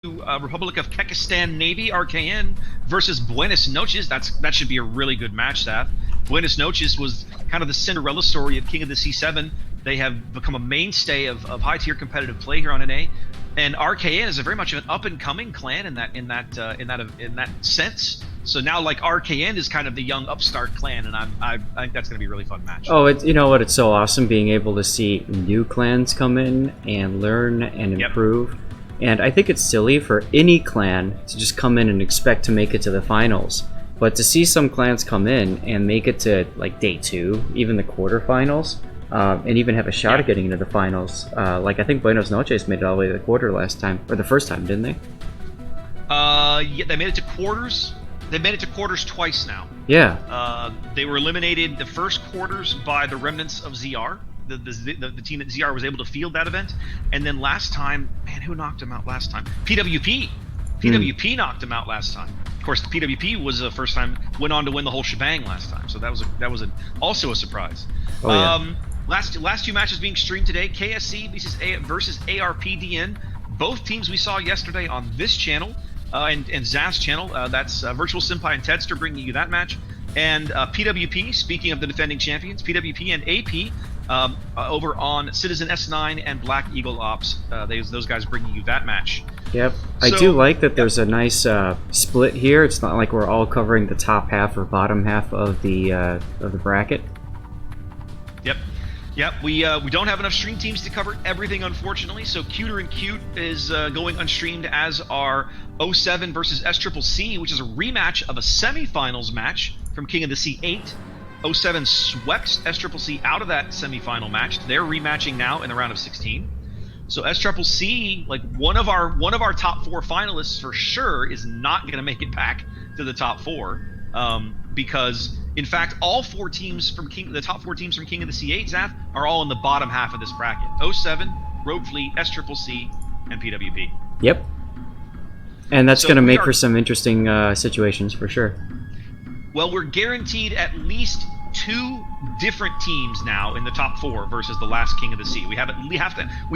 Republic of Kekistan Navy, RKN, versus Buenos Noches. That should be a really good match, Seth. Buenos Noches was kind of the Cinderella story of King of the C7. They have become a mainstay of high-tier competitive play here on NA, and RKN is a very much of an up-and-coming clan in that sense. So now, like, RKN is kind of the young upstart clan, and I think that's going to be a really fun match. Oh, you know what? It's so awesome being able to see new clans come in and learn and improve. Yep. And I think it's silly for any clan to just come in and expect to make it to the finals. But to see some clans come in and make it to, like, day 2, even the quarterfinals, and even have a shot at getting into the finals. Like, I think Buenos Noches made it all the way to the quarter last time, or the first time, didn't they? Yeah, they made it to quarters. They made it to quarters twice now. Yeah. They were eliminated the first quarters by the remnants of ZR. The team that ZR was able to field that event, and then last time, man, who knocked him out last time? PWP. PWP knocked him out last time. Of course, the PWP was the first time, went on to win the whole shebang last time, so that was also a surprise. Oh, yeah. Last two matches being streamed today: KSC versus ARPDN. Both teams we saw yesterday on this channel and Zaz's channel. That's Virtual Senpai and Tedster bringing you that match, and PWP. Speaking of the defending champions, PWP and AP. Over on Citizen S9 and Black Eagle Ops, those guys bringing you that match. Yep, I do like that there's a nice split here. It's not like we're all covering the top half or bottom half of the bracket. Yep. We don't have enough stream teams to cover everything, unfortunately. So Cuter and Cute is going unstreamed, as are 07 versus SCCC, which is a rematch of a semifinals match from King of the C8. 07 swept SCCC out of that semifinal match. They're rematching now in the round of 16. So SCCC, like one of our top 4 finalists for sure, is not going to make it back to the top 4, because in fact all 4 teams from the top 4 teams from King of the C8, Zaf, are all in the bottom half of this bracket: 07, Rogue Fleet, SCCC, and PWP. Yep. And that's going to make for some interesting situations for sure. Well, we're guaranteed at least 2 different teams now in the top 4 versus the last King of the Sea. We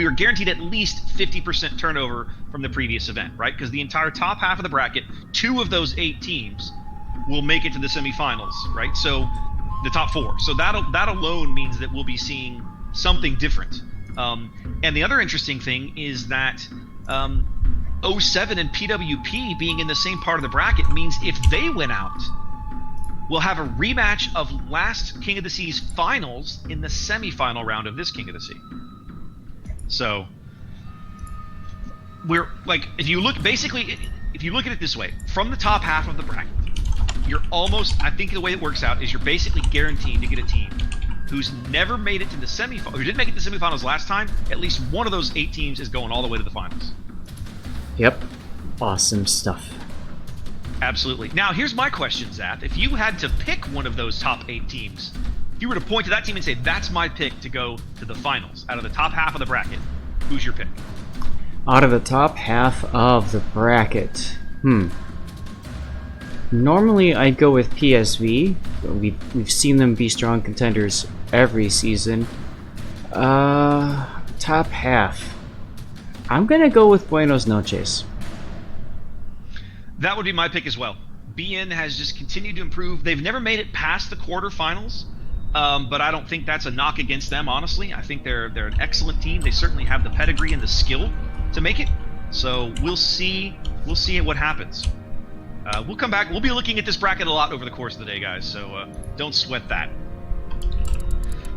are guaranteed at least 50% turnover from the previous event, right? Because the entire top half of the bracket, 2 of those 8 teams will make it to the semifinals, right? So the top 4. So that alone means that we'll be seeing something different. And the other interesting thing is that 07 and PWP being in the same part of the bracket means if they win out, we'll have a rematch of last King of the Sea's finals in the semifinal round of this King of the Sea. So we're like, if you look at it this way, from the top half of the bracket, you're almost, I think the way it works out is you're basically guaranteed to get a team who's never made it to the semifinals, who didn't make it to the semifinals last time. At least one of those 8 teams is going all the way to the finals. Yep. Awesome stuff. Absolutely. Now, here's my question, Zap. If you had to pick one of those top 8 teams, if you were to point to that team and say, that's my pick to go to the finals, out of the top half of the bracket, who's your pick? Out of the top half of the bracket, normally I'd go with PSV. We've seen them be strong contenders every season. Top half. I'm gonna go with Buenos Noches. That would be my pick as well. BN has just continued to improve. They've never made it past the quarterfinals, but I don't think that's a knock against them, honestly. I think they're an excellent team. They certainly have the pedigree and the skill to make it. So we'll see what happens. We'll come back. We'll be looking at this bracket a lot over the course of the day, guys, so don't sweat that.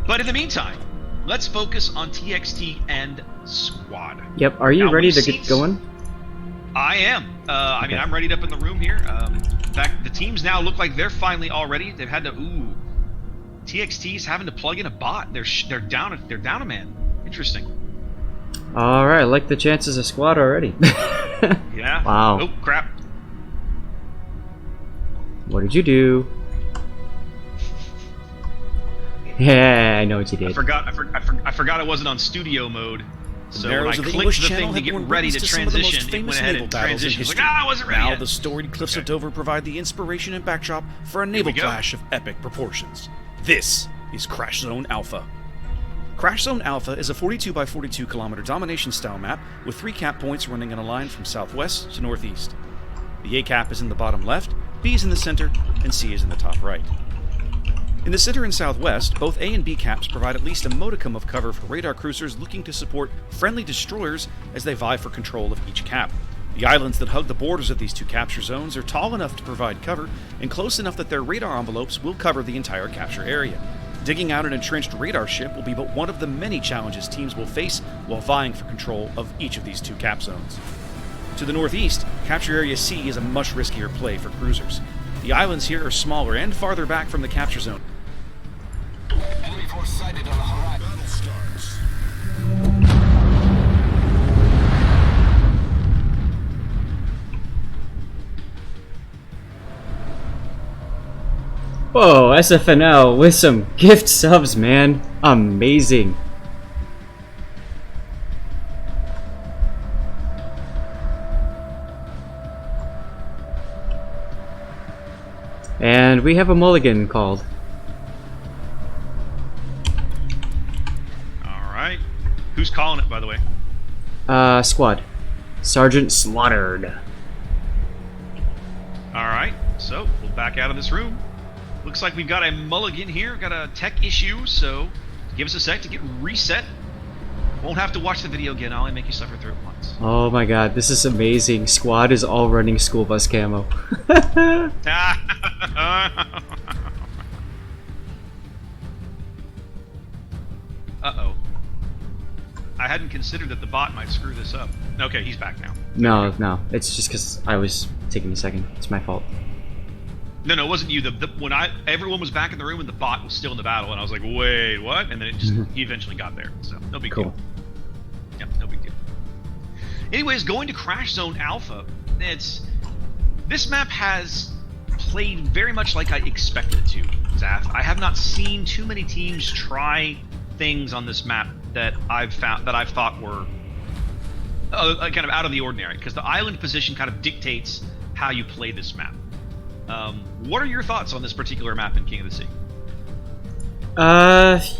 But in the meantime, let's focus on TXT and Squad. Yep, are you ready to get going? I am. I mean, I'm ready up in the room here. In fact, the teams now look like they're finally all ready. They've had to. TXT's having to plug in a bot. They're down a man. Interesting. All right, I like the chances of Squad already. Yeah. Wow. Oh crap. What did you do? Yeah, I know what you did. I forgot I wasn't on studio mode. So when I clicked the thing to get ready to transition, it went ahead and transitioned. Like, I wasn't ready Now yet. the storied cliffs of Dover provide the inspiration and backdrop for a naval clash of epic proportions. This is Crash Zone Alpha. Crash Zone Alpha is a 42 by 42 kilometer domination style map with 3 cap points running in a line from southwest to northeast. The A cap is in the bottom left, B is in the center, and C is in the top right. In the center and southwest, both A and B caps provide at least a modicum of cover for radar cruisers looking to support friendly destroyers as they vie for control of each cap. The islands that hug the borders of these 2 capture zones are tall enough to provide cover and close enough that their radar envelopes will cover the entire capture area. Digging out an entrenched radar ship will be but one of the many challenges teams will face while vying for control of each of these 2 cap zones. To the northeast, Capture Area C is a much riskier play for cruisers. The islands here are smaller and farther back from the capture zone. Enemy force sighted on the horizon. Battle starts. Whoa, SFNL with some gift subs, man. Amazing. And we have a mulligan called. Alright. Who's calling it, by the way? Squad. Sergeant Slaughtered. Alright, so we'll back out of this room. Looks like we've got a mulligan here, got a tech issue, so give us a sec to get reset. Won't have to watch the video again, I'll only make you suffer through it once. Oh my god, this is amazing. Squad is all running school bus camo. Uh-oh. I hadn't considered that the bot might screw this up. Okay, he's back now. No, it's just because I was taking a second. It's my fault. No, it wasn't you. When everyone was back in the room and the bot was still in the battle, and I was like, wait, what? And then he eventually got there. So no big deal. Yep, no big deal. Anyways, going to Crash Zone Alpha, this map has played very much like I expected it to, Zaf. I have not seen too many teams try things on this map that I've thought were kind of out of the ordinary, because the island position kind of dictates how you play this map. What are your thoughts on this particular map in King of the Sea?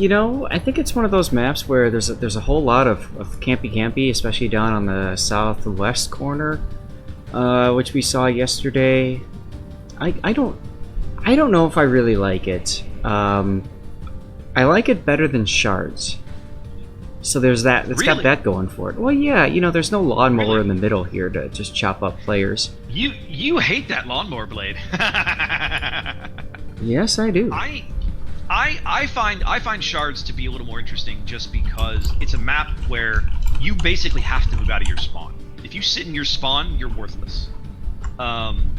You know, I think it's one of those maps where there's a whole lot of campy, especially down on the southwest corner, which we saw yesterday. I don't know if I really like it. I like it better than Shards. So there's that. It's got that going for it. Well, yeah, you know, there's no lawnmower in the middle here to just chop up players. You hate that lawnmower blade. Yes, I do. I find Shards to be a little more interesting just because it's a map where you basically have to move out of your spawn. If you sit in your spawn, you're worthless. I'm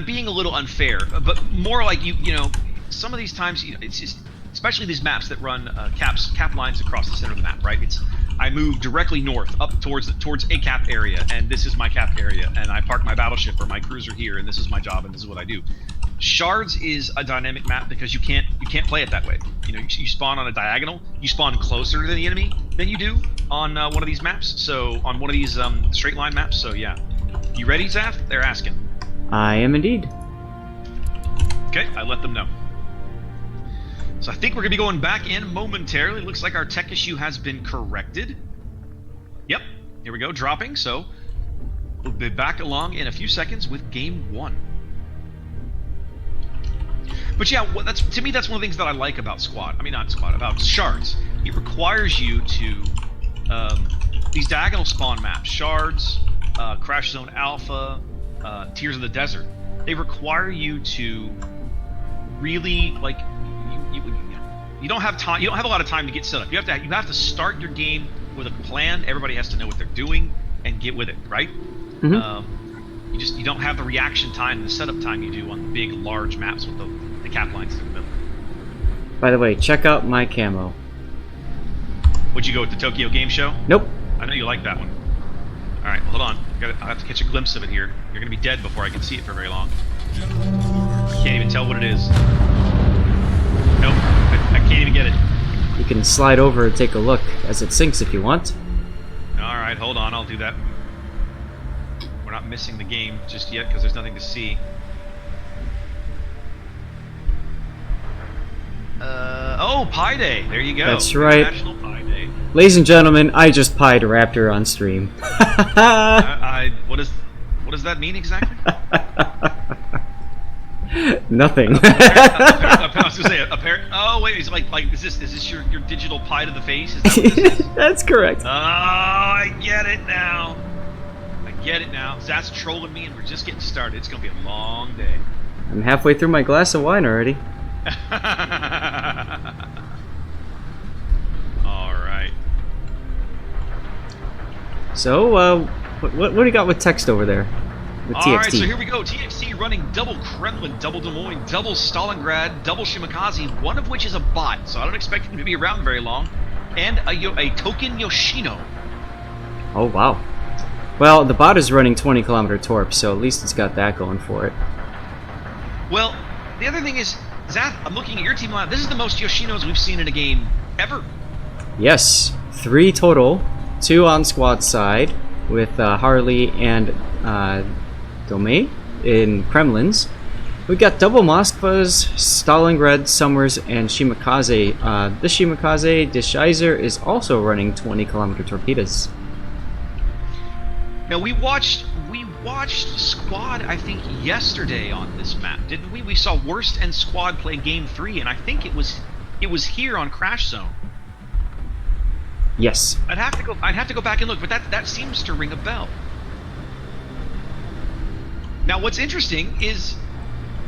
being a little unfair, but more like you know, some of these times, you know, it's just, especially these maps that run cap lines across the center of the map, right? I move directly north, up towards a cap area, and this is my cap area, and I park my battleship or my cruiser here, and this is my job, and this is what I do. Shards is a dynamic map because you can't play it that way. You know, you spawn on a diagonal, you spawn closer to the enemy than you do on one of these maps. So on one of these straight line maps. So yeah, you ready, Zaf? They're asking. I am indeed. Okay, I let them know. So I think we're gonna be going back in momentarily. Looks like our tech issue has been corrected. Yep, here we go, dropping. So we'll be back along in a few seconds with game 1. But yeah, to me, that's one of the things that I like about about Shards. It requires you to, these diagonal spawn maps, Shards, Crash Zone Alpha, Tears of the Desert, they require you to really, like, you don't have time, you don't have a lot of time to get set up. You have to start your game with a plan. Everybody has to know what they're doing and get with it, right? Mm-hmm. You don't have the reaction time and the setup time you do on the big, large maps with the cap lines in the middle. By the way, check out my camo. Would you go with the Tokyo Game Show? Nope. I know you like that one. Alright, hold on. I'll have to catch a glimpse of it here. You're going to be dead before I can see it for very long. I can't even tell what it is. Nope, I can't even get it. You can slide over and take a look as it sinks if you want. Alright, hold on, I'll do that. We're not missing the game just yet because there's nothing to see. Oh, Pi Day. There you go. That's right. International Pi Day. Ladies and gentlemen, I just pied a raptor on stream. What does that mean exactly? Nothing. I was gonna say oh wait, is this your digital pie to the face? Is that what this is? That's correct. Oh, I get it now. Zach's trolling me, and we're just getting started. It's gonna be a long day. I'm halfway through my glass of wine already. All right. So, what do you got with text over there? With TXT. All right, so here we go. TXT running double Kremlin, double Des Moines, double Stalingrad, double Shimakaze, one of which is a bot, so I don't expect him to be around very long, and a token Yoshino. Oh, wow. Well, the bot is running 20-kilometer torp, so at least it's got that going for it. Well, the other thing is, Zach, I'm looking at your team line. This is the most Yoshinos we've seen in a game ever. Yes, 3 total, 2 on squad side, with Harley and Domain in Kremlins. We got double Moskvas, Stalingrad, Summers, and Shimakaze. This Shimakaze, Dischyzer, is also running 20-kilometer torpedoes. Now we watched Squad, I think, yesterday on this map, didn't we? We saw Worst and Squad play Game 3, and I think it was here on Crash Zone. Yes. I'd have to go back and look, but that seems to ring a bell. Now what's interesting is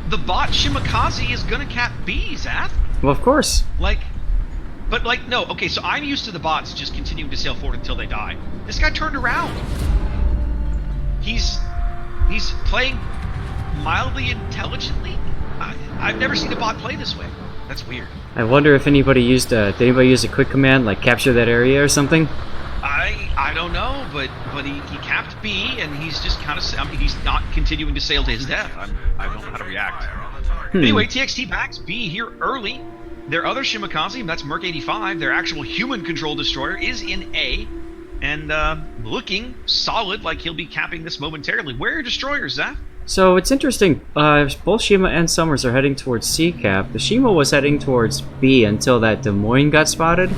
the bot Shimakaze is gonna cap B, Zath. Well, of course. No, okay, so I'm used to the bots just continuing to sail forward until they die. This guy turned around. He's playing mildly intelligently. I've never seen a bot play this way. That's weird. I wonder if anybody used did anybody use a quick command like capture that area or something? I don't know, but he capped B, and he's just kind of he's not continuing to sail to his death. I don't know how to react. Anyway, TXT backs B here early. Their other Shimakaze, that's Merc 85, their actual human control destroyer, is in A, and looking solid, like he'll be capping this momentarily. Where are your destroyers, Zach? So it's interesting. Both Shima and Summers are heading towards C cap. The Shima was heading towards B until that Des Moines got spotted.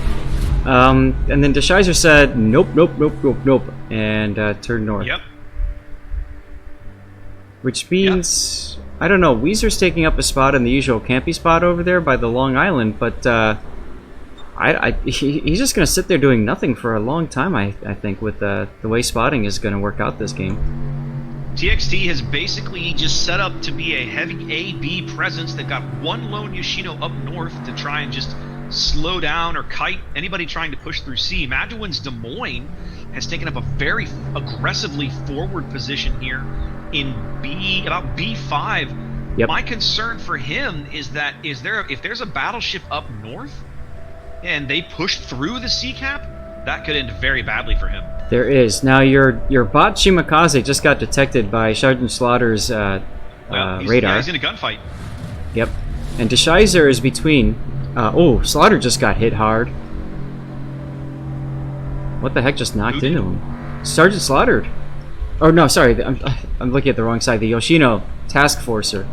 And then Dischyzer said, nope, and turned north. Yep. Which means, I don't know, Weezer's taking up a spot in the usual campy spot over there by the Long Island, but he's just going to sit there doing nothing for a long time, I think, with the way spotting is going to work out this game. TXT has basically just set up to be a heavy A-B presence. They've got one lone Yoshino up north to try and just slow down or kite anybody trying to push through C. Maduin's Des Moines has taken up a very aggressively forward position here in B, about B5. Yep. My concern for him is that if there's a battleship up north and they push through the C cap, that could end very badly for him. There is. Now your bot Shimakaze just got detected by Sergeant Slaughter's radar. Yeah, he's in a gunfight. Yep. And Dischyzer is between. Oh, Slaughter just got hit hard. What the heck just knocked into him? Sergeant Slaughter. Oh no, sorry, I'm looking at the wrong side. The Yoshino Task Forcer.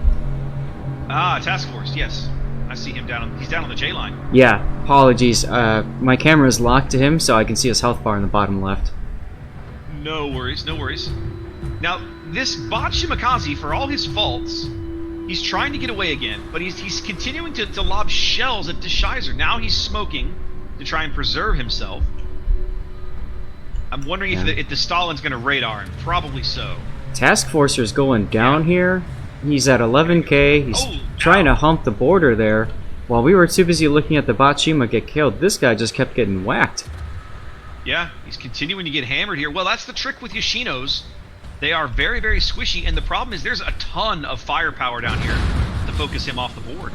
Ah, Task Force, yes. I see him he's down on the J line. Yeah, apologies. My camera is locked to him, so I can see his health bar in the bottom left. No worries, no worries. Now, this bot Shimakaze, for all his faults, he's trying to get away again, but he's continuing to lob shells at Dischyzer. Now he's smoking to try and preserve himself. I'm wondering if the Stalin's going to radar him. Probably so. Task Forcer's going down here. He's at 11k. He's trying to hump the border there. While we were too busy looking at the bot Shima get killed, this guy just kept getting whacked. Yeah, he's continuing to get hammered here. Well, that's the trick with Yoshinos. They are very, very squishy, and the problem is there's a ton of firepower down here to focus him off the board.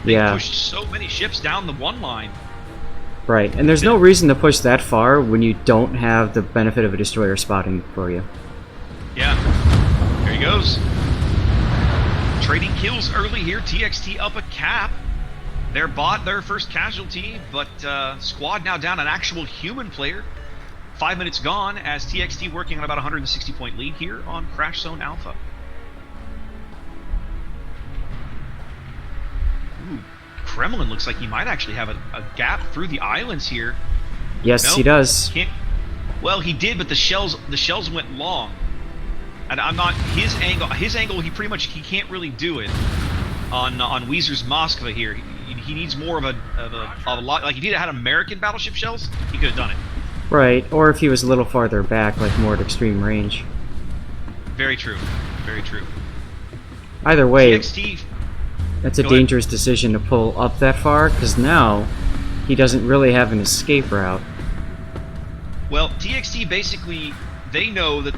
They pushed so many ships down the one line. Right, and there's no reason to push that far when you don't have the benefit of a destroyer spotting for you. Yeah, there he goes. Trading kills early here. TXT up a cap. Their bot, their first casualty, but Squad now down an actual human player. 5 minutes gone as TXT working on about 160-point lead here on Crash Zone Alpha. Ooh, Kremlin looks like he might actually have a gap through the islands here. Yes, Nope. he does. Well, he did, but the shells went long. And I'm not his angle. He pretty much can't really do it on Weezer's Moskva here. He needs more of a lot. Like if he had American battleship shells, he could have done it. Right, or if he was a little farther back, like more at extreme range. Very true. Very true. Either way, TXT. that's a Go ahead. dangerous decision to pull up that far, because now he doesn't really have an escape route. Well, TXT basically, they know that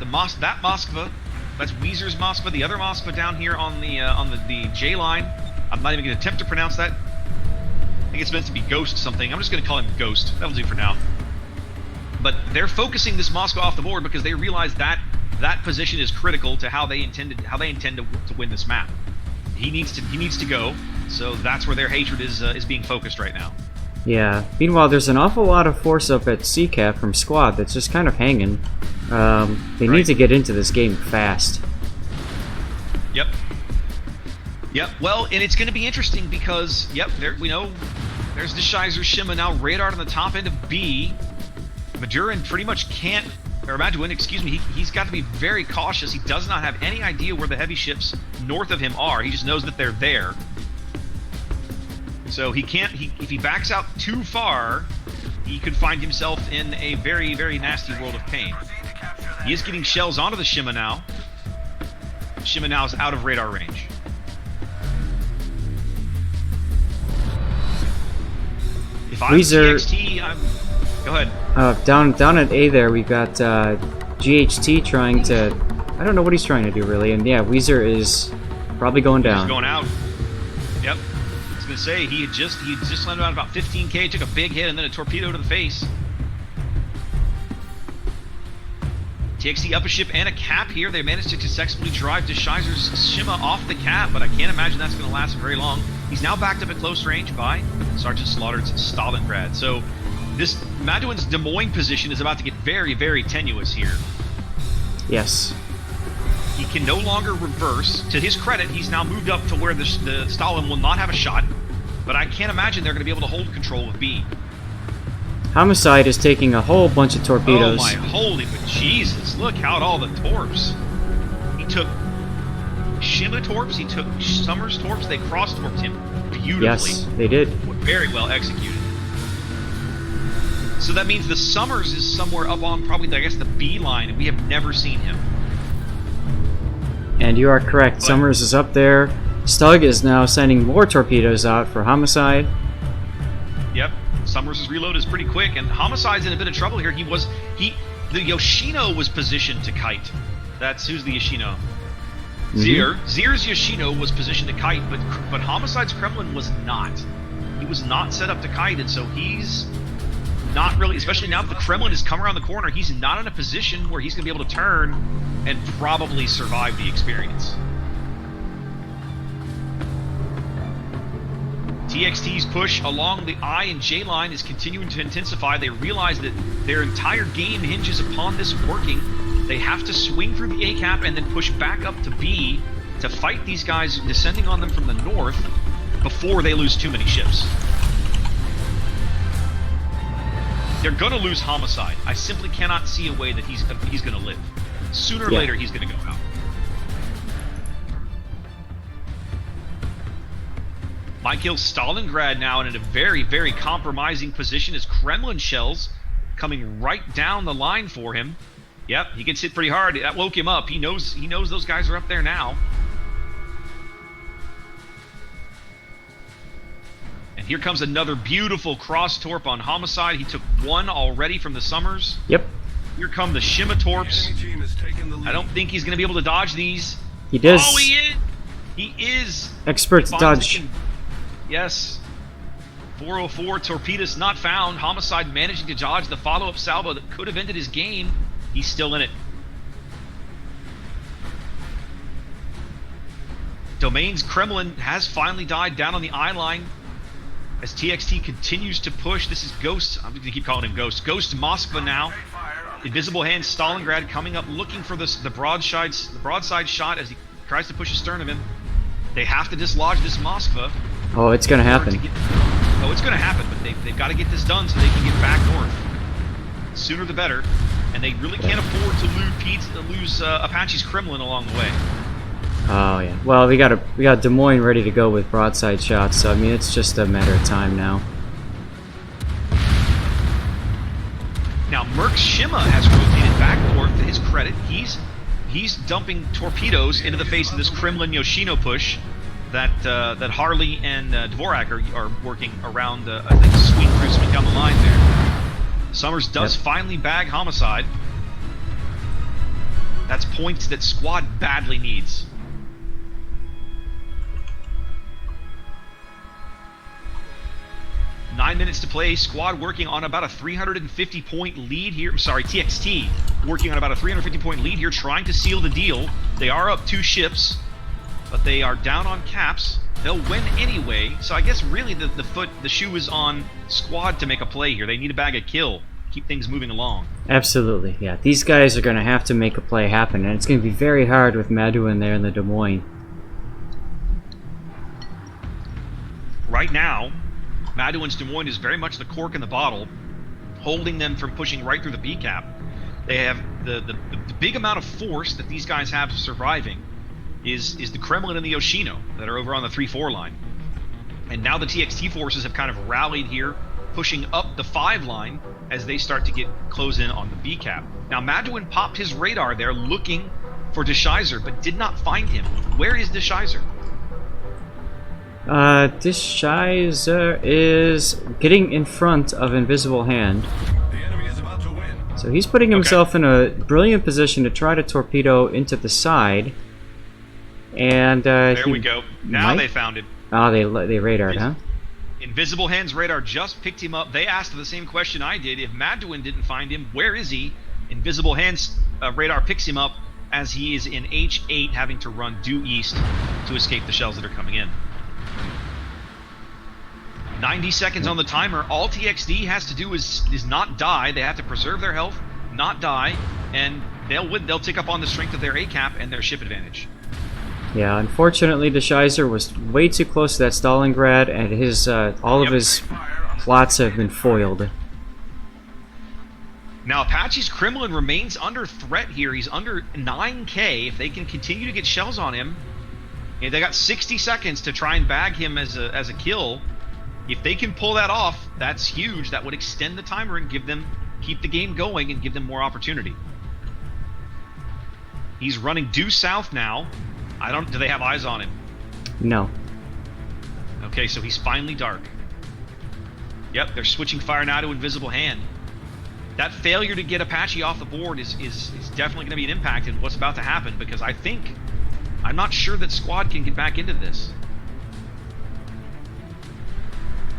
Moskva, that's Weezer's Moskva, the other Moskva down here on the J line. I'm not even going to attempt to pronounce that. I think it's meant to be Ghost something. I'm just going to call him Ghost. That'll do for now. But they're focusing this Moskva off the board because they realize that that position is critical to how they intend to win this map. He needs to go. So that's where their hatred is being focused right now. Yeah. Meanwhile, there's an awful lot of force up at CCAP from Squad that's just kind of hanging. They need to get into this game fast. Yep. Yep. Well, and it's going to be interesting because there's Dischyzer, Shima now radar on the top end of B. Maduin pretty much can't, or Maduin, excuse me, he's got to be very cautious. He does not have any idea where the heavy ships north of him are. He just knows that they're there. So he can't, if he backs out too far, he could find himself in a very, very nasty world of pain. He is getting shells onto the Shima now. Shima now is out of radar range. If I'm TXT, go ahead. Down at A there, we got GHT trying to... I don't know what he's trying to do, really. And yeah, Weezer is probably going down. He's going out. Yep. I was going to say, he had just landed on about 15k, took a big hit, and then a torpedo to the face. TXT up a ship and a cap here. They managed to successfully drive Dischyzer's Shima off the cap, but I can't imagine that's going to last very long. He's now backed up at close range by Sergeant Slaughter's Stalingrad. So this Maduin's Des Moines position is about to get very, very tenuous here. Yes. He can no longer reverse. To his credit, he's now moved up to where the Stalin will not have a shot, but I can't imagine they're going to be able to hold control of B. Homicide is taking a whole bunch of torpedoes. Oh my holy but Jesus, look out all the torps. He took Shima torps, he took Summers torps, they cross-torped him beautifully. Yes, they did. Very well executed. So that means the Summers is somewhere up on probably, I guess, the B line, and we have never seen him. And you are correct, Summers is up there. Stug is now sending more torpedoes out for Homicide. Yep. Summers' reload is pretty quick, and Homicide's in a bit of trouble here. The Yoshino was positioned to kite. That's who's the Yoshino? Zir's Yoshino was positioned to kite, but Homicide's Kremlin was not. He was not set up to kite, and so he's not really, especially now that the Kremlin has come around the corner, he's not in a position where he's going to be able to turn and probably survive the experience. TXT's push along the I and J line is continuing to intensify. They realize that their entire game hinges upon this working. They have to swing through the A cap and then push back up to B to fight these guys descending on them from the north before they lose too many ships. They're going to lose Homicide. I simply cannot see a way that he's going to live. Sooner or later, he's going to go out. mykil Stalingrad now in a very, very compromising position as Kremlin shells coming right down the line for him. Yep, he gets hit pretty hard. That woke him up. He knows those guys are up there now. And here comes another beautiful cross torp on Homicide. He took one already from the Summers. Yep. Here come the Shima torps. I don't think he's going to be able to dodge these. He does. Oh, he is. He is. Expert dodge. Yes. 404 torpedoes not found. Homicide managing to dodge the follow-up salvo that could have ended his game. He's still in it. Domain's Kremlin has finally died down on the I line as TXT continues to push. This is Ghost. I'm going to keep calling him Ghost. Ghost Moskva now. Invisible Hand Stalingrad coming up looking for the broadside shot as he tries to push astern of him. They have to dislodge this Moskva. Oh, it's gonna happen. Oh, it's gonna happen, but they've got to get this done so they can get back north. Sooner the better. And they really can't afford to lose Apache's Kremlin along the way. Oh yeah. Well, we got Des Moines ready to go with broadside shots, so I mean it's just a matter of time now. Now Merc's Shima has rotated back north. To his credit, he's dumping torpedoes into the face of this Kremlin Yoshino push that Harley and Dvorak are working around. I think swing down the line there. Summers does finally bag Homicide. That's points that Squad badly needs. Nine minutes to play. Squad working on about a 350-point lead here. Sorry, TXT working on about a 350-point lead here, trying to seal the deal. They are up 2 ships, but they are down on caps. They'll win anyway, so I guess really the shoe is on Squad to make a play here. They need to bag a kill, keep things moving along. Absolutely, yeah. These guys are going to have to make a play happen, and it's going to be very hard with Maduin there in the Des Moines. Right now, Maduin's Des Moines is very much the cork in the bottle, holding them from pushing right through the B cap. They have the big amount of force that these guys have surviving is the Kremlin and the Yoshino that are over on the 3-4 line. And now the TXT forces have kind of rallied here, pushing up the 5 line as they start to close in on the B cap. Now Maduin popped his radar there looking for Dischyzer, but did not find him. Where is Dischyzer? Dischyzer is getting in front of Invisible Hand. The enemy is about to win. So he's putting himself in a brilliant position to try to torpedo into the side. And there we go. Now they found him. Oh, they radared, huh? Invisible Hand's radar just picked him up. They asked the same question I did. If Maduin didn't find him, where is he? Invisible Hand's radar picks him up as he is in H8, having to run due east to escape the shells that are coming in. 90 seconds on the timer. All TXD has to do is not die. They have to preserve their health, not die, and they'll tick up on the strength of their A cap and their ship advantage. Yeah, unfortunately, Dischyzer was way too close to that Stalingrad, and his all of his plots have been foiled. Now, Apache's Kremlin remains under threat here. He's under 9K. If they can continue to get shells on him, and they got 60 seconds to try and bag him as a kill. If they can pull that off, that's huge. That would extend the timer and keep the game going and give them more opportunity. He's running due south now. Do they have eyes on him? No. Okay, so he's finally dark. Yep, they're switching fire now to Invisible Hand. That failure to get Apache off the board is definitely going to be an impact in what's about to happen, because I'm not sure that Squad can get back into this.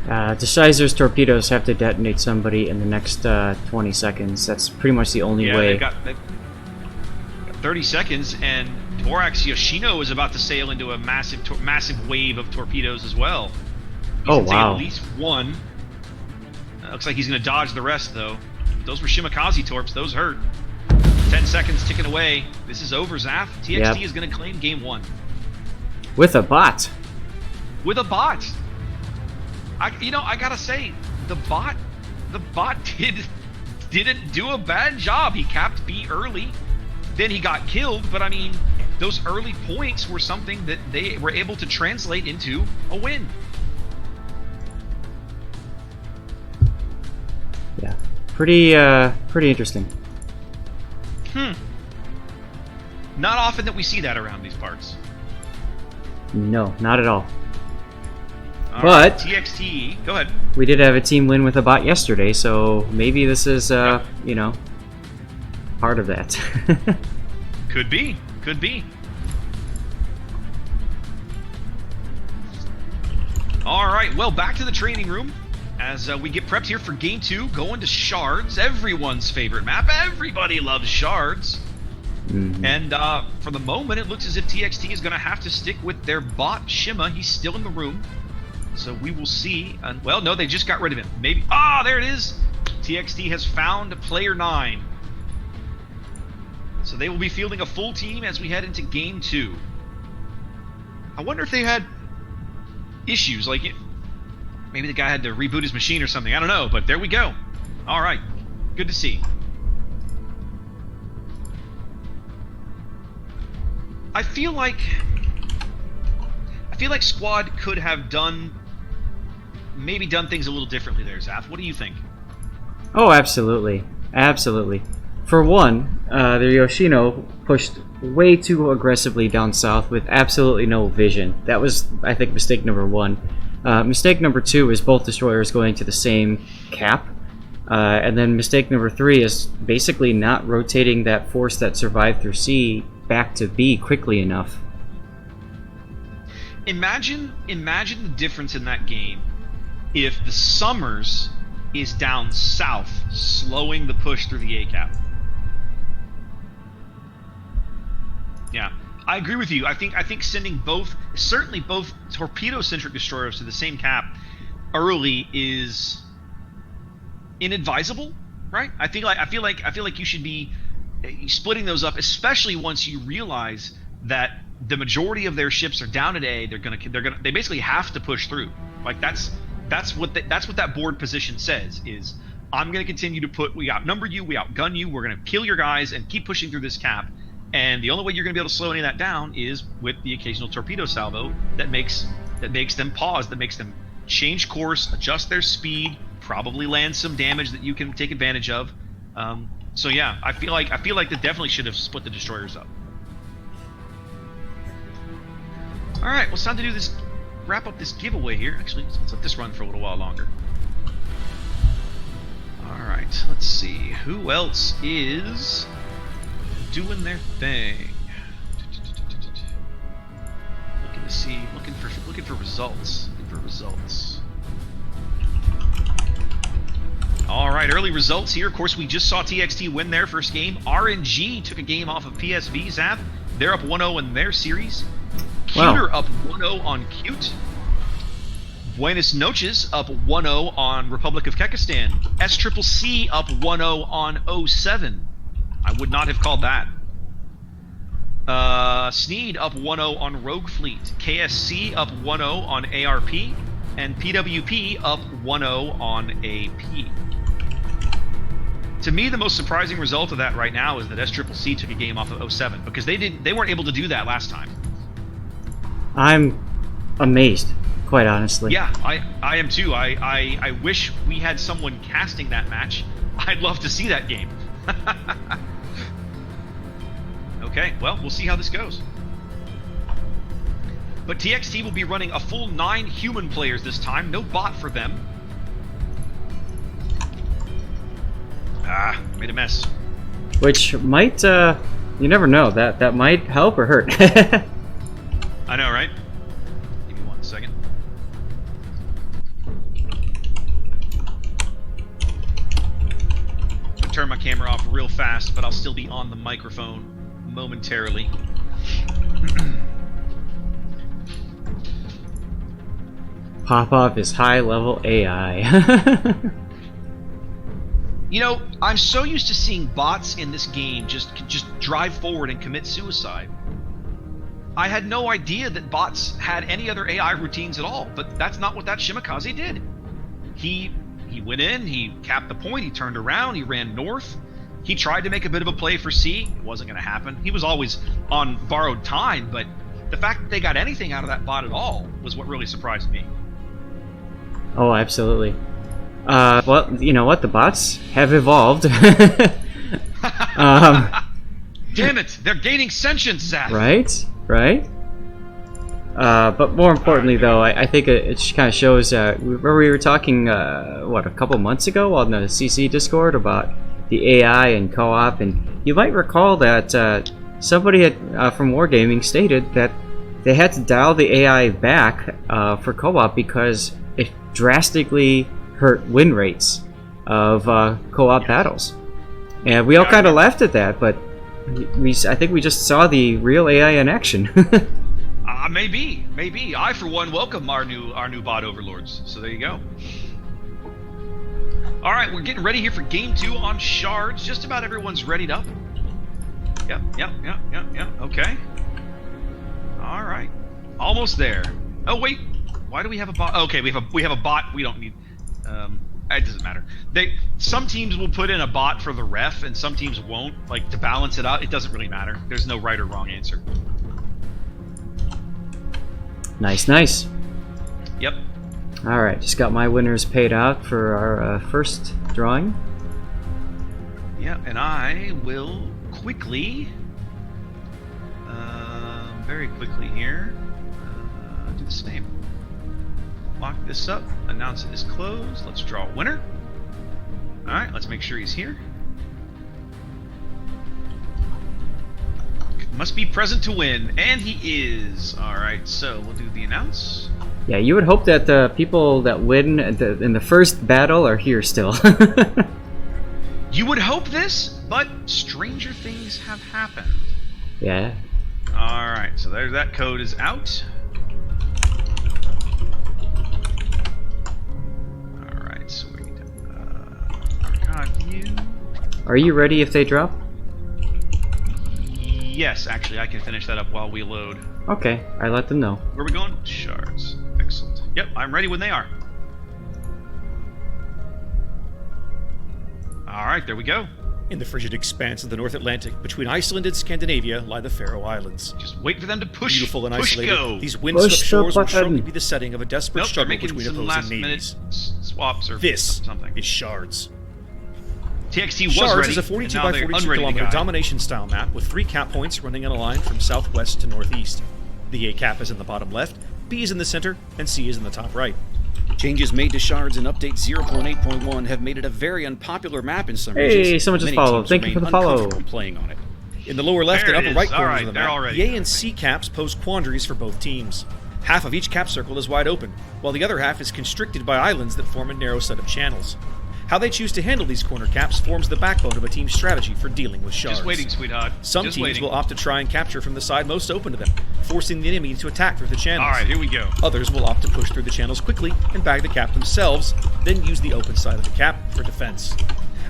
Dischyzer's torpedoes have to detonate somebody in the next 20 seconds. That's pretty much the only way. They've got 30 seconds, and Dvorak's Yoshino is about to sail into a massive wave of torpedoes as well. He's gonna take at least one. Looks like he's going to dodge the rest, though. Those were Shimakaze torps. Those hurt. 10 seconds ticking away. This is over, Zaf. TXT is going to claim game 1. With a bot. With a bot. I gotta say, the bot didn't do a bad job. He capped B early, then he got killed, but I mean, those early points were something that they were able to translate into a win. Yeah, pretty interesting. Not often that we see that around these parts. No, not at all. All but right, TXT, go ahead. We did have a team win with a bot yesterday, so maybe this is, part of that. Could be. All right, well, back to the training room as we get prepped here for game 2, going to Shards, everyone's favorite map. Everybody loves Shards. Mm-hmm. And for the moment, it looks as if TXT is going to have to stick with their bot, Shima. He's still in the room. So we will see. Well, no, they just got rid of him. Maybe. Ah, there it is. TXT has found player 9. So they will be fielding a full team as we head into game 2. I wonder if they had... issues. Like, maybe the guy had to reboot his machine or something. I don't know, but there we go. All right. Good to see. I feel like Squad could have maybe done things a little differently there, Zaf. What do you think? Oh, absolutely. Absolutely. For one, the Yoshino pushed way too aggressively down south with absolutely no vision. That was, I think, mistake number one. Mistake number two is both destroyers going to the same cap. And then mistake number three is basically not rotating that force that survived through C back to B quickly enough. Imagine the difference in that game if the Summers is down south, slowing the push through the A cap. Yeah, I agree with you. I think sending certainly both torpedo-centric destroyers to the same cap early is inadvisable, right? I feel like you should be splitting those up, especially once you realize that the majority of their ships are down at A. They basically have to push through. Like that's what that board position says is, I'm going to continue to we outnumber you, we outgun you, we're going to kill your guys and keep pushing through this cap. And the only way you're going to be able to slow any of that down is with the occasional torpedo salvo that makes them pause, that makes them change course, adjust their speed, probably land some damage that you can take advantage of. So yeah, I feel like they definitely should have split the destroyers up. All right, well, it's time to do this. Wrap up this giveaway here. Actually, let's let this run for a little while longer. All right, let's see who else is doing their thing. Looking for results. All right, early results here. Of course, we just saw TXT win their first game. RNG took a game off of PSV Zap. They're up 1-0 in their series. Cuter up 1-0 on Cute. Buenos Noches up 1-0 on Republic of Kekistan. SCCC up 1-0 on 07. I would not have called that. Sneed up 1-0 on Rogue Fleet. KSC up 1-0 on ARP. And PWP up 1-0 on AP. To me, the most surprising result of that right now is that SCCC took a game off of 07, because they weren't able to do that last time. I'm amazed, quite honestly. Yeah, I am too. I wish we had someone casting that match. I'd love to see that game. Okay, well, we'll see how this goes. But TXT will be running a full 9 human players this time. No bot for them. Made a mess. Which might, you never know. That might help or hurt. I know, right? Give me 1 second. I'll turn my camera off real fast, but I'll still be on the microphone momentarily. Popov is high-level AI. You know, I'm so used to seeing bots in this game just drive forward and commit suicide. I had no idea that bots had any other AI routines at all, but that's not what that Shimikaze did. He went in, he capped the point, he turned around, he ran north. He tried to make a bit of a play for C. It wasn't going to happen. He was always on borrowed time, but the fact that they got anything out of that bot at all was what really surprised me. Oh, absolutely. Well, you know what? The bots have evolved. Damn it! They're gaining sentience, Zach! Right? But more importantly, though, I think it kind of shows... where we were talking, a couple months ago on the CC Discord about the AI and co-op, and you might recall that somebody had, from Wargaming stated that they had to dial the AI back for co-op because it drastically hurt win rates of co-op battles. And we all kind of laughed at that, but I think we just saw the real AI in action. Maybe. I, for one, welcome our new bot overlords. So there you go. All right, we're getting ready here for Game 2 on Shards. Just about everyone's readied up. Yep. Okay. All right. Almost there. Oh, wait. Why do we have a bot? Okay, we have a bot. We don't need. It doesn't matter. Some teams will put in a bot for the ref, and some teams won't. Like to balance it out. It doesn't really matter. There's no right or wrong answer. Nice, nice. Yep. All right, just got my winners paid out for our first drawing. Yeah, and I will quickly, very quickly here, do the same. Lock this up, announce it is closed. Let's draw a winner. All right, let's make sure he's here. Must be present to win, and he is. All right, so we'll do the announce. Yeah, you would hope that the people that win in the first battle are here still. You would hope this, but stranger things have happened. Yeah. All right, so there's that code is out. All right, sweet. Archive view. Are you ready if they drop? Yes, actually, I can finish that up while we load. Okay, I let them know. Where are we going? Shards. Excellent. Yep, I'm ready when they are. Alright, there we go. In the frigid expanse of the North Atlantic, between Iceland and Scandinavia, lie the Faroe Islands. Just wait for them to push. Beautiful and push isolated, go. these windswept Push the shores will button. shortly be the setting of a desperate Nope, they're struggle making between some opposing last minute navies. swaps or This something. is Shards. TXT was Shards ready, is a 42 and now by they're 42 unready to kilometer guide. domination style map with 3 cap points running in a line from southwest to northeast. The A cap is in the bottom left, B is in the center, and C is in the top right. Changes made to Shards in update 0.8.1 have made it a very unpopular map in some regions. Hey, someone just Many followed. teams Thank you for remain the follow. uncomfortable playing on it. In the lower left There and it upper right is. corners Alright, of the they're map, all ready. the A and C caps pose quandaries for both teams. Half of each cap circle is wide open, while the other half is constricted by islands that form a narrow set of channels. How they choose to handle these corner caps forms the backbone of a team's strategy for dealing with Shards. Just waiting, sweetheart. Some Just teams waiting. will opt to try and capture from the side most open to them, forcing the enemy to attack through the channels. Alright, here we go. Others will opt to push through the channels quickly and bag the cap themselves, then use the open side of the cap for defense.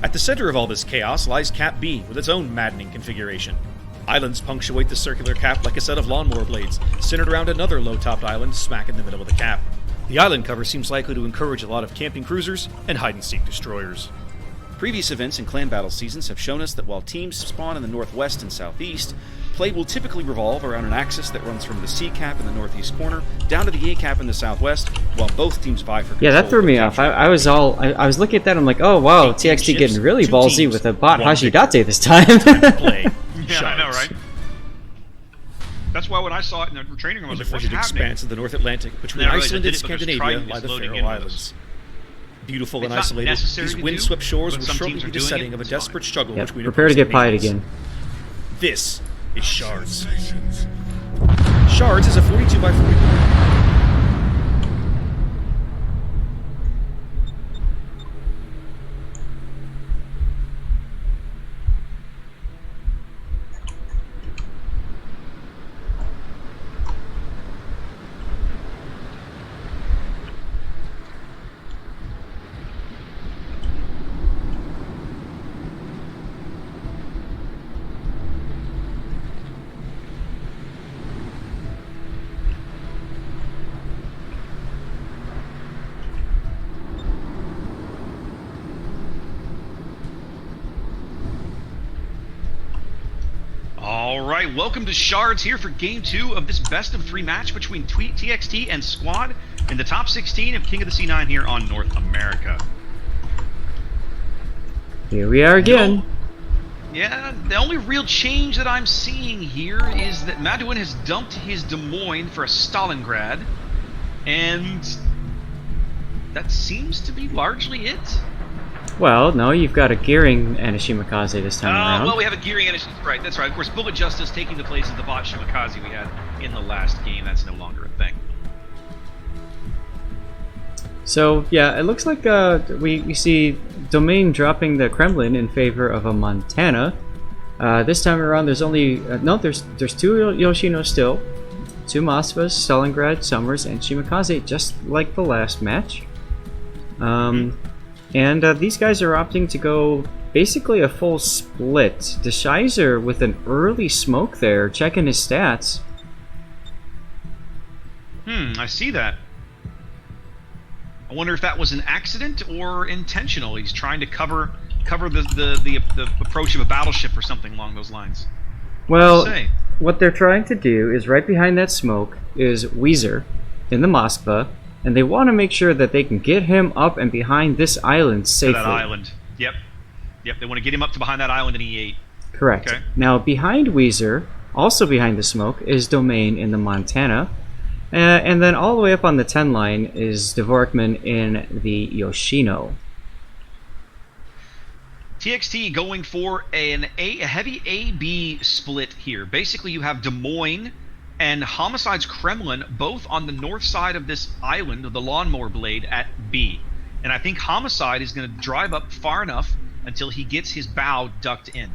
At the center of all this chaos lies Cap B with its own maddening configuration. Islands punctuate the circular cap like a set of lawnmower blades, centered around another low-topped island smack in the middle of the cap. The island cover seems likely to encourage a lot of camping cruisers and hide-and-seek destroyers. Previous events in clan battle seasons have shown us that while teams spawn in the northwest and southeast, play will typically revolve around an axis that runs from the C cap in the northeast corner down to the A cap in the southwest, while both teams vie for Yeah, that control threw of me the off. capture. I was looking at that. I'm like, oh wow, 18 TXT getting ships, really 2 ballsy teams, with a bot 1 Hashidate this time. Play. Yeah, I know, Shards. right? That's why when I saw it in the training room, I In was the like, what's frigid happening? expanse of the North Atlantic, between Then I realized Iceland I and did it because Scandinavia, Triton lie is the loading Faroe in with us. Islands. Beautiful and It's not isolated, necessary these to windswept do, shores but will some shortly teams be are the doing setting it, of a it's desperate fine. struggle Yep, between prepare to opposing get pied navies. again. This is Shards. Sensations. Shards is a 42 by 40. Alright, welcome to Shards here for Game 2 of this best-of-3 match between TXT and Squad in the top 16 of King of the C9 here on North America. Here we are again. Yeah, the only real change that I'm seeing here is that Maduin has dumped his Des Moines for a Stalingrad, and that seems to be largely it. Well, no, you've got a gearing and a Shimakaze this time around. Well, we have a gearing and right, that's right. Of course, Bullet Justice taking the place of the bot Shimakaze we had in the last game. That's no longer a thing. So, yeah, it looks like we see Domain dropping the Kremlin in favor of a Montana. This time around, there's only... no, there's 2 Yoshino still. 2 Moskvas, Stalingrad, Summers, and Shimakaze, just like the last match. And these guys are opting to go basically a full split. Dischyzer with an early smoke there, checking his stats. I see that. I wonder if that was an accident or intentional. He's trying to cover the approach of a battleship or something along those lines. Well, what they're trying to do is right behind that smoke is Weezer in the Moskva, and they want to make sure that they can get him up and behind this island safely. To that island. Yep. They want to get him up to behind that island in E8. Correct. Okay. Now, behind Weezer, also behind the smoke, is Domain in the Montana. And then all the way up on the 10 line is Devorkman in the Yoshino. TXT going for a heavy A-B split here. Basically, you have Des Moines and Homicide's Kremlin both on the north side of this island of the Lawnmower Blade at B. And I think Homicide is going to drive up far enough until he gets his bow ducked in.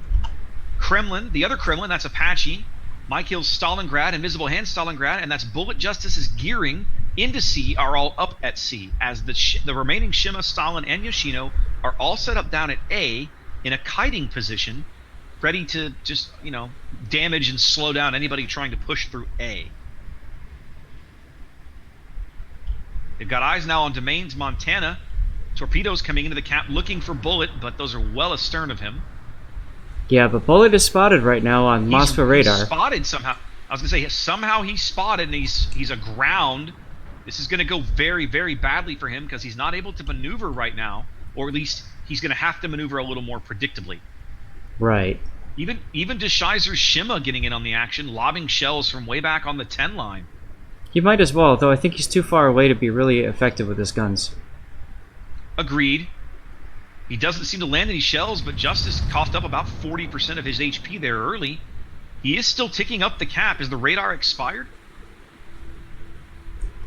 Kremlin, the other Kremlin, that's Apache, mykil's Stalingrad, Invisible Hand Stalingrad, and that's Bullet Justice's gearing into C are all up at C, as the remaining Shima, Stalin, and Yoshino are all set up down at A in a kiting position, ready to just, damage and slow down anybody trying to push through A. They've got eyes now on Domain's Montana. Torpedoes coming into the cap looking for Bullet, but those are well astern of him. Yeah, but Bullet is spotted right now on Moskva radar. He's spotted somehow. I was going to say, somehow he's spotted and he's aground. This is going to go very, very badly for him because he's not able to maneuver right now, or at least he's going to have to maneuver a little more predictably. Right. Even Dischyzer's Shima getting in on the action, lobbing shells from way back on the 10 line. He might as well, though I think he's too far away to be really effective with his guns. Agreed. He doesn't seem to land any shells, but Justice coughed up about 40% of his HP there early. He is still ticking up the cap. Is the radar expired?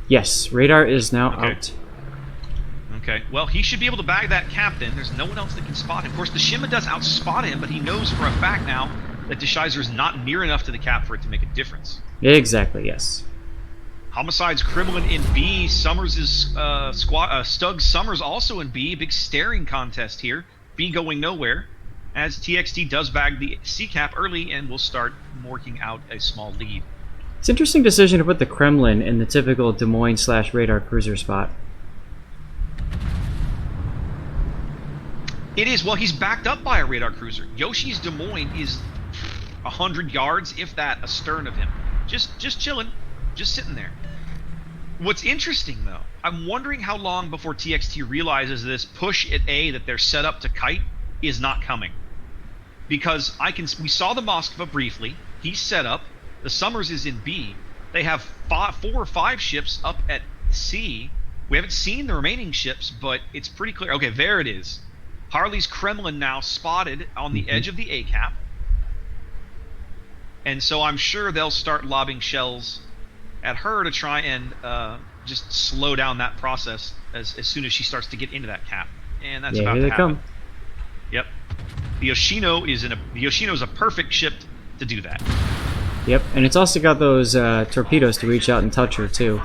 Yes, radar is now out. Okay, well, he should be able to bag that cap then. There's no one else that can spot him. Of course, the Shima does outspot him, but he knows for a fact now that Dischyzer is not near enough to the cap for it to make a difference. Exactly, yes. Homicide's Kremlin in B. Summers is Stug Summers also in B. Big staring contest here. B going nowhere, as TXT does bag the C cap early and will start working out a small lead. It's an interesting decision to put the Kremlin in the typical Des Moines / radar cruiser spot. It is. Well, he's backed up by a radar cruiser. Yoshi's Des Moines is 100 yards, if that, astern of him. Just chilling, just sitting there. What's interesting, though, I'm wondering how long before TXT realizes this push at A that they're set up to kite is not coming. Because we saw the Moskva briefly. He's set up. The Summers is in B. They have 4 or 5 ships up at C. We haven't seen the remaining ships, but it's pretty clear. Okay, there it is. Harley's Kremlin now spotted on the edge of the A cap. And so I'm sure they'll start lobbing shells at her to try and just slow down that process as soon as she starts to get into that cap. And that's about to happen. Come. Yep. The Yoshino is a perfect ship to do that. Yep, and it's also got those torpedoes to reach out and touch her too.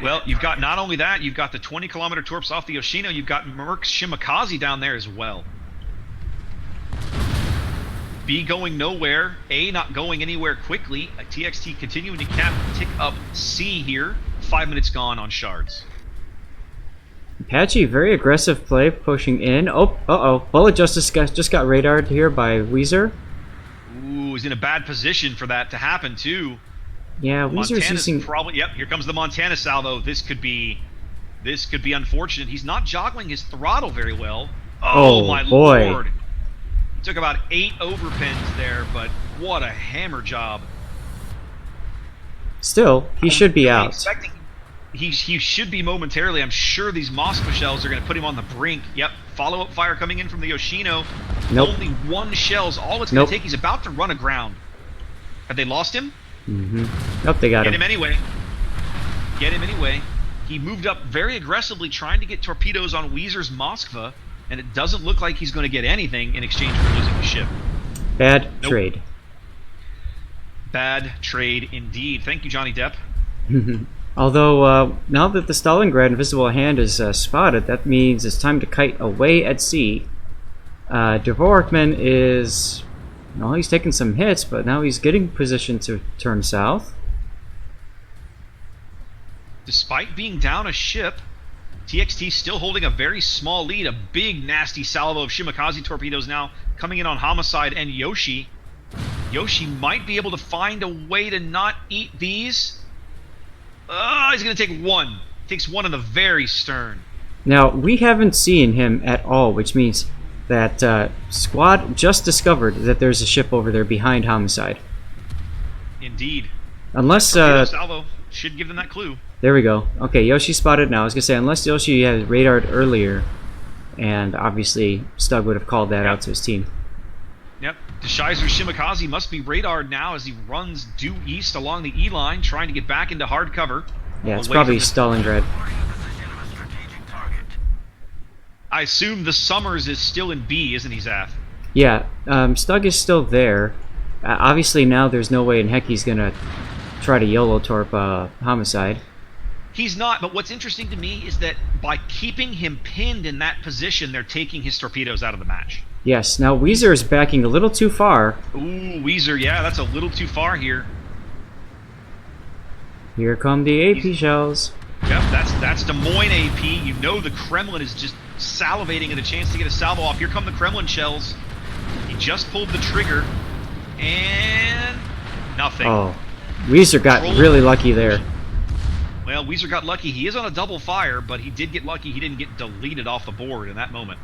Well, you've got not only that, you've got the 20-kilometer torps off the Yoshino, you've got Merck's Shimakaze down there as well. B going nowhere, A not going anywhere quickly, TXT continuing to tick up C here, 5 minutes gone on shards. Apache, very aggressive play, pushing in. Oh, Bullet Justice just got radared here by Weezer. Ooh, he's in a bad position for that to happen too. Yeah, Weezer's using... Yep, here comes the Montana salvo. This could be unfortunate. He's not joggling his throttle very well. Oh my boy. Lord. Took about 8 overpins there, but what a hammer job. Still, he should be out. He should be momentarily. I'm sure these Moskva shells are going to put him on the brink. Yep, follow-up fire coming in from the Yoshino. Nope. Only 1 shell's all it's going to take. He's about to run aground. Have they lost him? Mm-hmm. Nope, they got him. Get him anyway. He moved up very aggressively trying to get torpedoes on Weezer's Moskva, and it doesn't look like he's going to get anything in exchange for losing the ship. Bad trade. Bad trade indeed. Thank you, Johnny Depp. Although, now that the Stalingrad Invisible Hand is spotted, that means it's time to kite away at sea. Devorkman is... Well, he's taking some hits, but now he's getting positioned to turn south. Despite being down a ship, TXT still holding a very small lead. A big, nasty salvo of Shimakaze torpedoes now coming in on Homicide and Yoshi. Yoshi might be able to find a way to not eat these. He's going to take one. Takes one in the very stern. Now, we haven't seen him at all, which means that Squad just discovered that there's a ship over there behind Homicide. Indeed. Unless... salvo should give them that clue. There we go. Okay, Yoshi spotted now. I was going to say, unless Yoshi had radared earlier, and obviously Stug would have called that out to his team. Yep. Dischyzer Shimakaze must be radared now as he runs due east along the E-line, trying to get back into hard cover. Yeah, it's probably Stalingrad. I assume the Summers is still in B, isn't he, Zath? Yeah, Stug is still there. Obviously now there's no way in heck he's going to try to YOLO torp Homicide. He's not, but what's interesting to me is that by keeping him pinned in that position, they're taking his torpedoes out of the match. Yes, now Weezer is backing a little too far. Ooh, Weezer, yeah, that's a little too far here. Here come the AP shells. Yep, that's Des Moines AP. You know the Kremlin is just salivating at a chance to get a salvo off. Here come the Kremlin shells. He just pulled the trigger, and nothing. Oh, Weezer got really lucky there. Well, Weezer got lucky. He is on a double fire, but he did get lucky. He didn't get deleted off the board in that moment.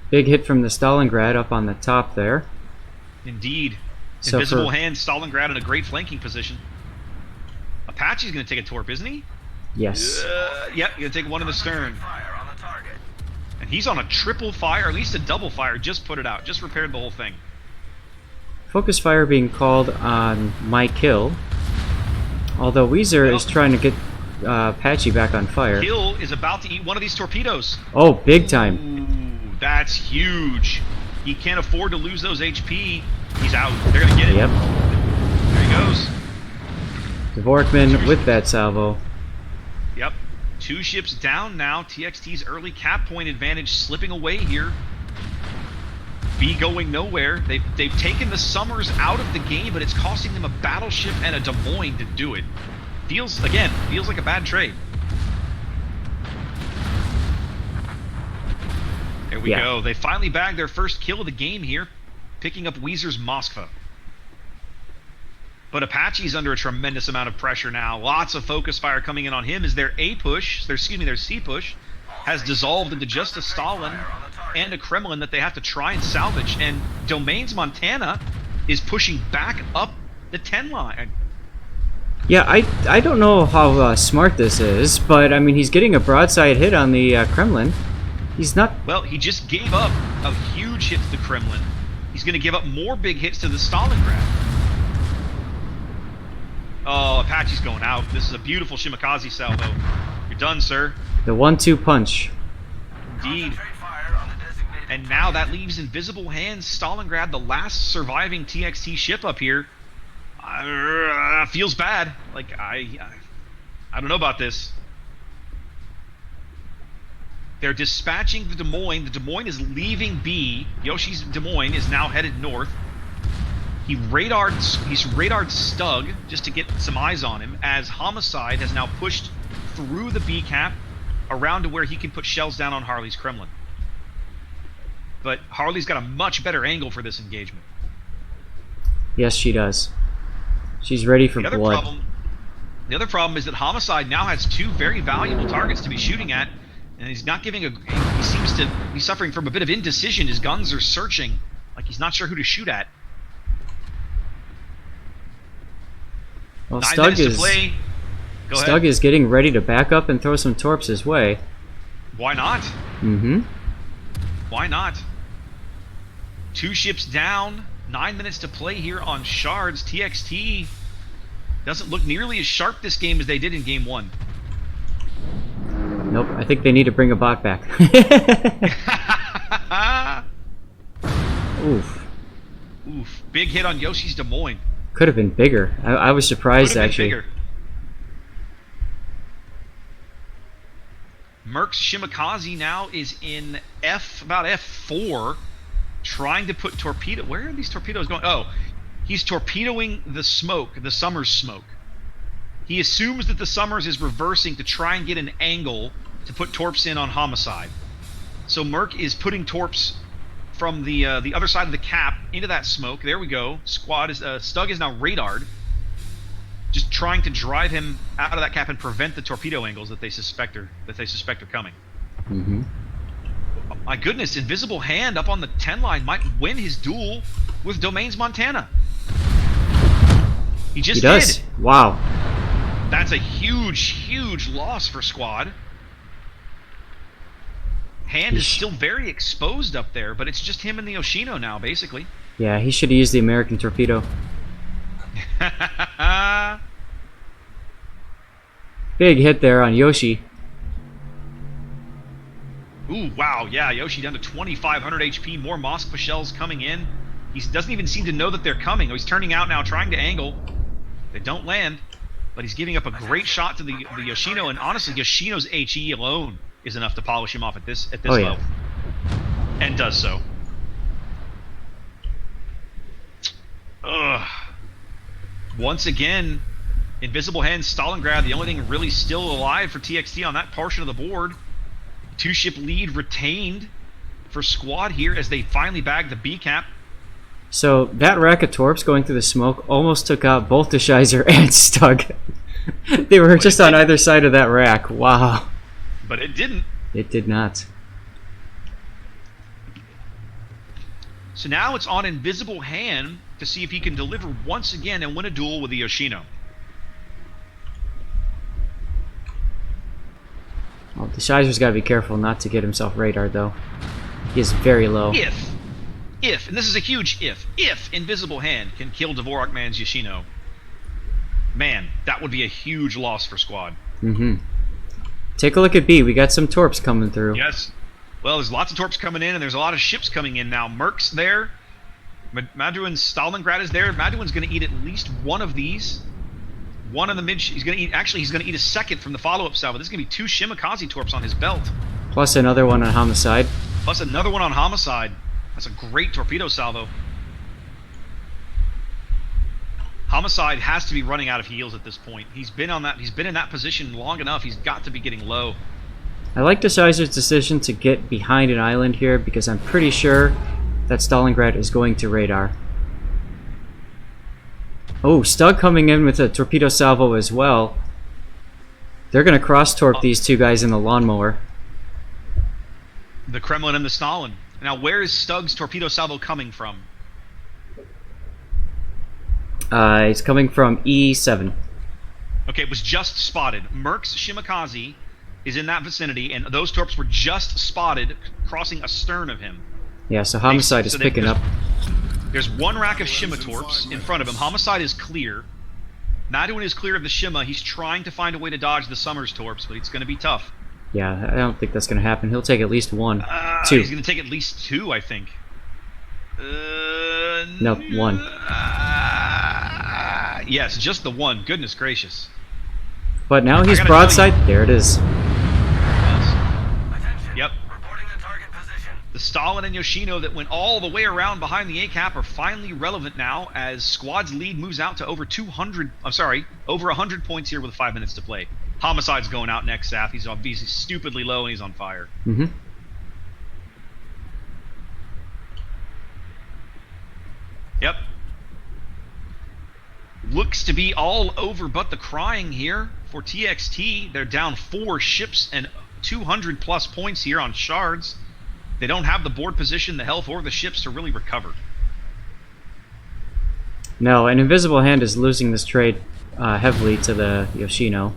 Big hit from the Stalingrad up on the top there. Indeed. So Invisible hand, Stalingrad in a great flanking position. Apache's going to take a torp, isn't he? Yes. Yep, going to take one in the stern. And he's on a triple fire, or at least a double fire. Just put it out. Just repaired the whole thing. Focus fire being called on mykil. Although Weezer is trying to get Apache back on fire. Kill is about to eat one of these torpedoes. Oh, big time. Ooh, that's huge. He can't afford to lose those HP. He's out. They're going to get it. Yep. There he goes. Devorkman with that salvo. Yep. 2 ships down now. TXT's early cap point advantage slipping away here. B going nowhere. They've taken the Summers out of the game, but it's costing them a battleship and a Des Moines to do it. Feels like a bad trade. There we go. They finally bagged their first kill of the game here, picking up Weezer's Moskva. But Apache's under a tremendous amount of pressure now. Lots of focus fire coming in on him as their C push has dissolved into just a Stalin and a Kremlin that they have to try and salvage. And Domains Montana is pushing back up the 10 line. Yeah, I don't know how smart this is, but I mean, he's getting a broadside hit on the Kremlin. He's not... Well, he just gave up a huge hit to the Kremlin. He's going to give up more big hits to the Stalingrad. Oh, Apache's going out. This is a beautiful Shimakaze salvo. You're done, sir. The 1-2 punch. Indeed. And now that leaves Invisible Hands Stalingrad, the last surviving TXT ship up here. Feels bad. Like, I don't know about this. They're dispatching the Des Moines. The Des Moines is leaving B. Yoshi's Des Moines is now headed north. He's radared Stug just to get some eyes on him, as Homicide has now pushed through the B cap around to where he can put shells down on Harley's Kremlin. But Harley's got a much better angle for this engagement. Yes, she does. She's ready for blood. The other problem is that Homicide now has 2 very valuable targets to be shooting at, and he's not giving he seems to be suffering from a bit of indecision. His guns are searching, like he's not sure who to shoot at. Well, 9 minutes to play. Stug is getting ready to back up and throw some torps his way. Why not? Mm-hmm. Why not? 2 ships down. 9 minutes to play here on Shards. TXT doesn't look nearly as sharp this game as they did in Game 1. Nope, I think they need to bring a bot back. Oof. Oof. Big hit on Yoshi's Des Moines. Could have been bigger. I was surprised, actually. Bigger. Merck's Shimakaze now is in about F4, trying to put torpedo... Where are these torpedoes going? Oh, he's torpedoing the smoke, the Summers smoke. He assumes that the Summers is reversing to try and get an angle to put torps in on Homicide. So Merc is putting torps from the other side of the cap into that smoke. There we go. Stug is now radared, just trying to drive him out of that cap and prevent the torpedo angles that they suspect are coming. Mm-hmm. My goodness, Invisible Hand up on the 10 line might win his duel with Domains Montana. He does. Did. Wow. That's a huge loss for Squad. Hand is still very exposed up there, but it's just him and the Yoshino now, basically. Yeah, he should have used the American torpedo. Big hit there on Yoshi. Ooh, wow, yeah, Yoshi down to 2,500 HP, more Moskva shells coming in. He doesn't even seem to know that they're coming. He's turning out now, trying to angle. They don't land, but he's giving up a great shot to the Yoshino, and honestly, Yoshino's HE alone is enough to polish him off at this level. And does so. Ugh. Once again, Invisible Hand, Stalingrad, the only thing really still alive for TXT on that portion of the board. Two-ship lead retained for Squad here as they finally bag the B cap. So that rack of torps going through the smoke almost took out both Dischyzer and Stug. They were just on either side of that rack. Wow. But it didn't. It did not. So now it's on Invisible Hand to see if he can deliver once again and win a duel with the Yoshino. Well, Dischyzer's got to be careful not to get himself radared, though. He is very low. If, and this is a huge if Invisible Hand can kill Devorkman's Yoshino, man, that would be a huge loss for Squad. Mm-hmm. Take a look at B. We got some torps coming through. Yes. Well, there's lots of torps coming in, and there's a lot of ships coming in now. Merc's there. Maduin's Stalingrad is there. Maduin's going to eat at least one of these. One in the mid. He's going to eat. Actually, he's going to eat a second from the follow-up salvo. This is going to be 2 Shimakaze torps on his belt. Plus another one on Homicide. Plus another one on Homicide. That's a great torpedo salvo. Homicide has to be running out of heals at this point. He's been in that position long enough. He's got to be getting low. I like Dischyzer's decision to get behind an island here because I'm pretty sure that Stalingrad is going to radar. Oh, Stug coming in with a torpedo salvo as well. They're going to cross-torp these two guys in the lawnmower. The Kremlin and the Stalin. Now, where is Stug's torpedo salvo coming from? It's coming from E7. Okay, it was just spotted. Merc's Shimakaze is in that vicinity, and those torps were just spotted crossing astern of him. Yeah, so Homicide is picking up. There's one rack of Shima torps in front of him. Homicide is clear. Maduin is clear of the Shima. He's trying to find a way to dodge the Summers torps, but it's going to be tough. Yeah, I don't think that's going to happen. He'll take at least 1. 2. He's going to take at least 2, I think. No, 1. Yes, just the 1. Goodness gracious. But now he's broadside. There it is. Yep. The Stalin and Yoshino that went all the way around behind the A cap are finally relevant now as Squad's lead moves out to over 100 points here with 5 minutes to play. Homicide's going out next, Saf. He's stupidly low and he's on fire. Mm-hmm. Yep. Looks to be all over but the crying here for TXT. They're down 4 ships and 200 plus points here on shards. They don't have the board position, the health, or the ships to really recover. No, and Invisible Hand is losing this trade heavily to the Yoshino.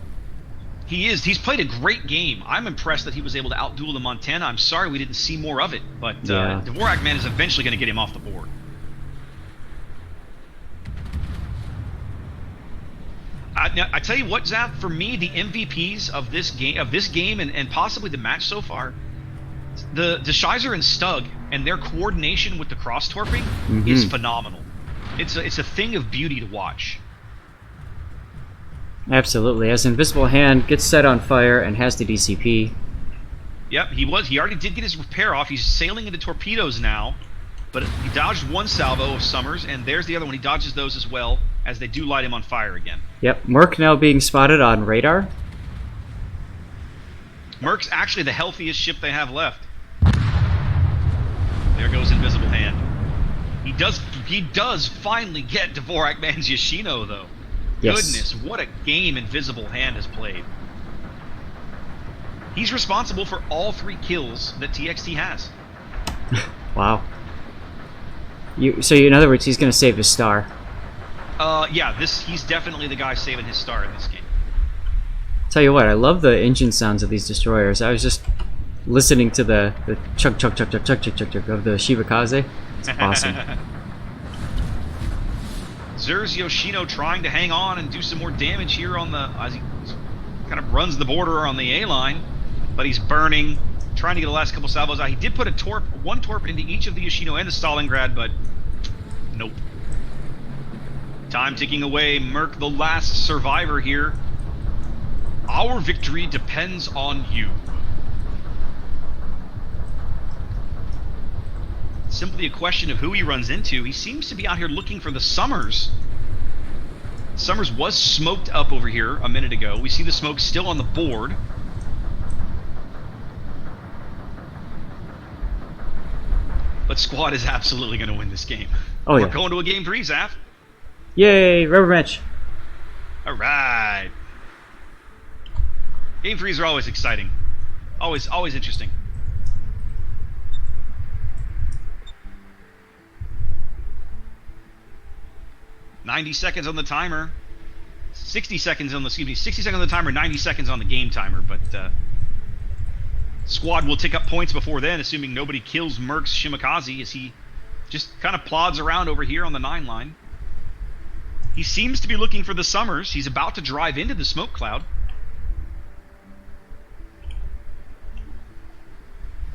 He is. He's played a great game. I'm impressed that he was able to outduel the Montana. I'm sorry we didn't see more of it, but Devorkman is eventually going to get him off the board. I tell you what, Zap, for me, the MVPs of this game and possibly the match so far, the Dischyzer and Stug and their coordination with the cross-torping is phenomenal. It's a thing of beauty to watch. Absolutely. As Invisible Hand gets set on fire and has the DCP. Yep, he already did get his repair off. He's sailing into torpedoes now, but he dodged one salvo of Summers, and there's the other one. He dodges those as well, as they do light him on fire again. Yep, Merc now being spotted on radar. Merc's actually the healthiest ship they have left. There goes Invisible Hand. He does finally get Devorkman's Yoshino, though. Yes. Goodness, what a game Invisible Hand has played. He's responsible for all 3 kills that TXT has. Wow. So in other words, he's going to save his star. Yeah, he's definitely the guy saving his star in this game. Tell you what, I love the engine sounds of these destroyers. I was just listening to the chug chug chug chug chug chug chug chug of the Shibakaze. It's awesome. Zer's Yoshino trying to hang on and do some more damage here on the as he kind of runs the border on the A line, but he's burning, trying to get the last couple salvos out. He did put one torp into each of the Yoshino and the Stalingrad, but nope. Time ticking away. Merc, the last survivor here. Our victory depends on you. Simply a question of who he runs into. He seems to be out here looking for the Summers. Summers was smoked up over here a minute ago. We see the smoke still on the board. But Squad is absolutely going to win this game. Oh, yeah. We're going to a game 3, Zaf. Yay, rubber match. All right. Game 3s are always exciting. Always interesting. "90 seconds on the timer. 60 seconds on the 60 seconds on the timer, 90 seconds on the game timer, but Squad will tick up points before then, assuming nobody kills Merc's Shimakaze as he just kind of plods around over here on the 9 line. He seems to be looking for the Summers. He's about to drive into the smoke cloud.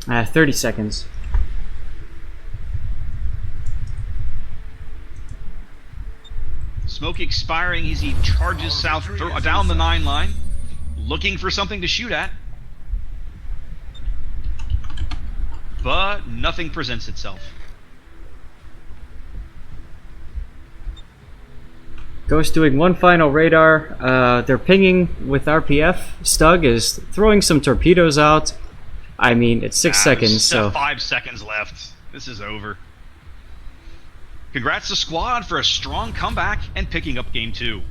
30 seconds. Smoke expiring as he charges south down the 9 line, looking for something to shoot at. But nothing presents itself. Ghost doing one final radar. They're pinging with RPF. Stug is throwing some torpedoes out. I mean, it's 6 seconds, so... 5 seconds left. This is over. Congrats to Squad for a strong comeback and picking up Game 2.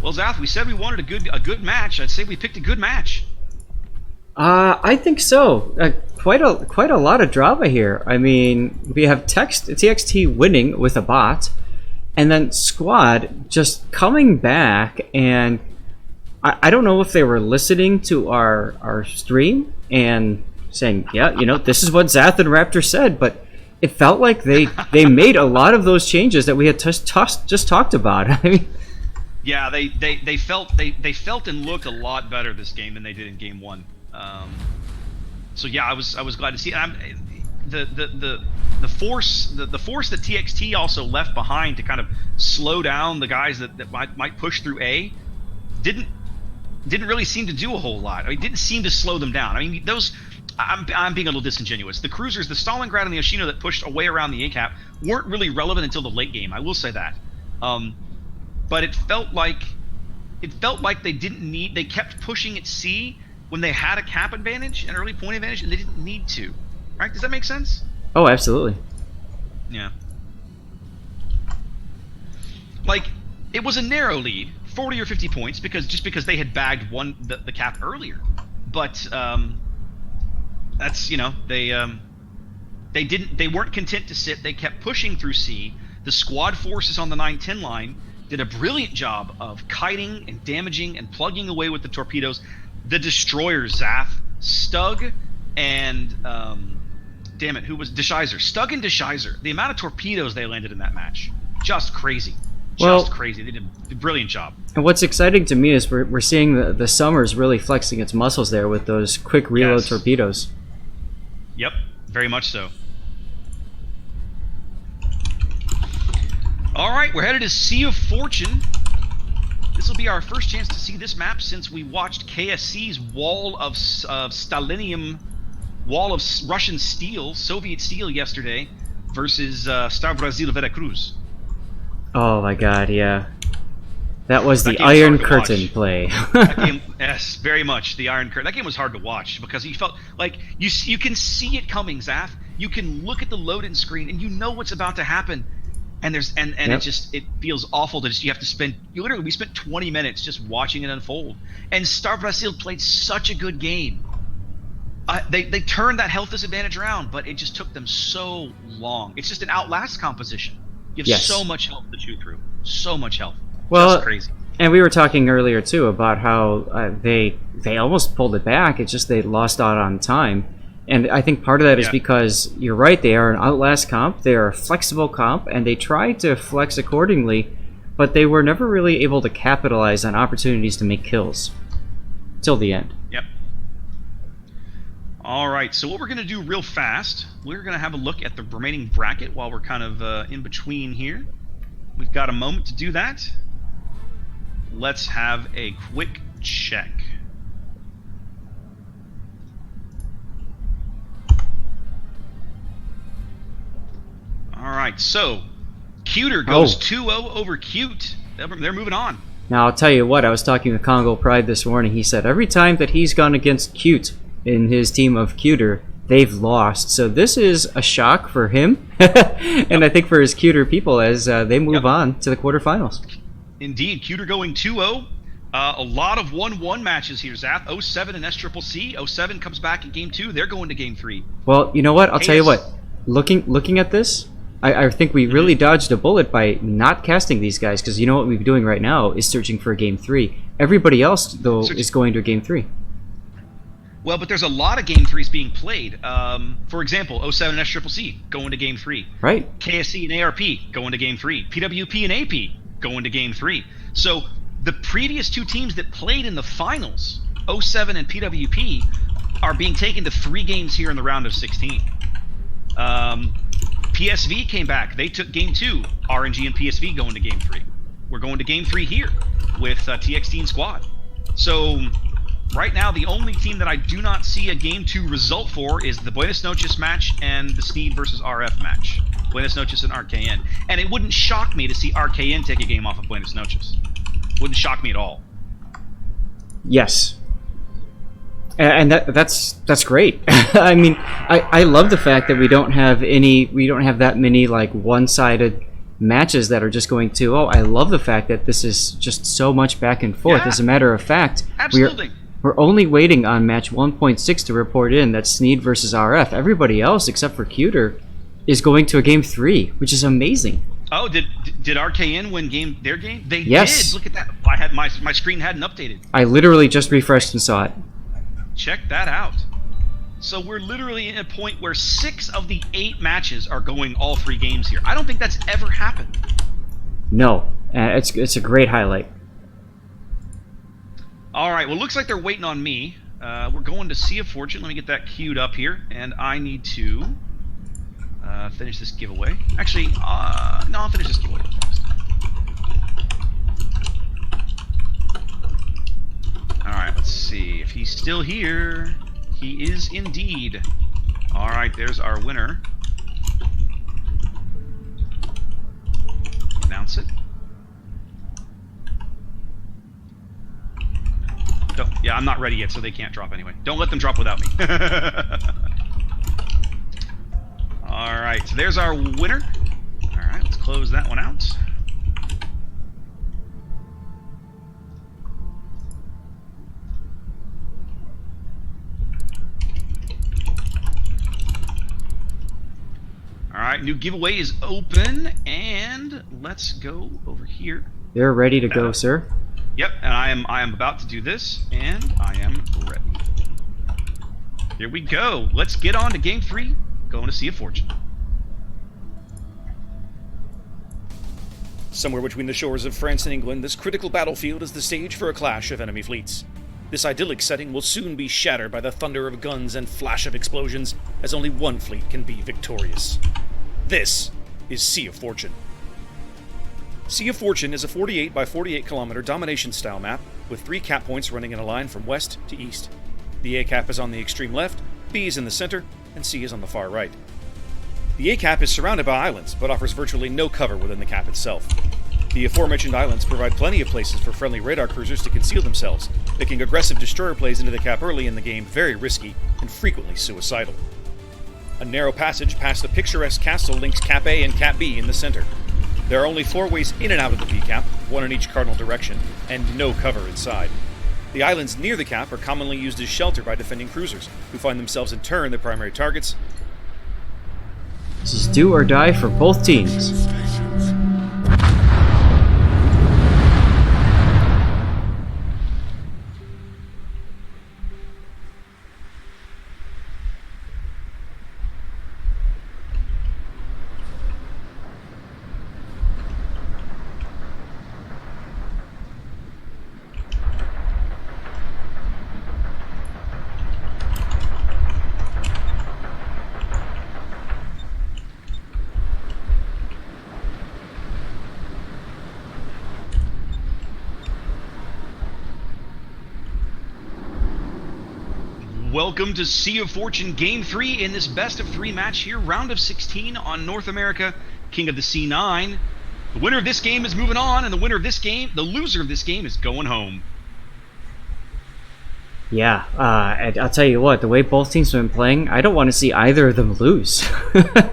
Well, Zath, we said we wanted a good match. I'd say we picked a good match. I think so. Quite a lot of drama here. I mean, we have TXT winning with a bot, and then Squad just coming back, and I don't know if they were listening to our stream and saying, yeah, you know, this is what Zath and Raptor said, but it felt like they made a lot of those changes that we had just talked about. I mean, yeah, they felt and looked a lot better this game than they did in Game 1. So yeah, I was glad to see it. The force that TXT also left behind to kind of slow down the guys that might push through A didn't really seem to do a whole lot. I mean, didn't seem to slow them down. I mean, those I'm being a little disingenuous. The cruisers, the Stalingrad and the Yoshino that pushed away around the A cap weren't really relevant until the late game. I will say that. But it felt like they didn't need. They kept pushing at C when they had a cap advantage, an early point advantage, and they didn't need to. Right? Does that make sense? Oh, absolutely. Yeah. Like, it was a narrow lead, 40 or 50 points, because they had bagged the cap earlier. But that's, you know, they weren't content to sit. They kept pushing through C. The Squad forces on the 9-10 line did a brilliant job of kiting and damaging and plugging away with the torpedoes. The destroyers, Zath, Stug, and damn it, who was Dischyzer? Stug and Dischyzer. The amount of torpedoes they landed in that match, just crazy. Just crazy. They did a brilliant job. And what's exciting to me is we're seeing the Summers really flexing its muscles there with those quick reload torpedoes. Yep, very much so. All right, we're headed to Sea of Fortune. This will be our first chance to see this map since we watched KSC's wall of Stalinium, wall of Russian steel, Soviet steel yesterday. versus Star Brasil Veracruz. Oh my god, yeah. That was That the game was Iron hard to Curtain watch. play. That game, yes, very much the Iron Curtain. That game was hard to watch because you felt like you can see it coming, Zaf. You can look at the load-in screen and you know what's about to happen, and Yep. it feels awful to just you have to spend. We spent 20 minutes just watching it unfold. And Star Brasil played such a good game. They turned that health disadvantage around, but it just took them so long. It's just an outlast composition. You have Yes. so much health to chew through. So much health. Well, Just crazy. and we were talking earlier too about how they almost pulled it back. It's just they lost out on time, and I think part of that is Yeah. because you're right. They are an outlast comp. They are a flexible comp, and they tried to flex accordingly, but they were never really able to capitalize on opportunities to make kills till the end. Yep. All right, so what we're going to do real fast, we're going to have a look at the remaining bracket while we're kind of in between here. We've got a moment to do that. Let's have a quick check. All right, so Cuter goes 2-0 over Cute. They're moving on. Now I'll tell you what. I was talking with Congo Pride this morning. He said every time that he's gone against Cute in his team of Cuter, they've lost. So this is a shock for him, and I think for his Cuter people as they move on to the quarterfinals. Indeed, Cuter going 2-0. A lot of 1-1 matches here, Zap. 07 and SCCC. 07 comes back in Game 2. They're going to Game 3. Well, you know what? I'll tell you KS what. Looking at this, I think we really dodged a bullet by not casting these guys, because you know what we'd be doing right now is searching for a Game 3. Everybody else, though, is going to a Game 3. Well, but there's a lot of Game 3s being played. For example, 07 and SCCC going to Game 3. Right. KSC and ARP going to Game 3. PWP and AP going to Game 3. So the previous two teams that played in the finals, 07 and PWP, are being taken to 3 games here in the round of 16. PSV came back. They took Game 2. RNG and PSV going to Game 3. We're going to Game 3 here with TXT and Squad. So right now, the only team that I do not see a Game 2 result for is the Buenos Noches match and the Sneed versus RF match. Buenos Noches and RKN. And it wouldn't shock me to see RKN take a game off of Buenos Noches. Wouldn't shock me at all. Yes. And that's great. I mean, I love the fact that we don't have that many like one-sided matches that are just going to. Oh, I love the fact that this is just so much back and forth. Yeah. As a matter of fact, Absolutely. we're only waiting on match 1.6 to report in. That's Sneed versus RF. Everybody else except for Cuter is going to a Game 3, which is amazing. Oh, did RKN win their game? They Yes. did. Look at that. I had my screen hadn't updated. I literally just refreshed and saw it. Check that out. So we're literally in a point where 6 of the 8 matches are going all 3 games here. I don't think that's ever happened. No, it's a great highlight. All right. Well, looks like they're waiting on me. We're going to Sea of Fortune. Let me get that queued up here, and I need to finish this giveaway. Actually, no, I'll finish this giveaway first. Alright, let's see if he's still here. He is indeed. Alright, there's our winner. Announce it. Yeah, I'm not ready yet, so they can't drop anyway. Don't let them drop without me. Alright, so there's our winner. Alright, let's close that one out. Alright, new giveaway is open, and let's go over here. They're ready to go, sir. Yep, and I am about to do this, and I am ready. Here we go. Let's get on to Game 3, going to Sea of Fortune. Somewhere between the shores of France and England, this critical battlefield is the stage for a clash of enemy fleets. This idyllic setting will soon be shattered by the thunder of guns and flash of explosions, as only one fleet can be victorious. This is Sea of Fortune. Sea of Fortune is a 48 by 48 kilometer domination-style map with 3 cap points running in a line from west to east. The A cap is on the extreme left, B is in the center, and C is on the far right. The A cap is surrounded by islands, but offers virtually no cover within the cap itself. The aforementioned islands provide plenty of places for friendly radar cruisers to conceal themselves, making aggressive destroyer plays into the cap early in the game very risky and frequently suicidal. A narrow passage past the picturesque castle links Cap A and Cap B in the center. There are only 4 ways in and out of the B cap, 1 in each cardinal direction, and no cover inside. The islands near the cap are commonly used as shelter by defending cruisers, who find themselves in turn the primary targets. This is do or die for both teams. Welcome to Sea of Fortune Game 3 in this best of 3 match here, round of 16 on North America, King of the Sea 9. The winner of this game is moving on, and the winner of this game, the loser of this game, is going home. Yeah, and I'll tell you what, the way both teams have been playing, I don't want to see either of them lose.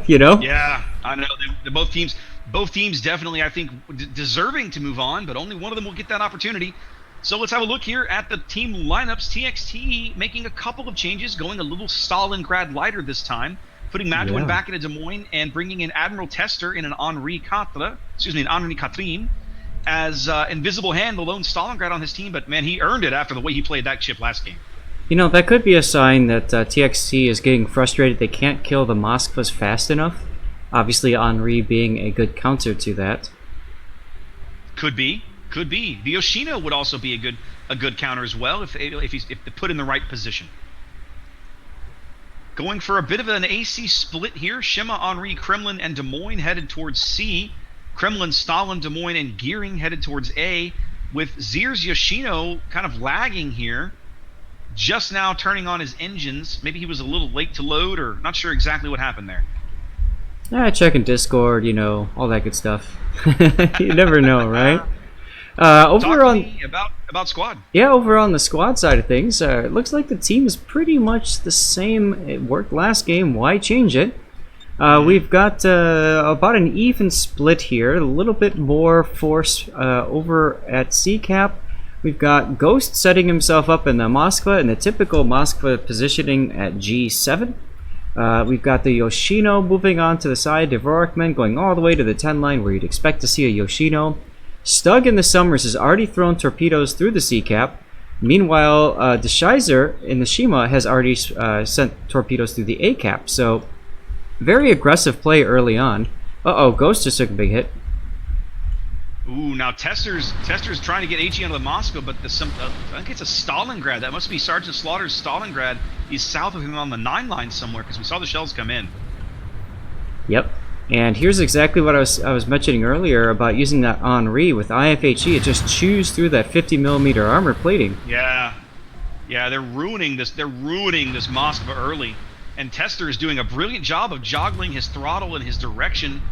You know? Yeah, I know. Both teams definitely, I think, deserving to move on, but only one of them will get that opportunity. So let's have a look here at the team lineups. TXT making a couple of changes, going a little Stalingrad lighter this time, putting Maduin back into Des Moines and bringing in Admiral Tester in an Henri Catherine as Invisible Hand, the lone Stalingrad on his team. But man, he earned it after the way he played that chip last game. You know, that could be a sign that TXT is getting frustrated they can't kill the Moskvas fast enough. Obviously, Henri being a good counter to that. Could be. The Yoshino would also be a good counter as well if they put in the right position. Going for a bit of an AC split here. Shima, Henri, Kremlin, and Des Moines headed towards C. Kremlin, Stalin, Des Moines, and Gearing headed towards A. With Zir's Yoshino kind of lagging here. Just now turning on his engines. Maybe he was a little late to load, or not sure exactly what happened there. Checking Discord, you know, all that good stuff. You never know, right? Over on about squad. Yeah, over on the squad side of things, it looks like the team is pretty much the same. It worked last game. Why change it? We've got about an even split here. A little bit more force over at C-Cap. We've got Ghost setting himself up in the Moskva in the typical Moskva positioning at G7. We've got the Yoshino moving on to the side. Devorkman going all the way to the 10 line where you'd expect to see a Yoshino. Stug in the Summers has already thrown torpedoes through the C-Cap. Meanwhile, Dischyzer in the Shima has already sent torpedoes through the A-Cap. So, very aggressive play early on. Uh-oh, Ghost just took a big hit. Ooh, now Tester's trying to get HE out of the Moscow, but I think it's a Stalingrad. That must be Sergeant Slaughter's Stalingrad. He's south of him on the 9 line somewhere, because we saw the shells come in. Yep. And here's exactly what I was mentioning earlier about using that Henri with IFHE. It just chews through that 50mm armor plating. Yeah, they're ruining this. They're ruining this Moskva early, and Tester is doing a brilliant job of joggling his throttle in his direction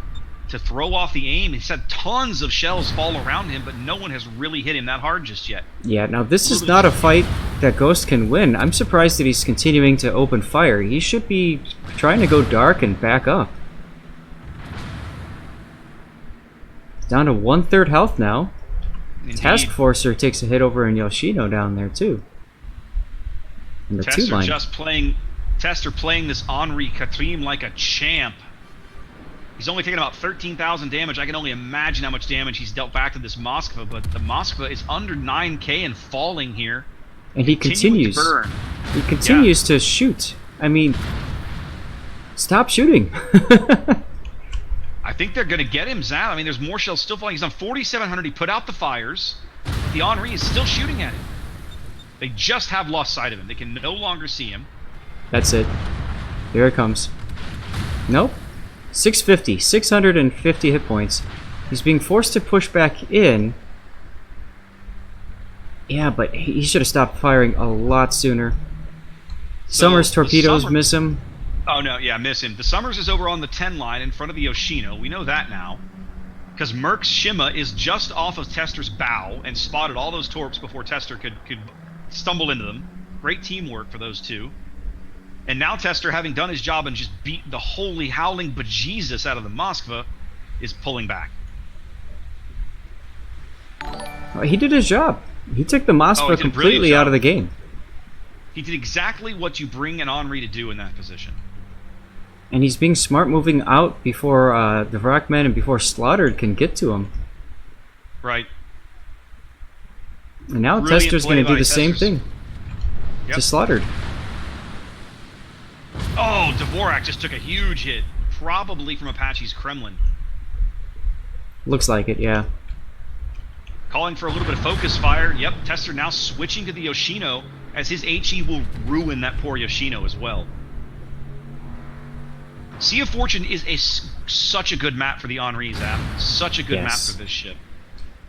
to throw off the aim. He's had tons of shells fall around him, but no one has really hit him that hard just yet. Yeah, now this is not a fight that Ghost can win. I'm surprised that he's continuing to open fire. He should be trying to go dark and back up. Down to 1/3 health now. Indeed. Task Forcer takes a hit over in Yoshino down there too. In the 2 line. Tester playing this Henri Catherine like a champ. He's only taking about 13,000 damage. I can only imagine how much damage he's dealt back to this Moskva, but the Moskva is under 9k and falling here. And he continues. To burn. He continues to shoot. I mean, stop shooting. I think they're going to get him, Zao. I mean, there's more shells still falling. He's on 4,700. He put out the fires. The Henri is still shooting at him. They just have lost sight of him. They can no longer see him. That's it. Here it comes. Nope. 650 hit points. He's being forced to push back in. Yeah, but he should have stopped firing a lot sooner. Summers torpedoes miss him. Oh, no, yeah, miss him. The Summers is over on the 10 line in front of the Yoshino. We know that now. Because Merc's Shima is just off of Tester's bow and spotted all those torps before Tester could stumble into them. Great teamwork for those two. And now Tester, having done his job and just beat the holy howling bejesus out of the Moskva, is pulling back. He did his job. He took the Moskva completely out of the game. He did exactly what you bring an Henri to do in that position. And he's being smart moving out before Devorkman and before Slaughtered can get to him. Right. And now Tester's going to do the same thing to Slaughtered. Oh, Dvorak just took a huge hit. Probably from Apache's Kremlin. Looks like it, yeah. Calling for a little bit of focus fire. Yep, Tester now switching to the Yoshino, as his HE will ruin that poor Yoshino as well. Sea of Fortune is such a good map for the Henris, Zap. Such a good map for this ship.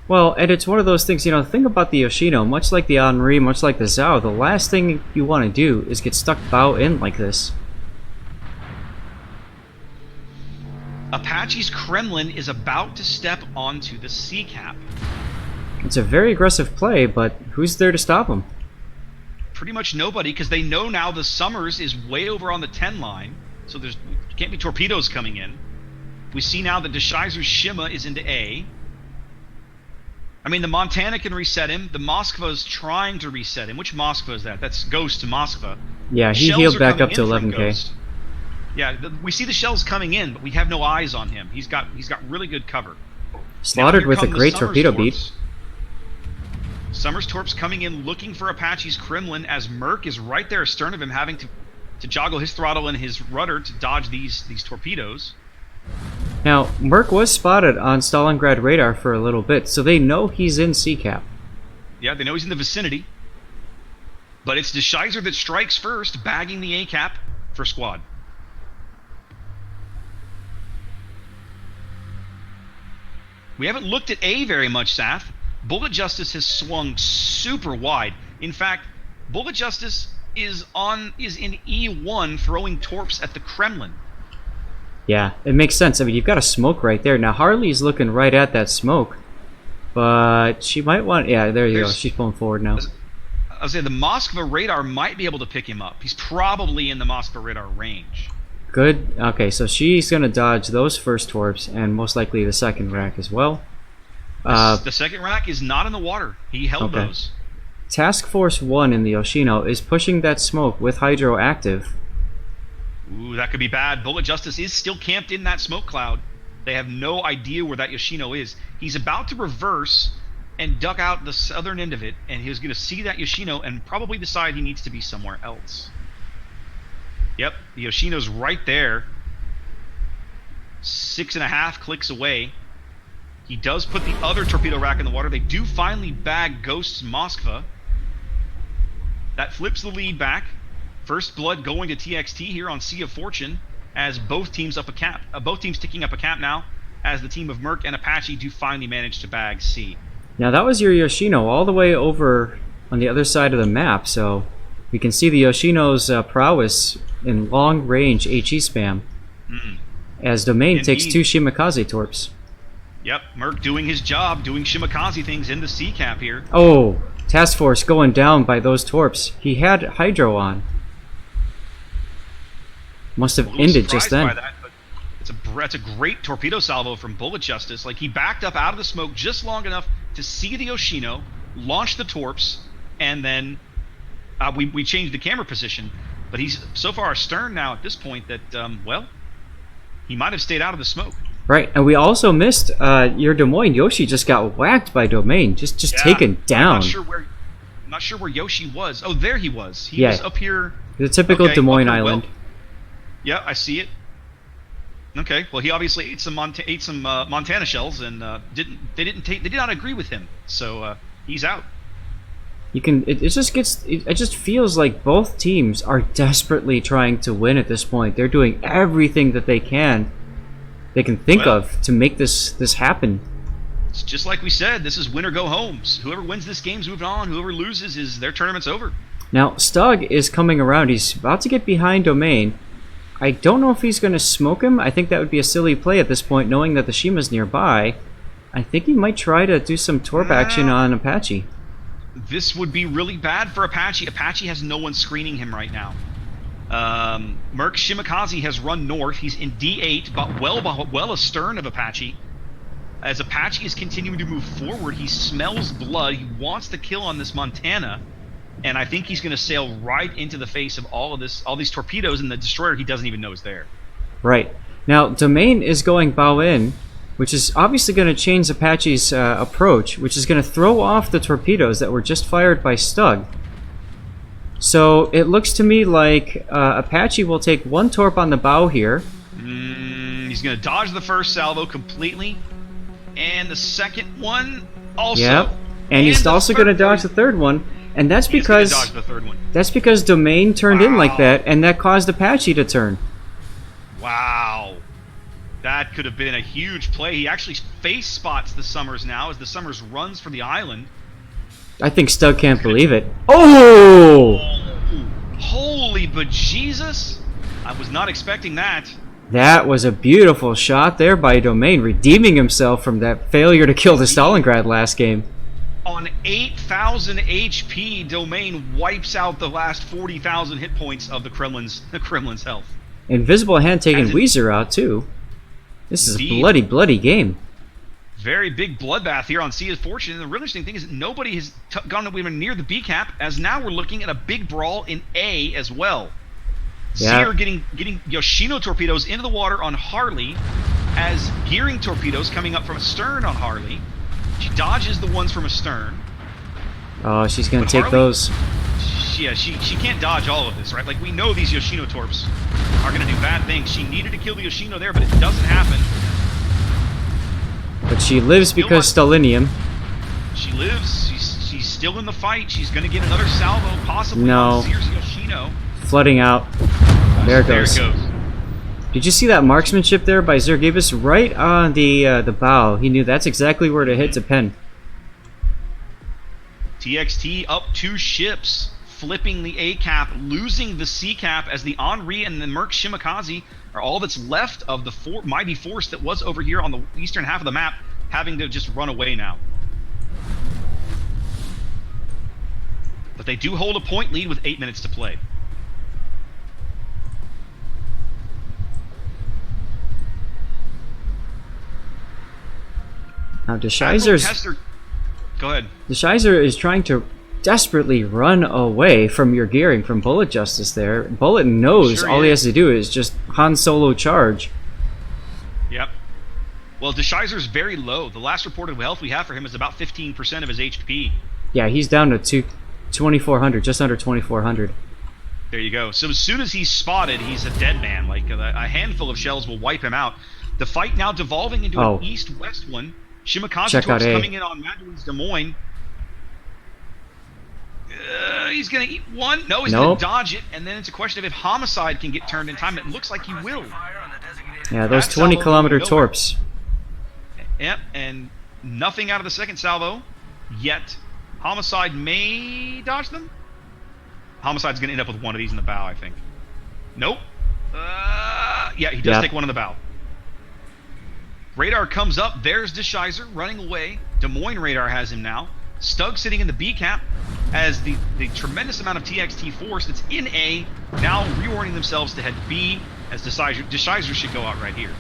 Well, and it's one of those things, you know, the thing about the Yoshino, much like the Henri, much like the Zao, the last thing you want to do is get stuck bow in like this. Apache's Kremlin is about to step onto the sea cap. It's a very aggressive play, but who's there to stop him? Pretty much nobody, because they know now the Summers is way over on the 10 line, so there can't be torpedoes coming in. We see now that Dischyzer's Shima is into A. I mean, the Montana can reset him. The Moskva's trying to reset him. Which Moskva is that? That's Ghost to Moskva. Yeah, he healed back up to 11k. Yeah, we see the shells coming in, but we have no eyes on him. He's got really good cover. Slaughtered with a great torpedo beat. Summers Torps coming in looking for Apache's Kremlin, as Merc is right there astern of him, having to joggle his throttle and his rudder to dodge these torpedoes. Now, Merc was spotted on Stalingrad radar for a little bit, so they know he's in C-Cap. Yeah, they know he's in the vicinity. But it's Dischyzer that strikes first, bagging the A-Cap for squad. We haven't looked at A very much, Saf. Bullet Justice has swung super wide. In fact, Bullet Justice is in E1 throwing torps at the Kremlin. Yeah, it makes sense. I mean, you've got a smoke right there. Now, Harley's looking right at that smoke, but she might want... Yeah, there you go. She's pulling forward now. I was saying the Moskva radar might be able to pick him up. He's probably in the Moskva radar range. Good. Okay, so she's going to dodge those first torps, and most likely the second rack as well. The second rack is not in the water. He held those. Task Force 1 in the Yoshino is pushing that smoke with Hydro active. Ooh, that could be bad. Bullet Justice is still camped in that smoke cloud. They have no idea where that Yoshino is. He's about to reverse and duck out the southern end of it, and he's going to see that Yoshino and probably decide he needs to be somewhere else. Yep, the Yoshino's right there. 6.5 clicks away. He does put the other torpedo rack in the water. They do finally bag Ghost's Moskva. That flips the lead back. First blood going to TXT here on Sea of Fortune, as both teams up a cap. Both teams ticking up a cap now, as the team of Merc and Apache do finally manage to bag C. Now that was your Yoshino all the way over on the other side of the map, so we can see the Yoshino's prowess in long-range HE spam, as Domain takes 2 Shimakaze torps. Yep, Merc doing his job, doing Shimakaze things in the C cap here. Oh, Task Force going down by those torps. He had Hydro on. Must have ended just then. By that, but it's a great torpedo salvo from Bullet Justice. Like, he backed up out of the smoke just long enough to see the Yoshino, launch the torps, and then we changed the camera position. But he's so far astern now at this point that, well, he might have stayed out of the smoke. Right, and we also missed your Des Moines. Yoshi just got whacked by Domain, just taken down. I'm not sure where Yoshi was. Oh, there he was. He was up here. The typical Des Moines island. Well. Yeah, I see it. Okay, well, he obviously ate some Montana shells, and they did not agree with him, so he's out. It just feels like both teams are desperately trying to win at this point. They're doing everything that they can think of to make this happen. It's just like we said, this is win or go home. Whoever wins this game's moving on. Whoever loses, their tournament's over. Now, Stug is coming around. He's about to get behind Domain. I don't know if he's going to smoke him. I think that would be a silly play at this point, knowing that the Shima's nearby. I think he might try to do some torp action on Apache. This would be really bad for Apache. Apache has no one screening him right now. Merc Shimakaze has run north. He's in D8, but well astern of Apache. As Apache is continuing to move forward, he smells blood. He wants the kill on this Montana, and I think he's going to sail right into the face of all these torpedoes, and the destroyer he doesn't even know is there. Right. Now, Domain is going bow in, which is obviously going to change Apache's approach, which is going to throw off the torpedoes that were just fired by Stug. So it looks to me like Apache will take one torp on the bow here. He's going to dodge the first salvo completely, and the second one also. Yep. And he's also going to dodge the third one, and that's because Domain turned in like that, and that caused Apache to turn. Wow. That could have been a huge play. He actually face spots the Summers now as the Summers runs for the island. I think Stug can't believe it. Oh! Holy bejesus! I was not expecting that. That was a beautiful shot there by Domain, redeeming himself from that failure to kill the Stalingrad last game. On 8,000 HP, Domain wipes out the last 40,000 hit points of the Kremlin's health. Invisible Hand taking Weezer out too. This is a bloody game. Very big bloodbath here on Sia's Fortune. And the really interesting thing is that nobody has gone even near the B cap, as now we're looking at a big brawl in A as well. Yeah. Zir getting Yoshino torpedoes into the water on Harley, as gearing torpedoes coming up from astern on Harley. She dodges the ones from astern. Oh, she's going to take Harley, those. Yeah, she can't dodge all of this, right? Like, we know these Yoshino torps are going to do bad things. She needed to kill the Yoshino there, but it doesn't happen. But she lives because Stalinium. She lives. She's still in the fight. She's going to get another salvo, possibly on Zir's Yoshino. Flooding out. There it goes. There it goes. Did you see that marksmanship there by ZirGebus right on the bow? He knew that's exactly where to hit to pen. TXT up 2 ships, flipping the A cap, losing the C cap, as the Henri and the Merc Shimakaze are all that's left of the mighty force that was over here on the eastern half of the map, having to just run away now. But they do hold a point lead with 8 minutes to play. Now Dischyzer is trying to desperately run away from your gearing from Bullet Justice there. Bullet knows all he has to do is just Han Solo charge. Yep. Well, Dischyzer's very low. The last reported health we have for him is about 15% of his HP. Yeah, he's down to 2,400, just under 2,400. There you go. So as soon as he's spotted, he's a dead man. Like, a handful of shells will wipe him out. The fight now devolving into an east-west one. Shimakaze torps coming in on Maduin's Des Moines. He's going to eat one. No, he's going to dodge it. And then it's a question of if Homicide can get turned in time. It looks like he will. Yeah, those 20-kilometer torps. Yep, and nothing out of the second salvo yet. Homicide may dodge them. Homicide's going to end up with one of these in the bow, I think. Nope. Yeah, he does take one in the bow. Radar comes up. There's Dischyzer running away. Des Moines radar has him now. Stug sitting in the B cap as the tremendous amount of TXT force that's in A now reorienting themselves to head B, as Dischyzer should go out right here.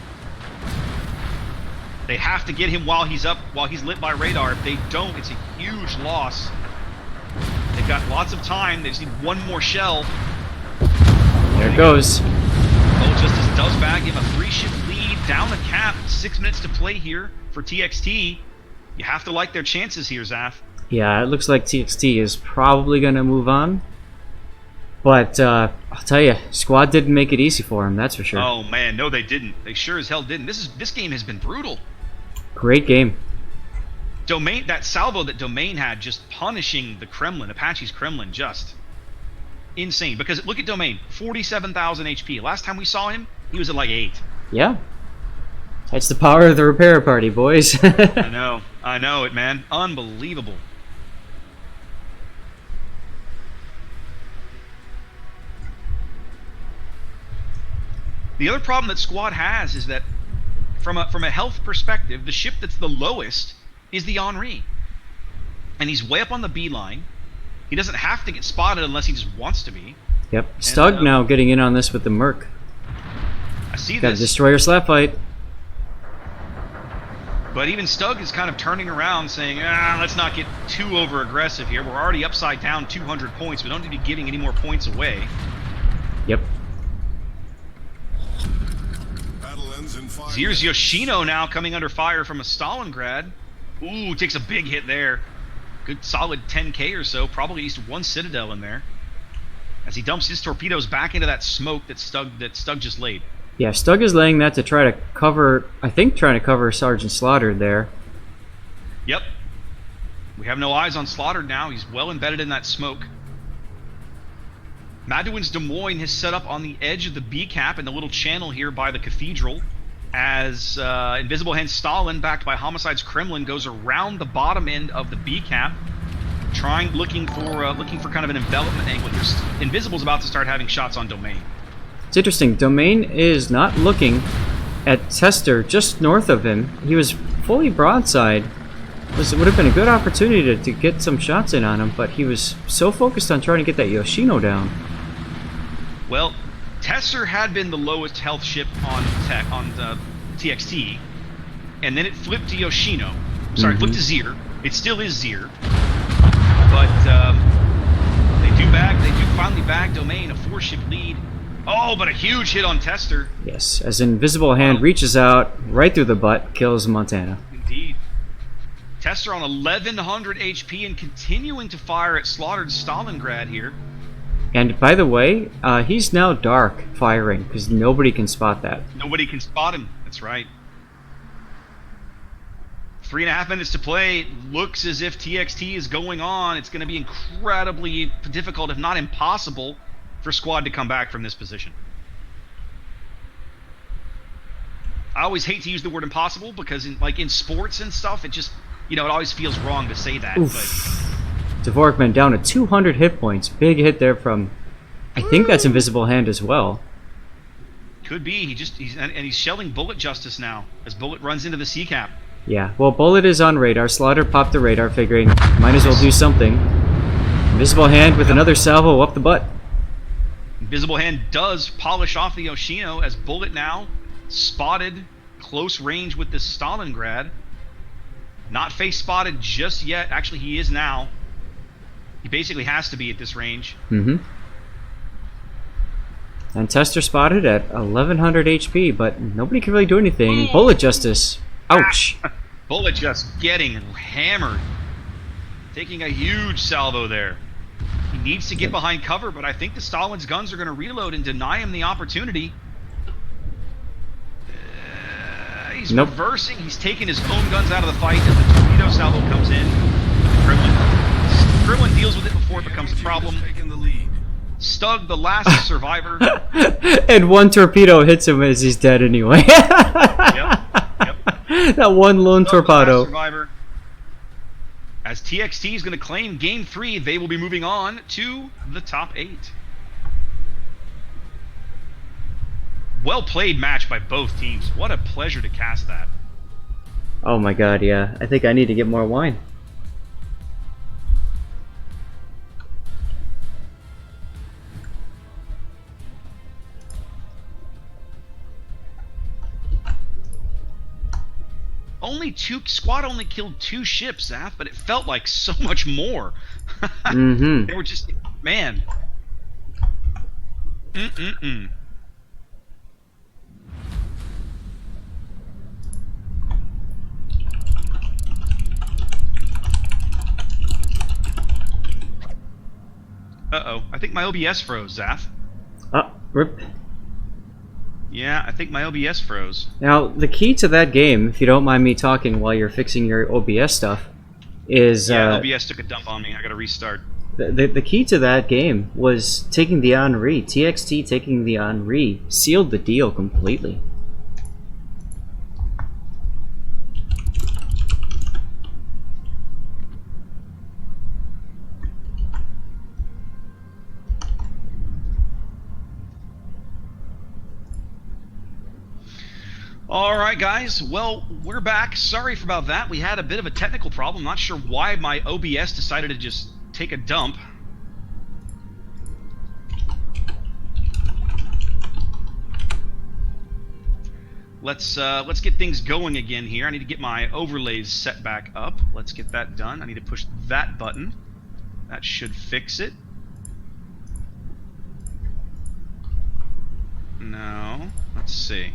They have to get him while he's up, while he's lit by radar. If they don't, it's a huge loss. They've got lots of time. They just need one more shell. There it goes. Bullet Justice does back him a 3-ship lead down the cap. 6 minutes to play here for TXT. You have to like their chances here, Zaf. Yeah, it looks like TXT is probably going to move on. But I'll tell you, Squad didn't make it easy for him, that's for sure. Oh man, no they didn't. They sure as hell didn't. This game has been brutal. Great game. Domain, that salvo that Domain had, just punishing the Kremlin, Apache's Kremlin, just insane. Because look at Domain, 47,000 HP. Last time we saw him, he was at like 8. Yeah. That's the power of the repair party, boys. I know it, man. Unbelievable. The other problem that Squad has is that from a health perspective, the ship that's the lowest is the Henri. And he's way up on the B line. He doesn't have to get spotted unless he just wants to be. Yep. Stug now getting in on this with the Merc. I see Got a this. destroyer slap fight. But even Stug is kind of turning around saying, let's not get too over-aggressive here. We're already upside down 200 points. We don't need to be giving any more points away. Yep. Here's Yoshino now coming under fire from a Stalingrad. Ooh, takes a big hit there. Good solid 10k or so. Probably at least one Citadel in there. As he dumps his torpedoes back into that smoke that Stug just laid. Yeah, Stug is laying that to try to cover, I think trying to cover Sergeant Slaughtered there. Yep. We have no eyes on Slaughtered now. He's well embedded in that smoke. Maduin's Des Moines has set up on the edge of the B cap in the little channel here by the cathedral. As Invisible Hand Stalin, backed by Homicide's Kremlin, goes around the bottom end of the B cap, looking for kind of an envelopment angle. Invisible's about to start having shots on Domain. It's interesting. Domain is not looking at Tester just north of him. He was fully broadside. It would have been a good opportunity to get some shots in on him, but he was so focused on trying to get that Yoshino down. Well, Tester had been the lowest health ship on the TXT, and then it flipped to Yoshino. Sorry, flipped to Zir. It still is Zir, but they do finally bag Domain, a 4-ship lead. Oh, but a huge hit on Tester. Yes, as Invisible Hand reaches out right through the butt, kills Montana. Indeed. Tester on 1100 HP and continuing to fire at Slaughtered Stalingrad here. And by the way, he's now dark firing because nobody can spot that. Nobody can spot him. That's right. 3.5 minutes to play. Looks as if TXT is going on. It's going to be incredibly difficult, if not impossible, for Squad to come back from this position. I always hate to use the word impossible because in sports and stuff, it just, it always feels wrong to say that. Oof. But Devorkman down to 200 hit points. Big hit there from, I think that's Invisible Hand as well. Could be. He's shelling Bullet Justice now as Bullet runs into the C cap. Yeah, well, Bullet is on radar. Slaughter popped the radar, figuring might as well do something. Invisible Hand with another salvo up the butt. Invisible Hand does polish off the Yoshino as Bullet now spotted close range with the Stalingrad. Not face spotted just yet. Actually, he is now. He basically has to be at this range. And Tester spotted at 1100 HP, but nobody can really do anything. Bullet Justice. Ouch. Bullet just getting hammered. Taking a huge salvo there. He needs to get behind cover, but I think the Stalin's guns are going to reload and deny him the opportunity. He's reversing. He's taking his own guns out of the fight as the torpedo salvo comes in. Kremlin deals with it before it becomes a problem. Stug, the last survivor. And one torpedo hits him as he's dead anyway. Yep. That one lone Stug, the torpedo. last survivor. As TXT is going to claim Game 3, they will be moving on to the top 8. Well played match by both teams. What a pleasure to cast that. Oh my god, yeah. I think I need to get more wine. Squad only killed 2 ships, Zath, but it felt like so much more. They were just, man. Uh-oh, I think my OBS froze, Zath. Rip. Yeah, I think my OBS froze. Now, the key to that game, if you don't mind me talking while you're fixing your OBS stuff, is... Yeah, OBS took a dump on me. I gotta restart. The key to that game was taking the Henri. TXT taking the Henri sealed the deal completely. All right, guys. Well, we're back. Sorry about that. We had a bit of a technical problem. Not sure why my OBS decided to just take a dump. Let's get things going again here. I need to get my overlays set back up. Let's get that done. I need to push that button. That should fix it. No. Let's see.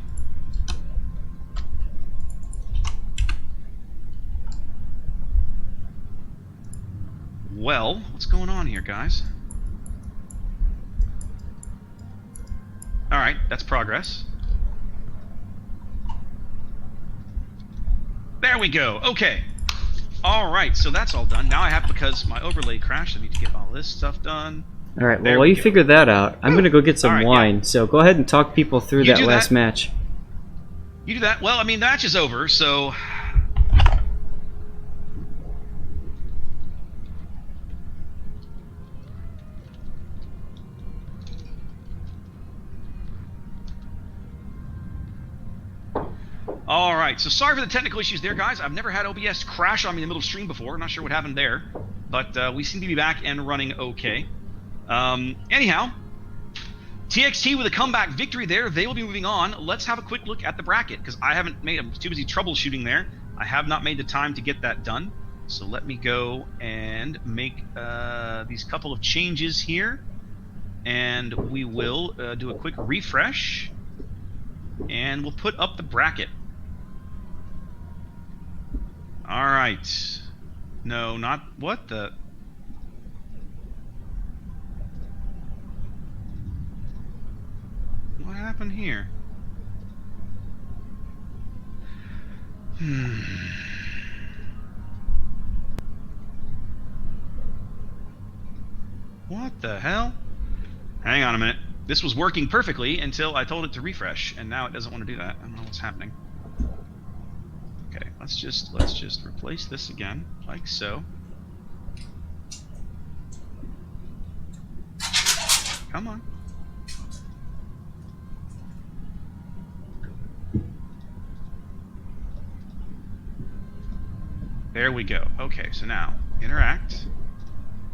Well, what's going on here, guys? Alright, that's progress. There we go. Okay. Alright, so that's all done. Now I have, because my overlay crashed, I need to get all this stuff done. Alright, well, while you figure that out, I'm going to go get some wine. Yeah. So go ahead and talk people through that last match. You do that. Well, I mean, the match is over, so... Alright, so sorry for the technical issues there, guys. I've never had OBS crash on me in the middle of stream before. I'm not sure what happened there. But we seem to be back and running okay. Anyhow, TXT with a comeback victory there. They will be moving on. Let's have a quick look at the bracket, because I'm too busy troubleshooting there. I have not made the time to get that done. So let me go and make these couple of changes here. And we will do a quick refresh. And we'll put up the bracket. Alright. No, not... What the... What happened here? What the hell? Hang on a minute. This was working perfectly until I told it to refresh, and now it doesn't want to do that. I don't know what's happening. Okay, let's just replace this again, like so. Come on. There we go. Okay, so now interact,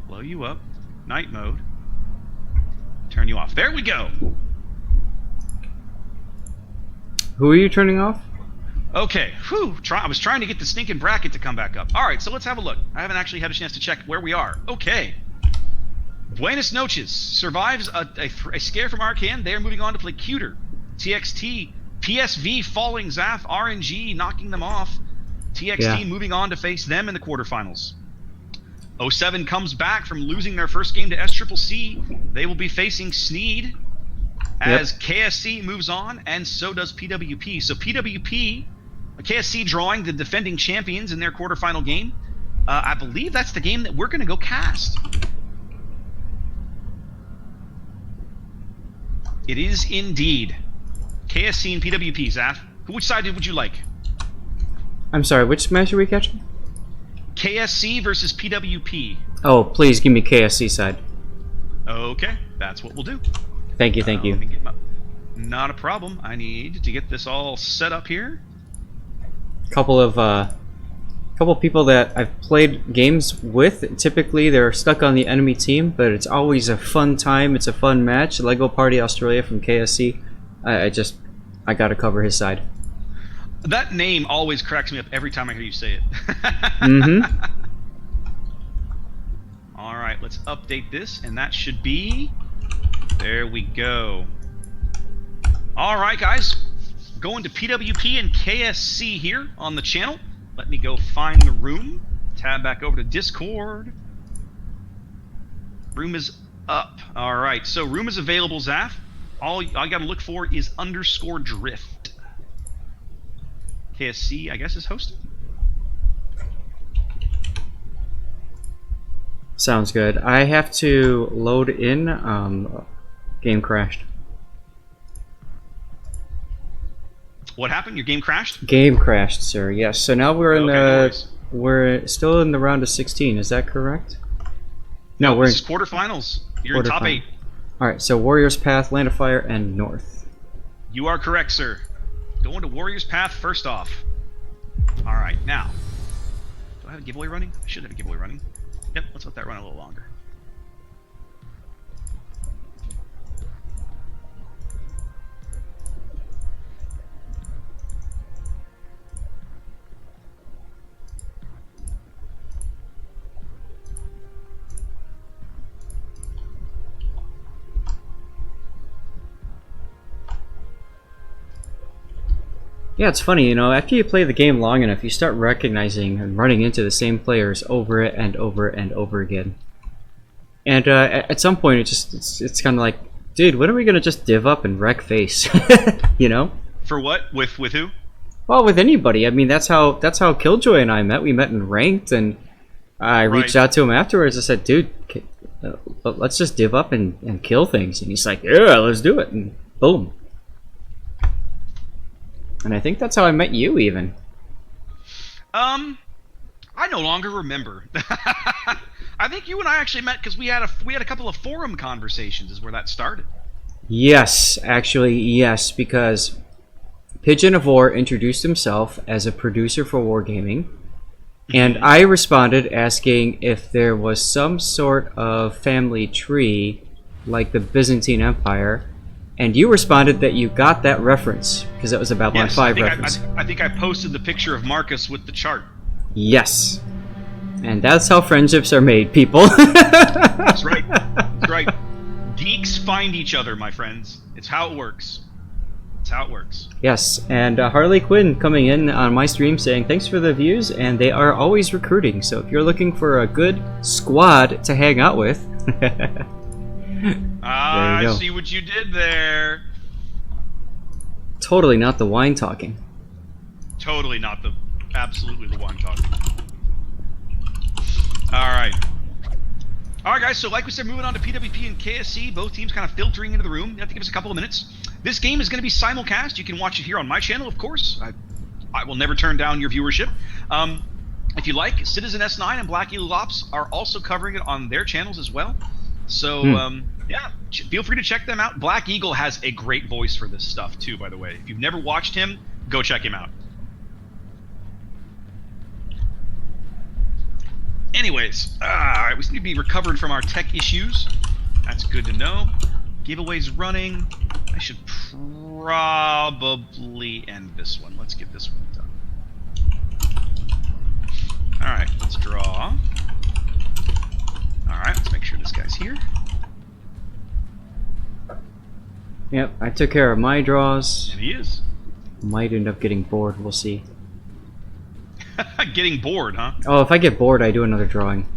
blow you up, night mode, turn you off. There we go. Who are you turning off? Okay, whew, I was trying to get the stinking bracket to come back up. Alright, so let's have a look. I haven't actually had a chance to check where we are. Okay. Buenas noches survives a scare from Arcane. They are moving on to play Cuter. TXT, PSV falling Zaf, RNG knocking them off. TXT moving on to face them in the quarterfinals. 07 comes back from losing their first game to SCCC. They will be facing Sneed as KSC moves on, and so does PWP. So PWP, KSC drawing the defending champions in their quarterfinal game. I believe that's the game that we're going to go cast. It is indeed. KSC and PWP, Zaf. Which side would you like? I'm sorry, which match are we catching? KSC versus PWP. Oh, please give me KSC side. Okay, that's what we'll do. Thank you, thank you. Let me get not a problem. I need to get this all set up here. Couple people that I've played games with. Typically, they're stuck on the enemy team, but it's always a fun time. It's a fun match. Lego Party Australia from KSC. I gotta cover his side. That name always cracks me up every time I hear you say it. Alright, let's update this, and that should be... There we go. Alright, guys. Going to PWP and KSC here on the channel. Let me go find the room. Tab back over to Discord. Room is up. Alright, so room is available, Zaf. All I gotta look for is _drift. KSC, I guess, is hosting. Sounds good. I have to load in. Game crashed. What happened? Your game crashed? Game crashed, sir. Yes. So now we're in we're still in the round of 16. Is that correct? No, we're in quarterfinals. You're in top 8. All right. So Warriors Path, Land of Fire, and North. You are correct, sir. Going to Warrior's Path first off. All right, now. Do I have a giveaway running? I should have a giveaway running. Yep, let's let that run a little longer. Yeah, it's funny, you know, after you play the game long enough, you start recognizing and running into the same players over and over and over again. And at some point, it's kind of like, dude, when are we gonna just div up and wreck face? You know? For what? With who? Well, with anybody. I mean, that's how Killjoy and I met. We met in ranked, and I reached out to him afterwards. I said, dude, let's just div up and kill things. And he's like, yeah, let's do it. And boom. And I think that's how I met you, even. I no longer remember. I think you and I actually met because we had a couple of forum conversations. Is where that started. Yes, actually, yes, because Pigeon of War introduced himself as a producer for Wargaming, and I responded asking if there was some sort of family tree, like the Byzantine Empire. And you responded that you got that reference, because that was a Babylon 5 reference. I think I posted the picture of Marcus with the chart. Yes. And that's how friendships are made, people. That's right. That's right. Geeks find each other, my friends. It's how it works. It's how it works. Yes, and Harley Quinn coming in on my stream saying, thanks for the views, and they are always recruiting. So if you're looking for a good squad to hang out with... I see what you did there. Totally not the wine talking. Totally not the... Absolutely the wine talking. Alright. Alright guys, so like we said, moving on to PWP and KSC, both teams kind of filtering into the room. You have to give us a couple of minutes. This game is going to be simulcast. You can watch it here on my channel, of course. I will never turn down your viewership. If you like, Citizen S9 and Black Eagle Ops are also covering it on their channels as well. So, yeah, feel free to check them out. Black Eagle has a great voice for this stuff, too, by the way. If you've never watched him, go check him out. Anyways, alright, we seem to be recovered from our tech issues. That's good to know. Giveaways running. I should probably end this one. Let's get this one done. Alright, let's draw. Alright, let's make sure this guy's here. Yep, I took care of my draws. And he is. Might end up getting bored, we'll see. Getting bored, huh? Oh, if I get bored, I do another drawing.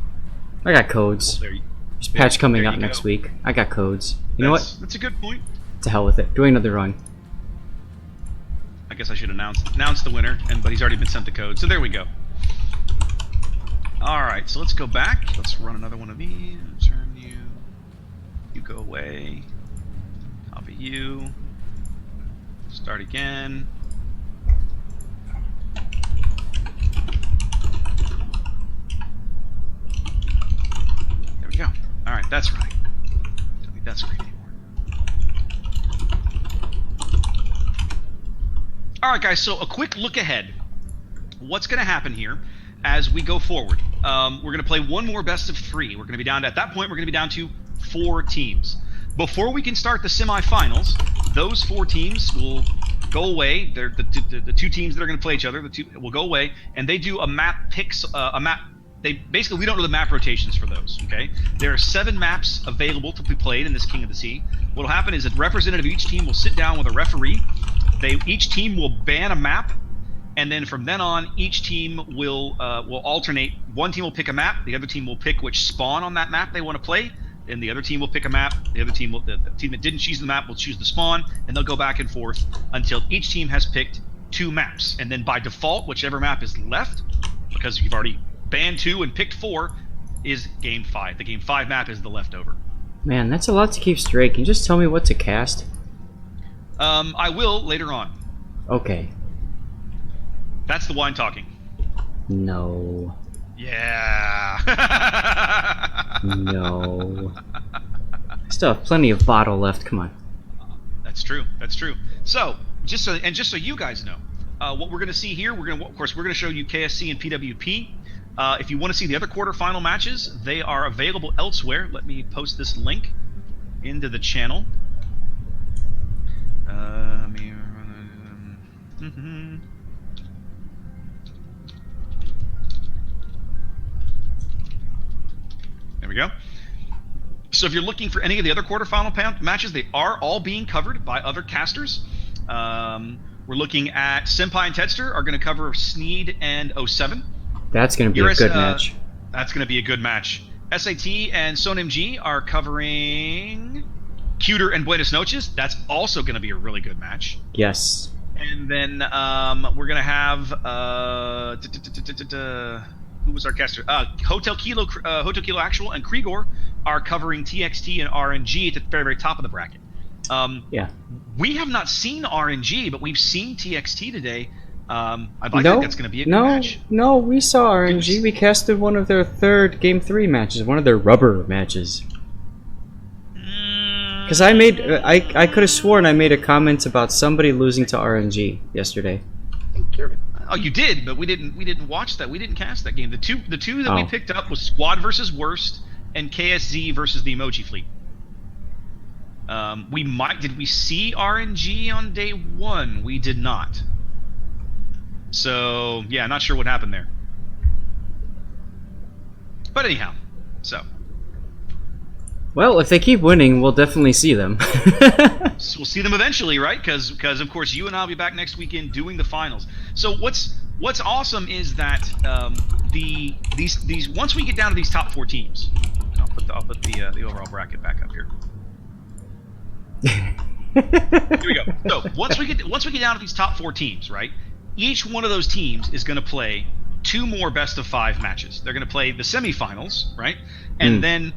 I got codes. Well, There's a patch coming out next week. I got codes. You know what? That's a good point. To hell with it. Doing another drawing. I guess I should announce the winner, but he's already been sent the code, so there we go. Alright, so let's go back. Let's run another one of these. Turn you. You go away. Copy you. Start again. There we go. Alright, that's right. Don't think that's right anymore. Alright guys, so a quick look ahead. What's going to happen here as we go forward? We're going to play one more best of 3. We're going to be down to, at that point, we're going to be down to 4 teams. Before we can start the semifinals, those 4 teams will go away. They're the 2 teams that are going to play each other. The 2 will go away, and they do a map picks. They basically, we don't know the map rotations for those. Okay, there are 7 maps available to be played in this King of the Sea. What'll happen is a representative of each team will sit down with a referee. Each team will ban a map, and then from then on, each team will alternate. One team will pick a map. The other team will pick which spawn on that map they want to play. And the other team will pick a map. The other team the team that didn't choose the map will choose the spawn, and they'll go back and forth until each team has picked 2 maps. And then by default, whichever map is left, because you've already banned 2 and picked 4, is game 5. The game 5 map is the leftover. Man, that's a lot to keep straight. Can you just tell me what to cast? I will later on. Okay. That's the wine talking. No. Yeah. No. I still have plenty of bottle left. Come on. That's true. That's true. So, just so you guys know, what we're going to see here, of course we're going to show you KSC and PWP. If you want to see the other quarterfinal matches, they are available elsewhere. Let me post this link into the channel. There we go. So if you're looking for any of the other quarterfinal matches, they are all being covered by other casters. We're looking at Senpai and Tedster are going to cover Sneed and 07. That's going to be a good match. That's going to be a good match. SAT and SonMG are covering Cuter and Buenos Noches. That's also going to be a really good match. Yes. And then we're going to have who was our caster? Hotel Kilo Actual and Krigor are covering TXT and RNG at the very, very top of the bracket. Yeah. We have not seen RNG, but we've seen TXT today. I think that's going to be a good match. No, we saw RNG. We casted one of their third Game 3 matches, one of their rubber matches. Because I could have sworn I made a comment about somebody losing to RNG yesterday. Oh, you did, but we didn't watch that. We didn't cast that game. The two that we picked up was Squad versus Worst and KSZ versus the Emoji Fleet. Did we see RNG on day 1? We did not. So yeah, not sure what happened there. But anyhow, so. Well, if they keep winning, we'll definitely see them. So we'll see them eventually, right? Because of course you and I'll be back next weekend doing the finals. So what's awesome is that these once we get down to these top 4 teams, I'll put the overall bracket back up here. Here we go. So once we get down to these top 4 teams, right? Each one of those teams is going to play 2 more best of 5 matches. They're going to play the semifinals, right? And then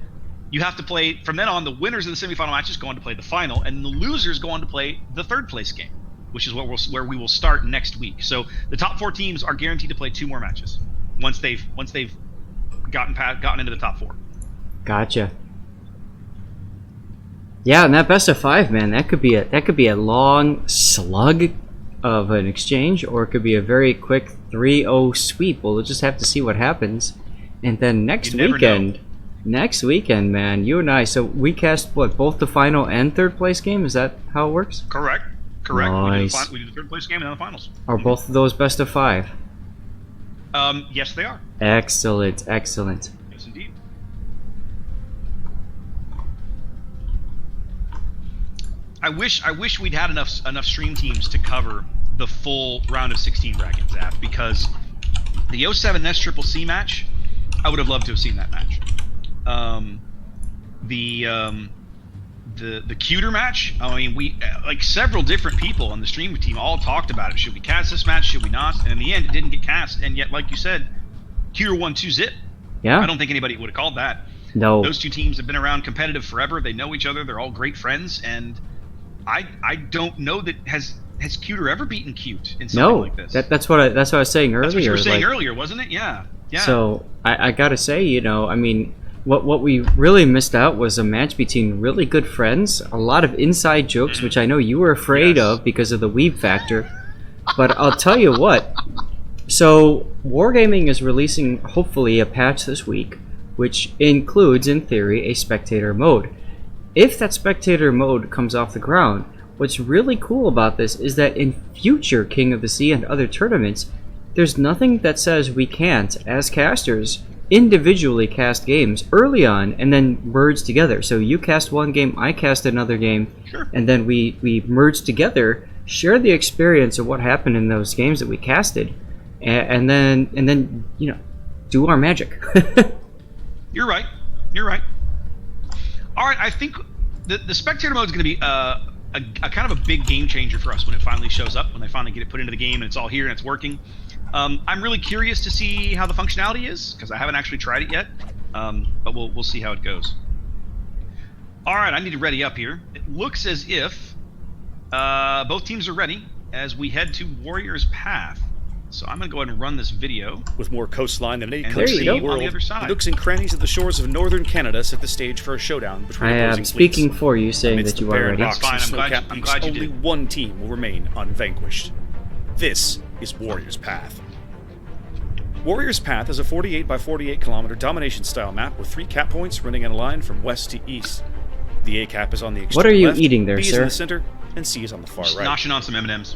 you have to play from then on. The winners of the semifinal matches go on to play the final, and the losers go on to play the 3rd place game, which is where we will start next week. So the top 4 teams are guaranteed to play 2 more matches once they've gotten into the top 4. Gotcha. Yeah, and that best of 5, man, that could be a long slug of an exchange, or it could be a very quick 3-0 sweep. We'll just have to see what happens. And then next weekend, man, you and I, so we cast both the final and 3rd place game. Is that how it works? Correct. Nice. We do the 3rd place game and then the finals. Are both of those best of 5? Yes, they are. Excellent. Yes, indeed. I wish we'd had enough stream teams to cover the full round of 16 bracket, Zap, because the 07 SCCC match, I would have loved to have seen that match. The Cuter match, I mean, we like several different people on the stream team all talked about it. Should we cast this match? Should we not? And in the end, it didn't get cast. And yet, like you said, Cuter won 2-zip. Yeah. I don't think anybody would have called that. No. Those 2 teams have been around competitive forever. They know each other. They're all great friends. And I don't know that has Cuter ever beaten Cute in something like this. That's what I was saying earlier. That's what you were saying earlier, wasn't it? Yeah. So I gotta say, I mean, what we really missed out was a match between really good friends, a lot of inside jokes, which I know you were afraid of because of the weeb factor. But I'll tell you what. So Wargaming is releasing, hopefully, a patch this week, which includes, in theory, a spectator mode. If that spectator mode comes off the ground, what's really cool about this is that in future King of the Sea and other tournaments, there's nothing that says we can't, as casters, individually cast games early on and then merge together. So you cast one game, I cast another game, and then we merge together, share the experience of what happened in those games that we casted, and then do our magic. You're right. All right, I think the spectator mode is going to be a kind of a big game changer for us when it finally shows up, when they finally get it put into the game and it's all here and it's working. I'm really curious to see how the functionality is, because I haven't actually tried it yet, but we'll see how it goes. All right, I need to ready up here. It looks as if both teams are ready as we head to Warrior's Path. So I'm going to go ahead and run this video. With more coastline than any And country in there the you go. world, On the other side. the nooks and crannies of the shores of northern Canada set the stage for a showdown between I opposing am speaking fleets. for you, saying Amidst that you the are barren ready. rocks That's and fine, snow-capped I'm peaks, glad you only did. one team will remain unvanquished. This is Warrior's Path. Warrior's Path is a 48 by 48 kilometer domination-style map with 3 cap points running in a line from west to east. The A cap is on the extreme What are you left, eating there, B is sir? in the center, and C is on the far Just right. noshing on some M&Ms.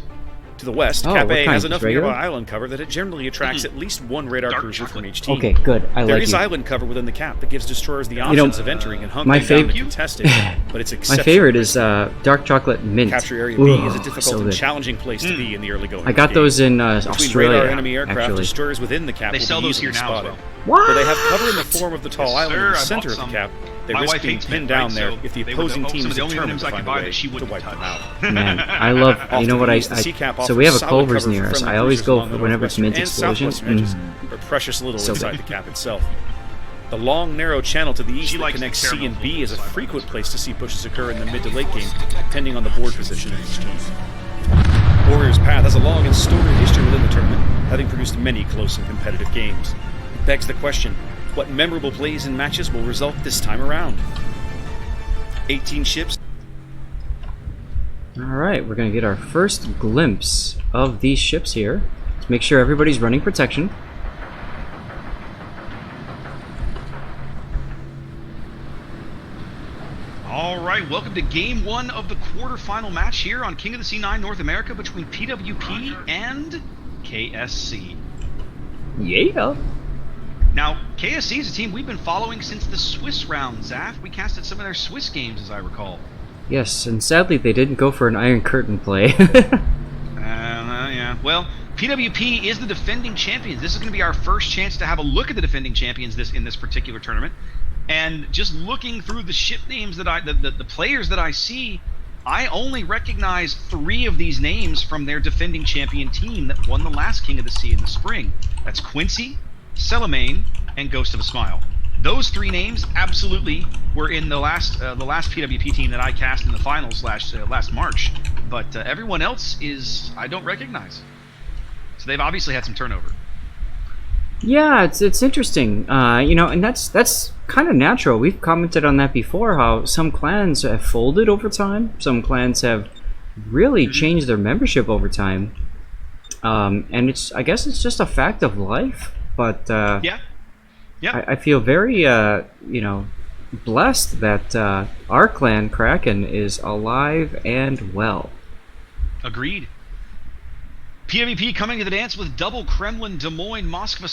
To the west, Oh, Cap what A kind? has Just enough regular? nearby island cover that it generally attracts at least one radar Dark cruiser from chocolate. each team. Okay, good. I There like is it. island cover within the cap that gives destroyers the know, options of entering and hunting my down the favorite- contested, but it's My exceptionally favorite is risky. dark chocolate mint. Capture Area Ooh, B is a difficult so and good. challenging place to be in the early going. I got of the game. those in Between Australia, radar enemy aircraft, actually. destroyers within the cap They will sell be those here easily now as spotted. well. Though they have cover in the form of the tall Yes, island sir, in the I center bought of the some. cap. They My risk wife being hates pinned mint, down right? there So if the they were opposing some team of is the only determined M&Ms to I could find a buy way that she to wouldn't wipe them touch. out. Man, I love. Off You know to what? the I east, the sea cap so we have a offers solid Culver's cover near for us. friendly I always cruisers go along for the whenever it's northwestern mint and explosion. southwestern edges, but precious little So inside good. the cap itself. The long, narrow channel to the east She that likes connects the C and caramel B is a flavor. frequent place to see pushes occur in the mid to late game, depending on the board position of each team. Warrior's Path has a long and storied history within the tournament, having produced many close and competitive games. It begs the question, what memorable plays and matches will result this time around? 18 ships. Alright, we're going to get our first glimpse of these ships here. Let's make sure everybody's running protection. All right, welcome to Game 1 of the quarterfinal match here on King of the C9 North America between PWP and KSC. Yeah. Now, KSC is a team we've been following since the Swiss round, Zaf. We casted some of their Swiss games, as I recall. Yes, and sadly they didn't go for an Iron Curtain play. Yeah. Well, PWP is the defending champions. This is going to be our first chance to have a look at the defending champions in this particular tournament. And just looking through the ship names that the players that I see, I only recognize 3 of these names from their defending champion team that won the last King of the Sea in the spring. That's Quincy, Celamane, and Ghost of a Smile. Those 3 names absolutely were in the last PWP team that I cast in the finals last March. But everyone else I don't recognize. So they've obviously had some turnover. Yeah, it's interesting. You know, and that's kind of natural. We've commented on that before, how some clans have folded over time. Some clans have really changed their membership over time. And I guess it's just a fact of life. But Yeah. I feel very you know, blessed that our clan Kraken is alive and well. Agreed. PWP coming to the dance with double Kremlin, Des Moines, Moskva,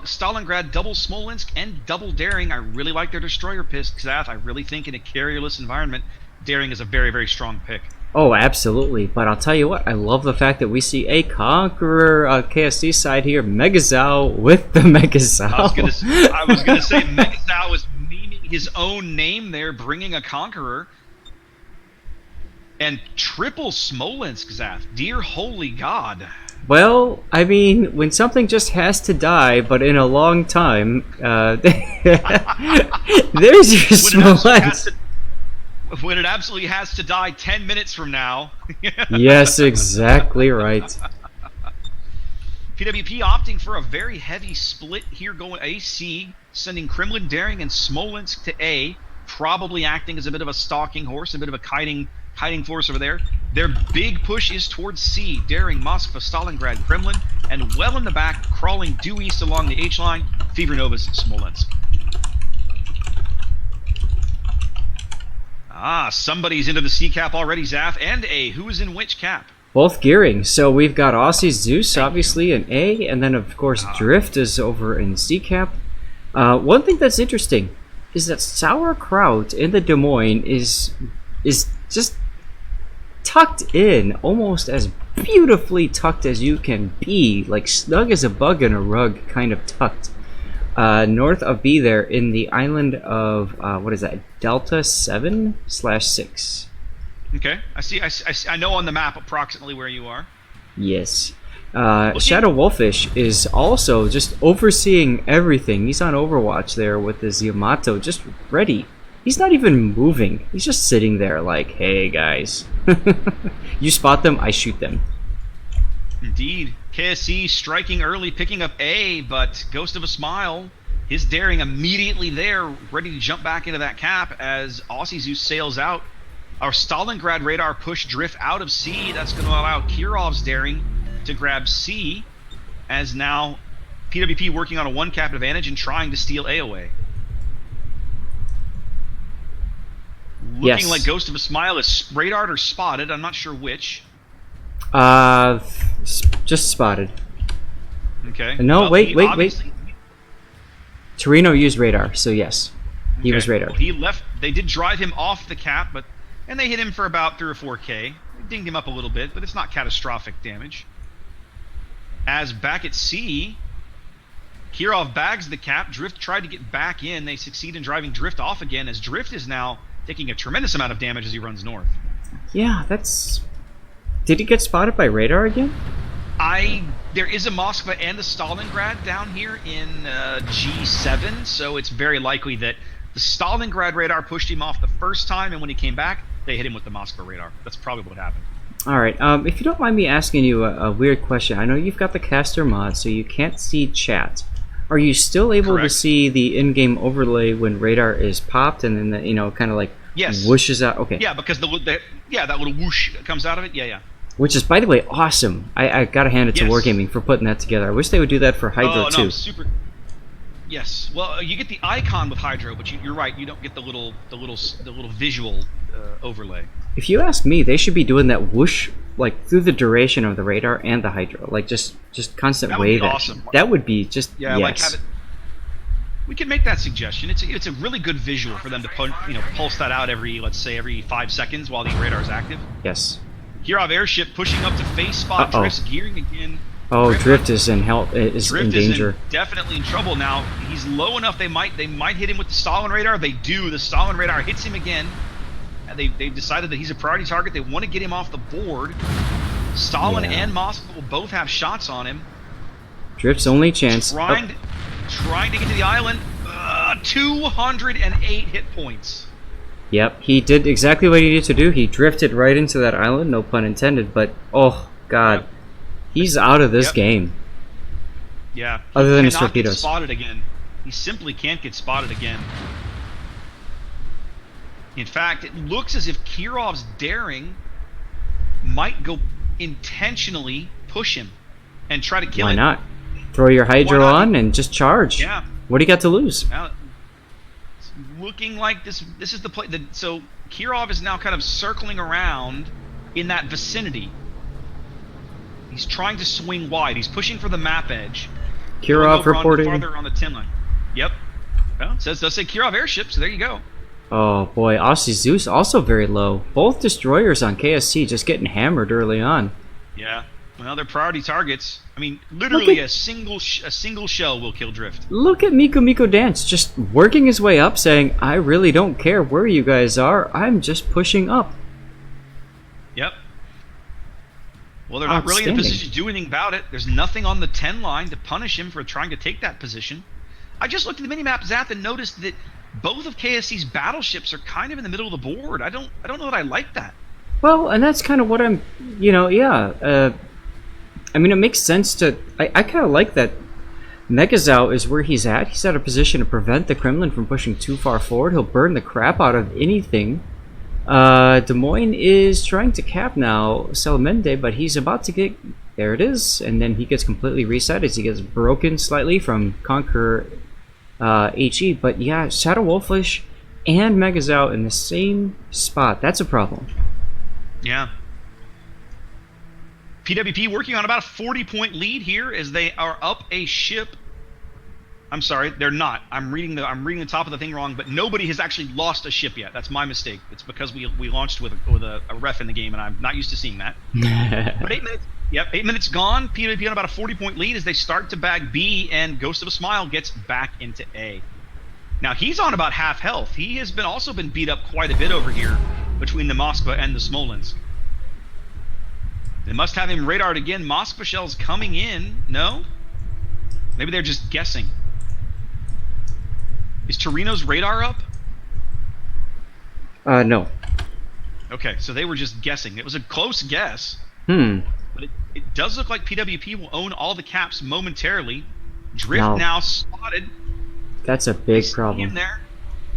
Stalingrad, double Smolensk, and double Daring. I really like their destroyer pick, Xath. I really think in a carrierless environment, Daring is a very, very strong pick. Oh, absolutely. But I'll tell you what, I love the fact that we see a Conqueror KSC side here, MegaZao with the MegaZao. I was gonna say MegaZao was memeing his own name there, bringing a Conqueror. And triple Smolensk, Xath. Dear holy God. Well, I mean, when something just has to die, but in a long time, there's your Smolensk. When it absolutely has to die 10 minutes from now. Yes, exactly right. PWP opting for a very heavy split here, going AC, sending Kremlin, Daring, and Smolensk to A, probably acting as a bit of a stalking horse, a bit of a kiting force over there. Their big push is towards C, Daring, Moskva, Stalingrad, Kremlin, and well in the back, crawling due east along the H line, Fever Novus, Smolensk. Somebody's into the C cap already, Zaf, and A. Who is in which cap? Both gearing. So we've got AussieZeus, obviously, in A, and then, of course, Drift is over in C cap. One thing that's interesting is that sauerkraut in the Des Moines is just tucked in, almost as beautifully tucked as you can be, like snug as a bug in a rug, kind of tucked. North of B there in the island of, what is that, Delta 7/6. Okay, I know on the map approximately where you are. Yes. ShadoWolFish is also just overseeing everything. He's on Overwatch there with his Yamato, just ready. He's not even moving. He's just sitting there like, hey guys. You spot them, I shoot them. Indeed. KSC striking early, picking up A, but Ghost of a Smile, his daring immediately there, ready to jump back into that cap as AussieZeus sails out. Our Stalingrad radar push drift out of C. That's going to allow Kirov's daring to grab C, as now PWP working on a one cap advantage and trying to steal A away. Looking like Ghost of a Smile is radared or spotted. I'm not sure which. Just spotted. Okay. No, well, wait. Torino used radar, so yes, he was radared. Well, he left. They did drive him off the cap, and they hit him for about 3 or 4K. They dinged him up a little bit, but it's not catastrophic damage. As back at C, Kirov bags the cap. Drift tried to get back in. They succeed in driving Drift off again, as Drift is now taking a tremendous amount of damage as he runs north. Yeah, that's... Did he get spotted by radar again? There is a Moskva and a Stalingrad down here in G7, so it's very likely that the Stalingrad radar pushed him off the first time, and when he came back, they hit him with the Moskva radar. That's probably what happened. Alright, if you don't mind me asking you a weird question, I know you've got the caster mod, so you can't see chat. Are you still able to see the in-game overlay when radar is popped and then the, you know, kind of like whooshes out? Okay. Yeah, because that little whoosh comes out of it. Yeah. Which is, by the way, awesome. I gotta hand it to Wargaming for putting that together. I wish they would do that for Hydro too. Super. Yes. Well, you get the icon with Hydro, but you're right. You don't get the little visual overlay. If you ask me, they should be doing that whoosh like through the duration of the radar and the Hydro, like just constant wave action. Awesome. That would be just like have it. We can make that suggestion. It's a really good visual for them to pulse that out every 5 seconds while the radar is active. Yes. Kirov airship pushing up to face spot. Drift's gearing again. Oh, Drift is in in danger. Definitely in trouble now. He's low enough. They might hit him with the Stalin radar. They do. The Stalin radar hits him again. They decided that he's a priority target. They want to get him off the board. Stalin and Moskva will both have shots on him. Drift's only chance. Trying to get to the island. 208 hit points. Yep, he did exactly what he needed to do. He drifted right into that island, no pun intended, but oh god. He's out of this game. Yeah. Other than his Get torpedoes. Spotted again. He simply can't get spotted again. In fact, it looks as if Kirov's daring might go intentionally push him and try to kill him. Why not? Throw your Hydro on and just charge. Yeah. What do you got to lose? Now, it's looking like this is the play. So Kirov is now kind of circling around in that vicinity. He's trying to swing wide. He's pushing for the map edge. Kirov reporting. Farther on the 10 line. Yep. Well, it does say Kirov airship, so there you go. Oh boy, AussieZeus also very low. Both destroyers on KSC just getting hammered early on. Yeah. Well, they're priority targets. I mean, literally a single shell will kill Drift. Look at Miko Dance just working his way up, saying, "I really don't care where you guys are. I'm just pushing up." Yep. Well, they're not really in a position to do anything about it. There's nothing on the 10 line to punish him for trying to take that position. I just looked at the minimap, Zath, and noticed that both of KSC's battleships are kind of in the middle of the board. I don't know that I like that. Well, and that's kind of what I'm, I mean, it makes sense to... I kind of like that MegaZao is where he's at. He's at a position to prevent the Kremlin from pushing too far forward. He'll burn the crap out of anything. Des Moines is trying to cap now Salamende, but he's about to get... There it is. And then he gets completely reset as he gets broken slightly from Conqueror HE. But yeah, ShadoWolFish and MegaZao in the same spot. That's a problem. Yeah. PWP working on about a 40-point lead here as they are up a ship. I'm sorry, they're not. I'm reading the top of the thing wrong, but nobody has actually lost a ship yet. That's my mistake. It's because we launched with a ref in the game, and I'm not used to seeing that. But 8 minutes. Yep, 8 minutes gone. PWP on about a 40-point lead as they start to bag B, and Ghost of a Smile gets back into A. Now he's on about half health. He has also been beat up quite a bit over here between the Moskva and the Smolensk. They must have him radared again. Moskva shells coming in. No? Maybe they're just guessing. Is Torino's radar up? No. Okay, so they were just guessing. It was a close guess. But it does look like PWP will own all the caps momentarily. Drift now spotted. That's a big problem. Him there.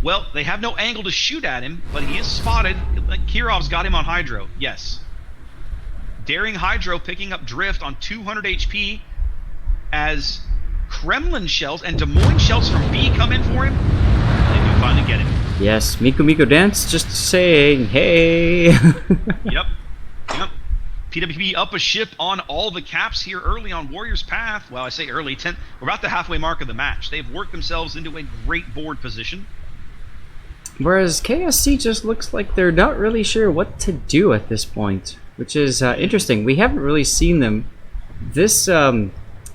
Well, they have no angle to shoot at him, but he is spotted. Like Kirov's got him on Hydro. Yes. Daring Hydro picking up Drift on 200 HP as Kremlin shells and Des Moines shells from B come in for him. They do finally get him. Yes, Miko Dance just saying, hey. Yep. PWP up a ship on all the caps here early on Warrior's Path. Well, I say early, we're about the halfway mark of the match. They've worked themselves into a great board position. Whereas KSC just looks like they're not really sure what to do at this point, which is interesting. We haven't really seen them this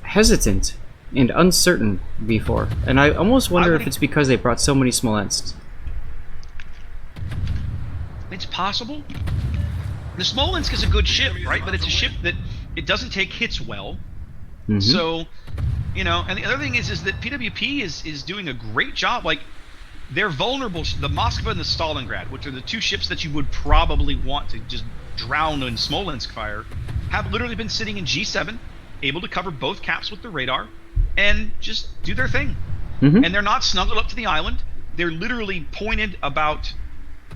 hesitant and uncertain before, and I almost wonder if it's because they brought so many Smolensks. It's possible. The Smolensk is a good ship, right? But it's a ship that it doesn't take hits well. So, you know, and the other thing is that PWP is doing a great job. Like, they're vulnerable. The Moskva and the Stalingrad, which are the two ships that you would probably want to just drown in Smolensk fire, have literally been sitting in G7, able to cover both caps with the radar, and just do their thing. And they're not snuggled up to the island. They're literally pointed about.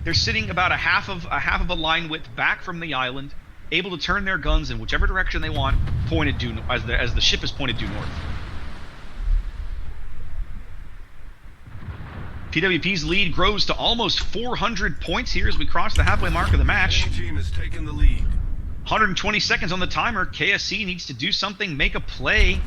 They're sitting about a half of a line width back from the island, able to turn their guns in whichever direction they want, pointed due as the ship is pointed due north. PWP's lead grows to almost 400 points here as we cross the halfway mark of the match. Team has taken the lead. 120 seconds on the timer. KSC needs to do something, make a play.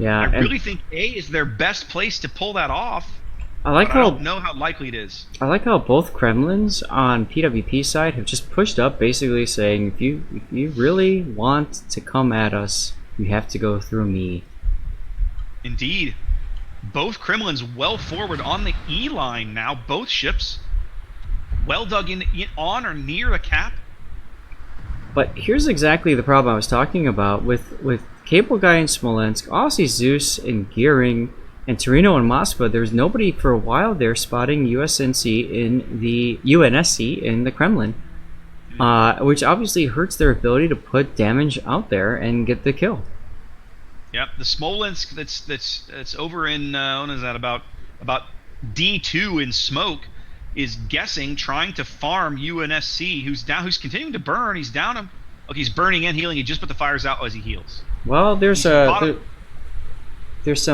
Yeah, I really think A is their best place to pull that off. I don't know how likely it is. I like how both Kremlins on PWP side have just pushed up, basically saying, if you really want to come at us, you have to go through me. Indeed. Both Kremlins well forward on the E line now. Both ships well dug in on or near the cap. But here's exactly the problem I was talking about with Cable Guy in Smolensk, AussieZeus in Gearing, and Torino and Moskva. There's nobody for a while there spotting UNSC in the Kremlin, which obviously hurts their ability to put damage out there and get the kill. Yep, the Smolensk that's over in what is that about D2 in smoke is guessing, trying to farm UNSC, who's continuing to burn. He's down him. Okay, he's burning and healing. He just put the fires out as he heals. Well, there's some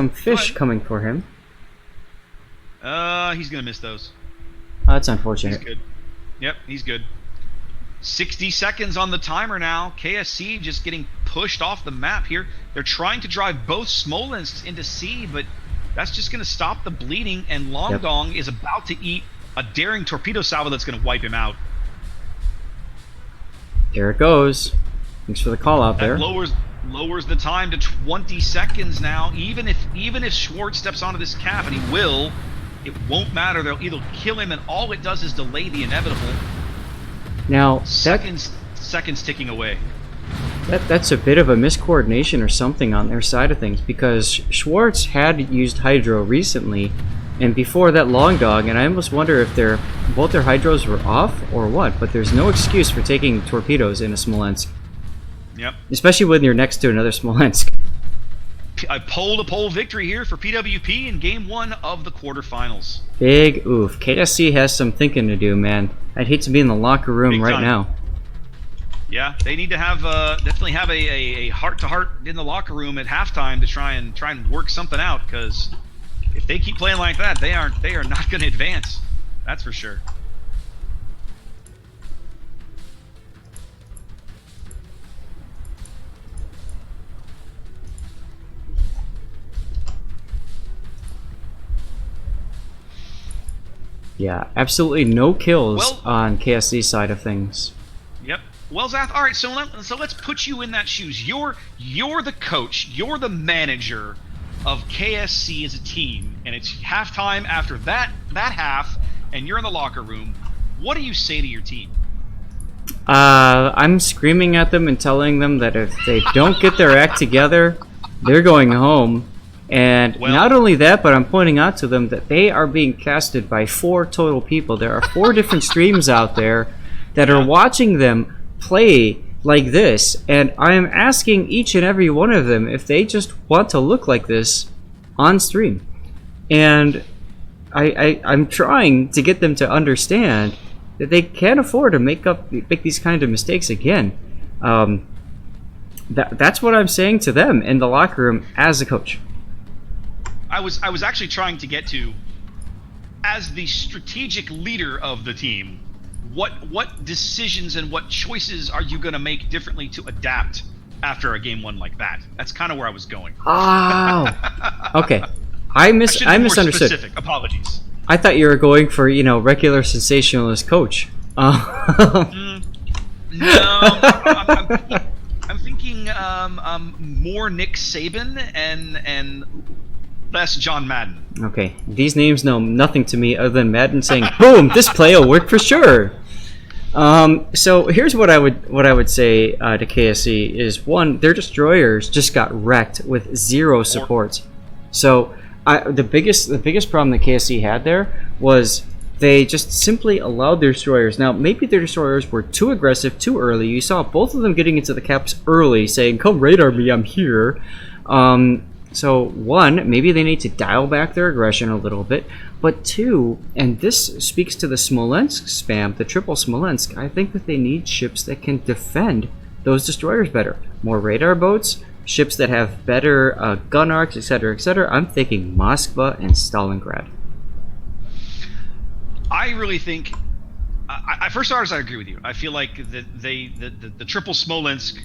fish coming for him. He's gonna miss those. That's unfortunate. He's good. Yep, he's good. 60 seconds on the timer now. KSC just getting pushed off the map here. They're trying to drive both Smolensks into C, but that's just going to stop the bleeding, and LongDong is about to eat a daring torpedo salvo that's going to wipe him out. There it goes. Thanks for the call out there. Lowers the time to 20 seconds now. Even if Schwartz steps onto this cap, and he will, it won't matter. They'll either kill him, and all it does is delay the inevitable. Now, seconds ticking away. That's a bit of a miscoordination or something on their side of things, because Schwartz had used Hydro recently, and before that LongDong, and I almost wonder if both their Hydros were off or what, but there's no excuse for taking torpedoes in a Smolensk. Yep. Especially when you're next to another Smolensk. A pole-to-pole victory here for PWP in Game 1 of the quarterfinals. Big oof. KSC has some thinking to do, man. I'd hate to be in the locker room right now. Yeah, they need to have definitely have a heart-to-heart in the locker room at halftime to try and work something out, because if they keep playing like that, they are not going to advance. That's for sure. Yeah, absolutely no kills on KSC's side of things. Yep. Well, Zath, all right, so let's put you in that shoes. You're the coach. You're the manager of KSC as a team, and it's halftime after that half, and you're in the locker room. What do you say to your team? I'm screaming at them and telling them that if they don't get their act together, they're going home. And not only that, but I'm pointing out to them that they are being casted by 4 total people. There are 4 different streams out there that are watching them play like this, and I am asking each and every one of them if they just want to look like this on stream. And I'm trying to get them to understand that they can't afford to make these kind of mistakes again. That's what I'm saying to them in the locker room as a coach. I was actually trying to get to, as the strategic leader of the team, what decisions and what choices are you going to make differently to adapt after a game one like that? That's kind of where I was going. Oh, okay. I misunderstood. Specific. Apologies. I thought you were going for, regular sensationalist coach. No, I'm thinking more Nick Saban and less John Madden. Okay, these names know nothing to me other than Madden saying, "Boom, this play will work for sure." So here's what I would say to KSC is, one, their destroyers just got wrecked with 0 supports. So the biggest problem that KSC had there was they just simply allowed their destroyers. Now, maybe their destroyers were too aggressive too early. You saw both of them getting into the caps early, saying, "Come radar me, I'm here." So one, maybe they need to dial back their aggression a little bit. But two, and this speaks to the Smolensk spam, the triple Smolensk, I think that they need ships that can defend those destroyers better. More radar boats, ships that have better gun arcs, etc., etc. I'm thinking Moskva and Stalingrad. I really think, for starters, I agree with you. I feel like the triple Smolensk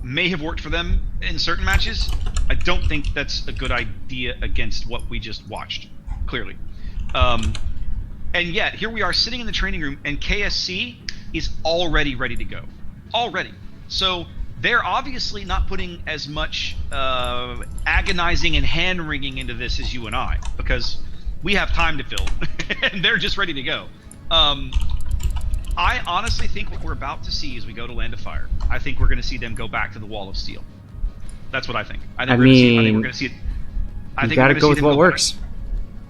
may have worked for them in certain matches. I don't think that's a good idea against what we just watched, clearly. And yet, here we are sitting in the training room, and KSC is already ready to go. Already. So they're obviously not putting as much agonizing and hand-wringing into this as you and I, because we have time to fill, and they're just ready to go. I honestly think what we're about to see as we go to Land of Fire, I think we're going to see them go back to the Wall of Steel. That's what I think. I think we're going to see it. You got to go with what works.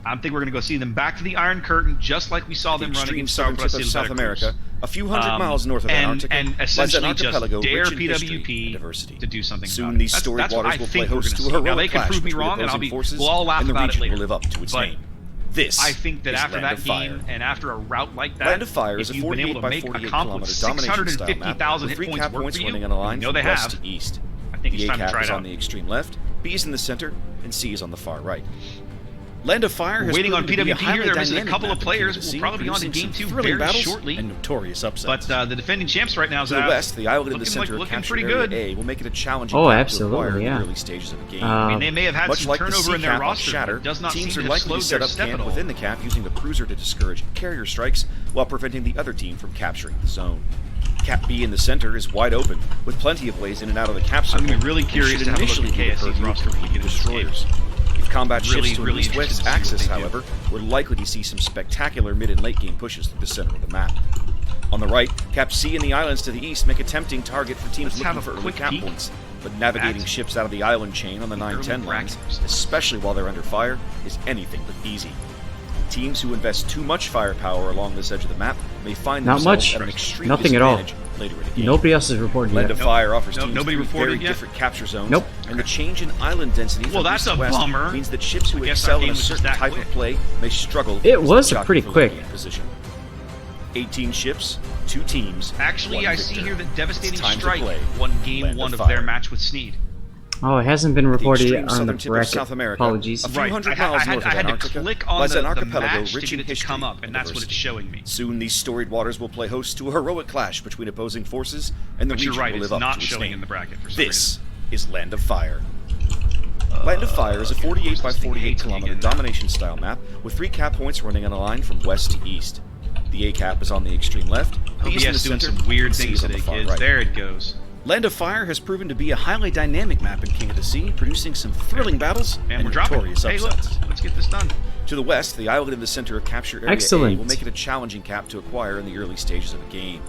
I think we're going to go see them back to the Iron Curtain, just like we saw them running in southern tip of South America, a few hundred miles north of Antarctica, and essentially an archipelago just dare rich in history and PWP diversity. to do something Soon about it. these storied waters will play host to a heroic now, they can clash prove me between wrong, and opposing forces, we'll all laugh and the about it region later. will live up to its But name. This I think that is after Land that of game Fire. and after a route like that, Land of Fire is if a you've been 48 able to by make 48 accomplish kilometer domination style map 650,000 with hit 3 points cap work points for running you, on a line you know from they west have. to east. I think The it's A time to cap try is it on out. the extreme left, B is in the center, and C is on the far right. Land of Fire has Waiting on proven to be a PWP here, highly they're missing a dynamic couple map of in players. Tennessee, We'll probably be on to producing game some 2 thrilling very battles shortly. and notorious upsets. But the defending champs right now, To the west, the island in the center of looking capture pretty area good. A will make it a challenging Oh, cap to absolutely, acquire in yeah. the early stages of the game. I mean, they may have had Much some like the turnover C in their cap of roster, Shatter, but it does not teams seem are to have likely to slowed set their up step at camp all. within the cap using the cruiser to discourage carrier strikes while preventing the other team from capturing the zone. Cap B in the center is wide open, with plenty of ways in and out of the cap I'm circle. gonna be really which curious should to have a look initially at be the KSC's purview roster of when we get into this game. destroyers. If combat Really, shifts to really an east-west interested to see what axis, they do. however, we're likely to see some spectacular mid and late game pushes through the center of the map. On the right, Cap C and the islands to the east make a tempting target for teams Let's have looking a for early quick cap peek points, but navigating at ships out of the island chain on the the 9-10 early lines, brackets. especially while they're under fire, is anything but easy. Teams who invest too much firepower along this edge of the map may find Not themselves much. at an extreme Nothing at all. disadvantage later in the game. Nobody else has reported Land yet. of Fire offers Nope, teams nobody three reported very yet? different capture zones, Nope. and the change in island density Well, from that's east to a west bummer. means that ships who I guess excel our in game a was just certain that type quick. of play may struggle. It against was the a pretty jockey for quick. lead position. 18 ships, 2 teams. Actually, one I victor. see here that Devastating It's time to Strike play won game Land 1 of Fire. their match with Sneed. Oh, it hasn't been The reported extreme on the southern tip of bracket. South America, Apologies. a few hundred I miles had north of to Antarctica, click on lies the an archipelago match rich to in get it to history come up, and and that's what it's diversity. showing me. Soon, these storied waters will play host to a heroic clash between opposing forces, and the But you're region right, will it's live up not to its showing name. in the bracket for some This is Land of Fire. Land of Fire is a okay, 48 by this thing 48 hates me kilometer again now. domination style map with 3 cap points running on a line from west to east. The A cap is on the extreme left, B is in the OBS doing center, some weird and C things is on the today, far kids. right. There it goes. Land of Fire has proven to be a highly dynamic map in King of the Sea, producing some thrilling battles And and we're dropping. notorious Hey, look, upsets. let's get this done. To the west, the island in the center of capture area A Excellent. will make it a challenging cap to acquire in the early stages of the game.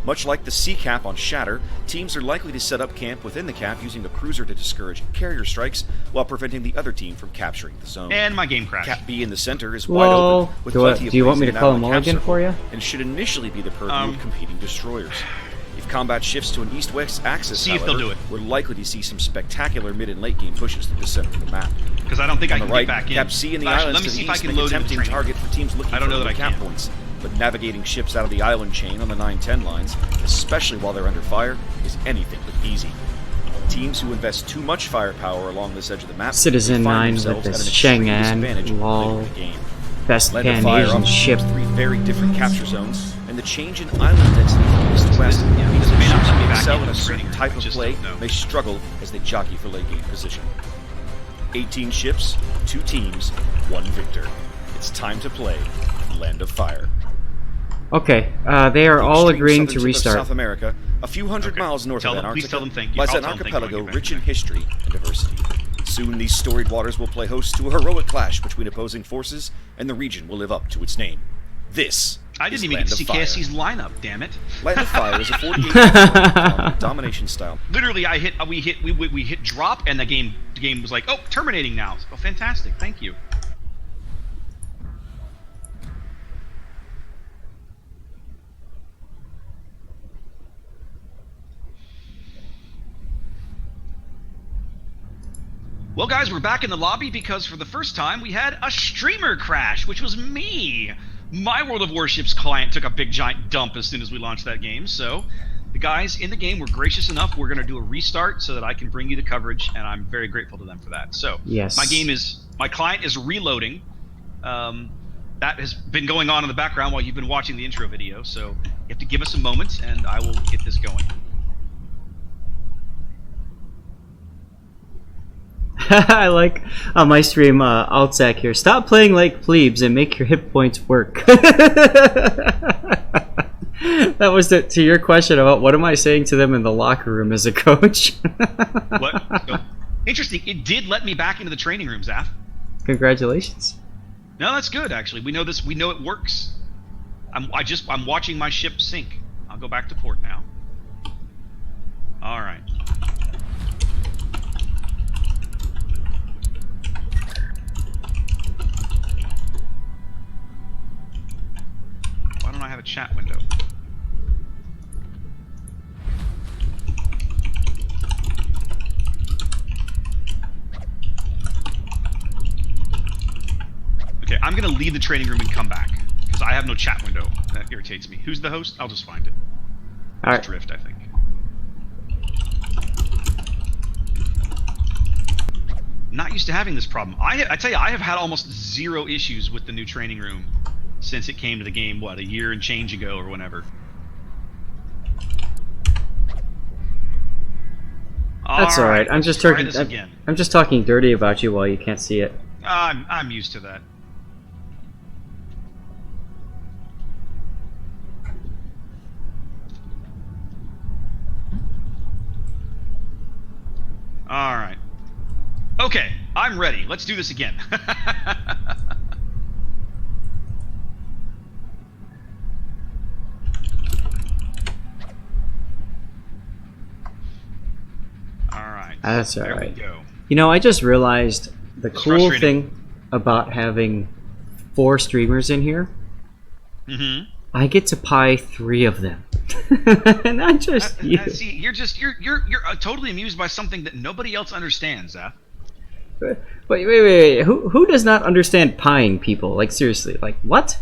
Much like the C cap on Shatter, teams are likely to set up camp within the cap using a cruiser to discourage carrier strikes while preventing the other team from capturing the zone. And my game crashed. Cap B in the center is wide open with plenty of do you want me to blazing call a ammo in mulligan cap for circle, you? and should initially be the purview of competing destroyers. If combat shifts to an east-west axis, See if however, they'll do it. we're likely to see some spectacular mid and late game pushes through the center of the map. Because I don't think I On can the right, get back in. Cap C in the Actually, islands let me to see the if I east can make a load in the tempting training. target for teams looking I don't for know that early I cap can. points. But navigating ships out of the island chain on the 9-10 lines, especially while they're under fire, is anything but easy. Teams who invest too much firepower along this edge of the map Citizen find 9 with themselves at this an extreme Chang'an, disadvantage lol. later in the game. Best Land of Fire Pan-Asian offers ship. 3 very different capture zones, and the change in island density from east to west means this that may not ships let me that back excel into in a the certain training type room, I of just play don't know. may struggle as they jockey for late game position. 18 ships, 2 teams, 1 victor. It's time to play Land of Fire. Okay, they are The all extreme agreeing southern to tip of restart. South America, a few hundred Okay. miles north Tell of them- please Antarctica, tell them thank you. lies I'll an tell them thank you when I archipelago get back. rich in history and diversity. Soon these storied waters will play host to a heroic clash between opposing forces, and the region will live up to its name. This I is didn't even Land get to of see Fire. KSC's lineup, damn it. Land of Fire is a 48 domination style. Literally, we hit drop, and the game was like, oh, terminating now. Oh, fantastic, thank you. Well, guys, we're back in the lobby because for the first time we had a streamer crash, which was me. My World of Warships client took a big giant dump as soon as we launched that game, so the guys in the game were gracious enough. We're going to do a restart so that I can bring you the coverage, and I'm very grateful to them for that. So, Yes. my client is reloading. That has been going on in the background while you've been watching the intro video, so you have to give us a moment, and I will get this going. I like on my stream, Altzak here. Stop playing like plebes and make your hit points work. That was to your question about what am I saying to them in the locker room as a coach. What? So, interesting. It did let me back into the training room, Zaf. Congratulations. No, that's good. Actually, we know this. We know it works. I'm watching my ship sink. I'll go back to port now. All right. Why don't I have a chat window? Okay, I'm gonna leave the training room and come back because I have no chat window. That irritates me. Who's the host? I'll just find it. All It's right. Drift, I think. Not used to having this problem. I tell you, I have had almost 0 issues with the new training room since it came to the game. What, a year and change ago or whenever. That's all right. I'm just try talking. this again. I'm just talking dirty about you while you can't see it. I'm used to that. All right. Okay, I'm ready. Let's do this again. All right. That's all there right. we go. You know, I just realized the It's cool frustrating. thing about having 4 streamers in here. Mm-hmm. I get to pie 3 of them, not just you. See, you're totally amused by something that nobody else understands, Zaf. Wait. Who does not understand pieing people? Like seriously, like what?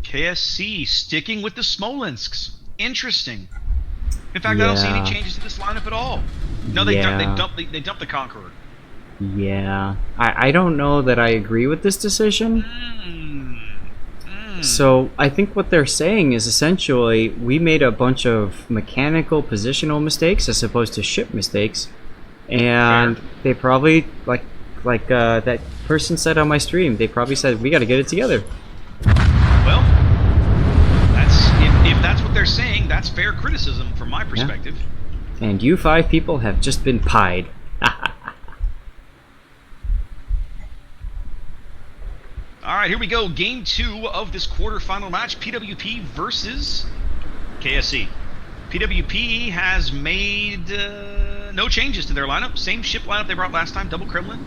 KSC sticking with the Smolensks. Interesting. In fact, I don't see any Yeah. changes to this lineup at all. No, they Yeah. dumped the Conqueror. Yeah, I don't know that I agree with this decision. So I think what they're saying is essentially we made a bunch of mechanical positional mistakes as opposed to ship mistakes, and they probably like that person said on my stream. They probably said we got to get it together. Well, if that's what they're saying, that's fair criticism from my perspective. And you 5 people have just been pied. All right, here we go. Game 2 of this quarterfinal match, PWP versus KSC. PWP has made no changes to their lineup. Same ship lineup they brought last time, double Kremlin.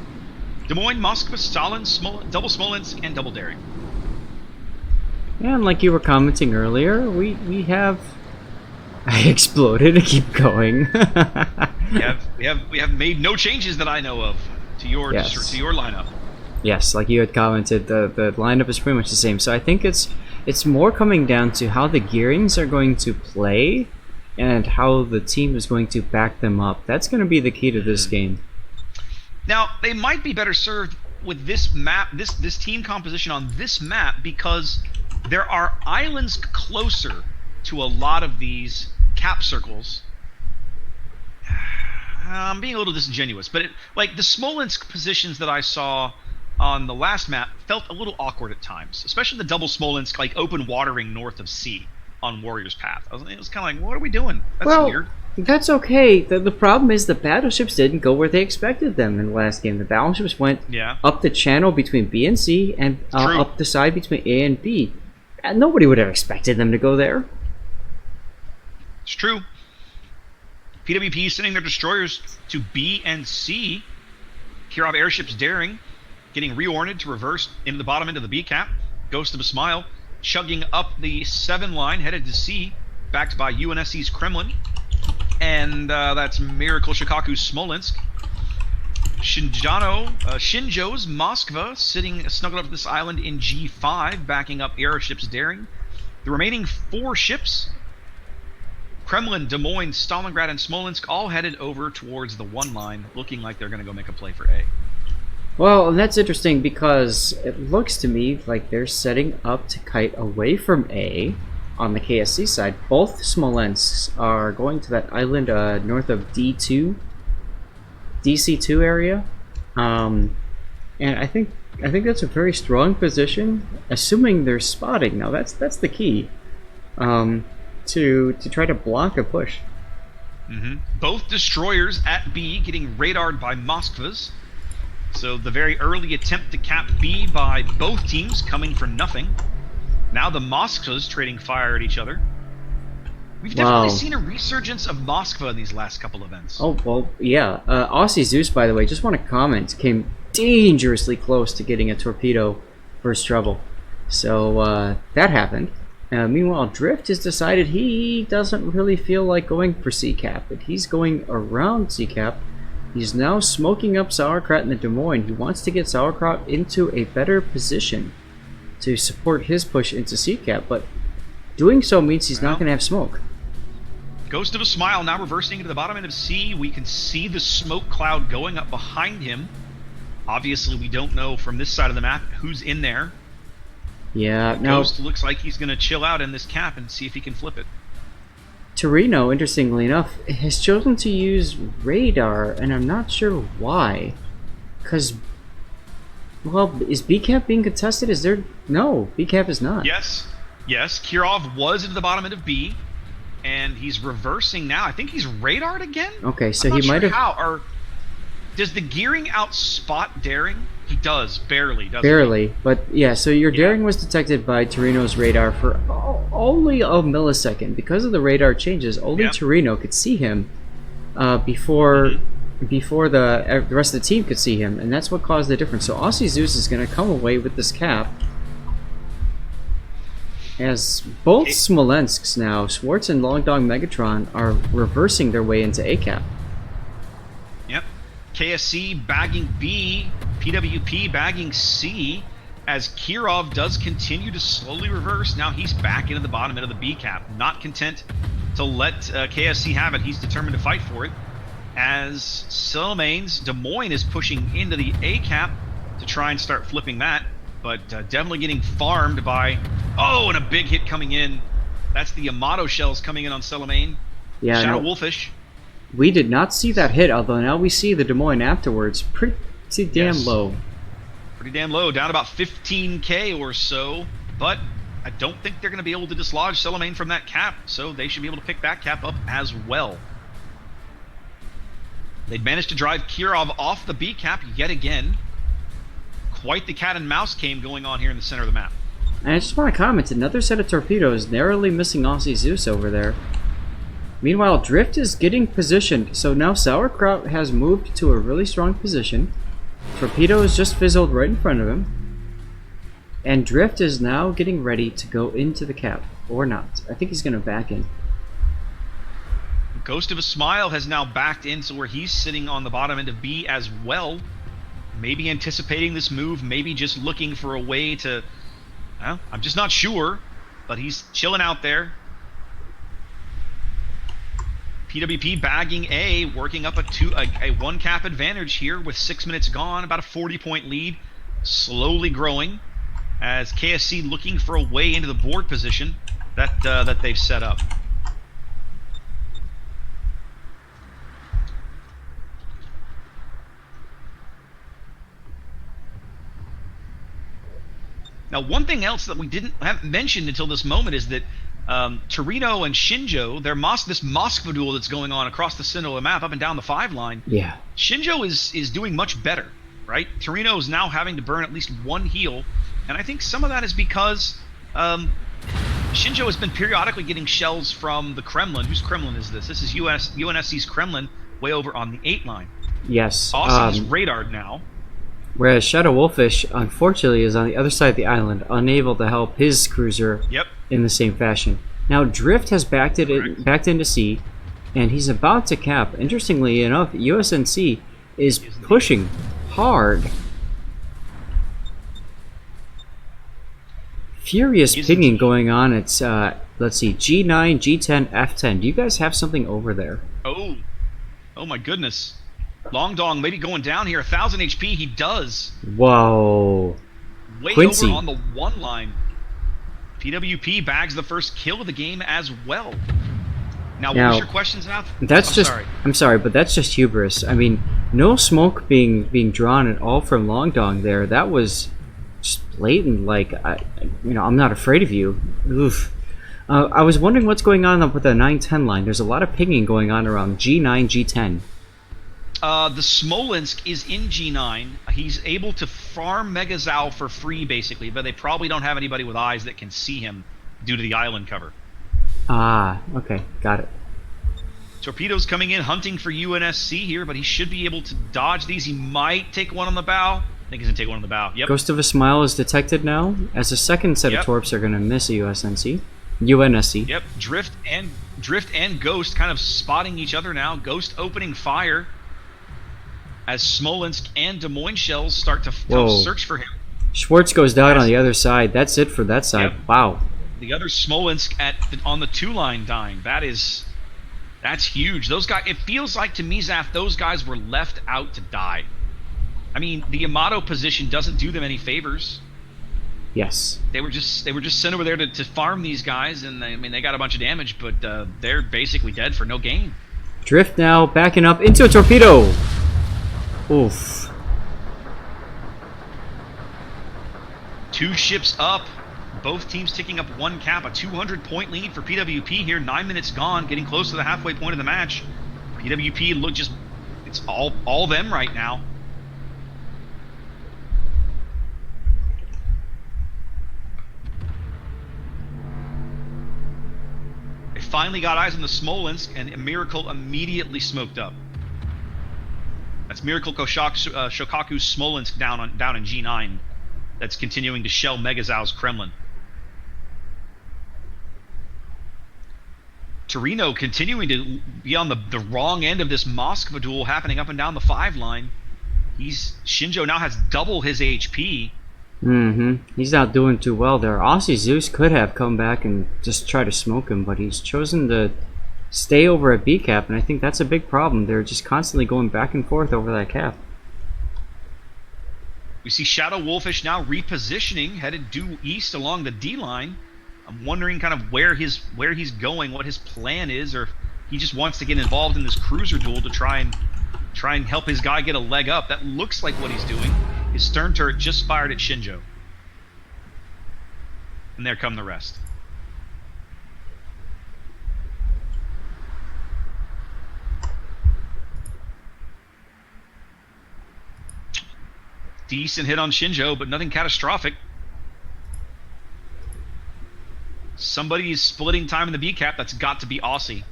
Des Moines, Moskva, Stalin, double Smolensk, and double Daring. Yeah, and like you were commenting earlier, we have... I exploded. Keep going. we have made no changes that I know of to your lineup. Yes, like you had commented, the lineup is pretty much the same. So I think it's more coming down to how the gearings are going to play and how the team is going to back them up. That's going to be the key to this game. Now, they might be better served with this map, this team composition on this map, because there are islands closer to a lot of these cap circles. I'm being a little disingenuous, but like the Smolensk positions that I saw on the last map felt a little awkward at times, especially the double Smolensk, like open watering north of sea on Warrior's Path. It was kind of like, what are we doing? That's weird. That's okay. The problem is the battleships didn't go where they expected them in the last game. The battleships went up the channel between B and C and up the side between A and B. And nobody would have expected them to go there. It's true. PWP is sending their destroyers to B and C. Kirov airships Daring, getting reoriented to reverse into the bottom end of the B cap. Ghost of a Smile, chugging up the 7 line, headed to C, backed by UNSC's Kremlin. And that's Miracle Shikaku's Smolensk. Shinjo's Moskva, sitting snuggled up to this island in G5, backing up airships Daring. The remaining 4 ships, Kremlin, Des Moines, Stalingrad, and Smolensk, all headed over towards the 1 line, looking like they're going to go make a play for A. Well, and that's interesting because it looks to me like they're setting up to kite away from A on the KSC side. Both Smolensks are going to that island north of DC2 area, and I think that's a very strong position, assuming they're spotting. Now that's the key. To try to block a push. Both destroyers at B getting radared by Moskvas. So the very early attempt to cap B by both teams coming for nothing. Now the Moskvas trading fire at each other. We've definitely seen a resurgence of Moskva in these last couple events. Oh, well, yeah. AussieZeus, by the way, just want to comment, came dangerously close to getting a torpedo first trouble. So that happened. Meanwhile, Drift has decided he doesn't really feel like going for C-Cap, but he's going around C-Cap. He's now smoking up Sauerkraut in the Des Moines. He wants to get Sauerkraut into a better position to support his push into C-Cap, but doing so means he's not going to have smoke. Ghost of a Smile now reversing into the bottom end of C. We can see the smoke cloud going up behind him. Obviously, we don't know from this side of the map who's in there. Yeah, now Ghost looks like he's going to chill out in this cap and see if he can flip it. Torino, interestingly enough, has chosen to use radar, and I'm not sure why. Because, well, is B-Cap being contested? Is there... No, B-Cap is not. Yes. Kirov was into the bottom end of B, and he's reversing now. I think he's radared again? Okay, so he might have... How? Does the gearing outspot Daring? He does, barely, doesn't he? Barely, but yeah, so your Daring was detected by Torino's radar for only a millisecond. Because of the radar changes, only Torino could see him before the rest of the team could see him, and that's what caused the difference. So AussieZeus is going to come away with this cap, as both Smolensks now, Schwartz and LongDongMegaTron, are reversing their way into A-Cap. Yep. KSC bagging B, PWP bagging C, as Kirov does continue to slowly reverse. Now he's back into the bottom end of the B cap. Not content to let KSC have it. He's determined to fight for it. As Silmane's Des Moines is pushing into the A cap to try and start flipping that, but definitely getting farmed by... Oh, and a big hit coming in. That's the Yamato shells coming in on Silmane. Yeah, ShadoWolFish. We did not see that hit, although now we see the Des Moines afterwards. Pretty damn low. Pretty damn low, down about 15k or so, but I don't think they're going to be able to dislodge Silmane from that cap, so they should be able to pick that cap up as well. They'd managed to drive Kirov off the B cap yet again. quite the cat and mouse game going on here in the center of the map. And I just want to comment, another set of torpedoes narrowly missing AussieZeus over there. Meanwhile, Drift is getting positioned, so now Sauerkraut has moved to a really strong position. Torpedo is just fizzled right in front of him. And Drift is now getting ready to go into the cap, or not. I think he's going to back in. Ghost of a Smile has now backed in, so where he's sitting on the bottom end of B as well. Maybe anticipating this move, maybe just looking for a way to... Well, I'm just not sure, but he's chilling out there. PWP bagging A, working up a one cap advantage here with 6 minutes gone, about a 40-point lead, slowly growing as KSC looking for a way into the board position that they've set up. Now, one thing else that we haven't mentioned until this moment is that Torino and Shinjo, this Moskva duel that's going on across the center of the map, up and down the 5 line. Yeah. Shinjo is doing much better, right? Torino is now having to burn at least 1 heal, and I think some of that is because Shinjo has been periodically getting shells from the Kremlin. Whose Kremlin is this? This is UNSC's Kremlin, way over on the 8 line. Yes. Aussie is radared now. Whereas ShadoWolFish, unfortunately, is on the other side of the island, unable to help his cruiser in the same fashion. Now, Drift has backed into C, and he's about to cap. Interestingly enough, USNC is pushing hard. Furious pinging going on. It's, let's see, G9, G10, F10. Do you guys have something over there? Oh my goodness. LongDong maybe going down here, 1,000 HP, he does. Whoa. Way Quincy. over on the 1 line. PWP bags the first kill of the game as well. Now, what was your question, Zap? I'm sorry, but that's just hubris. I mean, no smoke being drawn at all from LongDong there. That was just blatant, like, I'm not afraid of you. Oof. I was wondering what's going on with the 9-10 line. There's a lot of pinging going on around G9, G10. The Smolensk is in G9. He's able to farm MegaZao for free, basically, but they probably don't have anybody with eyes that can see him due to the island cover. Ah, okay, got it. Torpedo's coming in, hunting for UNSC here, but he should be able to dodge these. He might take one on the bow. I think he's going to take one on the bow. Yep. Ghost of a Smile is detected now, as the second set of torps are going to miss a UNSC. Yep, Drift and Ghost kind of spotting each other now. Ghost opening fire as Smolensk and Des Moines shells start to search for him. Schwartz goes down on the other side. That's it for that side. Yep. Wow. The other Smolensk on the 2 line dying. That's huge. Those guys. It feels like to me, Zaf, those guys were left out to die. I mean, the Yamato position doesn't do them any favors. Yes. They were just sent over there to farm these guys, and they got a bunch of damage, but they're basically dead for no gain. Drift now backing up into a torpedo. Oof. 2 ships up. Both teams ticking up 1 cap. A 200-point lead for PWP here. 9 minutes gone, getting close to the halfway point of the match. PWP it's all them right now. They finally got eyes on the Smolensk, and Miracle immediately smoked up. That's Miracle Shokaku's Smolensk down in G9. That's continuing to shell MegaZao's Kremlin. Torino continuing to be on the wrong end of this Moskva duel happening up and down the 5 line. Shinjo now has double his HP. He's not doing too well there. AussieZeus could have come back and just try to smoke him, but he's chosen to stay over at B cap, and I think that's a big problem. They're just constantly going back and forth over that cap. We see ShadoWolFish now repositioning, headed due east along the D line. I'm wondering kind of where he's going, what his plan is, or if he just wants to get involved in this cruiser duel to try and help his guy get a leg up. That looks like what he's doing. His stern turret just fired at Shinjo. And there come the rest. Decent hit on Shinjo, but nothing catastrophic. Somebody is splitting time in the B cap. That's got to be Aussie.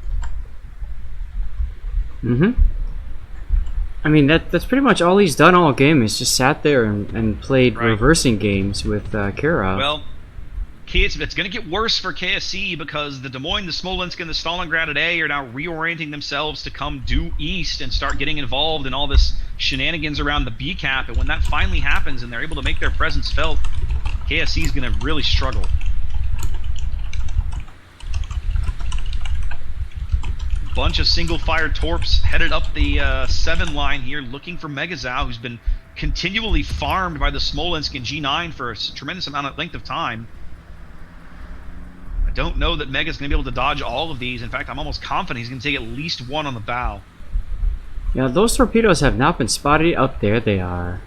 I mean, that's pretty much all he's done all game. He's just sat there and played reversing games with Kira. Well, it's going to get worse for KSC because the Des Moines, the Smolensk, and the Stalingrad at A are now reorienting themselves to come due east and start getting involved in all this shenanigans around the B cap. And when that finally happens and they're able to make their presence felt, KSC is going to really struggle. Bunch of single-fire torps headed up the 7 line here, looking for MegaZao, who's been continually farmed by the Smolensk and G9 for a tremendous amount of length of time. I don't know that Mega's going to be able to dodge all of these. In fact, I'm almost confident he's going to take at least one on the bow. Yeah, those torpedoes have not been spotted. Up there they are.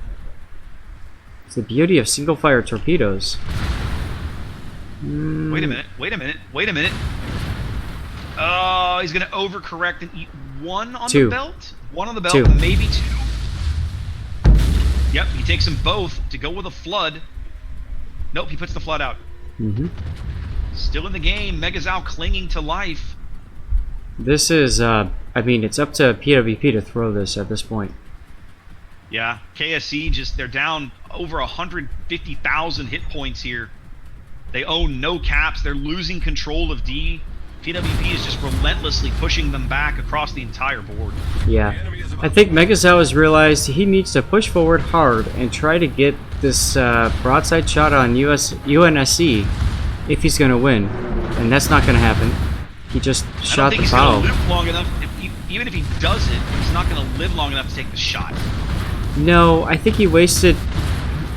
It's the beauty of single-fire torpedoes. Wait a minute, wait a minute, wait a minute. Oh, he's going to overcorrect and eat one on the belt? One on the belt, maybe 2. Yep, he takes them both to go with a flood. Nope, he puts the flood out. Still in the game, MegaZao clinging to life. This is, I mean, it's up to PWP to throw this at this point. Yeah, KSC they're down over 150,000 hit points here. They own no caps, they're losing control of D. PWP is just relentlessly pushing them back across the entire board. Yeah, I think MegaZao has realized he needs to push forward hard and try to get this broadside shot on UNSC if he's going to win. And that's not going to happen. He just shot the bow. I don't think he's going to live long enough. Even if he does it, he's not going to live long enough to take the shot. No, I think he wasted...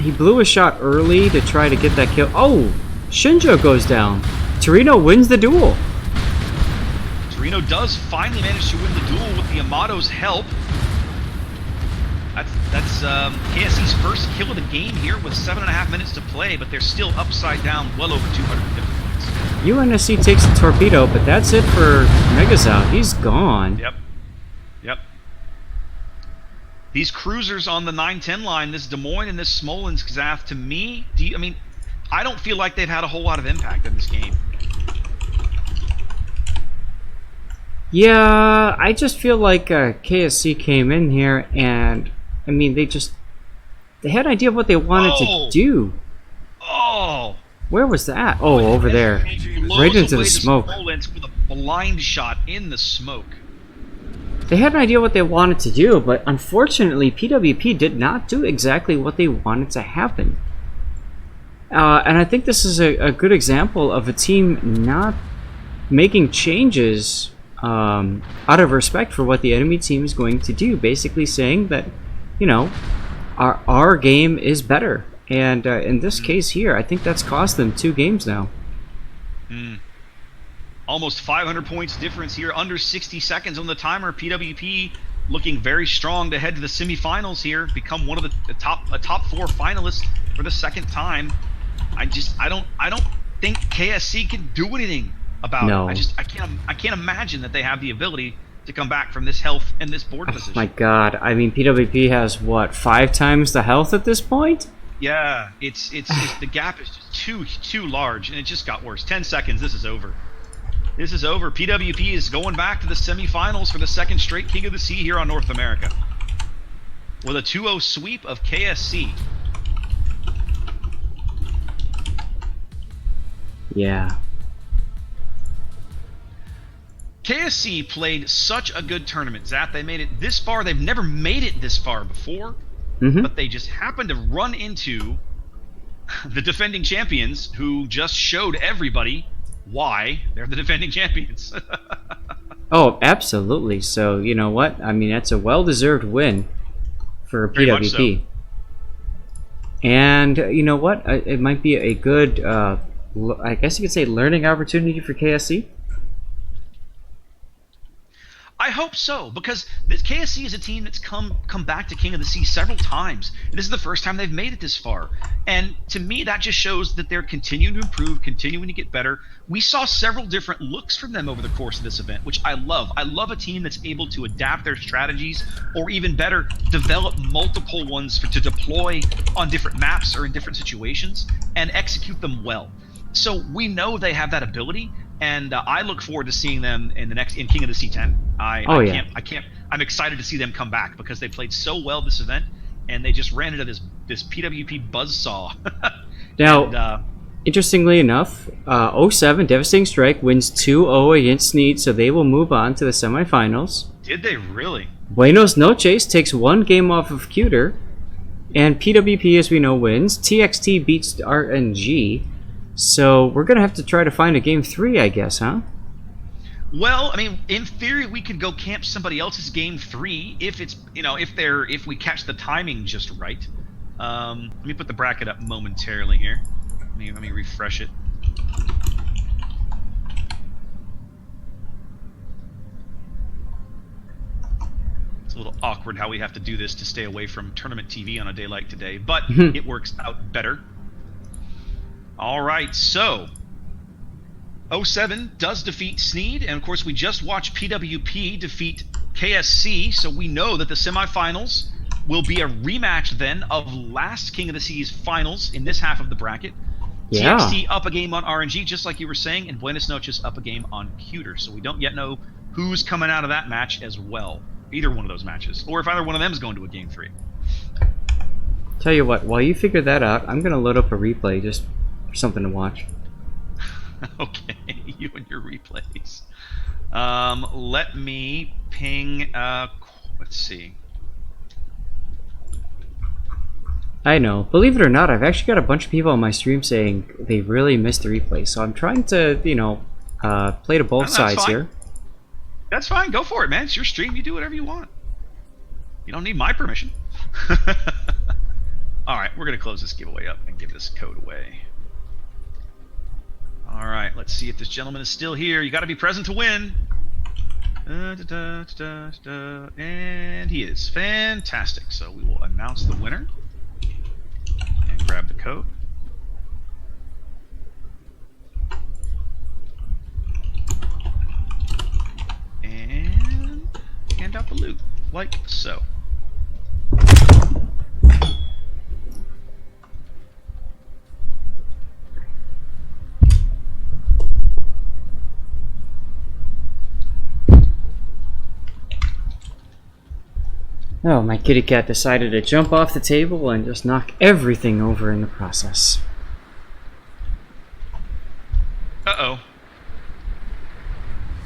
He blew a shot early to try to get that kill. Oh! Shinjo goes down. Torino wins the duel. Torino does finally manage to win the duel with the Amato's help. That's KSC's first kill of the game here with 7.5 minutes to play, but they're still upside down, well over 250 points. UNSC takes the torpedo, but that's it for MegaZao. He's gone. Yep. These cruisers on the 9-10 line, this Des Moines and this Smolensk, Zath, to me, I mean, I don't feel like they've had a whole lot of impact in this game. Yeah, I just feel like KSC came in here and, I mean, they had an idea of what they wanted to do. Oh! Where was that? Oh, over there. Right into the smoke. With a blind shot in the smoke. They had an idea what they wanted to do, but unfortunately, PWP did not do exactly what they wanted to happen. And I think this is a good example of a team not making changes out of respect for what the enemy team is going to do. Basically saying that, you know, our game is better. And in this case here, I think that's cost them 2 games now. Almost 500 points difference here, under 60 seconds on the timer. PWP looking very strong to head to the semifinals here, become one of the top 4 finalists for the second time. I don't think KSC can do anything about it. I can't imagine that they have the ability to come back from this health and this board position. My God, I mean, PWP has what, 5 times the health at this point? Yeah, it's the gap is just too large, and it just got worse. 10 seconds, this is over. This is over. PWP is going back to the semifinals for the second straight King of the Sea here on North America, with a 2-0 sweep of KSC. Yeah. KSC played such a good tournament, Zap. They made it this far. They've never made it this far before, but they just happened to run into the defending champions, who just showed everybody why they're the defending champions. Oh, absolutely. So, you know what? I mean, that's a well-deserved win for PWP. So. And, you know what? It might be a good, I guess you could say, learning opportunity for KSC. I hope so, because this KSC is a team that's come back to King of the Sea several times. This is the first time they've made it this far. And to me, that just shows that they're continuing to improve, continuing to get better. We saw several different looks from them over the course of this event, which I love. I love a team that's able to adapt their strategies, or even better, develop multiple ones to deploy on different maps or in different situations, and execute them well. So we know they have that ability. And I look forward to seeing them in King of the Sea 10. I'm excited to see them come back because they played so well this event, and they just ran into this PWP buzzsaw. Now, interestingly enough, 07 Devastating Strike wins 2-0 against Sneed, so they will move on to the semifinals. Did they really? Buenos Noches takes 1 game off of Cuter, and PWP, as we know, wins. TXT beats RNG. So we're gonna have to try to find a game 3, I guess, huh? Well, I mean, in theory, we could go camp somebody else's game 3 if it's, if we catch the timing just right. Let me put the bracket up momentarily here. Let me refresh it. It's a little awkward how we have to do this to stay away from tournament TV on a day like today, but it works out better. All right, so 07 does defeat Sneed, and of course we just watched PWP defeat KSC, so we know that the semifinals will be a rematch then of last King of the Sea's finals in this half of the bracket. Yeah. TXT up a game on RNG, just like you were saying, and Buenos Noches up a game on Cuter, so we don't yet know who's coming out of that match as well, either one of those matches, or if either one of them is going to a game 3. Tell you what, while you figure that out, I'm gonna load up a replay just something to watch. Okay, you and your replays. Let me ping. Let's see. I know. Believe it or not, I've actually got a bunch of people on my stream saying they really missed the replay. So I'm trying to, play to both sides fine. here. That's fine. Go for it, man. It's your stream. You do whatever you want. You don't need my permission. All right, we're gonna close this giveaway up and give this code away. All right, let's see if this gentleman is still here. You got to be present to win. And he is. Fantastic. So we will announce the winner and grab the code. And hand out the loot, like so. Oh, my kitty cat decided to jump off the table and just knock everything over in the process. Uh-oh.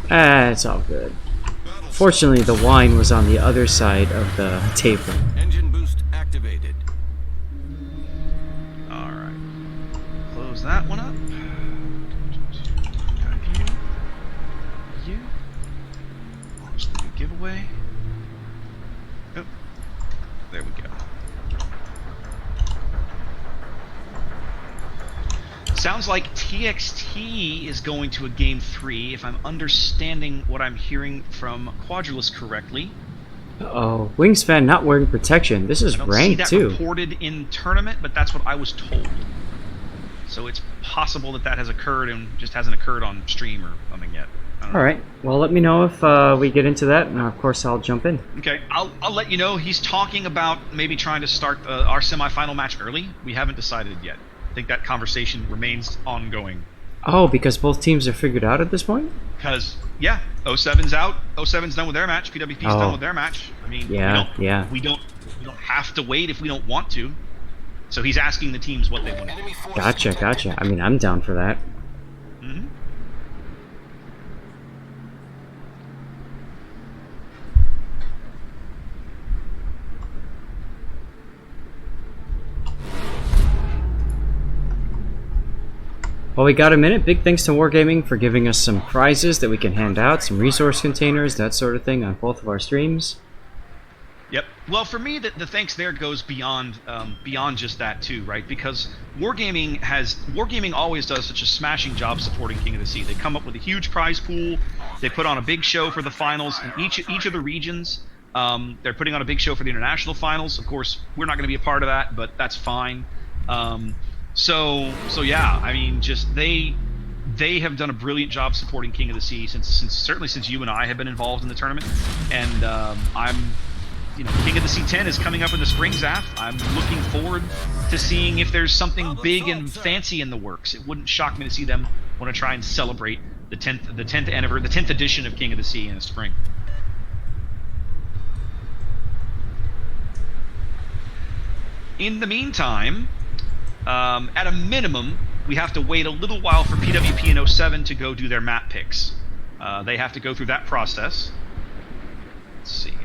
It's all good. Fortunately, the wine was on the other side of the table. Engine boost activated. All right. Close that one up. Got you. Launch the new giveaway. Oh, there we go. Sounds like TXT is going to a game 3, if I'm understanding what I'm hearing from Quadrillus correctly. Uh-oh. Wingspan not wearing protection. This is I don't ranked see that too. reported in tournament, but that's what I was told. So it's possible that that has occurred and just hasn't occurred on stream or something yet. Alright, well let me know if we get into that, and of course I'll jump in. Okay, I'll let you know. He's talking about maybe trying to start our semifinal match early. We haven't decided yet. I think that conversation remains ongoing. Oh, because both teams are figured out at this point? Because, yeah, 07's out. 07's done with their match. PWP's done with their match. I mean, we don't have to wait if we don't want to. So he's asking the teams what they want to do. Gotcha. I mean, I'm down for that. Mm-hmm. While we got a minute, big thanks to Wargaming for giving us some prizes that we can hand out, some resource containers, that sort of thing on both of our streams. Yep. Well, for me, the thanks there goes beyond just that too, right? Because Wargaming always does such a smashing job supporting King of the Sea. They come up with a huge prize pool. They put on a big show for the finals in each of the regions. They're putting on a big show for the international finals. Of course, we're not going to be a part of that, but that's fine. So yeah, I mean, just they have done a brilliant job supporting King of the Sea certainly since you and I have been involved in the tournament, and King of the Sea 10 is coming up in the spring, Zaf. I'm looking forward to seeing if there's something big and fancy in the works. It wouldn't shock me to see them want to try and celebrate the 10th edition of King of the Sea in the spring. In the meantime, at a minimum, we have to wait a little while for PWP and 07 to go do their map picks. They have to go through that process. Let's see here.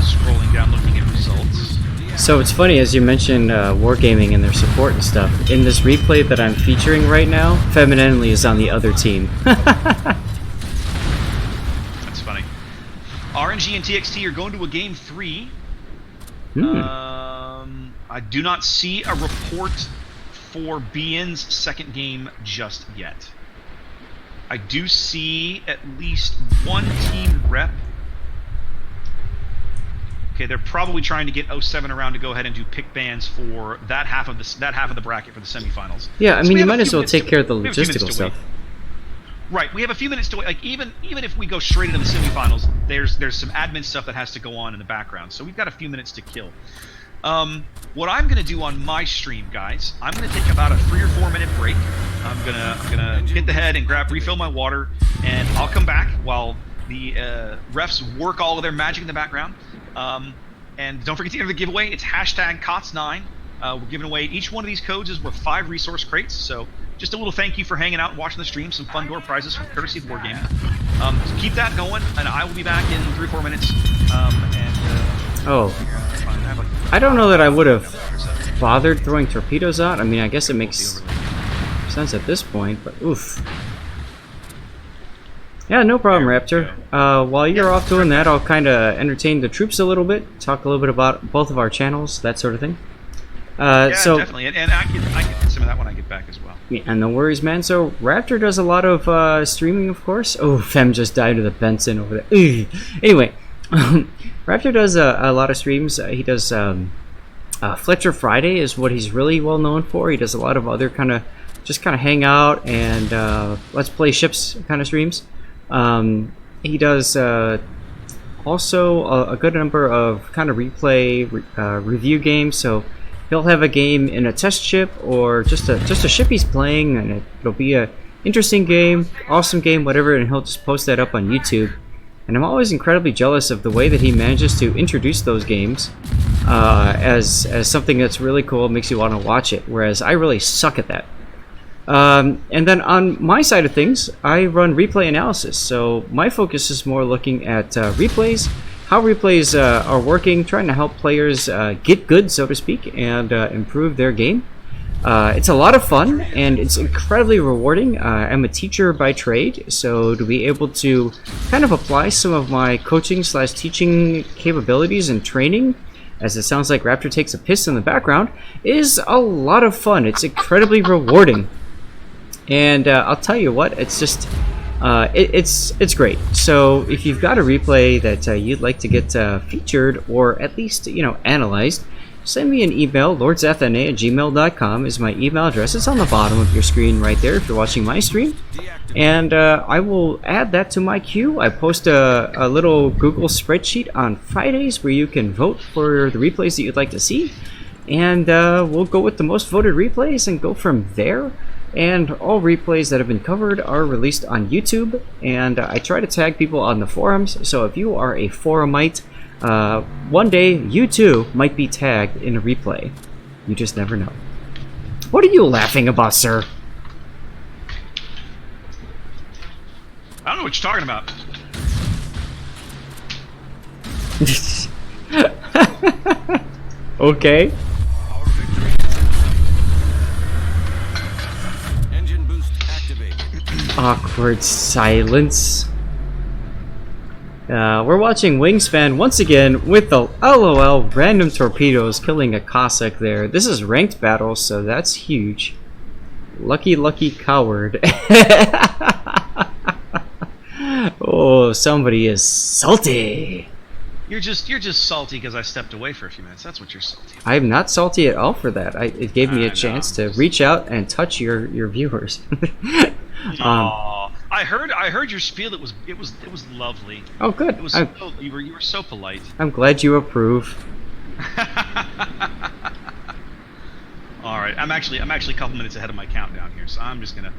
Scrolling down, looking at results. So it's funny, as you mentioned Wargaming and their support and stuff. In this replay that I'm featuring right now, Femininely is on the other team. That's funny. RNG and TXT are going to a game 3. I do not see a report for BN's second game just yet. I do see at least one team rep. Okay, they're probably trying to get 07 around to go ahead and do pick bans for that half of the bracket for the semifinals. Yeah, I So mean, we you have a might as few well minutes take to- care of the we have a few minutes logistical to stuff. wait. Right, we have a few minutes to wait. Like even if we go straight into the semifinals, there's some admin stuff that has to go on in the background. So we've got a few minutes to kill. What I'm gonna do on my stream, guys, I'm gonna take about a 3 or 4 minute break. I'm gonna hit the head and refill my water, and I'll come back while the refs work all of their magic in the background. And don't forget to enter the giveaway. It's #Kots9. We're giving away, each one of these codes is worth 5 resource crates. So just a little thank you for hanging out and watching the stream. Some fun door prizes from courtesy of Wargaming. So keep that going, and I will be back in 3 or 4 minutes. I don't know that I would have bothered throwing torpedoes out. I mean, I guess it makes sense at this point, but oof. Yeah, no problem, Raptor. While you're off doing that, I'll kind of entertain the troops a little bit, talk a little bit about both of our channels, that sort of thing. So definitely, and I get some of that when I get back as well. Yeah, and no worries, man. So Raptor does a lot of streaming, of course. Oh, Fem just died to the Benson over there. Ugh. Anyway, Raptor does a lot of streams. He does Fletcher Friday is what he's really well known for. He does a lot of other kind of hang out and let's play ships kind of streams. He does also a good number of kind of replay review games. So he'll have a game in a test ship or just a ship he's playing, and it'll be a interesting game, awesome game, whatever, and he'll just post that up on YouTube. And I'm always incredibly jealous of the way that he manages to introduce those games as something that's really cool, makes you want to watch it, whereas I really suck at that. And then on my side of things, I run replay analysis, so my focus is more looking at replays, how replays are working, trying to help players get good, so to speak, and improve their game. It's a lot of fun, and it's incredibly rewarding. I'm a teacher by trade, so to be able to kind of apply some of my coaching/teaching capabilities and training, as it sounds like Raptor takes a piss in the background, is a lot of fun. It's incredibly rewarding. And I'll tell you what, it's just, it's great. So if you've got a replay that you'd like to get featured, or at least, analyzed, send me an email. lordzathna@gmail.com is my email address. It's on the bottom of your screen right there if you're watching my stream. And I will add that to my queue. I post a little Google spreadsheet on Fridays where you can vote for the replays that you'd like to see. And we'll go with the most voted replays and go from there. And all replays that have been covered are released on YouTube. And I try to tag people on the forums. So if you are a forumite, one day you too might be tagged in a replay. You just never know. What are you laughing about, sir? I don't know what you're talking about. Okay. Engine boost activated. Awkward silence. We're watching Wingspan once again with the LOL random torpedoes killing a Cossack there. This is ranked battle, so that's huge. Lucky coward. Oh, somebody is salty. You're just salty because I stepped away for a few minutes. That's what you're salty about. I'm not salty at all for that. It gave me a chance to reach out and touch your viewers. I heard your spiel. It was lovely. Oh, good. It was you were so polite. I'm glad you approve. All right, I'm actually a couple minutes ahead of my countdown here, so I'm just gonna.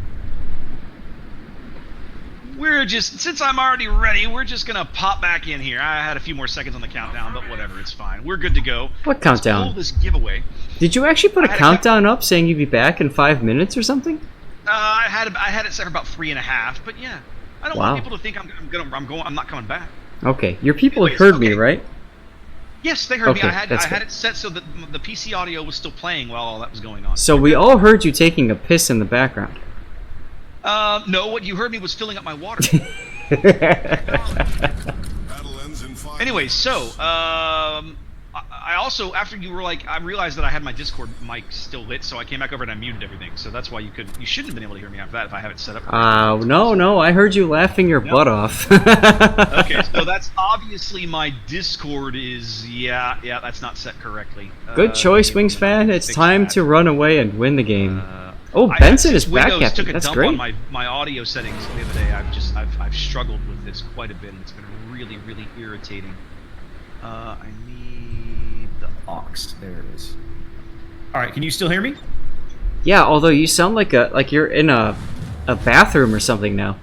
Since I'm already ready, we're just gonna pop back in here. I had a few more seconds on the countdown, but whatever, it's fine. We're good to go. What countdown? Let's pull this giveaway. Did you actually put a countdown up saying you'd be back in 5 minutes or something? I had it set for about 3.5, but yeah, I don't want people to think I'm not coming back. Okay, your people heard me, right? Yes, they heard me. I had it set so that the PC audio was still playing while all that was going on. So we all heard you taking a piss in the background. No, what you heard me was filling up my water. Anyway, so I also, after you were like, I realized that I had my Discord mic still lit, so I came back over and I muted everything. So that's why you shouldn't have been able to hear me after that if I have it set up. No, I heard you laughing your butt off. Okay, so that's obviously my Discord is, yeah, that's not set correctly. Good choice, Wingspan. It's time to run away and win the game. Benson is back, Windows took a That's dump great. on my audio settings the other day. I've struggled with this quite a bit, and it's been really irritating. I need the aux. There it is. All right, can you still hear me? Yeah, although you sound like you're in a bathroom or something now.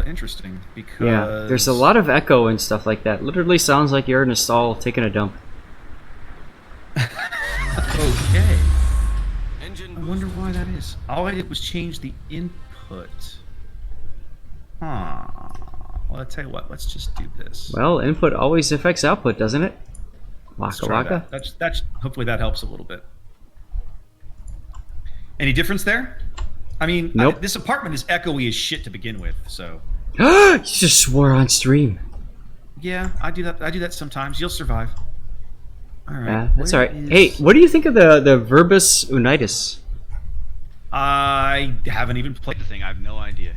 Interesting. Because yeah, there's a lot of echo and stuff like that. Literally sounds like you're in a stall taking a dump. Okay. I wonder why that is. All I did was change the input. Well, I'll tell you what. Let's just do this. Well, input always affects output, doesn't it? Waka waka. That's hopefully that helps a little bit. Any difference there? I mean, nope. This apartment is echoey as shit to begin with, so. You just swore on stream. Yeah, I do that sometimes. You'll survive. All right. That's all right. Hey, what do you think of the Viribus Unitis? I haven't even played the thing. I have no idea.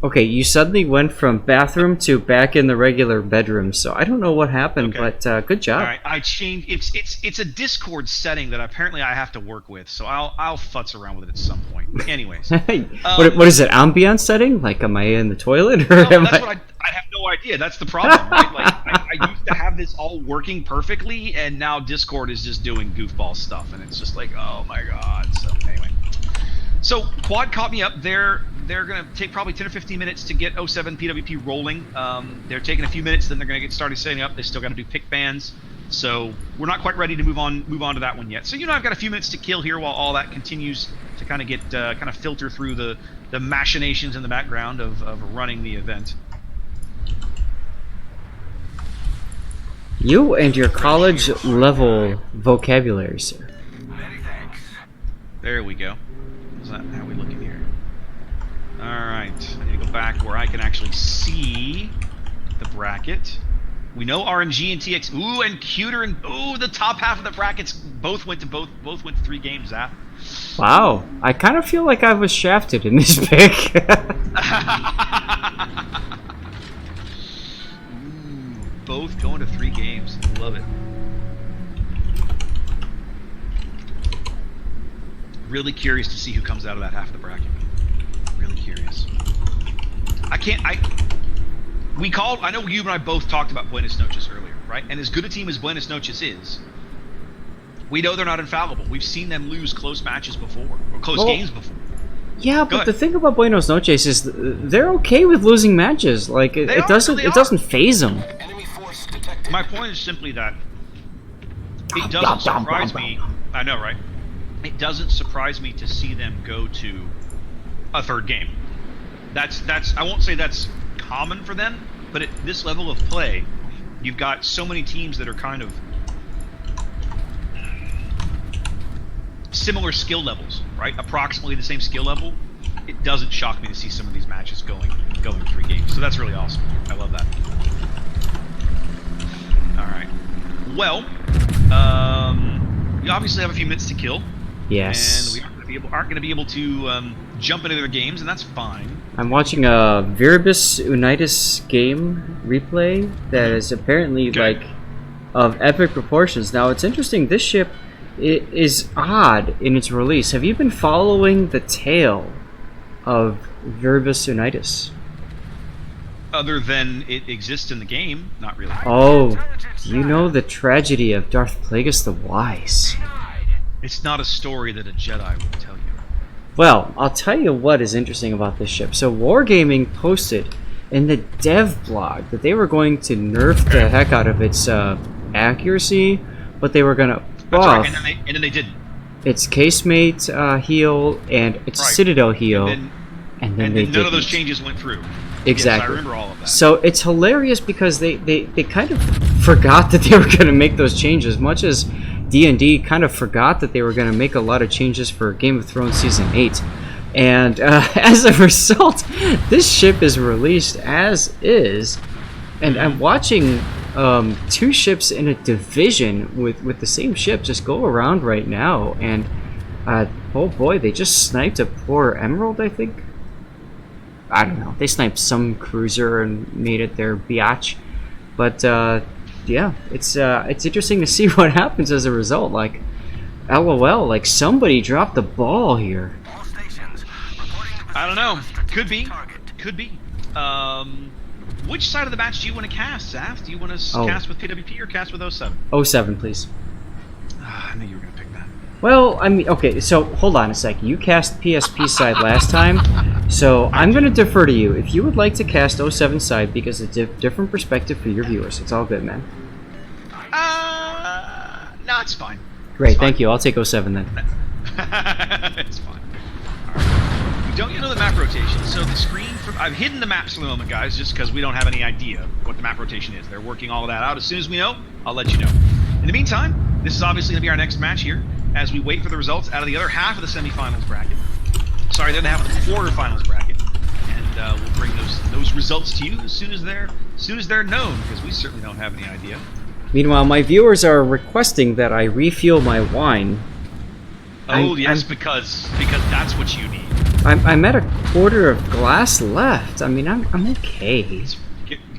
Okay, you suddenly went from bathroom to back in the regular bedroom, so I don't know what happened, but good job. All right, I changed. It's a Discord setting that apparently I have to work with, so I'll futz around with it at some point. Anyways, what is it? Ambiance setting? Like, am I in the toilet or no, am that's what I have no idea. That's the problem, right? Like, I used to have this all working perfectly, and now Discord is just doing goofball stuff, and it's just like, oh my god. So anyway, so Quad caught me up. They're going to take probably 10 or 15 minutes to get 07 PWP rolling. They're taking a few minutes, then they're going to get started setting up. They still got to do pick bans, so we're not quite ready to move on to that one yet. So I've got a few minutes to kill here while all that continues to kind of get kind of filter through the machinations in the background of running the event. You and your college level vocabulary, sir. Many thanks. There we go. Is that how we looking here? Alright, I need to go back where I can actually see the bracket. We know RNG and TX. Ooh, and Cuter and the top half of the brackets both went to 3 games, Zap. Wow, I kind of feel like I was shafted in this pick. Both going to 3 games. Love it. Really curious to see who comes out of that half of the bracket. Really curious. I know you and I both talked about Buenos Noches earlier, right? And as good a team as Buenos Noches is, we know they're not infallible. We've seen them lose close matches before, or close games before. Yeah, but the thing about Buenos Noches is they're okay with losing matches. Like it doesn't phase them. Enemy force detected. My point is simply that it doesn't surprise me. I know, right? It doesn't surprise me to see them go to a 3rd game. That's I won't say that's common for them, but at this level of play, you've got so many teams that are kind of similar skill levels, right? Approximately the same skill level. it doesn't shock me to see some of these matches going 3 games. So that's really awesome. I love that. All right. Well, we obviously have a few minutes to kill. Yes. And we aren't going to be able to jump into their games, and that's fine. I'm watching a Viribus Unitis game replay that is apparently like of epic proportions. Now it's interesting. This ship is odd in its release. Have you been following the tale of Viribus Unitis? Other than it exists in the game, not really. Oh, do you know the tragedy of Darth Plagueis the Wise? It's not a story that a Jedi would tell you. Well, I'll tell you what is interesting about this ship. So Wargaming posted in the dev blog that they were going to nerf the heck out of its accuracy, but they were going to buff right, and then they didn't. Its casemate heal and its Citadel heal, and then they none of those changes went through. Exactly. Yes, I remember all of that. So it's hilarious because they kind of forgot that they were going to make those changes, much as D&D kind of forgot that they were going to make a lot of changes for Game of Thrones Season 8. And as a result, this ship is released as is. And I'm watching 2 ships in a division with the same ship just go around right now. And oh boy, they just sniped a poor Emerald, I think. I don't know. They sniped some cruiser and made it their biatch. But yeah, it's interesting to see what happens as a result. Like, LOL, like somebody dropped the ball here. I don't know. Could be. Could be. Which side of the match do you want to cast, Zaf? Do you want to cast with PWP or cast with 07? 07, please. I knew you were going to pick that. Well, I mean, okay, so hold on a sec. You cast PSP side last time, so I'm going to defer to you. If you would like to cast 07 side because it's a different perspective for your viewers, it's all good, man. No, it's fine. Great, thank you. I'll take 07 then. It's fine. Alright. We don't yet know the map rotation, so the screen... I've hidden the maps for the moment, guys, just because we don't have any idea what the map rotation is. They're working all of that out. As soon as we know, I'll let you know. In the meantime, this is obviously going to be our next match here, as we wait for the results out of the other half of the semifinals bracket. Sorry, the other half of the quarterfinals bracket. And we'll bring those results to you as soon as they're known, because we certainly don't have any idea. Meanwhile, my viewers are requesting that I refuel my wine. Oh, yes, because that's what you need. I'm at a quarter of glass left. I mean, I'm okay. It's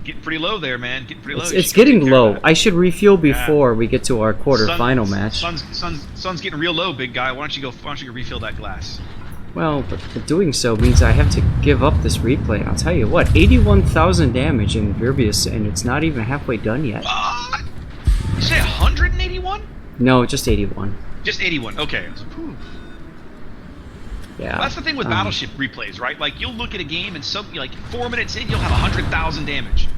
getting pretty low there, man. Getting pretty low. It's getting low. I should refuel before we get to our quarterfinal match. Sun's getting real low, big guy. Why don't you go refill that glass? Well, but doing so means I have to give up this replay. I'll tell you what, 81,000 damage in Viribus, and it's not even halfway done yet. You say 181? No, just 81. Just 81. Okay. Yeah. Well, that's the thing with Battleship replays, right? Like, you'll look at a game and like 4 minutes in, you'll have 100,000 damage.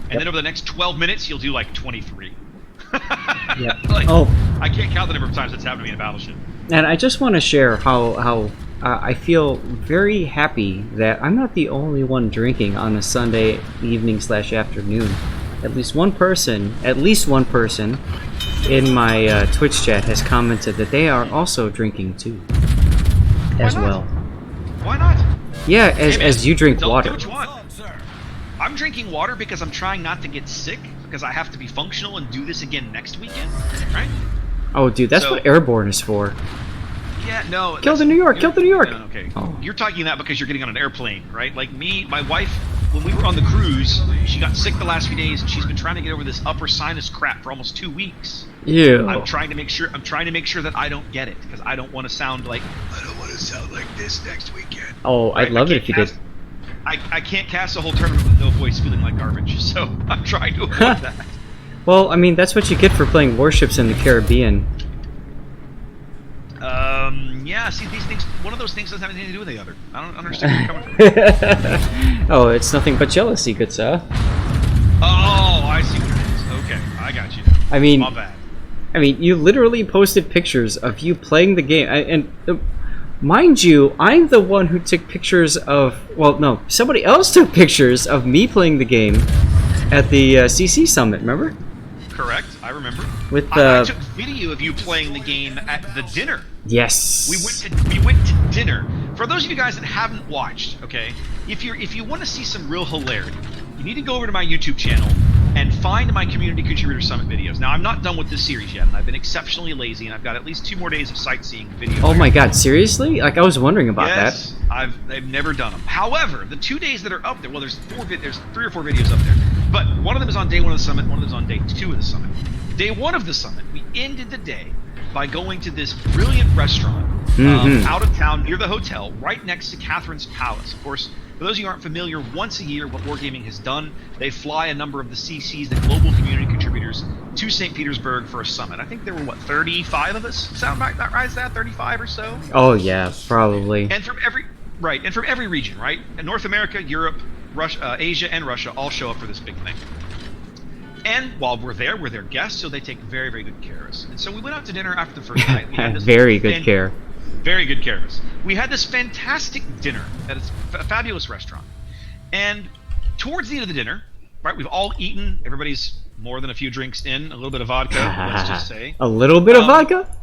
And then over the next 12 minutes, you'll do like 23. Yeah. Like, I can't count the number of times that's happened to me in Battleship. And I just want to share how I feel very happy that I'm not the only one drinking on a Sunday evening/afternoon. At least one person in my Twitch chat has commented that they are also drinking too. As well. Why not? Yeah, as you drink water. Do what you want. I'm drinking water because I'm trying not to get sick, because I have to be functional and do this again next weekend, right? Oh, dude, that's what Airborne is for. Yeah, no. Kill the New York! Kill the New York! No, okay. Oh. You're talking that because you're getting on an airplane, right? Like me, my wife, when we were on the cruise, she got sick the last few days, and she's been trying to get over this upper sinus crap for almost 2 weeks. Yeah. I'm trying to make sure that I don't get it, because I don't want to sound like this next weekend. Oh, right? I'd love it if you did. I can't cast a whole tournament with no voice feeling like garbage, so I'm trying to avoid that. Well, I mean, that's what you get for playing warships in the Caribbean. Yeah, see, these things, one of those things doesn't have anything to do with the other. I don't understand where you're coming from. Oh, it's nothing but jealousy, good sir. Oh, I see what it is. Okay, I got you. I mean, my bad. I mean, you literally posted pictures of you playing the game, and mind you, I'm the one who took pictures of, well, no, somebody else took pictures of me playing the game at the CC Summit, remember? Correct, I remember. With I took video of you playing the game at the dinner. Yes. We went to dinner For those of you guys that haven't watched, okay, if you want to see some real hilarity, you need to go over to my YouTube channel and find my Community Contributor Summit videos. Now, I'm not done with this series yet, and I've been exceptionally lazy, and I've got at least 2 more days of sightseeing videos. Oh my god, seriously? Like, I was wondering about yes, that. I've never done them. However, the 2 days that are up there, well, there's 3 or 4 videos up there, but one of them is on day 1 of the summit, one of them is on day 2 of the summit. Day 1 of the summit, we ended the day by going to this brilliant restaurant out of town near the hotel, right next to Catherine's Palace. Of course, for those of you who aren't familiar, once a year what Wargaming has done, they fly a number of the CCs, the global community contributors, to St. Petersburg for a summit. I think there were, what, 35 of us? Sound right? That right? Is that 35 or so? Oh yeah, probably. And from every region, right? And North America, Europe, Russia, Asia, and Russia all show up for this big thing. And while we're their guests, so they take very, very good care of us. And so we went out to dinner after the first night. We had this Very good care. Very good care of us. We had this fantastic dinner at a fabulous restaurant. And towards the end of the dinner, right, we've all eaten. Everybody's more than a few drinks in. A little bit of vodka, let's just say. A little bit of vodka?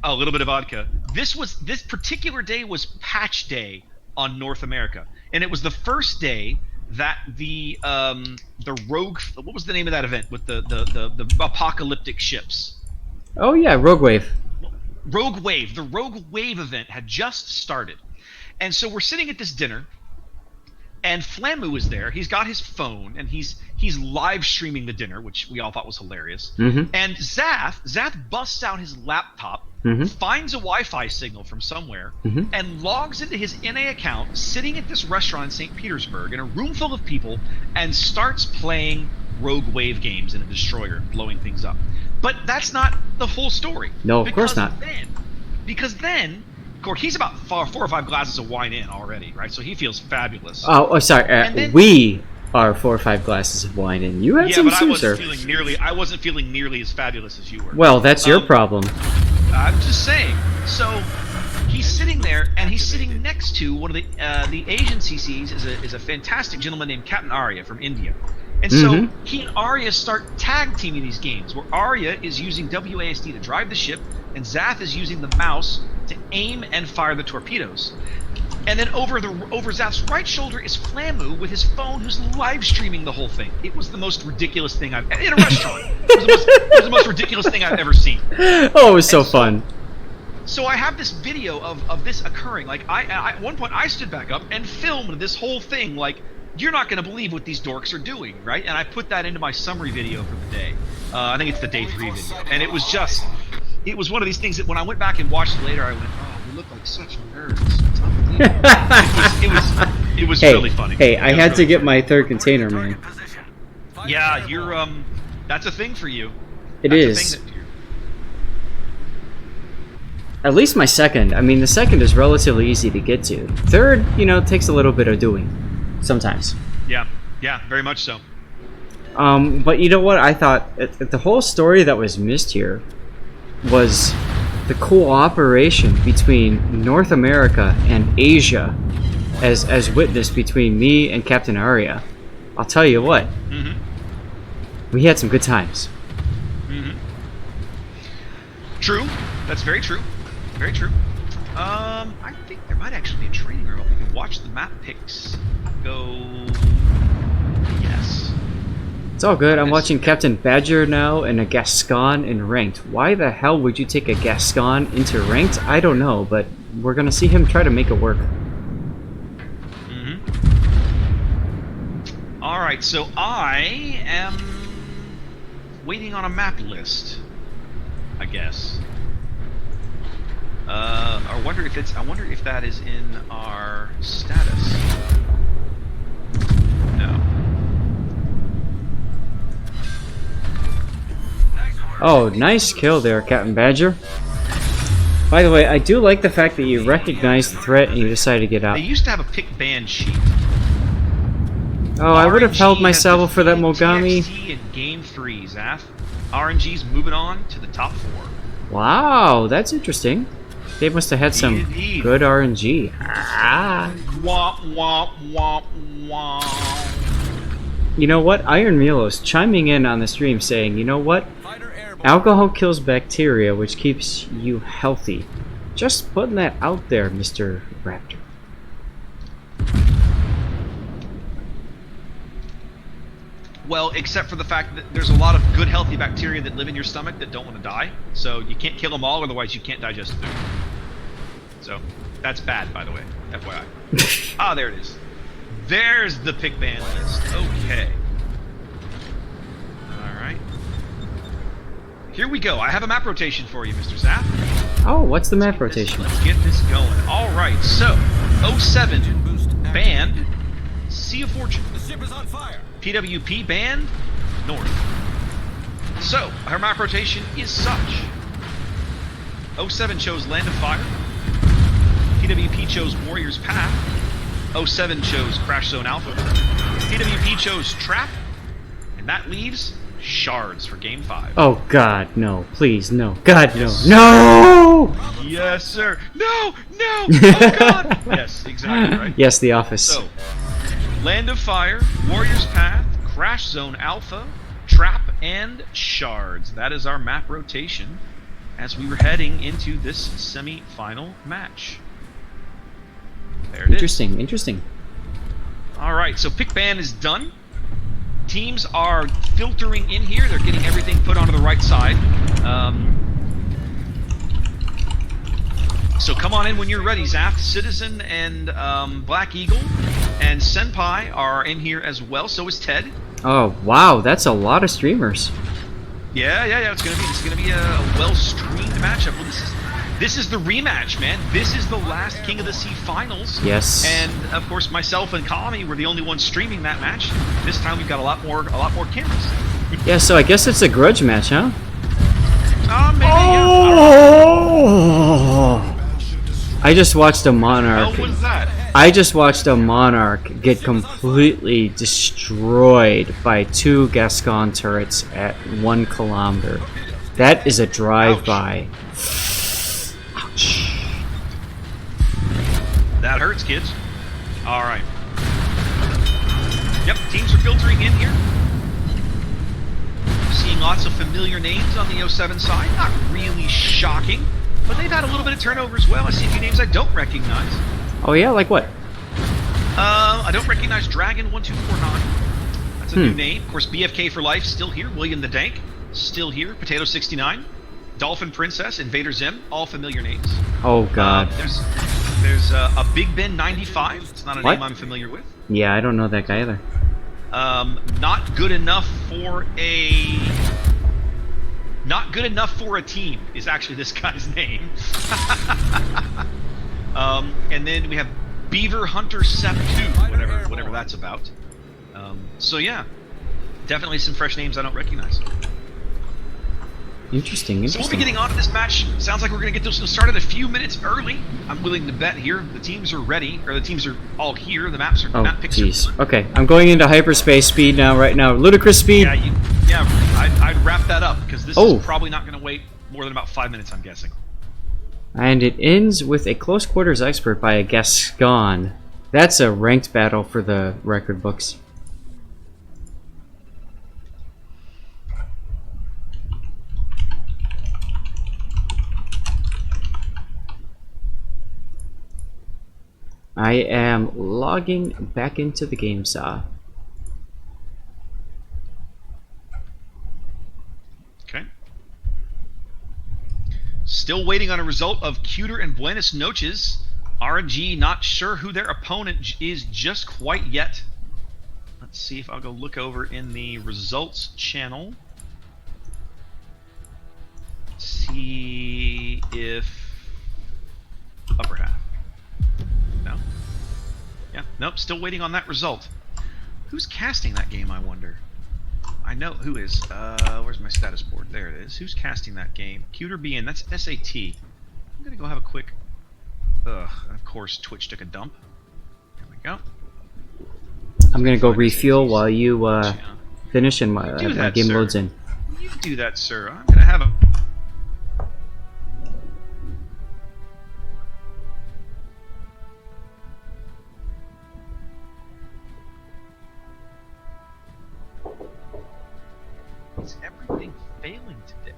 A little bit of vodka. This particular day was Patch Day on North America. And it was the first day that the Rogue, what was the name of that event with the apocalyptic ships? Oh yeah, Rogue Wave. Rogue Wave. The Rogue Wave event had just started. And so we're sitting at this dinner, and Flamu is there. He's got his phone, and he's live streaming the dinner, which we all thought was hilarious. And Zath busts out his laptop, finds a Wi-Fi signal from somewhere, and logs into his NA account, sitting at this restaurant in St. Petersburg, in a room full of people, and starts playing Rogue Wave games in a destroyer, blowing things up. But that's not the whole story. No, of course not. Because then, of course, he's about 4 or 5 glasses of wine in already, right? So he feels fabulous. Oh, sorry. We are 4 or 5 glasses of wine in. You had some too, sir. I wasn't feeling nearly as fabulous as you were. Well, that's your problem. I'm just saying. So he's sitting there, and he's sitting next to one of the Asian CCs is a fantastic gentleman named Captain Arya from India. And so he and Arya start tag teaming these games, where Arya is using WASD to drive the ship, and Zath is using the mouse to aim and fire the torpedoes. And then over Zath's right shoulder is Flamu with his phone, who's live streaming the whole thing. It was the most ridiculous thing in a restaurant. It was the most ridiculous thing I've ever seen. Oh, it was so fun. So I have this video of this occurring. Like I at one point I stood back up and filmed this whole thing. Like, you're not going to believe what these dorks are doing, right? And I put that into my summary video for the day. I think it's the day 3 video. And it was one of these things that when I went back and watched it later, I went, oh, we look like such nerds. It's unbelievable. it was really funny. Hey, I had to get my 3rd container, man. Yeah, you're, that's a thing for you. It is. At least my 2nd. I mean, the 2nd is relatively easy to get to. 3rd, you know, takes a little bit of doing. Sometimes. Yeah, very much so. But you know what? I thought the whole story that was missed here was the cooperation between North America and Asia, as witnessed between me and Captain Arya. I'll tell you what. We had some good times. True. That's very true. Very true. I think there might actually be a training room. We can watch the map picks go. Yes. It's all good. I'm watching CaptainBadger now and a Gascogne in ranked. Why the hell would you take a Gascogne into ranked? I don't know, but we're gonna see him try to make it work. Alright, so I am waiting on a map list, I guess. I wonder if that is in our status. No. Oh, nice kill there, CaptainBadger. By the way, I do like the fact that you recognize the threat and you decide to get out. They used to have a pick ban sheet. Oh, I would have held my salvo for that Mogami. TXT in game 3, Zath. RNG's moving on to the top 4. Wow, that's interesting. They must have had some good RNG. Womp, womp, womp, womp. You know what? Iron Milos chiming in on the stream saying, you know what? Alcohol kills bacteria, which keeps you healthy. Just putting that out there, Mr. Raptor. Well, except for the fact that there's a lot of good, healthy bacteria that live in your stomach that don't want to die. So you can't kill them all, otherwise you can't digest food. So that's bad, by the way. FYI. Ah, there it is. There's the pick ban list. Okay. Alright. Here we go. I have a map rotation for you, Mr. Zap. Oh, what's the map rotation? Let's get this going. Alright, so 07 banned Sea of Fortune. The ship is on fire. PWP banned North. So, our map rotation is such. 07 chose Land of Fire. PWP chose Warrior's Path. 07 chose Crash Zone Alpha. PWP chose Trap. And that leaves Shards for Game 5. Oh God, no! Please, no! God, Yes. no! Yes, sir! No! No! Oh God! Yes, exactly, right? Yes, The Office. So, Land of Fire, Warrior's Path, Crash Zone Alpha, Trap, and Shards. That is our map rotation as we were heading into this semi-final match. There it is. Interesting, interesting. Alright, so pick ban is done. Teams are filtering in here. They're getting everything put onto the right side. So come on in when you're ready, Zaf. Citizen and Black Eagle and Senpai are in here as well. So is Ted. Oh wow, that's a lot of streamers. Yeah. It's gonna be a well-streamed matchup. Well, this is the rematch, man. This is the last King of the Sea finals. Yes. And of course, myself and Kami were the only ones streaming that match. This time we've got a lot more cameras. Yeah, so I guess it's a grudge match, huh? Maybe. Oh! I just watched a Monarch. How was that? I just watched a Monarch get completely destroyed by 2 Gascogne turrets at 1 kilometer. That is a drive-by. Ouch. That hurts, kids. All right. Yep, teams are filtering in here. Seeing lots of familiar names on the 07 side. Not really shocking, but they've had a little bit of turnover as well. I see a few names I don't recognize. Oh yeah, like what? I don't recognize Dragon1249. That's a new name. Of course, BFK for Life still here. William the Dank still here. Potato69. Dolphin Princess, Invader Zim, all familiar names. Oh god. There's a Big Ben 95. It's not a What? name I'm familiar with. Yeah, I don't know that guy either. Not good enough for a team is actually this guy's name. And then we have Beaver Hunter Sep 2, whatever that's about. So yeah, definitely some fresh names I don't recognize. Interesting. So we'll be getting on to this match. Sounds like we're going to get this started a few minutes early. I'm willing to bet here. The teams are ready, or the teams are all here. The maps are map picks. Jeez. Okay, I'm going into hyperspace speed now. Right now, ludicrous speed. I'd wrap that up because this is probably not going to wait more than about 5 minutes, I'm guessing. And it ends with a close quarters expert by a Gascogne. That's a ranked battle for the record books. I am logging back into the GMSchwartz. Okay. Still waiting on a result of Cuter and Buenos Noches. RNG not sure who their opponent is just quite yet. Let's see if I'll go look over in the results channel. See if upper half. No? Yeah, nope, still waiting on that result. Who's casting that game, I wonder? I know who is. Where's my status board? There it is. Who's casting that game? Cuter BN, that's SAT. I'm gonna go have a quick... and of course Twitch took a dump. There we go. I'm gonna go refuel while you finish and my game sir. loads in. You do that, sir. I'm gonna have a... Is everything failing today?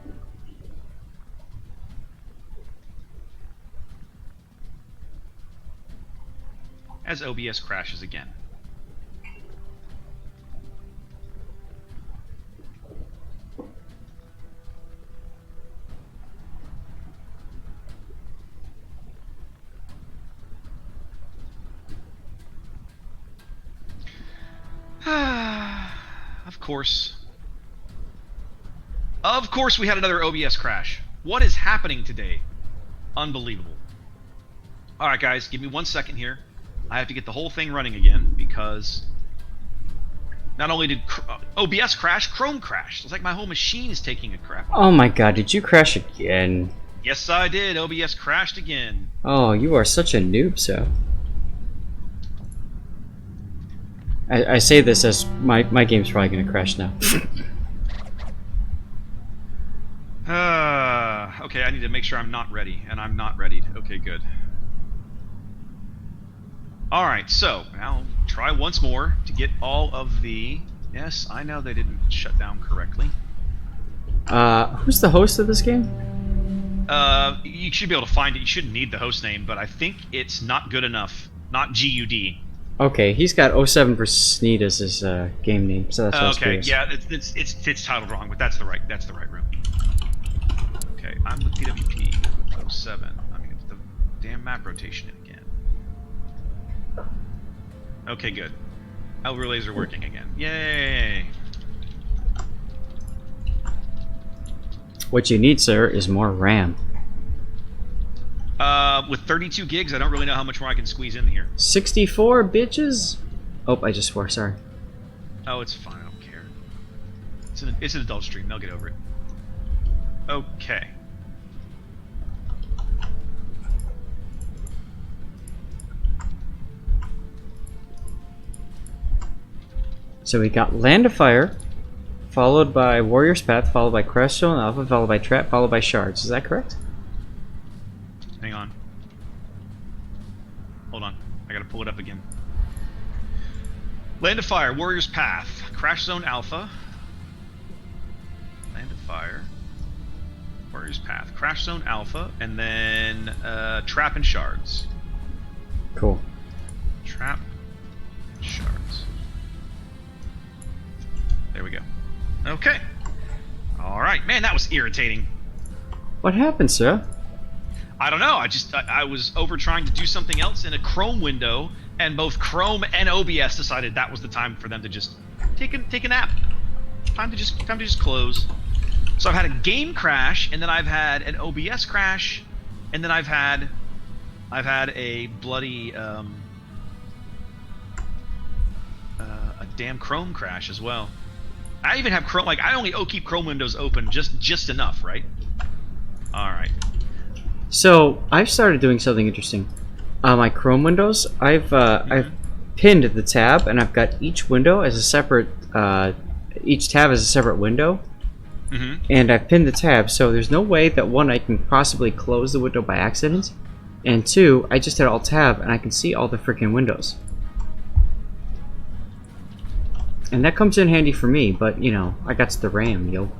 as OBS crashes again. Of course we had another OBS crash. What is happening today? Unbelievable. Alright guys, give me 1 second here. I have to get the whole thing running again, because not only did OBS crash, Chrome crashed. It's like my whole machine is taking a crap. Oh my god, did you crash again? Yes, I did. OBS crashed again. Oh, you are such a noob, so. I say this as my game's probably gonna crash now. Okay, I need to make sure I'm not ready, and I'm not readied. Okay, good. Alright, so, now try once more to get all of the... Yes, I know they didn't shut down correctly. Who's the host of this game? You should be able to find it. You shouldn't need the host name, but I think it's Not Good Enough. Not GUD. Okay, he's got 07 for Sneed as his game name, so that's what I was curious. Yeah, it's titled wrong, but that's the right room. Okay, I'm with PWP with 07. I'm gonna get the damn map rotation in again. Okay, good. Our relays are working again. Yay! What you need, sir, is more RAM. With 32 gigs, I don't really know how much more I can squeeze in here. 64 bitches? Oh, I just swore, sorry. Oh, it's fine, I don't care. It's an adult stream, they'll get over it. Okay. So we got Land of Fire, followed by Warrior's Path, followed by Creststone Alpha, followed by Trap, followed by Shards. Is that correct? Hang on. Hold on. I gotta pull it up again. Land of Fire, Warrior's Path, Crash Zone Alpha. Land of Fire, Warrior's Path, Crash Zone Alpha, and then Trap and Shards. Cool. Trap and Shards. There we go. Okay. Alright. Man, that was irritating. What happened, sir? I don't know. I was over trying to do something else in a Chrome window, and both Chrome and OBS decided that was the time for them to just take a nap. Time to just close. So I've had a game crash, and then I've had an OBS crash, and then I've had a bloody a damn Chrome crash as well. I even have Chrome, like I only keep Chrome windows open just enough, right? All right. So I've started doing something interesting. On my Chrome windows, I've pinned the tab, and I've got each window as a separate, each tab as a separate window. And I've pinned the tab, so there's no way that one, I can possibly close the window by accident, and two, I just hit Alt Tab and I can see all the freaking windows. And that comes in handy for me, but you know, I got the RAM, yo.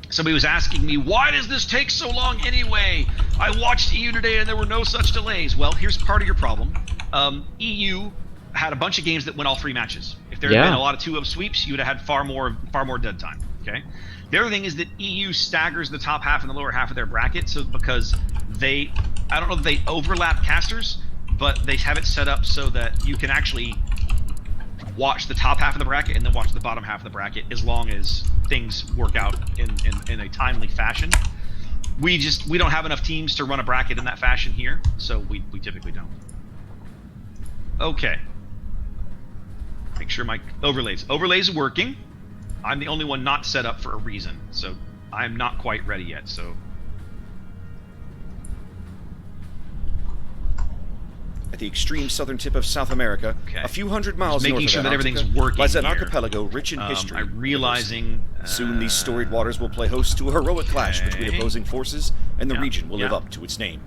Somebody was asking me, why does this take so long anyway? I watched EU today and there were no such delays. Well, here's part of your problem. EU had a bunch of games that went all 3 matches. If there had been a lot of 2-up sweeps, you would have had far more dead time. Okay. The other thing is that EU staggers the top half and the lower half of their bracket, so because I don't know that they overlap casters, but they have it set up so that you can actually watch the top half of the bracket and then watch the bottom half of the bracket as long as things work out in a timely fashion. We don't have enough teams to run a bracket in that fashion here, so we typically don't. Okay. Make sure my overlays are working. I'm the only one not set up for a reason, so I'm not quite ready yet, so... At the extreme southern tip of South America, a few hundred miles north of sure that Antarctica, everything's working lies an here. archipelago rich in history. I'm realizing... Soon these storied waters will play host to a heroic clash between opposing forces, and the region will live up to its name.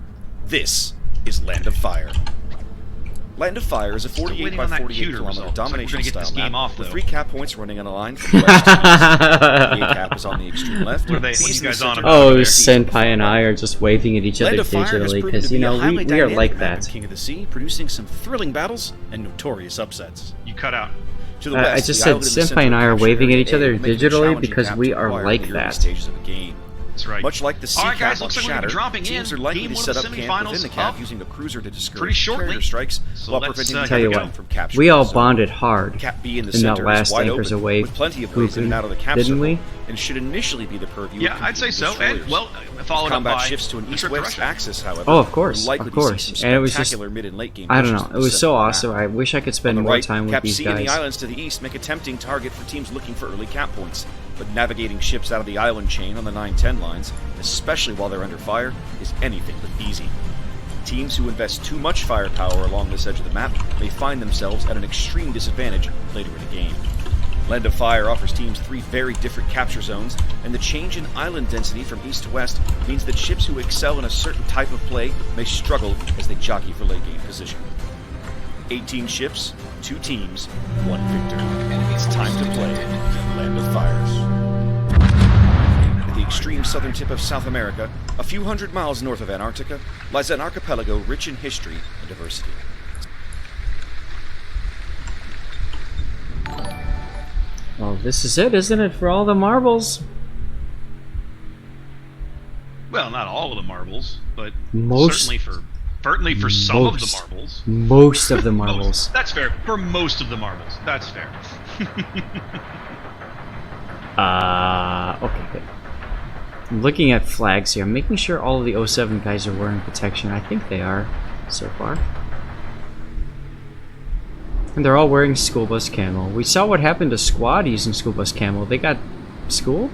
This is Land of Fire. Land of Fire is a 48 waiting by on that 48 cuter kilometer result. Looks like we're domination gonna get this style game map off, with though. 3 cap points running on a line from the west to east. The A cap is on the extreme left. What are they- B what is you in the guys on center, about Oh, there? Senpai and I are just waving at each other Land of Fire has digitally proven because, to you be a know, highly we are dynamic like map in that. King of the Sea, producing some thrilling battles and notorious upsets. You cut out. To the west, I just the said island in the Senpai center and I are captured waving at area each A other will make it a digitally challenging because map we to are acquire like in the early that. stages of the game. That's right. Much like the sea All right, cap guys, on looks like we're gonna Shatter, be dropping teams in. are likely Game to one of set the up camp semifinals within the cap up using a cruiser to discourage pretty shortly. carrier strikes So while let's, preventing uh, the Tell you enemy what, from capturing we all the zone. bonded hard Cap B in the in that center last is wide Anchors open, Away with plenty of ways in and out of the cap didn't circle, we? and should initially be the purview Yeah, of I'd say so. competing And, destroyers. well, followed up Combat by shifts to an the east-west Russia. axis, however. Oh, of course, we're likely of course. To see some And it was just, spectacular mid and late game I don't pushes know, to it the was center so of the map. awesome. I wish I could spend On the more right, time with Cap these C and the guys. islands to the east make a tempting target for teams looking for early cap points, but navigating ships out of the island chain on the 9-10 lines, especially while they're under fire, is anything but easy. Teams who invest too much firepower along this edge of the map may find themselves at an extreme disadvantage later in the game. Land of Fire offers teams 3 very different capture zones, and the change in island density from east to west means that ships who excel in a certain type of play may struggle as they jockey for late game position. 18 ships, 2 teams, 1 victor. It's time to play Land of Fire. At the extreme southern tip of South America, a few hundred miles north of Antarctica, lies an archipelago rich in history and diversity. Well, this is it, isn't it, for all the marbles? Well, not all of the marbles, but Most- certainly for some of the most. marbles. Most of the Most. marbles. That's fair. For most of the marbles, that's fair. Okay, good. I'm looking at flags here. I'm making sure all of the 07 guys are wearing protection. I think they are, so far. And they're all wearing school bus camo. We saw what happened to Squad using school bus camo. They got school?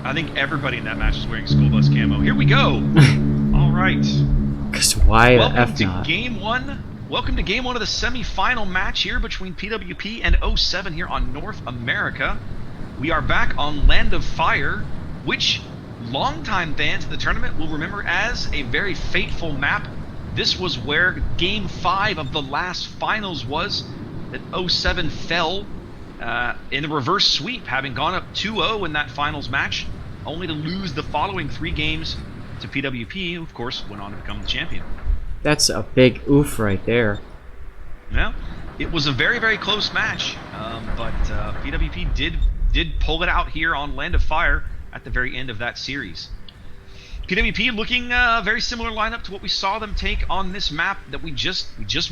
I think everybody in that match is wearing school bus camo. Here we go. All right. Because why the Welcome F to not? game one. Welcome to game one of the semifinal match here between PWP and 07 here on North America. We are back on Land of Fire, which longtime fans of the tournament will remember as a very fateful map. This was where game 5 of the last finals was, that 07 fell in a reverse sweep, having gone up 2-0 in that finals match, only to lose the following 3 games to PWP, who of course went on to become the champion. That's a big oof right there. Well, it was a very, very close match, but PWP did pull it out here on Land of Fire at the very end of that series. PWP looking very similar lineup to what we saw them take on this map that we just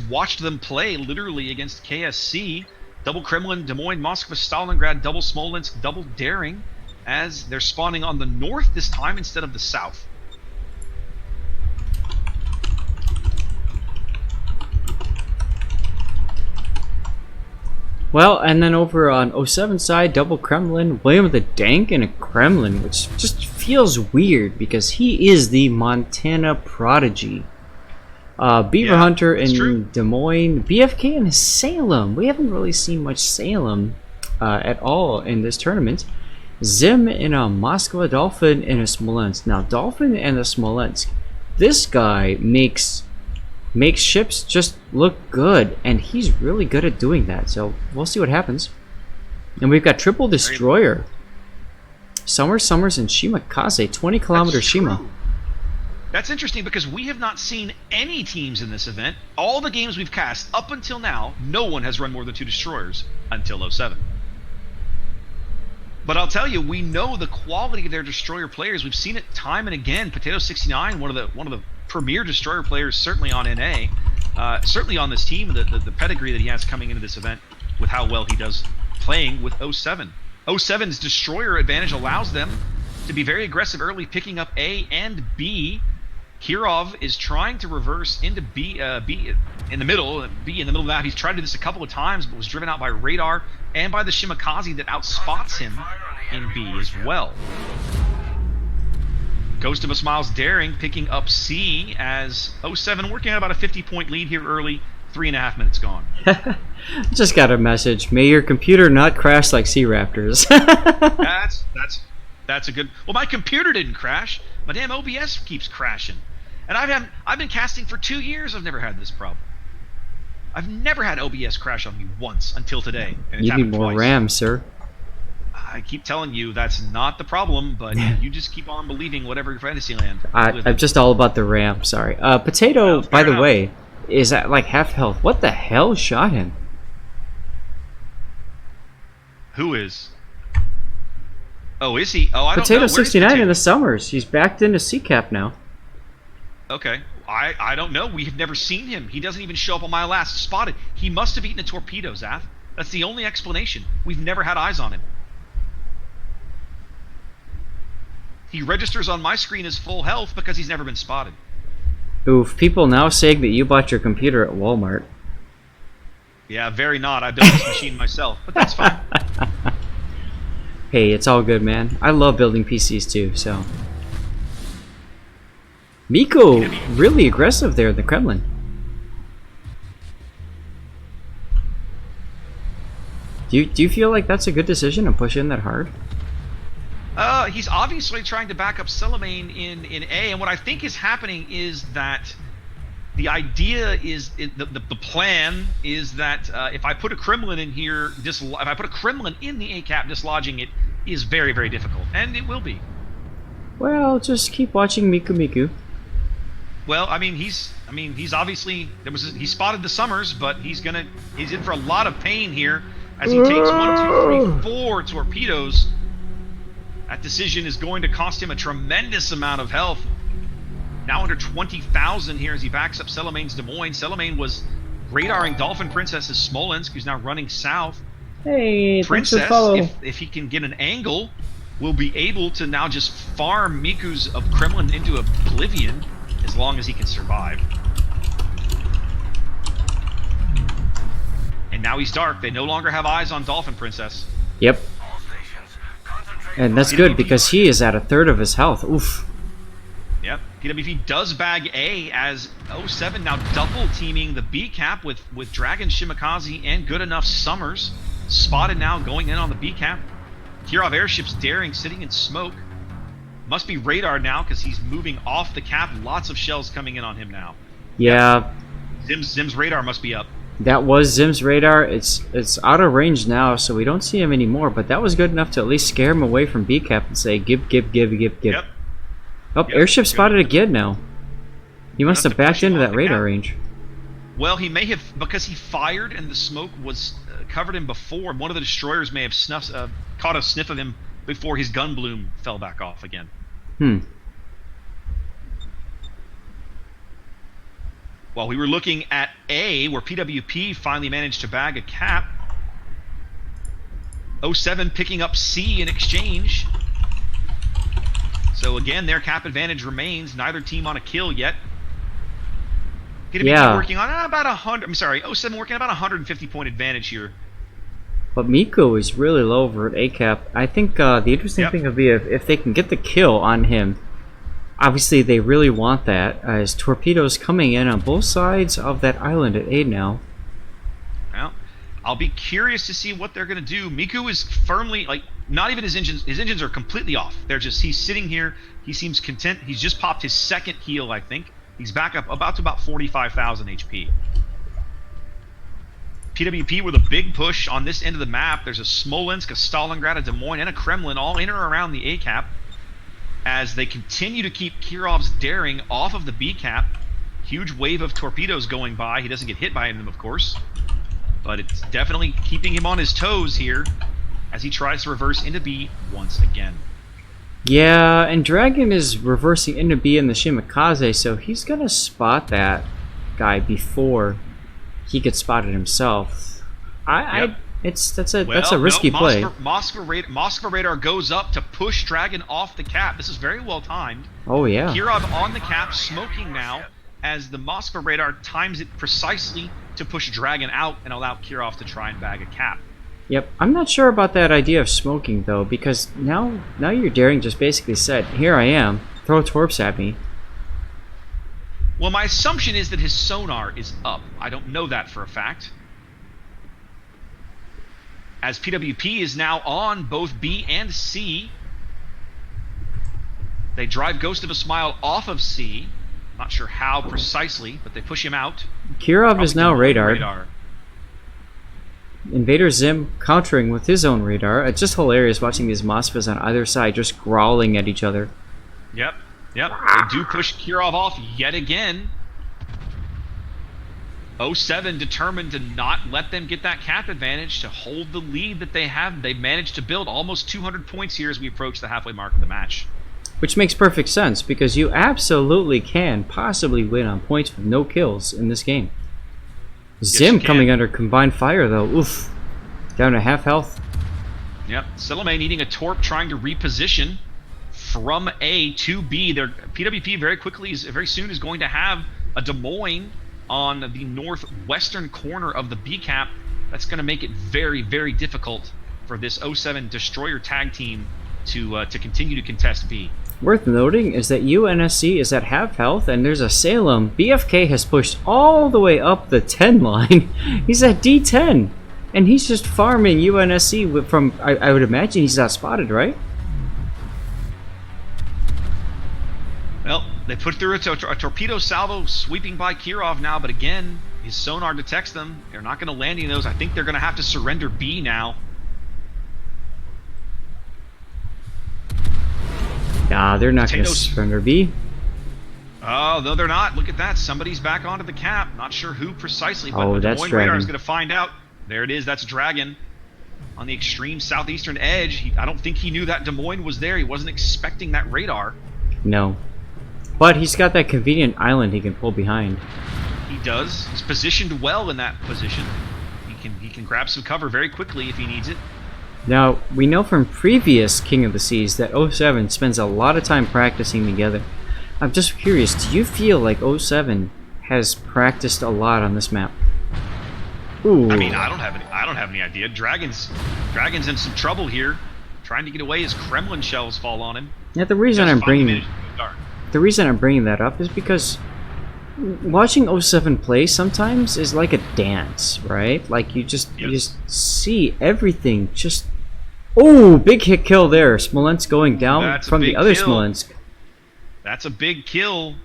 watched them play literally against KSC. Double Kremlin, Des Moines, Moskva, Stalingrad, double Smolensk, double Daring, as they're spawning on the north this time instead of the south. Well, and then over on 07 side, double Kremlin, William the Dank in a Kremlin, which just feels weird because he is the Montana prodigy. Beaver Yeah, Hunter that's in true. Des Moines, BFK in Salem. We haven't really seen much Salem at all in this tournament. Zim in a Moskva, Dolphin in a Smolensk. Now, Dolphin and a Smolensk, this guy makes ships just look good, and he's really good at doing that, so we'll see what happens. And we've got triple destroyer, Summers and Shimakaze, 20-kilometer That's Shima. true. That's interesting because we have not seen any teams in this event. All the games we've cast up until now, no one has run more than 2 destroyers until 07. But I'll tell you, we know the quality of their destroyer players. We've seen it time and again. Potato69, one of the premier destroyer players, certainly on NA, certainly on this team, the pedigree that he has coming into this event with how well he does playing with 07. 07's destroyer advantage allows them to be very aggressive early, picking up A and B. Kirov is trying to reverse into B in the middle of the map. He's tried to do this a couple of times, but was driven out by radar and by the Shimakaze that outspots him in B as well. Ghost of a Smiles Daring picking up C as 07 working on about a 50-point lead here early. 3.5 minutes gone. Just got a message. May your computer not crash like Sea Raptors. That's a good. Well, my computer didn't crash. My damn OBS keeps crashing. And I've been casting for 2 years. I've never had this problem. I've never had OBS crash on me once until today. And it's You need happened more twice. RAM, sir. I keep telling you that's not the problem, but you just keep on believing whatever Fantasyland. I'm just all about the RAM. Sorry. Potato, Well, by the enough. way, is at like half health. What the hell shot him? Who is? Oh, is he? Oh, I don't know. Potato Where is 69 in Potato? the summers. He's backed into C-Cap now. Okay. I don't know. We have never seen him. He doesn't even show up on my last spotted. He must have eaten a torpedo, Zath. That's the only explanation. We've never had eyes on him. He registers on my screen as full health because he's never been spotted. Oof, people now saying that you bought your computer at Walmart. Yeah, very not. I built this machine myself, but that's fine. Hey, it's all good, man. I love building PCs too, so. Miko, really aggressive there in the Kremlin. Do you feel like that's a good decision to push in that hard? He's obviously trying to back up Celamane in A, and what I think is happening is that the idea is the plan is that if I put a Kremlin in here, if I put a Kremlin in the A cap, dislodging it is very, very difficult, and it will be. Well, just keep watching Miku. Well, he's obviously he spotted the Summers, but he's in for a lot of pain here as he takes 1, 2, 3, 4 torpedoes. That decision is going to cost him a tremendous amount of health. Now under 20,000 here as he backs up Celamane's Des Moines. Celamane was radaring Dolphin Princess's Smolensk, who's now running south. Hey, thanks for Princess, follow. if he can get an angle, will be able to now just farm Miku's of Kremlin into oblivion as long as he can survive. And now he's dark. They no longer have eyes on Dolphin Princess. Yep. And that's good because he is at a third of his health. Oof. Yep. PWP does bag A as 07 now double teaming the B cap with Dragon Shimakaze and good enough Summers. Spotted now going in on the B cap. Kirov airships daring sitting in smoke. Must be radar now because he's moving off the cap. Lots of shells coming in on him now. Yeah. Zim's radar must be up. That was Zim's radar. It's out of range now, so we don't see him anymore. But that was good enough to at least scare him away from B cap and say, give. Yep. Oh, airship spotted again now. He must have backed into that radar range. Well, he may have, because he fired and the smoke was covered him before. One of the destroyers may have caught a sniff of him before his gun bloom fell back off again. While we were looking at A, where PWP finally managed to bag a cap, 07 picking up C in exchange. So again, their cap advantage remains. Neither team on a kill yet. PWP working on about 100. I'm sorry, 07 working about 150 point advantage here. But Miko is really low over at A cap. I think the interesting thing would be if they can get the kill on him. Obviously, they really want that, as torpedoes coming in on both sides of that island at A now. Well, I'll be curious to see what they're going to do. Miku is firmly, not even his engines. His engines are completely off. He's sitting here. He seems content. He's just popped his second heal, I think. He's back up about 45,000 HP. PWP with a big push on this end of the map. There's a Smolensk, a Stalingrad, a Des Moines, and a Kremlin all in or around the A cap. As they continue to keep Kirov's daring off of the B cap. Huge wave of torpedoes going by. He doesn't get hit by them, of course. But it's definitely keeping him on his toes here as he tries to reverse into B once again. Yeah, and Dragon is reversing into B in the Shimakaze, so he's going to spot that guy before he gets spotted himself. That's a risky play. Moskva radar goes up to push Dragon off the cap. This is very well timed. Oh yeah. Kirov on the cap, smoking now, as the Moskva radar times it precisely to push Dragon out and allow Kirov to try and bag a cap. Yep, I'm not sure about that idea of smoking though, because now your daring just basically said, "Here I am, throw torps at me." Well, my assumption is that his sonar is up. I don't know that for a fact. As PWP is now on both B and C. They drive Ghost of a Smile off of C. Not sure how precisely, but they push him out. Kirov is now radared. Radar. Invader Zim countering with his own radar. It's just hilarious watching these Mossfas on either side just growling at each other. Yep. They do push Kirov off yet again. 07 determined to not let them get that cap advantage, to hold the lead that they have. They've managed to build almost 200 points here as we approach the halfway mark of the match. Which makes perfect sense, because you absolutely can possibly win on points with no kills in this game. Zim coming under combined fire, though. Oof. Down to half health. Yep. Silame needing a torp, trying to reposition from A to B. Their PWP very soon is going to have a Des Moines on the northwestern corner of the B cap. That's going to make it very, very difficult for this 07 Destroyer tag team to continue to contest B. Worth noting is that UNSC is at half health, and there's a Salem. BFK has pushed all the way up the 10 line. He's at D10, and he's just farming UNSC from, I would imagine he's not spotted, right? Well, they put through a torpedo salvo sweeping by Kirov now, but again, his sonar detects them. They're not going to land any of those. I think they're going to have to surrender B now. Nah, they're not going to surrender B. Oh, no, they're not. Look at that. Somebody's back onto the cap. Not sure who precisely, but the that's Des Moines Dragon. radar is going to find out. There it is. That's Dragon on the extreme southeastern edge. I don't think he knew that Des Moines was there. He wasn't expecting that radar. No. But he's got that convenient island he can pull behind. He does. He's positioned well in that position. He can grab some cover very quickly if he needs it. Now, we know from previous King of the Seas that 07 spends a lot of time practicing together. I'm just curious, do you feel like 07 has practiced a lot on this map? Ooh. I mean, I don't have any idea. Dragon's in some trouble here, trying to get away as Kremlin shells fall on him. Yeah, the reason I'm bringing that up is because watching 07 play sometimes is like a dance, right? Like you just see everything just. Oh, big hit kill there. Smolensk going down from the other Smolensk. That's a big kill.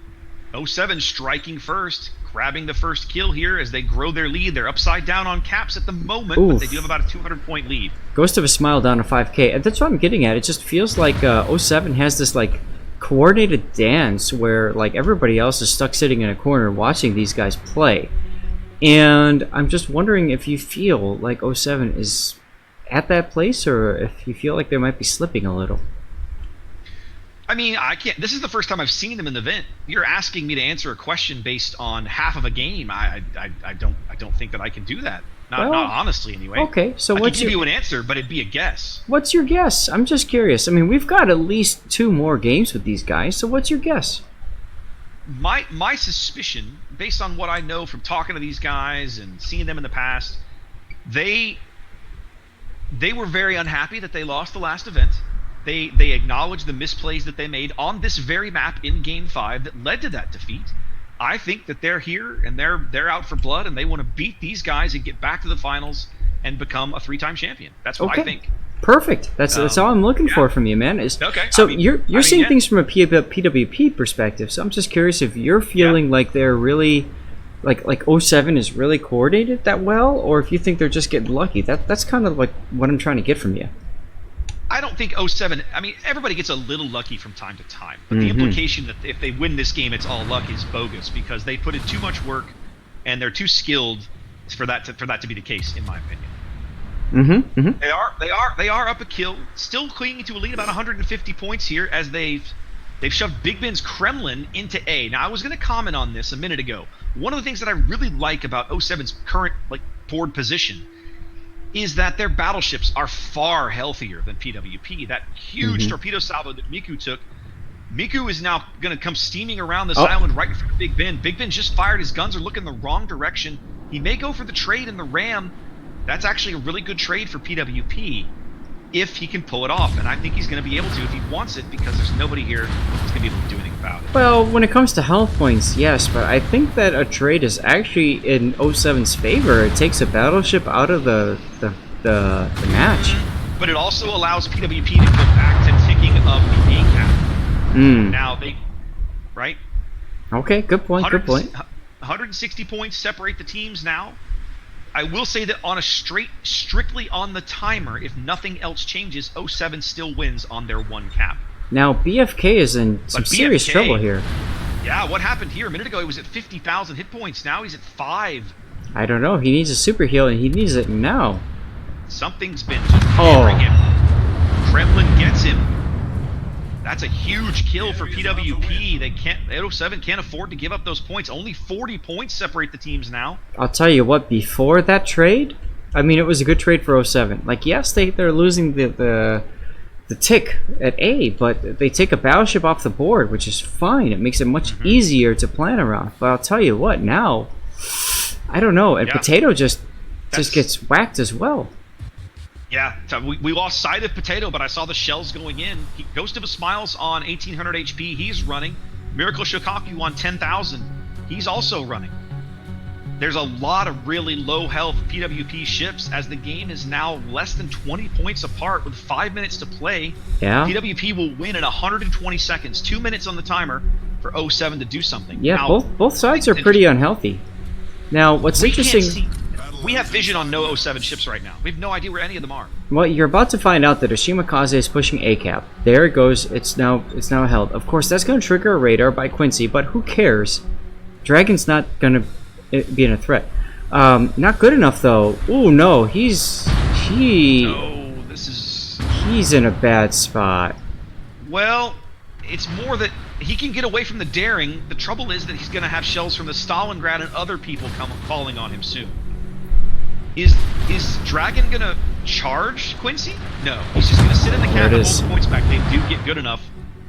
07 striking first, grabbing the first kill here as they grow their lead. They're upside down on caps at the moment, but they do have about a 200-point lead. Ghost of a Smile down to 5k. And that's what I'm getting at. It just feels like 07 has this like coordinated dance where like everybody else is stuck sitting in a corner watching these guys play. And I'm just wondering if you feel like 07 is at that place, or if you feel like they might be slipping a little. I mean, I can't. This is the first time I've seen them in the event. You're asking me to answer a question based on half of a game. I don't think that I can do that. Not honestly, anyway. Okay, so I could give you an answer, but it'd be a guess. What's your guess? I'm just curious. I mean, we've got at least 2 more games with these guys. So what's your guess? My suspicion, based on what I know from talking to these guys and seeing them in the past, they were very unhappy that they lost the last event. They acknowledged the misplays that they made on this very map in Game 5 that led to that defeat. I think that they're here and they're out for blood, and they want to beat these guys and get back to the finals and become a 3-time champion. That's what I think. Perfect. That's all I'm looking for from you, man. So you're seeing things from a PWP perspective. So I'm just curious if you're feeling like they're really like 07 is really coordinated that well, or if you think they're just getting lucky. That's kind of like what I'm trying to get from you. I don't think 07. I mean, everybody gets a little lucky from time to time, but the implication that if they win this game, it's all luck is bogus, because they put in too much work and they're too skilled for that to be the case, in my opinion. They are up a kill, still clinging to a lead about 150 points here as they've shoved Big Ben's Kremlin into A. Now, I was going to comment on this a minute ago. One of the things that I really like about 07's current board position is that their battleships are far healthier than PWP. That huge torpedo salvo that Miku took, Miku is now going to come steaming around this island right in front of Big Ben. Big Ben just fired. His guns are looking the wrong direction. He may go for the trade in the ram. That's actually a really good trade for PWP if he can pull it off, and I think he's going to be able to if he wants it, because there's nobody here that's going to be able to do anything about it. Well, when it comes to health points, yes, but I think that a trade is actually in 07's favor. It takes a battleship out of the match. But it also allows PWP to go back to ticking up the A cap. Now Okay, good point. Good point. 160 points separate the teams now. I will say that on a strictly on the timer, if nothing else changes, 07 still wins on their 1 cap. Now BFK is in some serious trouble here. Yeah, what happened here? A minute ago he was at 50,000 hit points. Now he's at 5. I don't know. He needs a super heal, and he needs it now. Something's been just hammering him. Kremlin gets him. That's a huge kill for PWP. They can't. 807 can't afford to give up those points. Only 40 points separate the teams now. I'll tell you what. Before that trade, I mean, it was a good trade for 07. Like, yes, they're losing the tick at A, but they take a battleship off the board, which is fine. It makes it much easier to plan around. But I'll tell you what. Now, I don't know. And Potato just gets whacked as well. Yeah, we lost sight of Potato, but I saw the shells going in. Ghost of a Smiles on 1800 HP, he's running. Miracle Shokaku on 10,000, he's also running. There's a lot of really low health PWP ships, as the game is now less than 20 points apart with 5 minutes to play. Yeah. PWP will win in 120 seconds, 2 minutes on the timer for 07 to do something. Yeah, now, both sides are pretty unhealthy. Now, what's interesting... We have vision on no 07 ships right now. We have no idea where any of them are. Well, you're about to find out that Ashimakaze is pushing A cap. There it goes. It's now held. Of course, that's going to trigger a radar by Quincy, but who cares? Dragon's not going to be in a threat. Not good enough though. Ooh, no, he's in a bad spot. Well, it's more that he can get away from the daring. The trouble is that he's going to have shells from the Stalingrad and other people falling on him soon. Is Dragon gonna charge Quincy? No, he's just gonna sit in the cap and hold the points back. They do get good enough.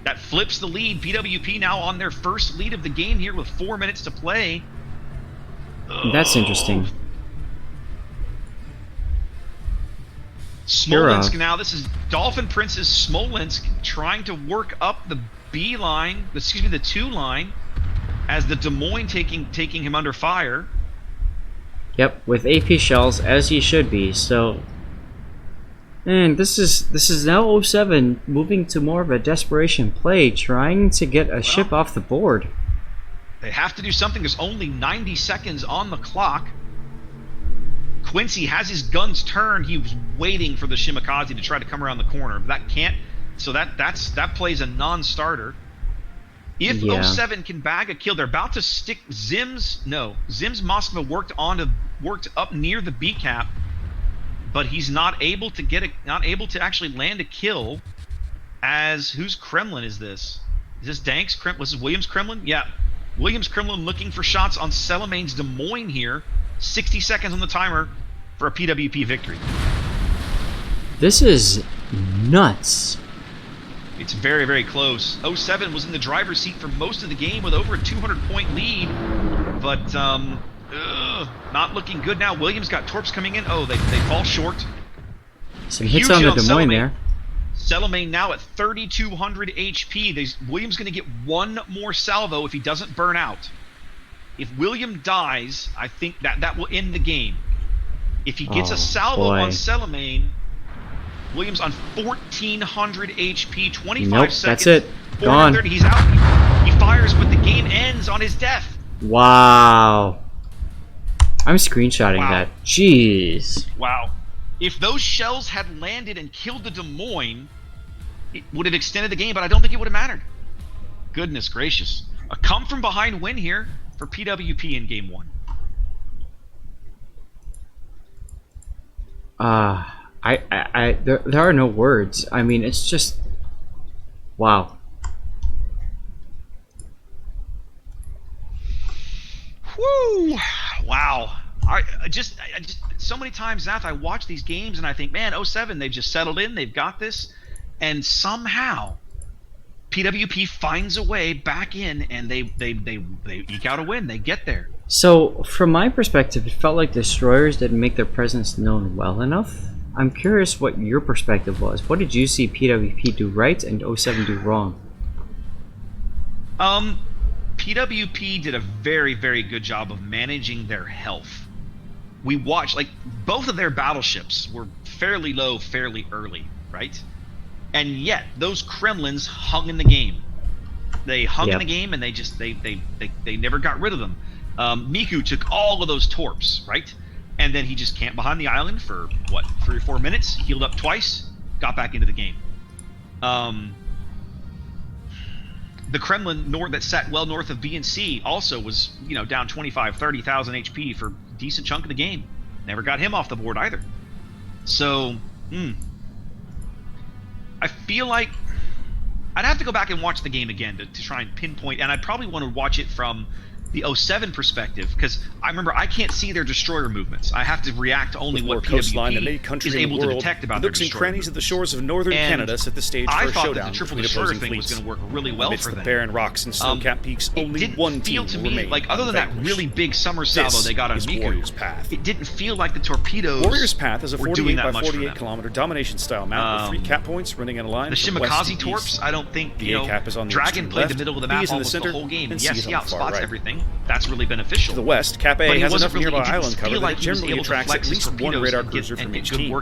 That flips the lead. PWP now on their first lead of the game here with 4 minutes to play. That's interesting. Smolensk now. This is Dolphin Prince's Smolensk trying to work up the B line, the 2 line, as the Des Moines taking him under fire. Yep, with AP shells, as he should be. So, and this is now 07 moving to more of a desperation play, trying to get a ship off the board. They have to do something. There's only 90 seconds on the clock. Quincy has his guns turned. He was waiting for the Shimakaze to try to come around the corner. That can't. So that plays a non-starter. If 07 can bag a kill, they're about to stick Zims. No, Zims Moskva worked up near the B cap, but he's not able to actually land a kill. As whose Kremlin is this? Is this Dank's Kremlin? Was this Williams Kremlin? Yeah, Williams Kremlin looking for shots on Celemane's Des Moines here. 60 seconds on the timer for a PWP victory. This is nuts. It's very, very close. 07 was in the driver's seat for most of the game with over a 200-point lead, but not looking good now. Williams got torps coming in. Oh, they fall short. Some hits on the Des Moines there. Celemane now at 3,200 HP. Williams going to get one more salvo if he doesn't burn out. If William dies, I think that will end the game. If he gets a salvo on Celemane, Williams on 1,400 HP, 25 seconds. That's it. Gone. He's out. He fires, but the game ends on his death. Wow. I'm screenshotting that. Jeez. Wow. If those shells had landed and killed the Des Moines, it would have extended the game, but I don't think it would have mattered. Goodness gracious. A come-from-behind win here for PWP in Game 1. There are no words. I mean, it's just... Wow. Woo! Wow. I just so many times, Zath, I watch these games and I think, man, 07, they've just settled in, they've got this, and somehow PWP finds a way back in, and they eke out a win. They get there. So, from my perspective, it felt like Destroyers didn't make their presence known well enough. I'm curious what your perspective was. What did you see PWP do right and 07 do wrong? PWP did a very, very good job of managing their health. We watched, like, both of their battleships were fairly low, fairly early, right? And yet, those Kremlins hung in the game. They hung in the game, and they never got rid of them. Miku took all of those torps, right? And then he just camped behind the island for, what, 3 or 4 minutes, healed up twice, got back into the game. The Kremlin that sat well north of B and C also was, you know, down 25, 30,000 HP for a decent chunk of the game. Never got him off the board either. So, I feel like I'd have to go back and watch the game again to try and pinpoint, and I'd probably want to watch it from the 07 perspective, because I remember I can't see their destroyer movements. I have to react to only what PWP is able to detect about their destroyer destroyer crannies of the shores of northern Canada set the stage for a showdown. I thought that the triple destroyer thing was going to work really well for them. The barren rocks and snow-capped peaks, only one team will remain like, other than that really big summer salvo they got on Miku, Warriors Path. It didn't feel like the torpedoes Warriors Path is a 48 by 48 48 kilometer domination style map with 3 cap points running in a line. The Shimakaze torps, I don't think, the A cap is on the Dragon played the middle of the map almost the whole game. Yes, he outspots everything. That's really beneficial. To the west, Cap A has enough really, nearby island cover that it generally attracts at least one radar cruiser from each team.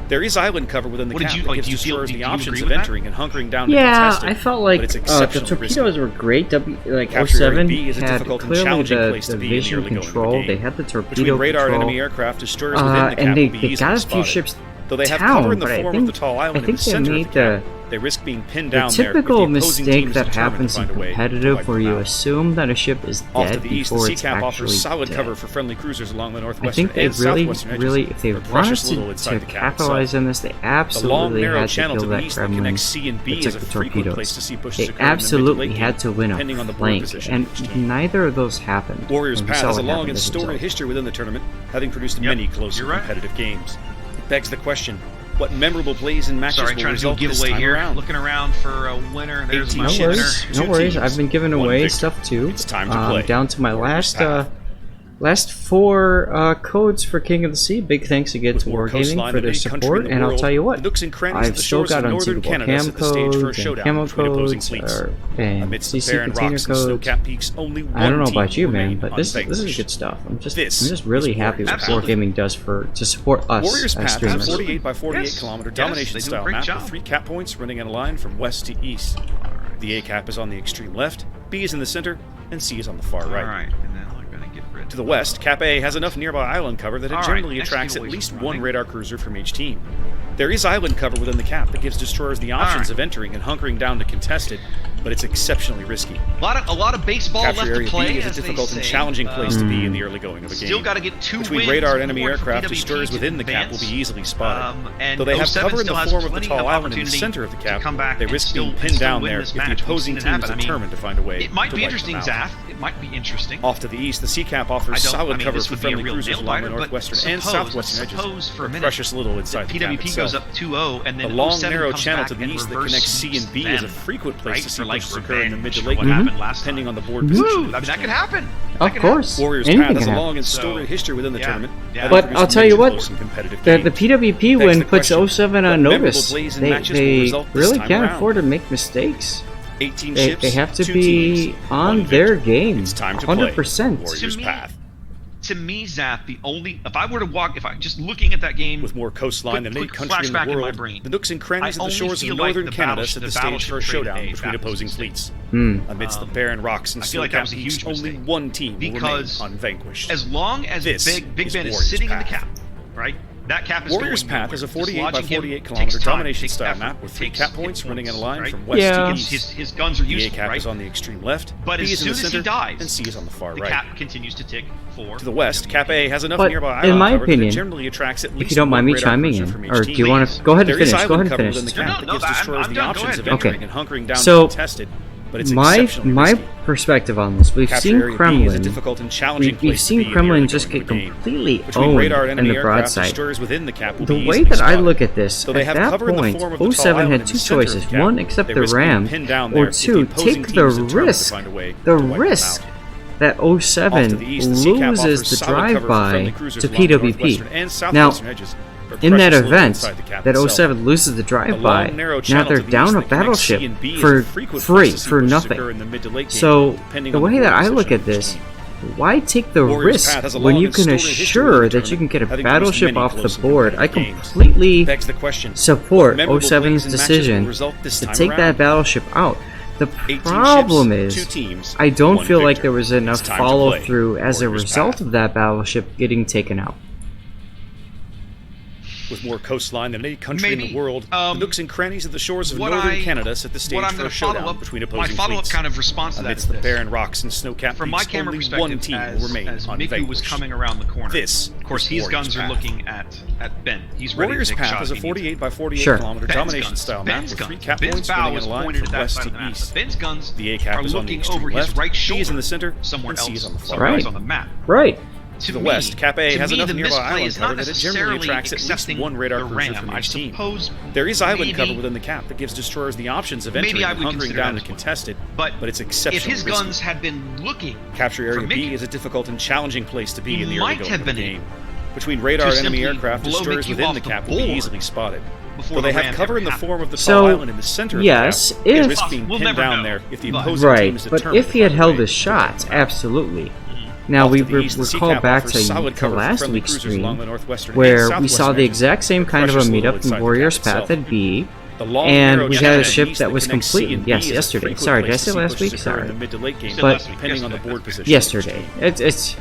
There is island cover within the cap that gives destroyers the options of entering and hunkering down to contest it. I felt like the torpedoes were great. Like 07 had clearly the vision control. They had the torpedo radar and control. enemy aircraft, destroyers within the cap and will be they got a easily few spotted. ships Though they have down, cover in the but form of the tall island in the center of the cap, they risk being pinned down there. The typical mistake that happens in competitive where you assume that a ship is dead before it's actually solid dead. cover for friendly cruisers along the I northwestern think they and southwestern edges, really, if they but wanted precious little to the cap capitalize itself. on this, they The long, absolutely narrow had to channel kill to the that east that Kremlin connects C and B that is took a the frequent place to torpedoes. see pushes They occur in the mid to absolutely late had to win a depending on the board flank, position and of each team. neither of those happened. Warriors And we Path saw has a what long happened and as a storied result. history within the tournament, having produced many close and competitive games. It begs the question, what memorable plays and matches will trying to do a result this giveaway time here. around? Looking around for a winner. There's my No winner. worries, no worries. I've been giving away stuff too. It's time to play. Down to my last 4 codes for King of the Sea. Big thanks again to Wargaming for their support, and I'll tell you what, I've still got Untitled Cam codes and Camo codes and CC container codes. I don't know about you, man, but this is good stuff. I'm just really happy what Wargaming does to support us Warriors as Path streamers. has a 48 by 48 kilometer domination style map with 3 cap points running in a line from west to east. The A cap is on the extreme left, B is in the center, and C is on the far right. Alright, and then we're going to get rid To the west, Cap A has enough nearby island cover that it generally attracts at least one radar cruiser from each team. There is island cover within the cap that gives destroyers the options of entering and hunkering down to contest it, but it's exceptionally risky. A lot of baseball Capture left to Area play, B is as a difficult they and say. challenging place to be in the early going of a game. Still got to get 2 Between wins radar and enemy more for aircraft, PWP destroyers to within the cap will advance. be easily spotted. And Though they have 07 cover in the still has form of the plenty tall of island in the opportunity center of the to cap, come back they and risk still- being and pinned still down win there this if match. the We've opposing seen it team is happen. I mean, determined to find a way It might to be wipe interesting, them out. Zaf. It might be interesting. Off to the east, the C cap offers solid cover this for would be a friendly real cruisers along the nail-biter, but northwestern and southwestern edges. suppose for a minute Precious little inside the cap PWP itself. goes up 2-0, and then The long, 07 narrow comes channel back to the and east that reverse connects C and B is a them, frequent place right? to see For, like, pushes occur in the mid to revenge late for what game, happened last depending time. on the board Woo! position. I mean, that could happen. Of course, Warriors anything Path can has a happen. long and storied history within the tournament. Yeah. But I'll tell you what, the the PWP Begs win the puts question, 07 on what memorable notice. plays and matches will They result this really time can't around? afford to make mistakes. 18 They ships, have to 2 be teams, on 1 their victory. game, It's time to play. 100%. Warriors To me, Path. To me, Zap, the only if I were to walk, if I just looking at that game With more coastline than any quick country in the flashback in my world, brain. the nooks and crannies I of the only shores of feel like northern the Canada set the stage for a showdown between that was opposing a mistake. fleets. Hmm. Amidst the barren rocks and I feel like that was a snow-capped huge peaks, only mistake. one team will remain Because unvanquished. as long as This Big is Ben is Warriors sitting in the Path. cap, right? That cap is Warriors going Path nowhere. is a 48 by Dislodging him 48 takes kilometer time, domination takes style effort, map with 3 takes cap hit points running in a line right? from west Yeah. to east. His guns are The A useful, cap right? is on the extreme left, But B as is in soon the as center, he dies, and C is on the far the right. cap continues to tick for To the west, Cap A has enough But nearby in island my cover that it opinion, generally attracts at least If you don't mind me one radar chiming cruiser in, from each or do team. you want to go ahead and There is finish? Go ahead island and cover finish. within the cap that gives destroyers I'm the done. Go options ahead. of entering Okay. and hunkering down So, to contest it, but it's My exceptionally risky. perspective on this, we've Capture seen Area B is a Kremlin. difficult and challenging We've place to seen be in the Kremlin early just going get of the game. completely Between owned radar and in enemy the aircraft, broadside. destroyers within the cap will The be way easily that I spotted. look at this, So they at have that cover in the point, form of the tall 07 island had in two the center of the choices. cap. One, accept They the risk being ram, pinned down or there if two, the opposing take team the is determined to risk. find a way The to wipe them risk out. that Off 07 to the east, the C cap offers loses the solid cover for friendly drive-by cruisers to along the PWP. northwestern and Now, southwestern edges, but in that precious little event, inside the cap that itself. 07 loses the drive-by, long, narrow now channel they're to the down east a that connects battleship C and B is a for frequent free, place to see for pushes nothing. occur in the mid to late game, So, depending the on way board that I position look at of each this, team. why take the Warriors Path risk has a when long you and can storied history assure within the that you can get a tournament, having produced battleship many off the close and board? I competitive games. completely Begs the question, support what memorable 07's plays and matches will decision result this to time take around? that battleship out. The 18 problem ships, is, 2 teams, I don't 1 feel like victor. there was enough It's time to follow play. through as a Warriors result Path. of that battleship getting taken out. With more coastline than any country in Maybe. the world, the nooks and crannies of the shores of northern Canada set the stage what I'm for gonna a showdown follow up, between my opposing follow-up fleets. kind of response to that Amidst is the this. barren rocks and snow-capped From my peaks, camera only perspective, one team will remain as Miku unvanquished. was coming around the corner, This of course, is his Warriors guns are Path. looking at Ben. He's ready Warriors to take a Path shot is a if he needs 48 by 48 Sure. kilometer Ben's domination guns. style Ben's map with 3 guns. cap Ben's points bow running is in a line pointed from at that west side of to the map. east. But Ben's guns The A cap are is on the looking extreme over his left, right B shoulder. is in the center, somewhere and C else, is on the far somewhere right. else on the map. Right. To the me, west, Cap A to has me, enough the nearby misplay island is not cover that it generally necessarily attracts at least accepting 1 radar the cruiser ram. from I each team. suppose There is island maybe- cover within the cap that gives destroyers the options of Maybe entering I and would hunkering consider down that the as one. contested, but it's if exceptionally his risky. guns had been looking Capture Area for B Mickey, is a difficult and challenging place to be he in the might early going have of the been game. able Between radar to and enemy simply aircraft, blow destroyers Mickey within off the the cap will be board easily spotted. before Though they the have ram cover ever in the happened. form of the So, tall island in the center yes, of the cap, they if- risk being We'll pinned never down know, there if the but- opposing team Right, is but determined if to he had find a held way his to shots, wipe them out. absolutely. Now Off we to the east, the sea recall cap back offers solid to cover for last friendly week's cruisers stream, along the northwestern and where we southwestern saw the edges. exact same kind of a Precious little meetup inside in the Warriors cap Path itself. at B, The long, and narrow we channel had a to the ship east that was connects C complete. and B Yes, is a yesterday. frequent Sorry, did I place say to see last pushes week? occur in Sorry. the mid to late game, But- depending on the board position. Yesterday. It's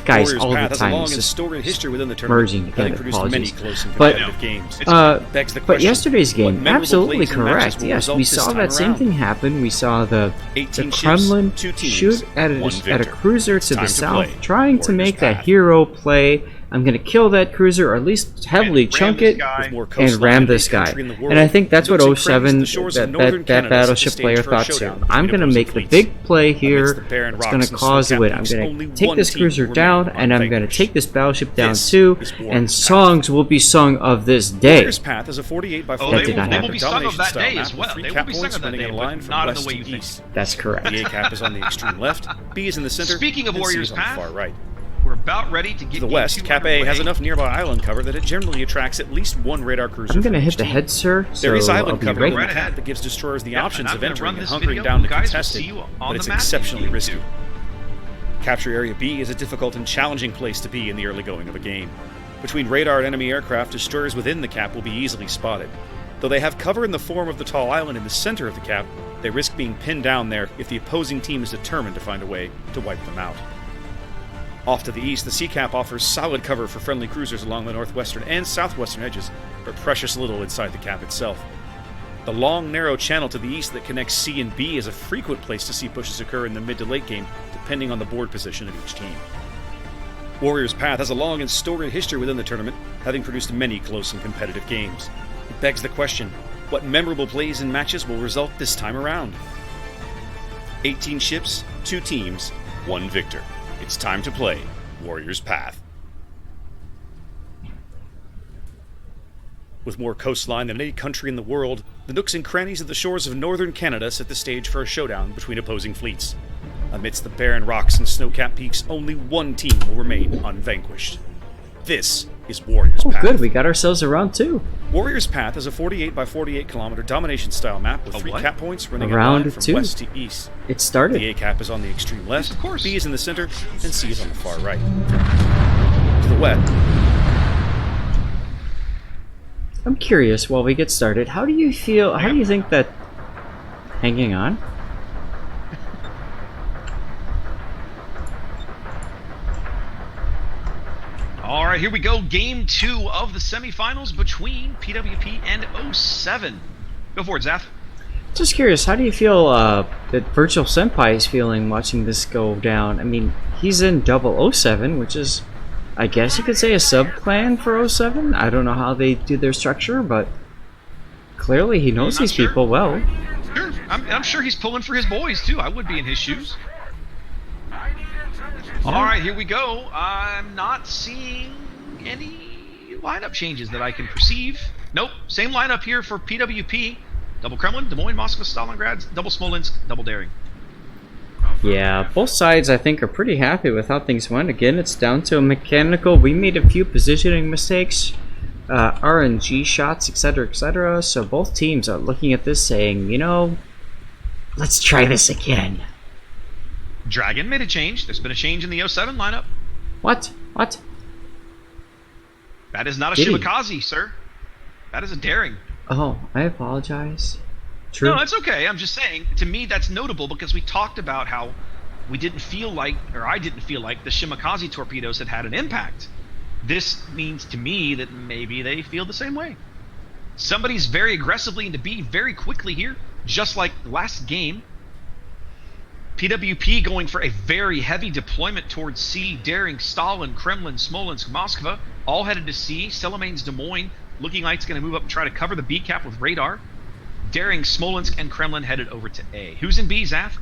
guys, Warriors all Path the has a time. long It's and just storied history within the tournament, merging having together. produced Apologies. many close and But, competitive games. but Begs the question, yesterday's what game, memorable absolutely plays and matches correct. will Yes, result we this saw time that same around? thing happen. We saw the 18 ships, Kremlin 2 teams, shoot at 1 a victor. cruiser to time the to south, play. trying to Warriors make that Path. hero play. I'm going to kill that cruiser, or at least heavily ram chunk this it, guy. With more and coastline ram than this any guy. country in the world, And I think that's what nooks and crannies 07, of the shores of that northern Canada set the battleship stage player for a thought too. showdown I'm between going to opposing make the fleets. big play Amidst here. the barren It's rocks going to and cause the snow-capped win. I'm peaks, going only to take one this team cruiser will down, remain and I'm going to unvanquished. take this battleship down This too, is Warriors and Path. songs will be sung of this day. Warriors Path is a 48 by Oh, 48 did not they will happen. be sung of that style day map as with well. 3 They will cap be sung points of that running day, in a but line from not in the west way to you think. east. That's correct. The A cap is on the extreme left, B is in the center, Speaking of and C Warriors is on the Path, far right. we're about ready to get To the game west, 2 Cap A has underway. enough nearby island cover that it generally attracts at least 1 radar cruiser. I'm going to from hit each the team. head, sir, so There is I'll island be cover ready. in the Right cap ahead. that gives destroyers the Yep, options and I'm of gonna entering run and this hunkering video, down the guys. We'll contested, see you on but the it's map in exceptionally game risky. 2. Capture Area B is a difficult and challenging place to be in the early going of a game. Between radar and enemy aircraft, destroyers within the cap will be easily spotted. Though they have cover in the form of the tall island in the center of the cap, they risk being pinned down there if the opposing team is determined to find a way to wipe them out. Off to the east, the sea cap offers solid cover for friendly cruisers along the northwestern and southwestern edges, but precious little inside the cap itself. The long, narrow channel to the east that connects C and B is a frequent place to see pushes occur in the mid to late game, depending on the board position of each team. Warriors Path has a long and storied history within the tournament, having produced many close and competitive games. It begs the question, what memorable plays and matches will result this time around? 18 ships, 2 teams, 1 victor. It's time to play Warriors Path. With more coastline than any country in the world, the nooks and crannies of the shores of northern Canada set the stage for a showdown between opposing fleets. Amidst the barren rocks and snow-capped peaks, only one team will remain unvanquished. This is Warriors Oh, Path. good. We got ourselves a round 2. Warriors Path is a 48 by 48 kilometer domination-style map with A 3 what? cap points running A in a line round from 2. west to east. It The started. A cap is on the extreme left, Yes, of course. B is in the center, and C is on the far right. To the west, I'm curious, while we get started, how do you feel, how do you think that... Hanging on? All right, here we go. Game 2 of the semifinals between PWP and 07. Go for it, Zaf. Just curious, how do you feel that Virtual Senpai is feeling watching this go down? I mean, he's in 007, which is, I guess you could say, a sub-clan for 07. I don't know how they do their structure, but clearly he knows Not these sure. people well. Sure. I'm sure he's pulling for his boys, too. I would be in his shoes. All right, here we go. I'm not seeing any lineup changes that I can perceive. Nope, same lineup here for PWP. Double Kremlin, Des Moines, Moscow, Stalingrad, double Smolensk, double Daring. Yeah, both sides I think are pretty happy with how things went. Again, it's down to a mechanical. We made a few positioning mistakes, RNG shots, etc., so both teams are looking at this saying, you know, let's try this again. Dragon made a change. There's been a change in the 07 lineup. What? What? That is not a Did he? Shimakaze, sir. That is a Daring. Oh, I apologize. True. No, that's okay. I'm just saying, to me, that's notable because we talked about how we didn't feel like, or I didn't feel like, the Shimakaze torpedoes had an impact. This means to me that maybe they feel the same way. Somebody's very aggressively into B very quickly here, just like last game. PWP going for a very heavy deployment towards C. Daring, Stalin, Kremlin, Smolensk, Moskva, all headed to C. Selemane's Des Moines looking like it's going to move up and try to cover the B cap with radar. Daring, Smolensk, and Kremlin headed over to A. Who's in B, Zaf?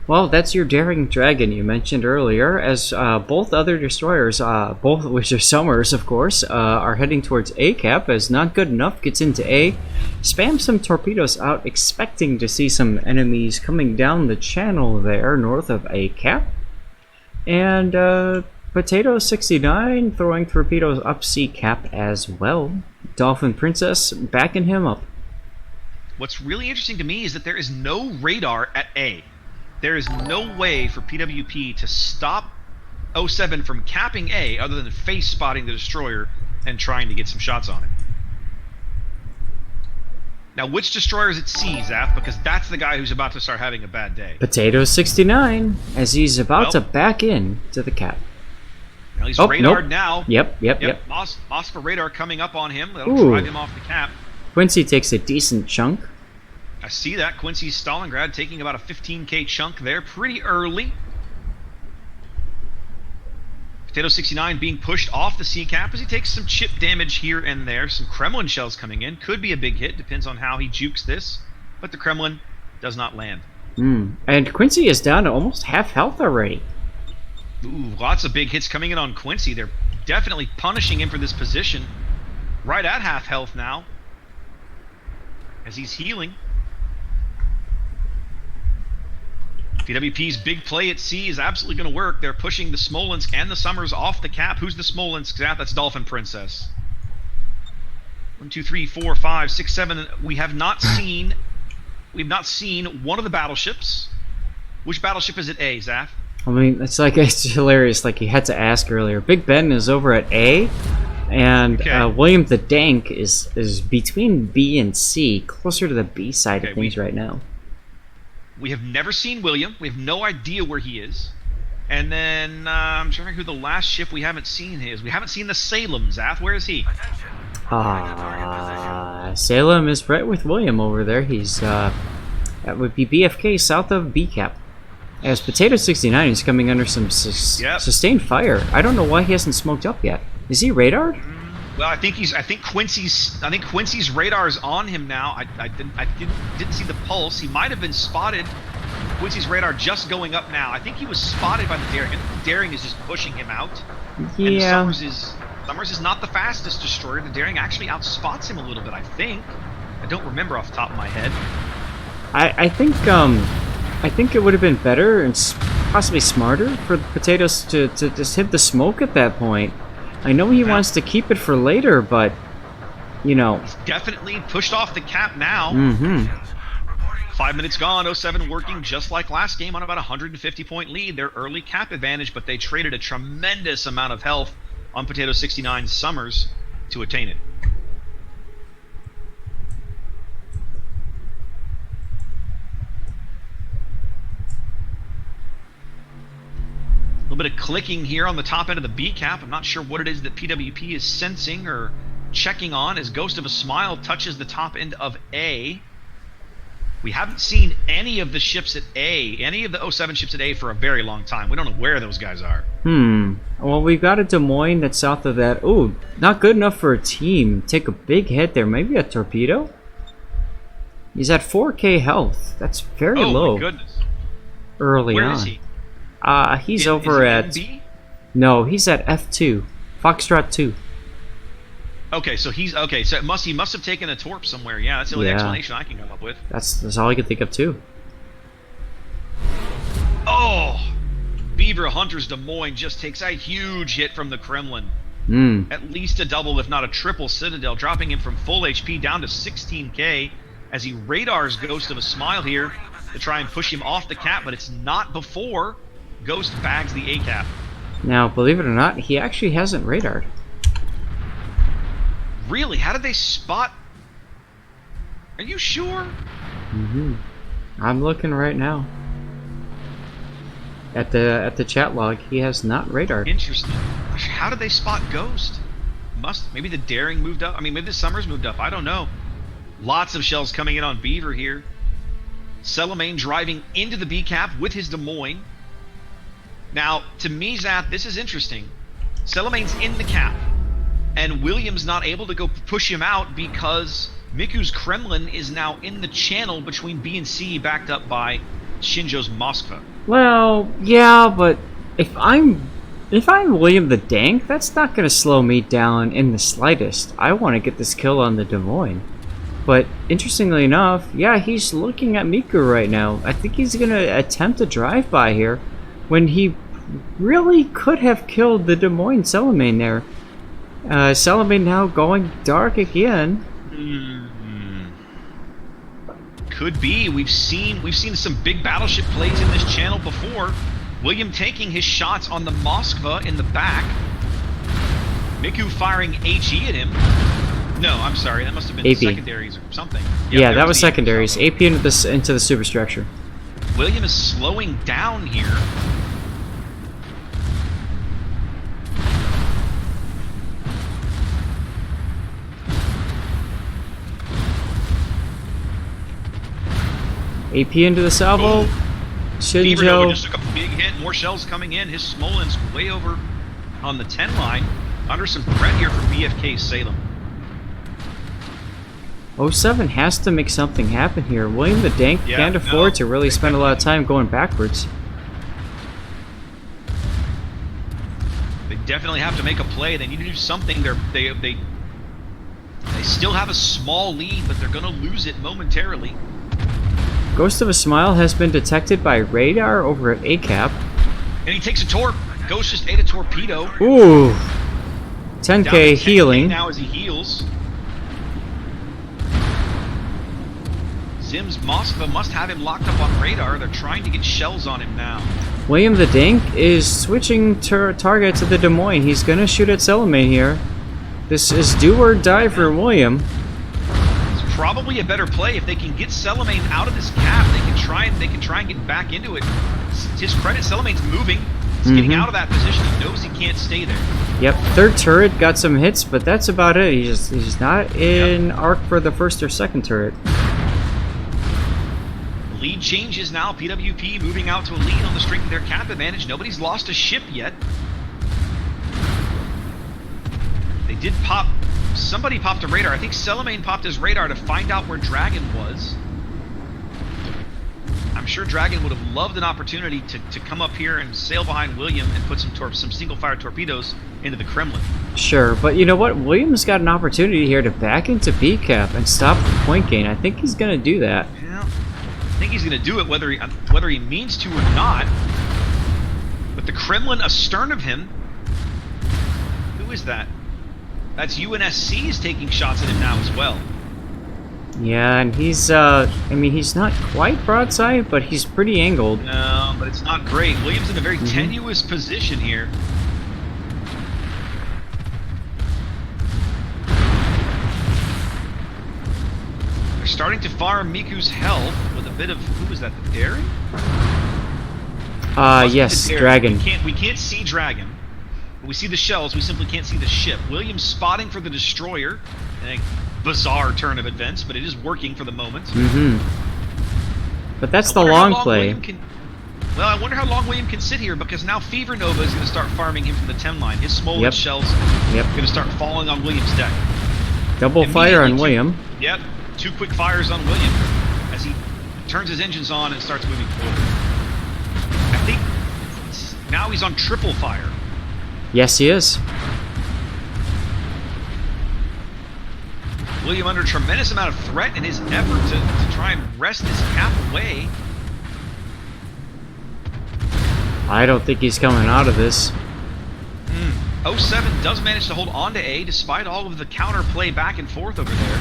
Well, that's your Daring Dragon you mentioned earlier, as both other destroyers, both of which are Summers, of course, are heading towards A cap, as Not Good Enough gets into A, spams some torpedoes out, expecting to see some enemies coming down the channel there, north of A cap, and Potato69 throwing torpedoes up C cap as well. Dolphin Princess backing him up. What's really interesting to me is that there is no radar at A. There is no way for PWP to stop 07 from capping A other than face spotting the destroyer and trying to get some shots on it. Now, which destroyer is at C, Zaf? Because that's the guy who's about to start having a bad day. Potato69, as he's about to back in to the cap. Well, he's radared nope. now. Yep. Moskva radar coming up on him. That'll Ooh. drive him off the cap. Quincy takes a decent chunk. I see that. Quincy's Stalingrad taking about a 15k chunk there pretty early. Potato69 being pushed off the C cap as he takes some chip damage here and there. Some Kremlin shells coming in. Could be a big hit. Depends on how he jukes this. But the Kremlin does not land. And Quincy is down to almost half health already. Ooh, lots of big hits coming in on Quincy. They're definitely punishing him for this position. Right at half health now. As he's healing. PWP's big play at C is absolutely going to work. They're pushing the Smolensk and the Summers off the cap. Who's the Smolensk? That's Dolphin Princess. 1, 2, 3, 4, 5, 6, 7. We have not seen. We've not seen one of the battleships. Which battleship is at A, Zaf? I mean, it's hilarious. Like you had to ask earlier. Big Ben is over at A, and William the Dank is between B and C, closer to the B side of things right now. We have never seen William. We have no idea where he is. And then, I'm trying to think who the last ship we haven't seen is. We haven't seen the Salem, Zaf. Where is he? Salem is right with William over there. He's, that would be BFK south of B cap. As Potato69 is coming under some sustained fire. I don't know why he hasn't smoked up yet. Is he radared? Well, I think Quincy's radar is on him now. I didn't see the pulse. He might have been spotted. Quincy's radar just going up now. I think he was spotted by the Daring. I think the Daring is just pushing him out. Yeah. And Summers is not the fastest destroyer. The Daring actually outspots him a little bit, I think. I don't remember off the top of my head. I think it would have been better and possibly smarter for the Potatoes to just hit the smoke at that point. I know he wants to keep it for later, but, you know. He's definitely pushed off the cap now. 5 minutes gone, 07 working just like last game on about a 150-point lead. Their early cap advantage, but they traded a tremendous amount of health on Potato69's Summers to attain it. A little bit of clicking here on the top end of the B cap. I'm not sure what it is that PWP is sensing or checking on as Ghost of a Smile touches the top end of A. We haven't seen any of the ships at A, any of the 07 ships at A for a very long time. We don't know where those guys are. Well, we've got a Des Moines that's south of that. Ooh, not good enough for a team. Take a big hit there. Maybe a torpedo? He's at 4k health. That's very low. Oh my goodness. Early on. Where is he? He's over at... B? No, he's at F2. Foxtrot 2. Okay, so he must have taken a torp somewhere. Yeah, that's the only explanation I can come up with. That's all I can think of too. Oh! Beaver Hunters Des Moines just takes a huge hit from the Kremlin. At least a double, if not a triple Citadel, dropping him from full HP down to 16k as he radars Ghost of a Smile here to try and push him off the cap, but it's not before Ghost bags the A cap. Now, believe it or not, he actually hasn't radared. Really? How did they spot? Are you sure? I'm looking right now. At the chat log, he has not radar. Interesting. How did they spot Ghost? Maybe the Daring moved up. I mean, maybe the Summers moved up. I don't know. Lots of shells coming in on Beaver here. Celamane driving into the B cap with his Des Moines. Now, to me, Zap, this is interesting. Celamane's in the cap, and William's not able to go push him out because Miku's Kremlin is now in the channel between B and C, backed up by Shinjo's Moskva. Well, yeah, but if I'm William the Dank, that's not going to slow me down in the slightest. I want to get this kill on the Des Moines. But interestingly enough, yeah, he's looking at Miku right now. I think he's going to attempt a drive-by here when he really could have killed the Des Moines Celamane there. Celamane now going dark again. Could be. We've seen some big battleship plays in this channel before. William taking his shots on the Moskva in the back. Miku firing HE at him. No, I'm sorry. That must have been AP. Secondaries or something. Yeah, that was secondaries. AP into the superstructure. William is slowing down here. AP into the salvo. Beaver Shinjo. just took a big hit. More shells coming in. His Smolensk way over on the 10 line. Under some threat here from BFK Salem. 07 has to make something happen here. William the Dank can't afford to really spend a lot of time going backwards. They definitely have to make a play. They need to do something. They still have a small lead, but they're going to lose it momentarily. Ghost of a Smile has been detected by radar over at ACAP. And he takes a torp. Ghost just ate a torpedo. Ooh. 10k Down to 10K healing. now as he heals. Zim's Moskva must have him locked up on radar. They're trying to get shells on him now. William the Dank is switching target to the Des Moines. He's gonna shoot at Celamane here. This is do or die for William. It's probably a better play if they can get Celamane out of this cap. They can try and get back into it. To his credit, Celamane's moving. He's getting out of that position. He knows he can't stay there. Yep, third turret got some hits, but that's about it. He's not in arc for the first or second turret. Lead changes now. PWP moving out to a lead on the strength of their cap advantage. Nobody's lost a ship yet. They did pop... Somebody popped a radar. I think Celamane popped his radar to find out where Dragon was. I'm sure Dragon would have loved an opportunity to come up here and sail behind William and put some single-fire torpedoes into the Kremlin. Sure, but you know what? William's got an opportunity here to back into B-cap and stop the point gain. I think he's going to do that. Yeah. I think he's going to do it whether he means to or not. But the Kremlin astern of him... Who is that? That's UNSC is taking shots at him now as well. Yeah, and he's, I mean, he's not quite broadside, but he's pretty angled. No, but it's not great. Williams in a very tenuous position here. They're starting to farm Miku's health with a bit of... Who was that, the Daring? Yes, Dragon. We can't see Dragon. We see the shells, we simply can't see the ship. Williams spotting for the destroyer. A bizarre turn of events, but it is working for the moment. But that's the long play. Well, I wonder how long William can sit here, because now Fever Nova is going to start farming him from the 10 line. His Smolensk shells are going to start falling on William's deck. Double fire on William. Yep, 2 quick fires on William as he turns his engines on and starts moving forward. I think now he's on triple fire. Yes, he is. William under a tremendous amount of threat in his effort to try and wrest his cap away. I don't think he's coming out of this. 07 does manage to hold on to A despite all of the counter play back and forth over there.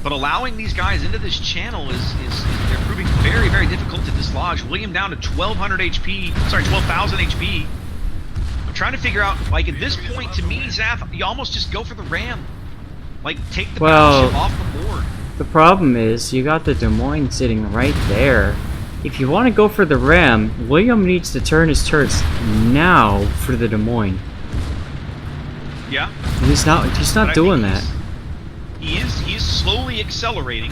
But allowing these guys into this channel is they're proving very, very difficult to dislodge. William down to 12,000 HP. I'm trying to figure out, like, at this point, to me, Zaf, you almost just go for the ram. Like, take the battleship off the board. the problem is you got the Des Moines sitting right there. If you want to go for the Ram, William needs to turn his turrets now for the Des Moines. Yeah. And he's not doing that. He is slowly accelerating.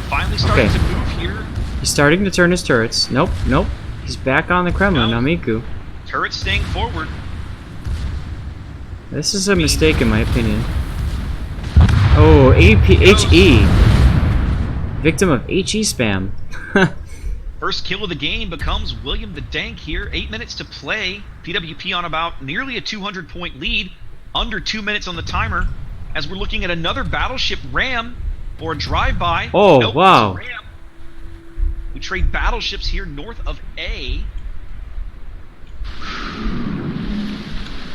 Finally starting to move here. He's starting to turn his turrets. Nope. He's back on the Kremlin, No. Miku. Turrets staying forward. This is a mistake in my opinion. Oh, HE. Victim of HE spam. First kill of the game becomes William the Dank here. 8 minutes to play. PWP on about nearly a 200-point lead. Under 2 minutes on the timer. As we're looking at another battleship ram or a drive-by. Oh, nope, wow. it's a ram. We trade battleships here north of A.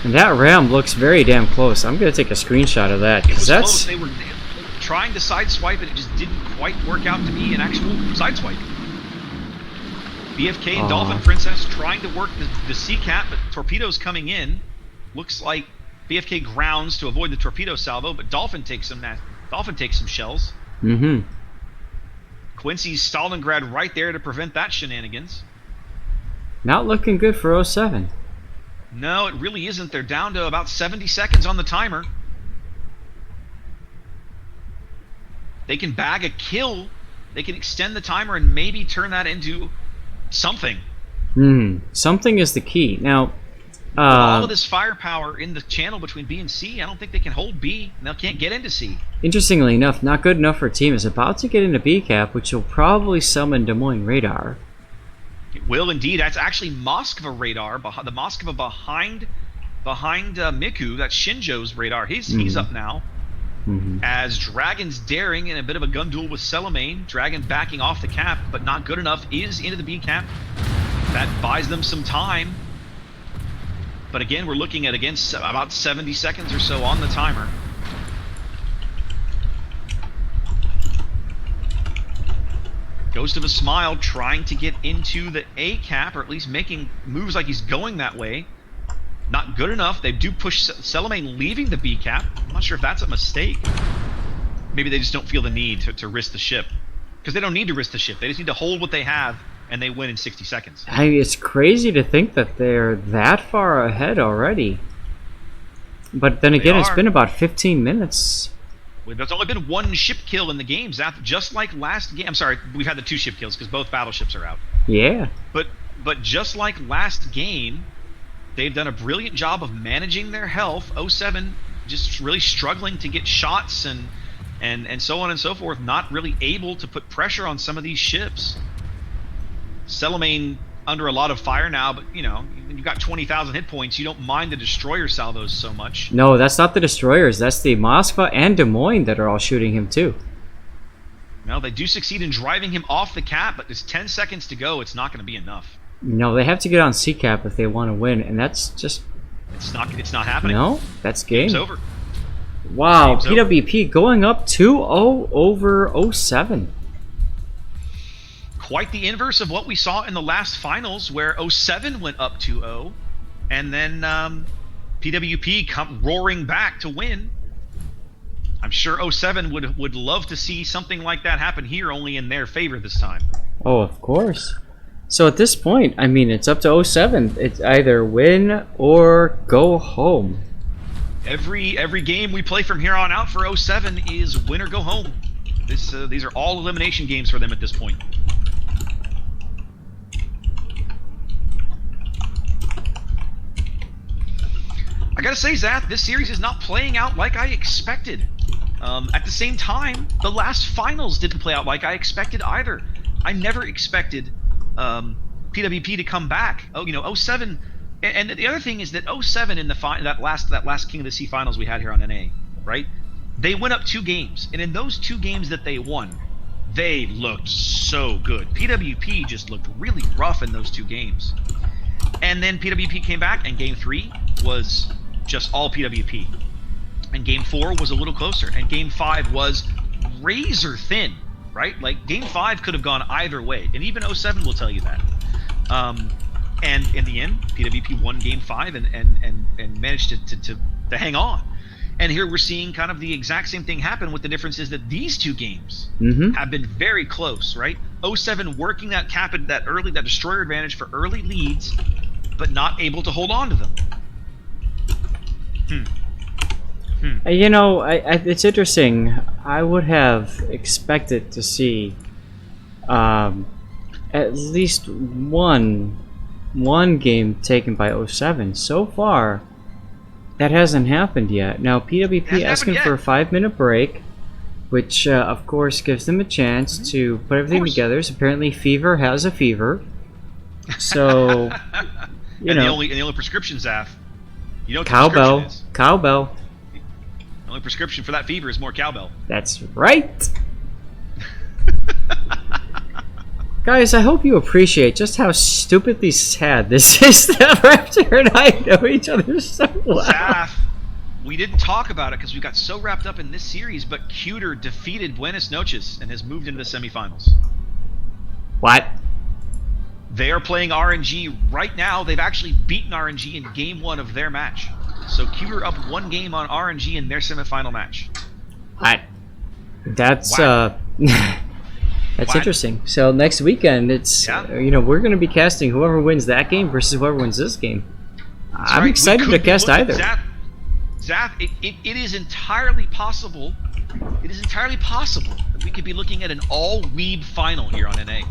And that ram looks very damn close. I'm gonna take a screenshot of that It because was that's. close. They were trying to sideswipe and it just didn't quite work out to be an actual sideswipe. BFK and Dolphin Princess trying to work the C-cap, but torpedoes coming in. Looks like BFK grounds to avoid the torpedo salvo, but Dolphin takes some shells. Mm-hmm. Quincy's Stalingrad right there to prevent that shenanigans. Not looking good for 07. No, it really isn't. They're down to about 70 seconds on the timer. They can bag a kill. They can extend the timer and maybe turn that into something. Something is the key. Now, with all of this firepower in the channel between B and C, I don't think they can hold B, and they can't get into C. interestingly enough, not good enough for a team is about to get into B cap, which will probably summon Des Moines radar. It will indeed. That's actually Moskva radar. The Moskva behind Miku. That's Shinjo's radar. He's up now. As Dragon's daring in a bit of a gun duel with Celamane. Dragon backing off the cap, but not good enough. Is into the B cap. That buys them some time. But again, we're looking at about 70 seconds or so on the timer. Ghost of a Smile trying to get into the A cap, or at least making moves like he's going that way. Not good enough. They do push Celamane leaving the B cap. I'm not sure if that's a mistake. Maybe they just don't feel the need to risk the ship. Because they don't need to risk the ship. They just need to hold what they have, and they win in 60 seconds. It's crazy to think that they're that far ahead already. But then again, it's been about 15 minutes. There's only been one ship kill in the game, Zap, just like last game. I'm sorry, we've had the 2 ship kills because both battleships are out. Yeah. But just like last game, they've done a brilliant job of managing their health. 07 just really struggling to get shots and so on and so forth, not really able to put pressure on some of these ships. Celamane under a lot of fire now, but you know, you've got 20,000 hit points. You don't mind the destroyer salvos so much. No, that's not the destroyers. That's the Moskva and Des Moines that are all shooting him too. Well, they do succeed in driving him off the cap, but there's 10 seconds to go. It's not going to be enough. No, they have to get on C cap if they want to win, and that's just... It's not happening. No, that's game. Game's over. Wow, Game's PWP over. going up 2-0 over 07. Quite the inverse of what we saw in the last finals, where 07 went up 2-0, and then PWP come roaring back to win. I'm sure 07 would love to see something like that happen here, only in their favor this time. Oh, of course. So at this point, I mean, it's up to 07. It's either win or go home. Every game we play from here on out for 07 is win or go home. These are all elimination games for them at this point. I gotta say, Zach, this series is not playing out like I expected. At the same time, the last finals didn't play out like I expected either. I never expected PWP to come back. 07, and the other thing is that 07 in that last King of the Sea finals we had here on NA, right? They went up 2 games, and in those 2 games that they won, they looked so good. PWP just looked really rough in those 2 games. And then PWP came back, and Game 3 was just all PWP. And Game 4 was a little closer, and Game 5 was razor thin, right? Like, Game 5 could have gone either way, and even 07 will tell you that. And in the end, PWP won Game 5 and managed to hang on. And here we're seeing kind of the exact same thing happen, with the difference is that these two games have been very close, right? 07 working that that destroyer advantage for early leads, but not able to hold on to them. You know, it's interesting. I would have expected to see at least one game taken by 07. So far, that hasn't happened yet. Now, PWP asking for a 5-minute break, which of course gives them a chance to put everything together. So apparently, Fever has a fever. So, you know, the only prescription, Zaf, you know what cowbell, the prescription is? cowbell. The only prescription for that fever is more cowbell. That's right. Guys, I hope you appreciate just how stupidly sad this is that Raptor and I know each other so well. Zaf, we didn't talk about it because we got so wrapped up in this series, but Cuter defeated Buenos Noches and has moved into the semifinals. What? They are playing RNG right now. They've actually beaten RNG in game 1 of their match. So Cuter up 1 game on RNG in their semifinal match. That's Wow. That's What? Interesting. So next weekend, it's you know, we're going to be casting whoever wins that game versus whoever wins this game. I'm right. excited to cast either. Zaf, it is entirely possible. It is entirely possible that we could be looking at an all-weeb final here on NA.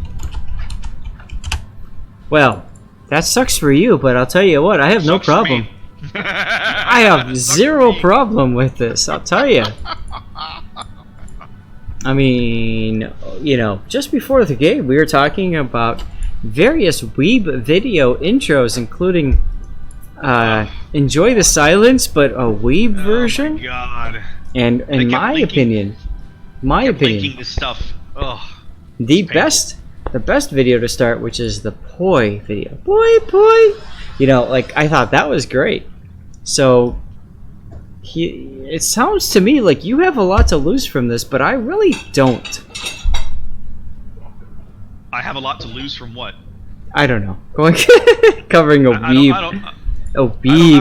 Well, that sucks for you, but I'll tell you what, I have no Sucks for me. problem. I have zero problem with this, I'll tell you. I mean, you know, just before the game, we were talking about various weeb video intros, including Enjoy the Silence, but a weeb version. Oh my god. And in my opinion, linking this stuff. Ugh. the best video to start, which is the Poi video. Poi. You know, like, I thought that was great. So it sounds to me like you have a lot to lose from this, but I really don't. I have a lot to lose from what? I don't know. Covering a weeb. I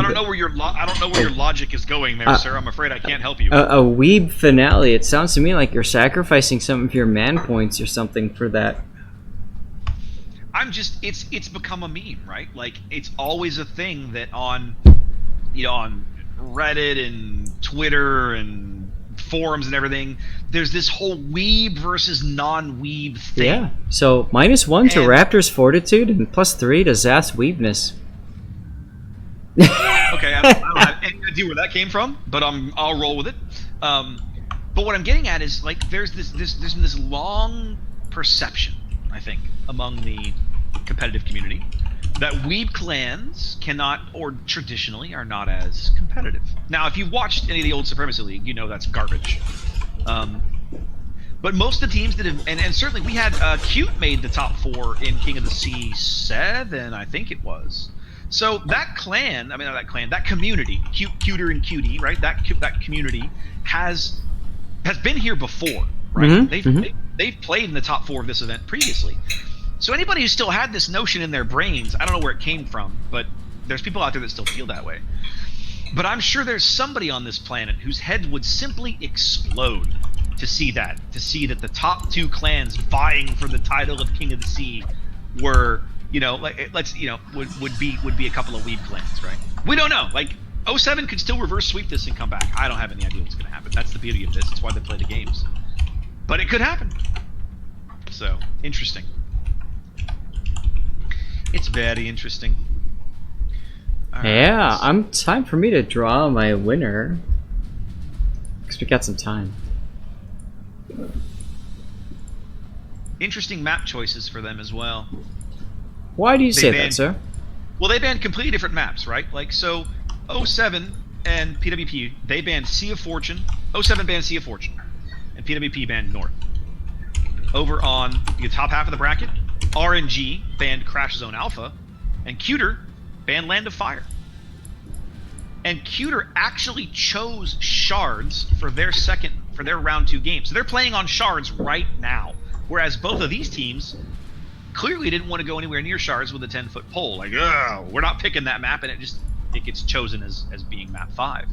don't know where your logic is going there, sir. I'm afraid I can't help you. A weeb finale. It sounds to me like you're sacrificing some of your man points or something for that. It's become a meme, right? Like, it's always a thing that on Reddit and Twitter and forums and everything, there's this whole weeb versus non-weeb thing. Yeah. So -1 to Raptor's fortitude and +3 to Zath's weebness. Okay, I don't have any idea where that came from, but I'll roll with it. But what I'm getting at is, like, there's been this long perception, I think, among the competitive community that weeb clans cannot, or traditionally are not as competitive. Now, if you've watched any of the old Supremacy League, you know that's garbage. But most of the teams that have, and certainly we had Cute made the top 4 in King of the Sea 7, I think it was. So that clan, I mean, not that clan, that community, Cuter and Cutie, right? That community has been here before, right? They've played in the top 4 of this event previously. So anybody who still had this notion in their brains, I don't know where it came from, but there's people out there that still feel that way. But I'm sure there's somebody on this planet whose head would simply explode to see that the top 2 clans vying for the title of King of the Sea were, you know, like, would be a couple of weeb clans, right? We don't know. Like, 07 could still reverse sweep this and come back. I don't have any idea what's going to happen. That's the beauty of this. That's why they play the games. But it could happen. So, interesting. It's very interesting. All right, yeah, time for me to draw my winner. Because we got some time. Interesting map choices for them as well. Why do you say that, sir? Well, they banned completely different maps, right? Like, so 07 and PWP, they banned Sea of Fortune. 07 banned Sea of Fortune. And PWP banned North. Over on the top half of the bracket, RNG banned Crash Zone Alpha, and Cuter banned Land of Fire. And Cuter actually chose Shards for their round 2 game. So they're playing on Shards right now. Whereas both of these teams clearly didn't want to go anywhere near Shards with a 10-foot pole. Like, we're not picking that map, and it gets chosen as being map 5.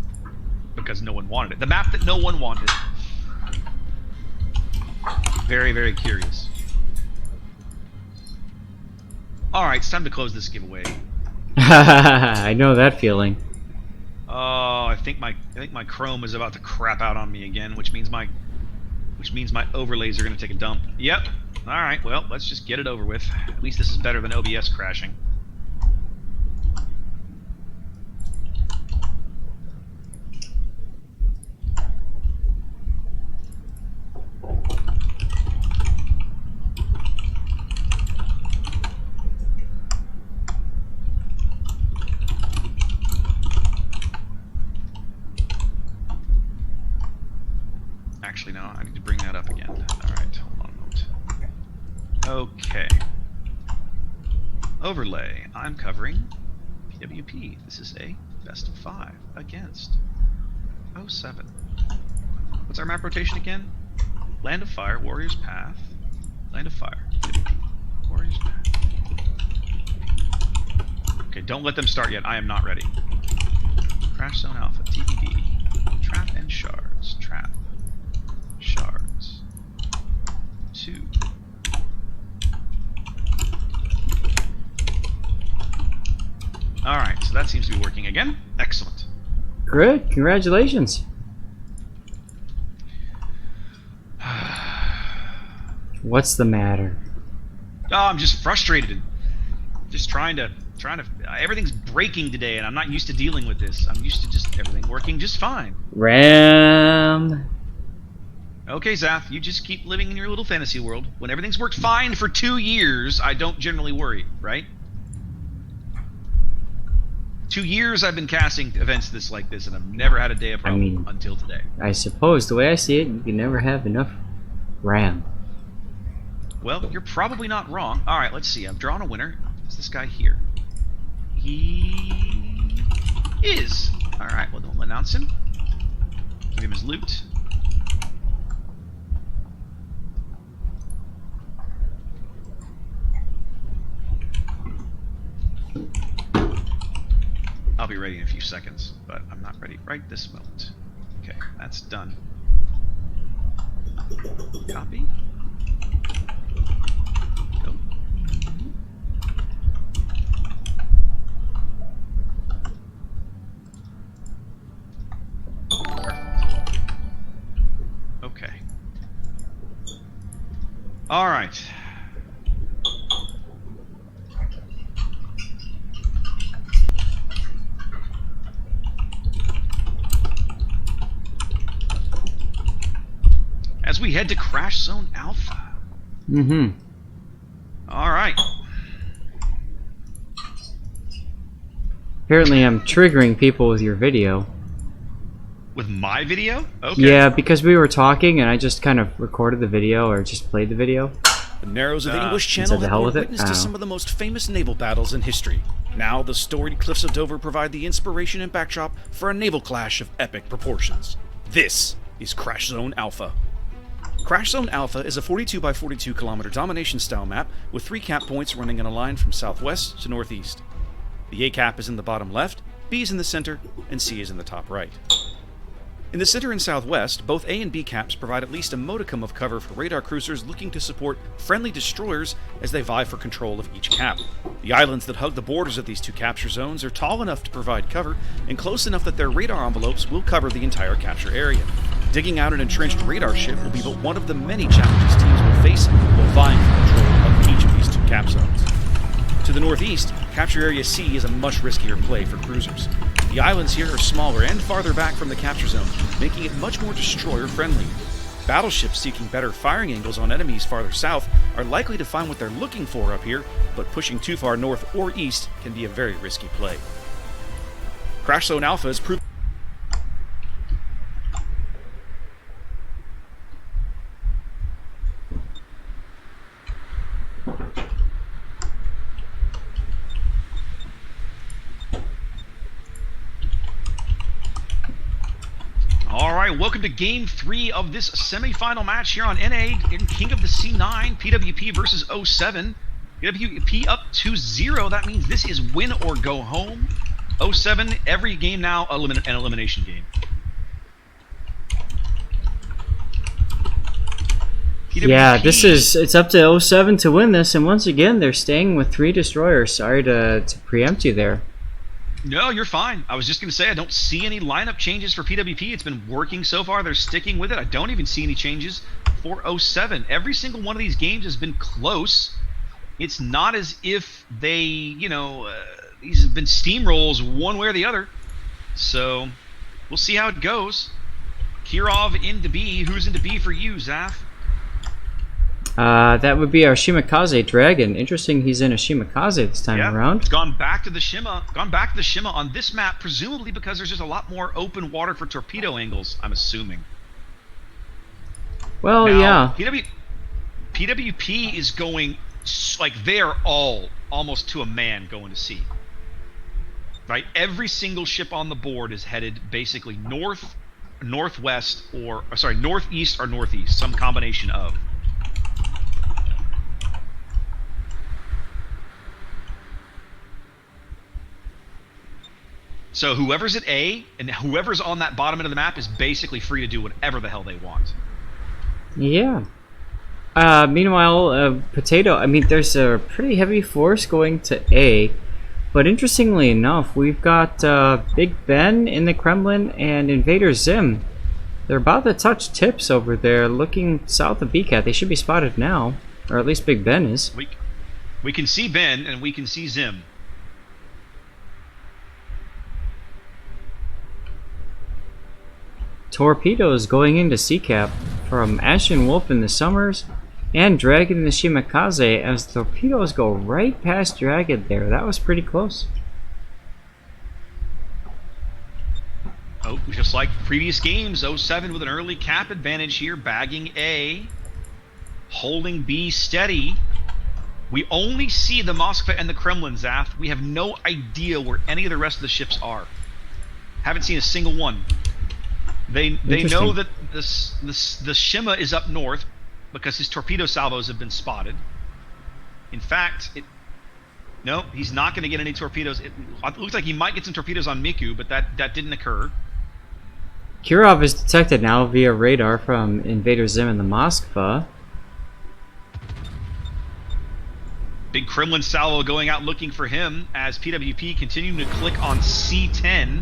because no one wanted it. The map that no one wanted. Very, very curious. Alright, it's time to close this giveaway. I know that feeling. Oh, I think my Chrome is about to crap out on me again, which means my overlays are going to take a dump. Yep. All right. Well, let's just get it over with. At least this is better than OBS crashing. Actually, no, I need to bring that up again. Alright, hold on a moment. Okay. Overlay. I'm covering PWP. This is a best of 5 against 07. What's our map rotation again? Land of Fire, Warrior's Path. Land of Fire, PWP. Warrior's Path. Okay, don't let them start yet. I am not ready. Crash Zone Alpha, TBD. Trap and Shards. Trap. Shards. 2. Alright, so that seems to be working again. Excellent. Good, congratulations. What's the matter? Oh, I'm just frustrated. Just trying to everything's breaking today and I'm not used to dealing with this. I'm used to just everything working just fine. Ram. Okay, Zath, you just keep living in your little fantasy world. When everything's worked fine for 2 years, I don't generally worry, right? 2 years I've been casting events like this, and I've never had a day of problem until today. I suppose, the way I see it, you can never have enough RAM. Well, you're probably not wrong. Alright, let's see. I've drawn a winner. It's this guy here. He is. Alright, well, we'll announce him. Give him his loot. I'll be ready in a few seconds, but I'm not ready right this moment. Okay, that's done. Copy. Go. Perfect. Okay. All right. As we head to Crash Zone Alpha. Mm-hmm. Alright. Apparently I'm triggering people with your video. With my video? Okay. Yeah, because we were talking and I just kind of recorded the video or just played the video. The Narrows of the English Channel have been witness to some of the most famous naval battles in history. Now, the storied cliffs of Dover provide the inspiration and backdrop for a naval clash of epic proportions. This is Crash Zone Alpha. Crash Zone Alpha is a 42 by 42 kilometer domination-style map with 3 cap points running in a line from southwest to northeast. The A cap is in the bottom left, B is in the center, and C is in the top right. In the center and southwest, both A and B caps provide at least a modicum of cover for radar cruisers looking to support friendly destroyers as they vie for control of each cap. The islands that hug the borders of these 2 capture zones are tall enough to provide cover and close enough that their radar envelopes will cover the entire capture area. Digging out an entrenched radar ship will be but one of the many challenges teams will face while vying for control of each of these 2 cap zones. To the northeast, Capture Area C is a much riskier play for cruisers. The islands here are smaller and farther back from the capture zone, making it much more destroyer-friendly. Battleships seeking better firing angles on enemies farther south are likely to find what they're looking for up here, but pushing too far north or east can be a very risky play. Crash Zone Alpha is proved. Alright, welcome to Game 3 of this semi-final match here on NA in King of the C9, PWP versus 07. PWP up 2-0, that means this is win or go home. 07, every game now an elimination game. Yeah, it's up to 07 to win this, and once again they're staying with 3 destroyers. Sorry to preempt you there. No, you're fine. I was just going to say I don't see any lineup changes for PWP. It's been working so far. They're sticking with it. I don't even see any changes for 07. Every single one of these games has been close. It's not as if they, these have been steamrolls one way or the other. So we'll see how it goes. Kirov into B. Who's into B for you, Zaf? That would be our Shimakaze Dragon. Interesting, he's in a Shimakaze this time around. It's gone back to the Shima on this map, presumably because there's just a lot more open water for torpedo angles, I'm assuming. Well, now, yeah. PWP is going, like, they're all almost to a man going to C. Right? Every single ship on the board is headed basically north, northwest, northeast or northeast, some combination of. So whoever's at A and whoever's on that bottom end of the map is basically free to do whatever the hell they want. Yeah. Meanwhile, Potato, I mean, there's a pretty heavy force going to A, but interestingly enough, we've got Big Ben in the Kremlin and Invader Zim. They're about to touch tips over there, looking south of BCAT. They should be spotted now, or at least Big Ben is. We can see Ben and we can see Zim. Torpedoes going into CCAP from Ashen Wolf in the Summers and Dragon in the Shimakaze as torpedoes go right past Dragon there. That was pretty close. Oh, just like previous games, 07 with an early cap advantage here, bagging A, holding B steady. We only see the Moskva and the Kremlin, Zaf. We have no idea where any of the rest of the ships are. Haven't seen a single one. They know that the Shima is up north because his torpedo salvos have been spotted. In fact, no, he's not going to get any torpedoes. It looks like he might get some torpedoes on Miku, but that didn't occur. Kirov is detected now via radar from Invader Zim and the Moskva. Big Kremlin salvo going out looking for him as PWP continuing to click on C10.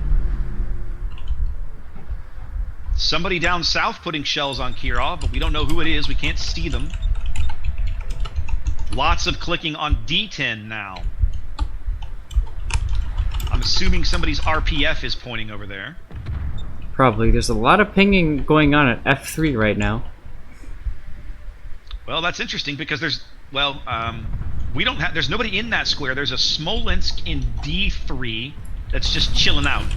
Somebody down south putting shells on Kirov, but we don't know who it is. We can't see them. Lots of clicking on D10 now. I'm assuming somebody's RPF is pointing over there. Probably. There's a lot of pinging going on at F3 right now. Well, that's interesting because there's nobody in that square. There's a Smolensk in D3 that's just chilling out.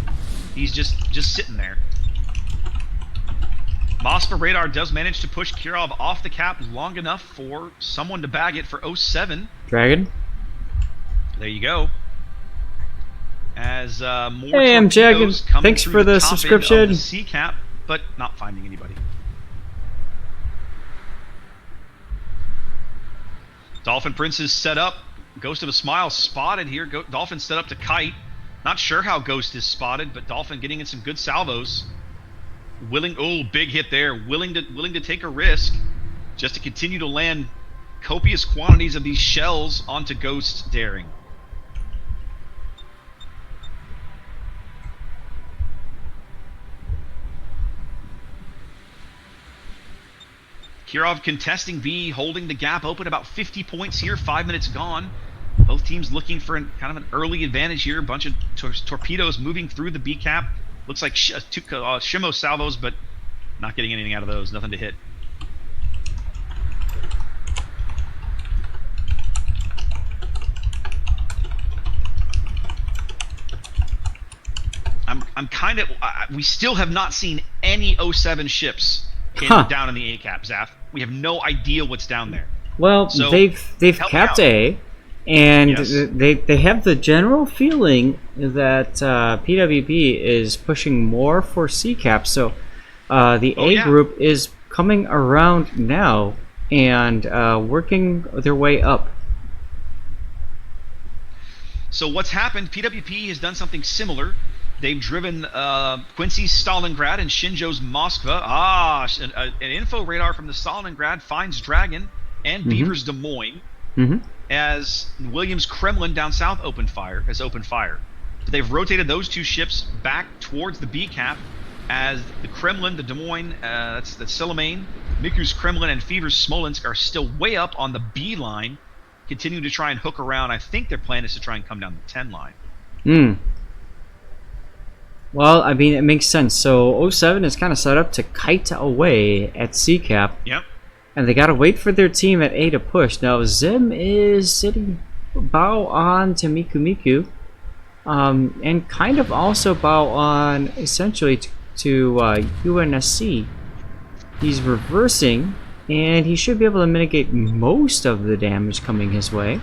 He's just sitting there. Moskva radar does manage to push Kirov off the cap long enough for someone to bag it for 07. Dragon. There you go. As more hey, I'm Dragon. Thanks for the subscription. The C cap, but not finding anybody. Dolphin Prince is set up. Ghost of a Smile spotted here. Dolphin set up to kite. Not sure how Ghost is spotted, but Dolphin getting in some good salvos. Big hit there. Willing to take a risk just to continue to land copious quantities of these shells onto Ghost's daring. Kirov contesting B, holding the gap open, about 50 points here, 5 minutes gone. Both teams looking for kind of an early advantage here. A bunch of torpedoes moving through the B cap. Looks like Shimo salvos, but not getting anything out of those. Nothing to hit. I'm kind of... we still have not seen any 07 ships down in the A cap, Zaf. We have no idea what's down there. Well, so, they've capped A. And yes, they have the general feeling that PWP is pushing more for C-Cap, so the A group is coming around now and working their way up. So what's happened, PWP has done something similar They've driven Quincy's Stalingrad and Shinjo's Moskva. An info radar from the Stalingrad finds Dragon and Beaver's Des Moines as Williams Kremlin down south has opened fire. So they've rotated those two ships back towards the B cap as the Kremlin, the Des Moines, that's Silamain, Miku's Kremlin, and Fever's Smolensk are still way up on the B line, continuing to try and hook around. I think their plan is to try and come down the 10 line. Well, I mean, it makes sense. So 07 is kind of set up to kite away at C cap. Yep. And they got to wait for their team at A to push. Now, Zim is sitting bow on to Miku, and kind of also bow on essentially to UNSC. He's reversing, and he should be able to mitigate most of the damage coming his way.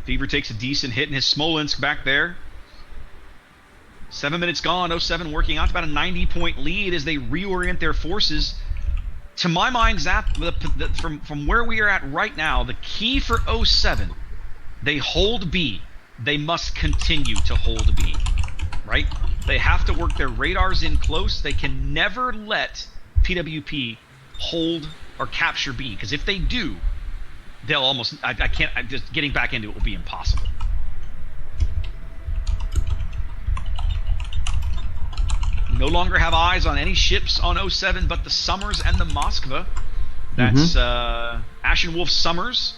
Fever takes a decent hit in his Smolensk back there. 7 minutes gone. 07 working out to about a 90-point lead as they reorient their forces. To my mind, Zap, from where we are at right now, the key for 07, they hold B. They must continue to hold B, right? They have to work their radars in close. They can never let PWP hold or capture B, because if they do, they'll almost, just getting back into it will be impossible. No longer have eyes on any ships on 07 but the Summers and the Moskva. That's Ashen Wolf Summers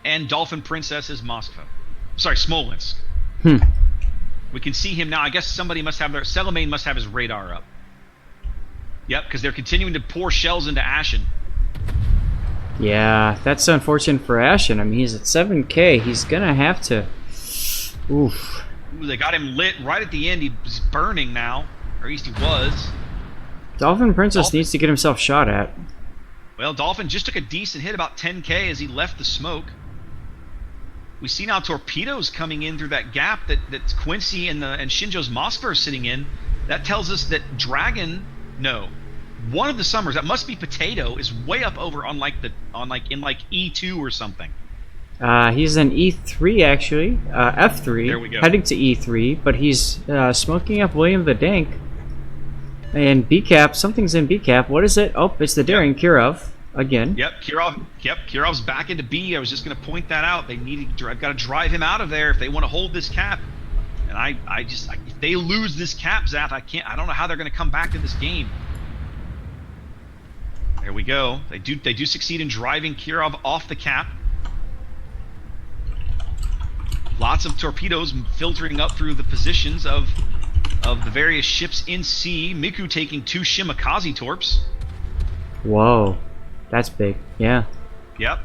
and Dolphin Princess's Moskva. Sorry, Smolensk. We can see him now. I guess somebody must have Silamain must have his radar up. Yep, because they're continuing to pour shells into Ashen. Yeah, that's unfortunate for Ashen. I mean, he's at 7K. He's gonna have to... Oof. Ooh, they got him lit right at the end. He's burning now. Or at least he was. Dolphin Princess needs to get himself shot at. Well, Dolphin just took a decent hit, about 10K, as he left the smoke. We see now torpedoes coming in through that gap that Quincy and Shinjo's Moskva are sitting in. That tells us that Dragon, no, one of the Summers, that must be Potato, is way up over on in E2 or something. He's in E3 actually, F3. There we go. Heading to E3, but he's smoking up William the Dank. And B cap, something's in B cap. What is it? Oh, it's the Daring Kirov again. Yep, Kirov's back into B. I was just going to point that out. They got to drive him out of there if they want to hold this cap. And if they lose this cap, Zap, I don't know how they're going to come back to this game. There we go. They do succeed in driving Kirov off the cap. Lots of torpedoes filtering up through the positions of the various ships in C. Miku taking 2 Shimakaze torps. Whoa, that's big. Yeah. Yep.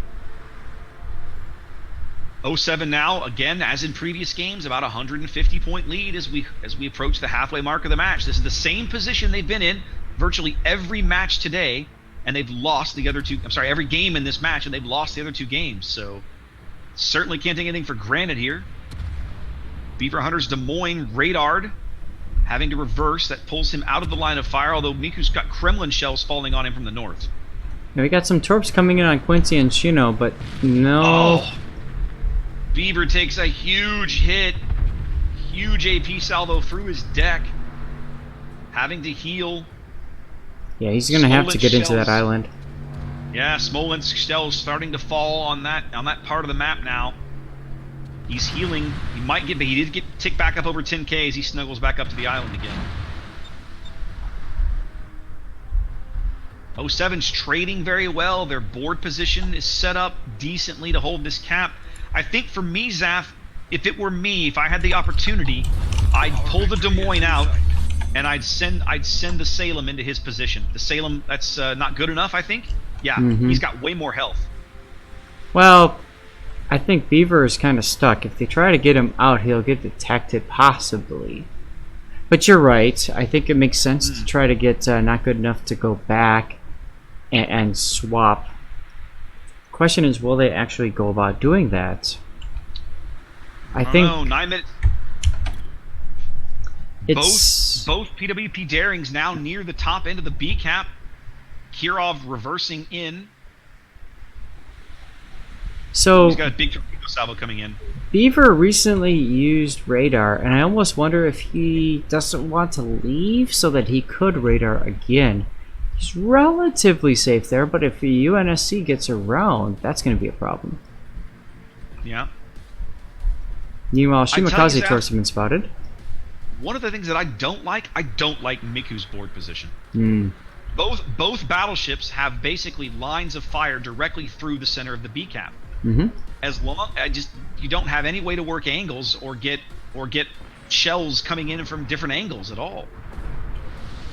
07 now, again, as in previous games, about a 150-point lead as we approach the halfway mark of the match. This is the same position they've been in virtually every match today, and they've lost the other two. I'm sorry, every game in this match, and they've lost the other 2 games. So certainly can't take anything for granted here. Beaver Hunter's Des Moines radared, having to reverse. That pulls him out of the line of fire, although Miku's got Kremlin shells falling on him from the north. Now we got some torps coming in on Quincy and Shino, but no. Oh, Beaver takes a huge hit. Huge AP salvo through his deck. Having to heal. Yeah, he's going to have to get into that island. Yeah, Smolensk shells starting to fall on that part of the map now. He's healing. He did get ticked back up over 10K as he snuggles back up to the island again. 07's trading very well. Their board position is set up decently to hold this cap. I think for me, Zaf, if it were me, if I had the opportunity, I'd pull the Des Moines out and I'd send the Salem into his position. The Salem, that's not good enough, I think. Yeah, he's got way more health. Well, I think Beaver is kind of stuck. If they try to get him out, he'll get detected, possibly. But you're right. I think it makes sense to try to get not good enough to go back and swap. Question is, will they actually go about doing that? I think... No, 9 minutes... Both PWP Darings now near the top end of the B cap. Kirov reversing in. So He's got a big torpedo salvo coming in. Beaver recently used radar, and I almost wonder if he doesn't want to leave so that he could radar again. He's relatively safe there, but if the UNSC gets around, that's going to be a problem. Yeah. Meanwhile, tell you, Shimakaze Zach, Tor's been spotted. One of the things that I don't like Miku's board position. Hmm. Both battleships have basically lines of fire directly through the center of the B cap. Mm-hmm. As long you don't have any way to work angles or get shells coming in from different angles at all.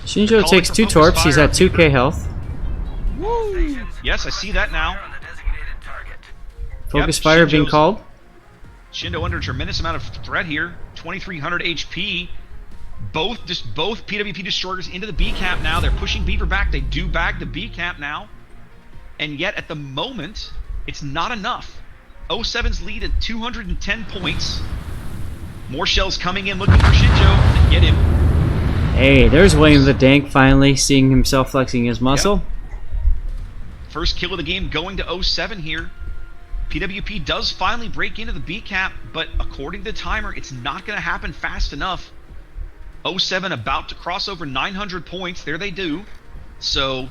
Shinjo takes 2 torps. He's at 2k health. Woo! Yes, I see that now. Focus Yep, fire being Shinjo's- called. Shindo under a tremendous amount of threat here. 2300 HP. Both PWP destroyers into the B cap now. They're pushing Beaver back. They do bag the B cap now. And yet at the moment, it's not enough. 07's lead at 210 points. More shells coming in looking for Shinjo to get him. Hey, there's William the Dank finally seeing himself flexing his muscle. First kill of the game going to 07 here. PWP does finally break into the B cap, but according to the timer, it's not going to happen fast enough. 07 about to cross over 900 points. There they do. So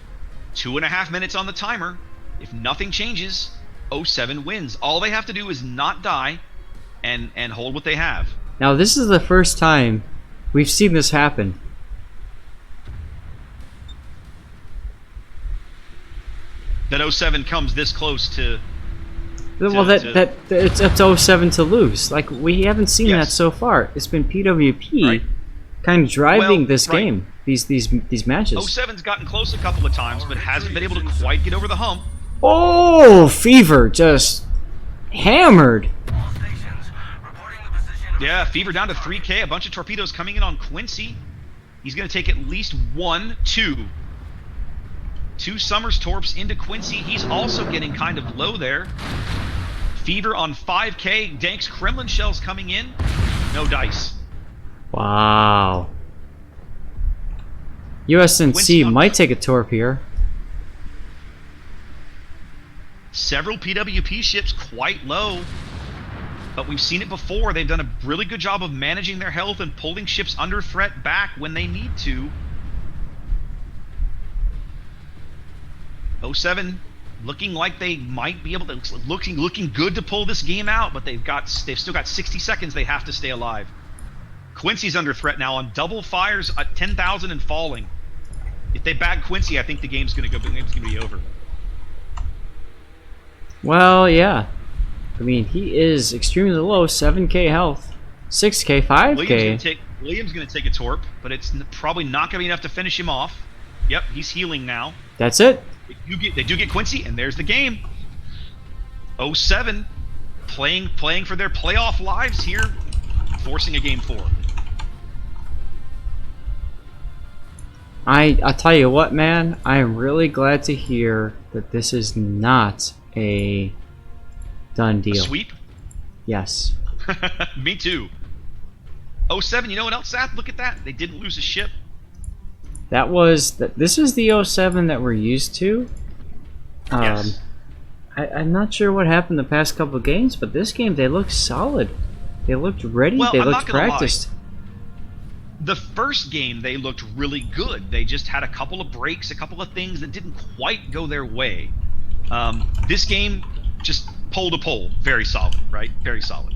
2.5 minutes on the timer. If nothing changes, 07 wins. All they have to do is not die and hold what they have. Now, this is the first time we've seen this happen. That 07 comes this close to... Well, it's up to 07 to lose. Like, we haven't seen that so far. It's been PWP kind of driving this game, these matches. 07's gotten close a couple of times, but hasn't been able to quite get over the hump. Oh, Fever just hammered. Yeah, Fever down to 3k. A bunch of torpedoes coming in on Quincy. He's going to take at least 2 Summers Torps into Quincy. He's also getting kind of low there. Fever on 5k. Dank's Kremlin shells coming in. No dice. Wow. USNC might take a torp here. Several PWP ships quite low. But we've seen it before. They've done a really good job of managing their health and pulling ships under threat back when they need to. 07 looking like they might be able to, looking good to pull this game out, but they've still got 60 seconds they have to stay alive. Quincy's under threat now on double fires at 10,000 and falling. If they bag Quincy, I think the game's gonna be over. Well, yeah. I mean, he is extremely low, 7k health, 6k, 5k. William's gonna take a torp, but it's probably not gonna be enough to finish him off. Yep, he's healing now. That's it. They do get Quincy, and there's the game. 07 playing for their playoff lives here, forcing a game 4. I'll tell you what, man. I am really glad to hear that this is not a done deal. A sweep? Yes. Me too. 07, you know what else, Seth? Look at that. They didn't lose a ship. This is the 07 that we're used to. Yes. I'm not sure what happened the past couple of games, but this game they looked solid. They looked ready. Well, they I'm looked not gonna practiced. lie. The first game they looked really good. They just had a couple of breaks, a couple of things that didn't quite go their way. This game, just pole to pole, very solid, right? Very solid.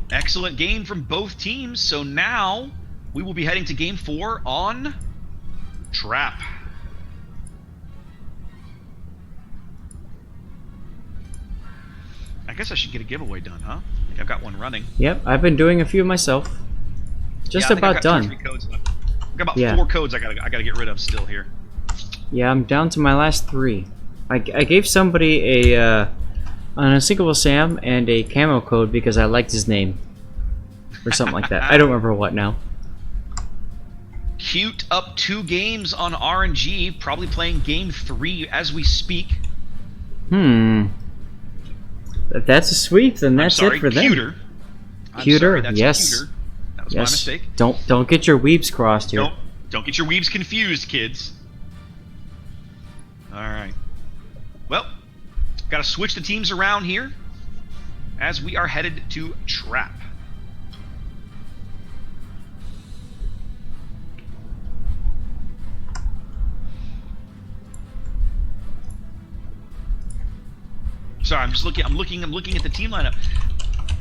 Excellent game from both teams. So now we will be heading to game 4 on Trap. I guess I should get a giveaway done, huh? I think I've got one running. Yep, I've been doing a few myself. Just about done. I've got about 4 codes I gotta get rid of still here. Yeah, I'm down to my last 3. I gave somebody an Unsinkable Sam and a camo code because I liked his name. Or something like that. I don't remember what now. Cute up 2 games on RNG, probably playing game 3 as we speak. If that's a sweep, then that's it for them. Cuter. Cuter, That's yes. Cuter. That was my mistake. Don't get your weeps crossed here. Don't get your weebs confused, kids. Alright. Well, gotta switch the teams around here as we are headed to Trap. Sorry, I'm looking at the team lineup.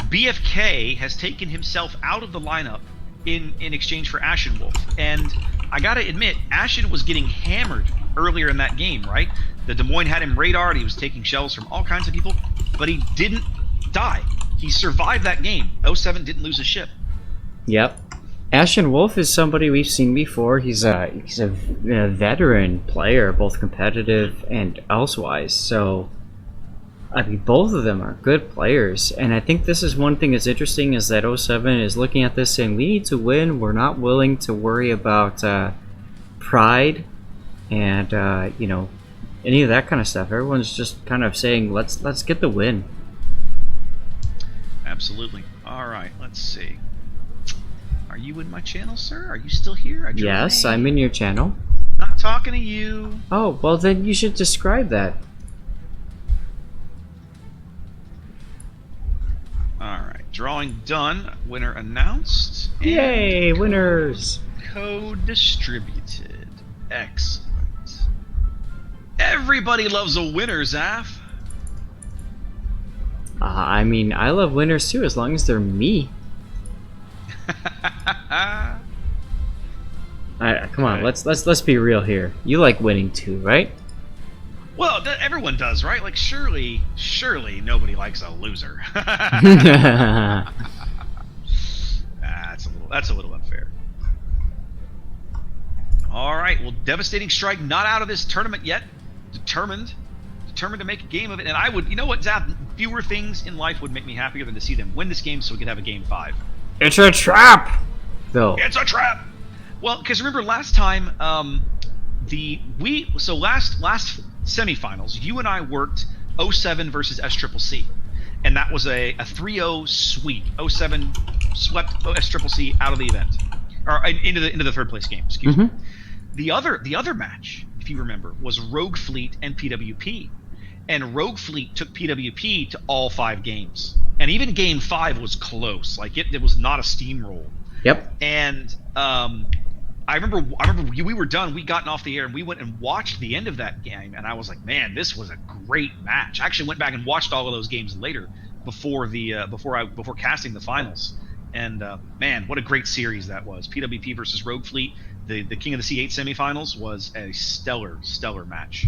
BFK has taken himself out of the lineup in exchange for Ashenwolf. And I gotta admit, Ashen was getting hammered earlier in that game, right? The Des Moines had him radared, he was taking shells from all kinds of people, but he didn't die. He survived that game. 07 didn't lose his ship. Yep. Ashenwolf is somebody we've seen before. He's a veteran player, both competitive and elsewise. So, I mean, both of them are good players. And I think this is one thing that's interesting is that 07 is looking at this saying, we need to win. We're not willing to worry about pride and, you know, any of that kind of stuff. Everyone's just kind of saying, let's get the win. Absolutely. All right, let's see. Are you in my channel, sir? Are you still here? Yes, I'm in your channel. Not talking to you. Oh, well then you should describe that. Alright, drawing done. Winner announced. Yay, winners! Code distributed. Excellent. Everybody loves a winner, Zaf. I mean, I love winners too, as long as they're me. Come on, let's be real here. You like winning too, right? Well, everyone does, right? Like, surely nobody likes a loser. That's a little unfair. All right, well, devastating strike, not out of this tournament yet. Determined to make a game of it, and I would, you know what, Zap? Fewer things in life would make me happier than to see them win this game, so we could have a game 5. It's a trap, though. It's a trap. Well, because remember last time, last semifinals, you and I worked 07 versus SCCC, and that was a 3-0 sweep. 07 swept SCCC out of the event, or into the third place game. Excuse me. The other match, if you remember, was Rogue Fleet and PWP, and Rogue Fleet took PWP to all 5 games, and even game 5 was close. Like it was not a steamroll. Yep. And I remember we were done. We gotten off the air and we went and watched the end of that game, and I was like, man, this was a great match. I actually went back and watched all of those games later before casting the finals. And man, what a great series that was. PWP versus Rogue Fleet, the King of the C8 semifinals was a stellar match.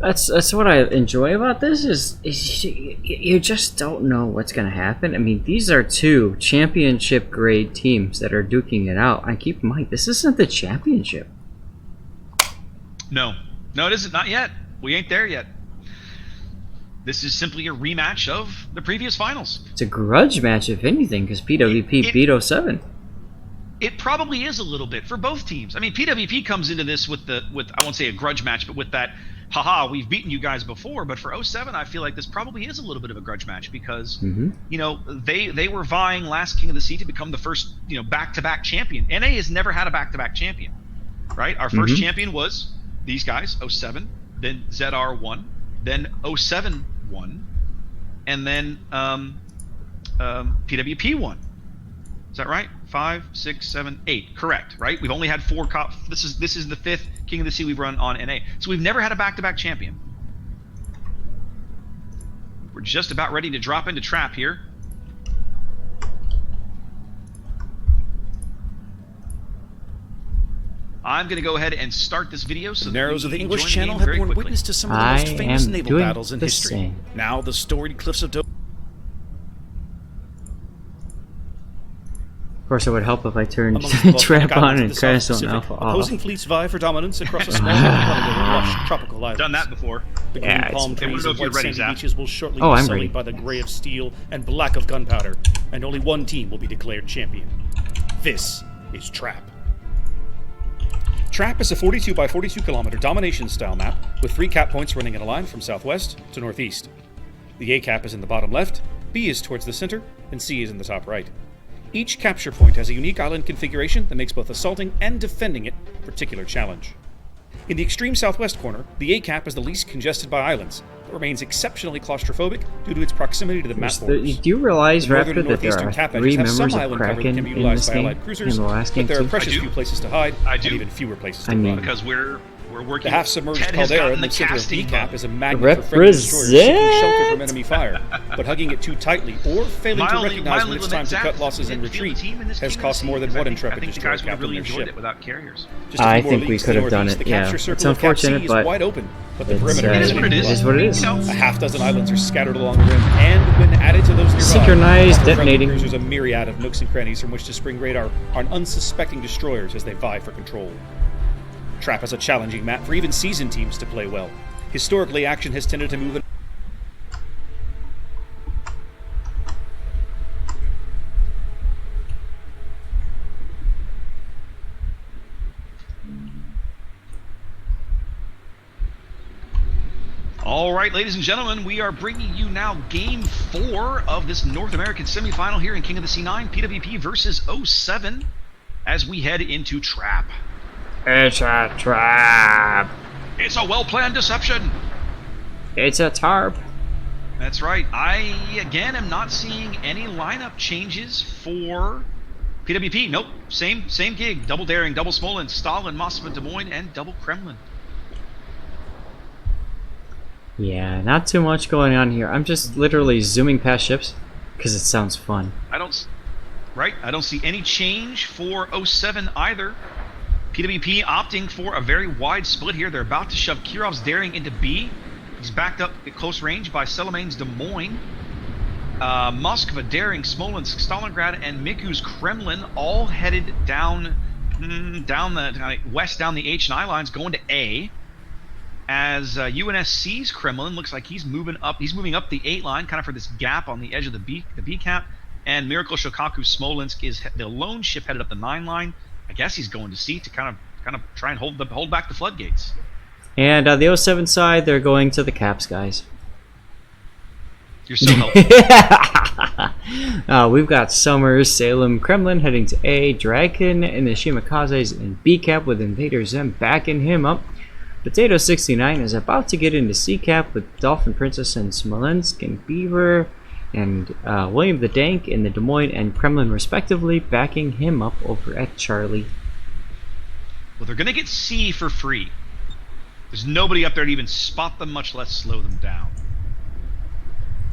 That's what I enjoy about this is you just don't know what's going to happen. I mean, these are 2 championship grade teams that are duking it out. And keep in mind, this isn't the championship. No, it isn't. Not yet. We ain't there yet. This is simply a rematch of the previous finals. It's a grudge match, if anything, because PWP beat 07. It probably is a little bit for both teams. I mean, PWP comes into this with I won't say a grudge match, but with that, haha, we've beaten you guys before. But for 07, I feel like this probably is a little bit of a grudge match because, you know, they were vying last King of the Sea to become the first, you know, back-to-back champion. NA has never had a back-to-back champion, right? Our first champion was these guys, 07, then ZR won, then 07 won, and then PWP won. Is that right? 5, 6, 7, 8. Correct, right? We've only had 4 this is the 5th King of the Sea we've run on NA. So we've never had a back-to-back champion. We're just about ready to drop into Trap here. I'm going to go ahead and start this video. So the Narrows of the English Channel have borne witness to some of the most famous naval battles in history. Now the storied cliffs of Dover. Of course, it would help if I turned Trap on and Crash on Alpha off. Opposing fleets vie for dominance across a small lush tropical islands. Done that before. The green palm trees and white sandy beaches will shortly be sullied by the gray of steel and black of gunpowder, and only one team will be declared champion. This is Trap. Trap is a 42 by 42 kilometer domination-style map with 3 cap points running in a line from southwest to northeast. The A cap is in the bottom left, B is towards the center, and C is in the top right. Each capture point has a unique island configuration that makes both assaulting and defending it a particular challenge. In the extreme southwest corner, the A cap is the least congested by islands, but remains exceptionally claustrophobic due to its proximity to the map borders. Do you realize, The northern Raptor, and that there northeastern are cap 3 edges have some members of island cover that can Kraken be in utilized this by game, allied in cruisers, the last but game there are too? precious few places to hide, and do. even fewer places to I mean- run. Because we're working. The half-submerged Ted has caldera gotten in the the center of casting B-cap bug. is a magnet for friendly destroyers seeking Represent! shelter from enemy fire, but hugging it too tightly or failing to Mildly- recognize when mildly it's time to limit cut Zach losses and midfield retreat team in this has King of cost the more Sea, than 'cause one I intrepid think the destroyer guys would have captain really their enjoyed ship. it without carriers. Just a I few more think we leagues to could the have done northeast, it, the yeah. capture It's circle of Cap C unfortunate, is but wide open, but the it's, perimeter It is is what it is. It is what it is. You know, A half-dozen islands are scattered along the rim, and when added to those nearby, Synchronized offer friendly detonating. cruisers a myriad of nooks and crannies from which to spring radar on unsuspecting destroyers as they vie for control. Trap is a challenging map for even seasoned teams to play well. Historically, action has tended to move in all right, ladies and gentlemen, we are bringing you now Game 4 of this North American semifinal here in King of the Sea 9, PWP versus 07, as we head into Trap. It's a trap! It's a well-planned deception. It's a tarp! That's right. I, again, am not seeing any lineup changes for PWP. Nope, same gig. Double Daring, double Smolin, Stalin, Moskva, Des Moines, and double Kremlin. Yeah, not too much going on here. I'm just literally zooming past ships because it sounds fun. I don't see any change for 07 either. PWP opting for a very wide split here. They're about to shove Kirov's Daring into B. He's backed up at close range by Selemane's Des Moines. Moskva, Daring, Smolensk, Stalingrad, and Miku's Kremlin all headed down the west down the H and I lines, going to A. As UNSC's Kremlin looks like he's moving up. He's moving up the 8 line, kind of for this gap on the edge of the B cap. And Miracle Shokaku Smolensk is the lone ship headed up the 9 line. I guess he's going to C to kind of try and hold back the floodgates. And the 07 side, they're going to the Caps, guys. You're so helpful. We've got Summers, Salem, Kremlin heading to A, Draken and the Shimikazes in B cap with Invader Zem backing him up. Potato 69 is about to get into C cap with Dolphin Princess and Smolensk and Beaver and William the Dank in the Des Moines and Kremlin respectively backing him up over at Charlie. Well, they're going to get C for free. There's nobody up there to even spot them, much less slow them down.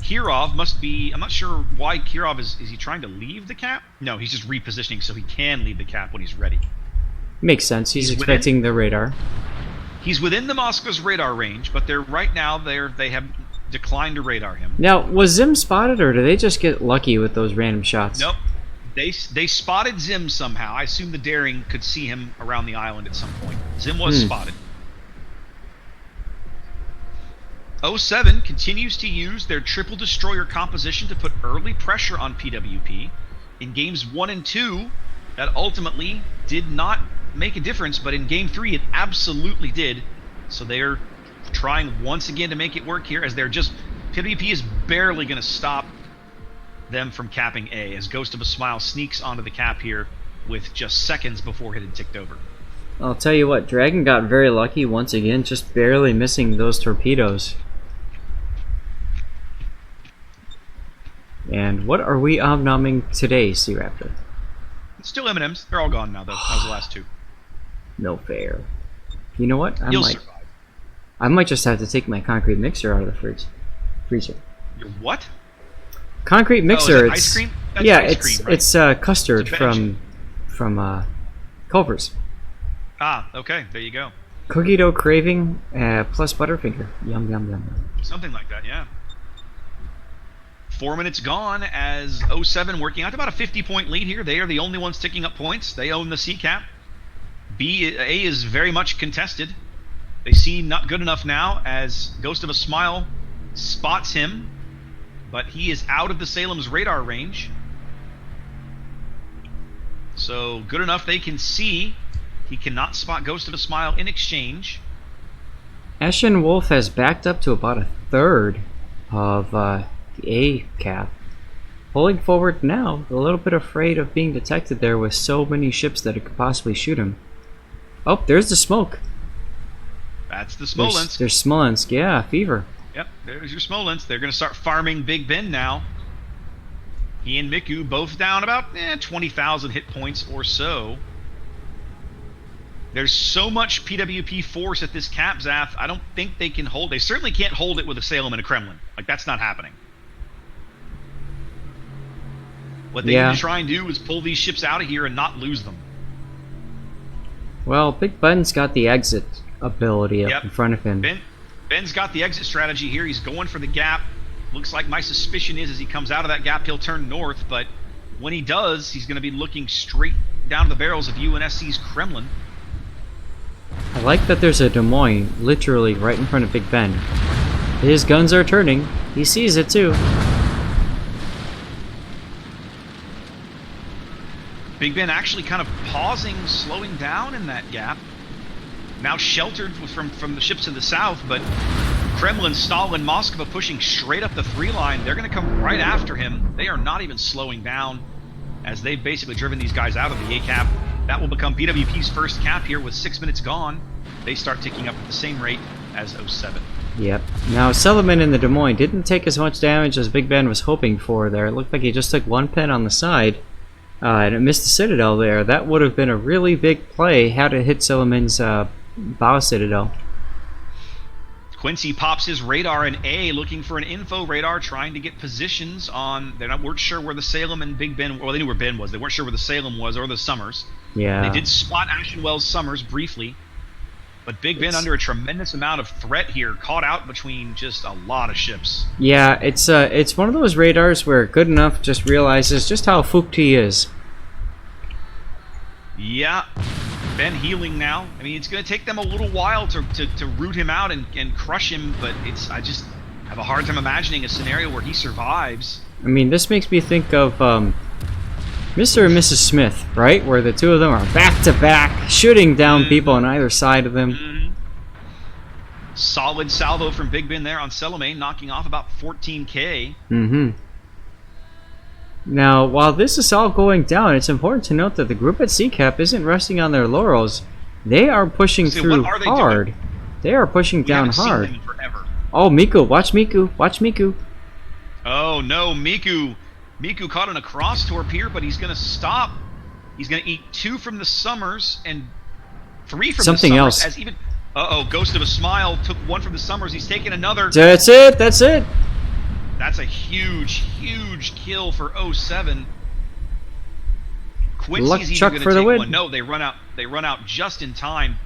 Kirov must be... I'm not sure why Kirov is he trying to leave the cap? No, he's just repositioning so he can leave the cap when he's ready. Makes sense. He's expecting the radar. He's within the Moscow's radar range, but they're right now they have declined to radar him. Now, was Zim spotted, or did they just get lucky with those random shots? Nope. They spotted Zim somehow. I assume the Daring could see him around the island at some point. Zim was spotted. 07 continues to use their triple destroyer composition to put early pressure on PWP. In games 1 and 2, that ultimately did not make a difference, but in game 3 it absolutely did. So they're trying once again to make it work here, as PWP is barely going to stop them from capping A, as Ghost of a Smile sneaks onto the cap here with just seconds before it had ticked over. I'll tell you what, Dragon got very lucky once again, just barely missing those torpedoes. And what are we omnoming today, Sea Raptor? It's still M&M's. They're all gone now, though. That was the last 2. No fair. You know what? You'll survive. I might just have to take my concrete mixer out of the freezer. Your what? Concrete mixer. Is that ice cream? That's yeah, ice cream, right? it's custard It's from Culver's. Ah, okay. There you go. Cookie dough craving plus Butterfinger. Yum yum yum. Something like that, yeah. 4 minutes gone as 07 working out about a 50-point lead here. They are the only ones ticking up points. They own the C cap. A is very much contested. They see not good enough now as Ghost of a Smile spots him, but he is out of the Salem's radar range. So good enough they can see. He cannot spot Ghost of a Smile in exchange. Ashen Wolf has backed up to about a third of the A cap, pulling forward now, a little bit afraid of being detected there with so many ships that it could possibly shoot him. Oh, there's the smoke. That's the Smolensk. There's Smolensk, yeah, Fever. Yep, there's your Smolensk. They're going to start farming Big Ben now. He and Miku both down about 20,000 hit points or so. There's so much PWP force at this Cap Zath, I don't think they can hold. They certainly can't hold it with a Salem and a Kremlin. Like, that's not happening. What they need to try and do is pull these ships out of here and not lose them. Well, Big Ben's got the exit ability up in front of him. Ben's got the exit strategy here. He's going for the gap. Looks like my suspicion is as he comes out of that gap, he'll turn north. But when he does, he's going to be looking straight down to the barrels of UNSC's Kremlin. I like that there's a Des Moines literally right in front of Big Ben. His guns are turning. He sees it too. Big Ben actually kind of pausing, slowing down in that gap. Now sheltered from the ships to the south, but Kremlin, Stalin, Moskva pushing straight up the 3 line. They're going to come right after him. They are not even slowing down as they've basically driven these guys out of the A cap. That will become PWP's first cap here with 6 minutes gone. They start ticking up at the same rate as 07. Yep. Now, Sullivan in the Des Moines didn't take as much damage as Big Ben was hoping for there. It looked like he just took 1 pin on the side, and it missed the Citadel there. That would have been a really big play had it hit Sullivan's bow Citadel. Quincy pops his radar in A, looking for an info radar, trying to get positions on. Weren't sure where the Salem and Big Ben. Well, they knew where Ben was. They weren't sure where the Salem was or the Summers. Yeah. They did spot Ashenwell's Summers briefly, but Big Ben under a tremendous amount of threat here, caught out between just a lot of ships. Yeah, it's one of those radars where good enough just realizes just how fooked he is. Yeah. Ben healing now. I mean, it's going to take them a little while to root him out and crush him, but I just have a hard time imagining a scenario where he survives. I mean, this makes me think of Mr. and Mrs. Smith, right? Where the two of them are back-to-back, shooting down people on either side of them. Solid salvo from Big Ben there on Celamane, knocking off about 14k. Now, while this is all going down, it's important to note that the group at CCAP isn't resting on their laurels. They are pushing through hard. They are pushing down hard. Seen them forever. Oh, Miku! Watch Miku! Watch Miku! Oh no, Miku! Miku caught in a cross torp here, but he's going to stop. He's going to eat 2 from the Summers and 3 from something the Summers. else. Uh-oh, Ghost of a Smile took 1 from the Summers. He's taking another. That's it! That's it! That's a huge, huge kill for 07. Quincy's even going to take one. No, they run out just in time.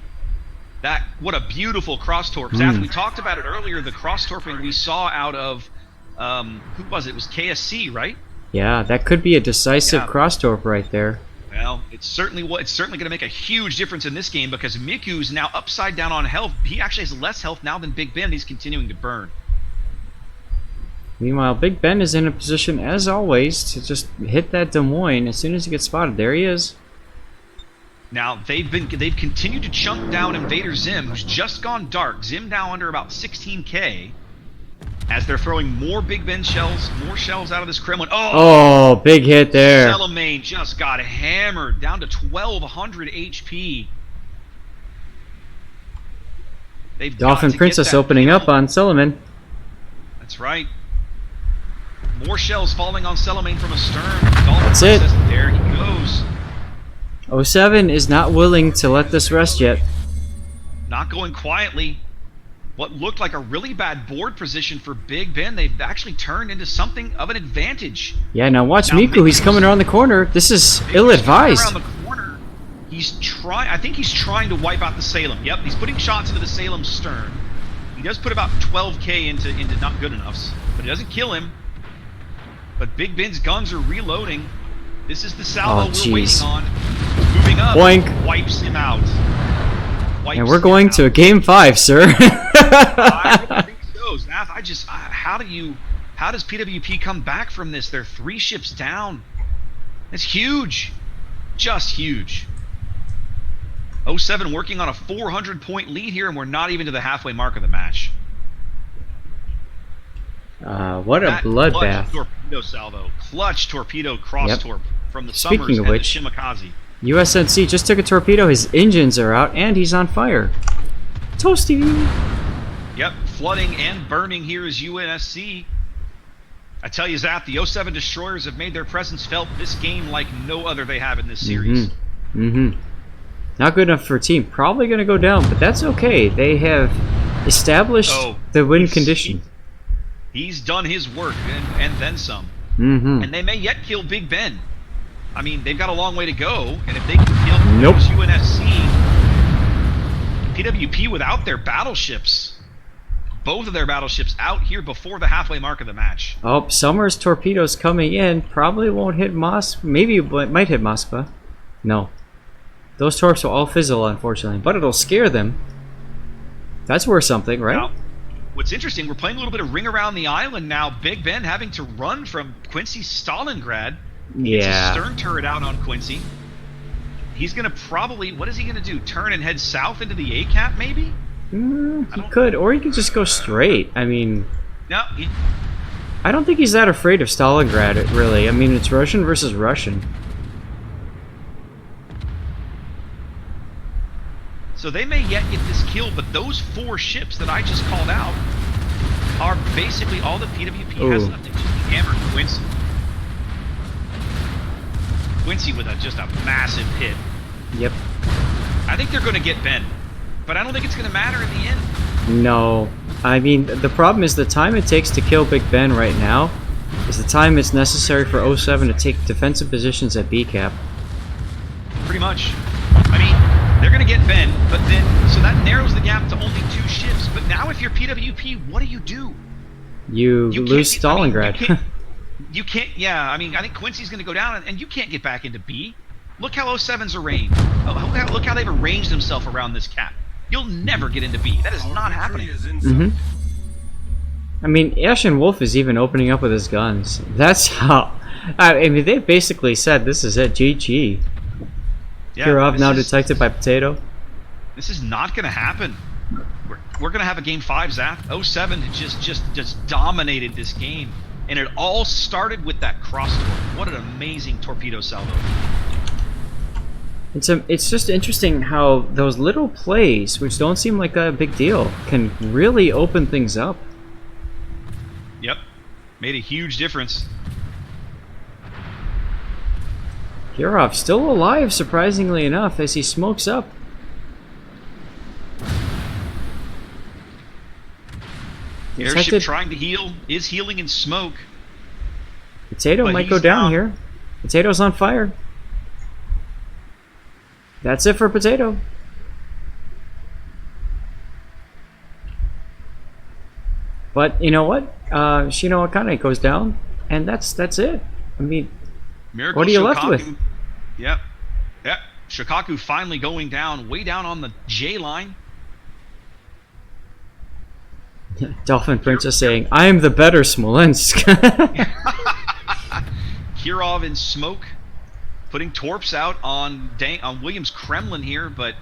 What a beautiful cross torp. Zath, we talked about it earlier. The cross torping we saw out of who was it? It was KSC, right? Yeah, that could be a decisive cross torp right there. Well, it's certainly going to make a huge difference in this game because Miku's now upside down on health. He actually has less health now than Big Ben. He's continuing to burn. Meanwhile, Big Ben is in a position, as always, to just hit that Des Moines as soon as he gets spotted. There he is. Now, they've continued to chunk down Invader Zim, who's just gone dark. Zim now under about 16k, as they're throwing more Big Ben shells, more shells out of this Kremlin. Oh, big hit there. Celamane just got hammered, down to 1,200 HP. Dolphin Princess opening up on Celamane. That's right. More shells falling on Celamane from astern. That's it. There he goes. 07 is not willing to let this rest yet. Not going quietly. What looked like a really bad board position for Big Ben, they've actually turned into something of an advantage. Yeah, now watch Miku. He's coming around the corner. This is ill-advised. Around the corner. I think he's trying to wipe out the Salem. Yep, he's putting shots into the Salem stern. He does put about 12k into not good enoughs, but it doesn't kill him. But Big Ben's guns are reloading. This is the salvo we're waiting on. Moving up. Boink. Wipes him out. And we're going to a game 5, sir. I don't think so, Zath. How does PWP come back from this? They're 3 ships down. It's huge. Just huge. 07 working on a 400-point lead here, and we're not even to the halfway mark of the match. What a That bloodbath. Clutch torpedo salvo. Clutch torpedo cross torp from the Speaking Summers of and which, the Shimakaze. USNC just took a torpedo, his engines are out, and he's on fire. Toasty! Yep, flooding and burning here is UNSC. I tell you, Zap, the 07 destroyers have made their presence felt this game like no other they have in this series. Not good enough for a team. Probably going to go down, but that's okay. They have established the win condition. He's done his work and then some. And they may yet kill Big Ben. I mean, they've got a long way to go, and if they can kill UNSC, PWP without their battleships, both of their battleships out here before the halfway mark of the match. Oh, Summer's torpedoes coming in. Probably won't hit Moskva. Maybe it might hit Moskva. No. Those torps will all fizzle, unfortunately. But it'll scare them. That's worth something, right? Now, what's interesting, we're playing a little bit of Ring Around the Island now. Big Ben having to run from Quincy's Stalingrad. It's a stern turret out on Quincy. He's going to probably... What is he going to do? Turn and head south into the A-cap, maybe? He could, or he could just go straight. I mean... No, I don't think he's that afraid of Stalingrad, really. I mean, it's Russian versus Russian. So they may yet get this kill, but those 4 ships that I just called out are basically all that PWP has left. They just hammered Quincy. Quincy with just a massive hit. Yep. I think they're going to get Ben, but I don't think it's going to matter in the end. No. I mean, the problem is the time it takes to kill Big Ben right now is the time it's necessary for 07 to take defensive positions at B-cap. Pretty much. I mean, they're going to get Ben, but then, so that narrows the gap to only 2 ships. But now if you're PWP, what do? You lose Stalingrad. You can't, yeah, I mean, I think Quincy's going to go down, and you can't get back into B. Look how 07's arranged. Look how they've arranged themselves around this cap. You'll never get into B. That is not happening. I mean, Ashen Wolf is even opening up with his guns. That's how... I mean, they've basically said this is it, GG. Yeah, Kirov now detected by Potato. This is not going to happen. We're going to have a game 5, Zap. 07 just dominated this game. And it all started with that cross torp. What an amazing torpedo salvo. It's just interesting how those little plays, which don't seem like a big deal, can really open things up. Yep. Made a huge difference. Kirov still alive, surprisingly enough, as he smokes up. Airship trying to heal, is healing in smoke. Potato might go down here. Potato's on fire. That's it for Potato. But you know what? Shino Akane goes down, and that's it. I mean, Miracle what are you Shokaku, left with? Yep. Shokaku finally going down, way down on the J line. Dolphin Princess saying, "I am the better Smolensk." Kirov in smoke, putting torps out on Williams Kremlin here, but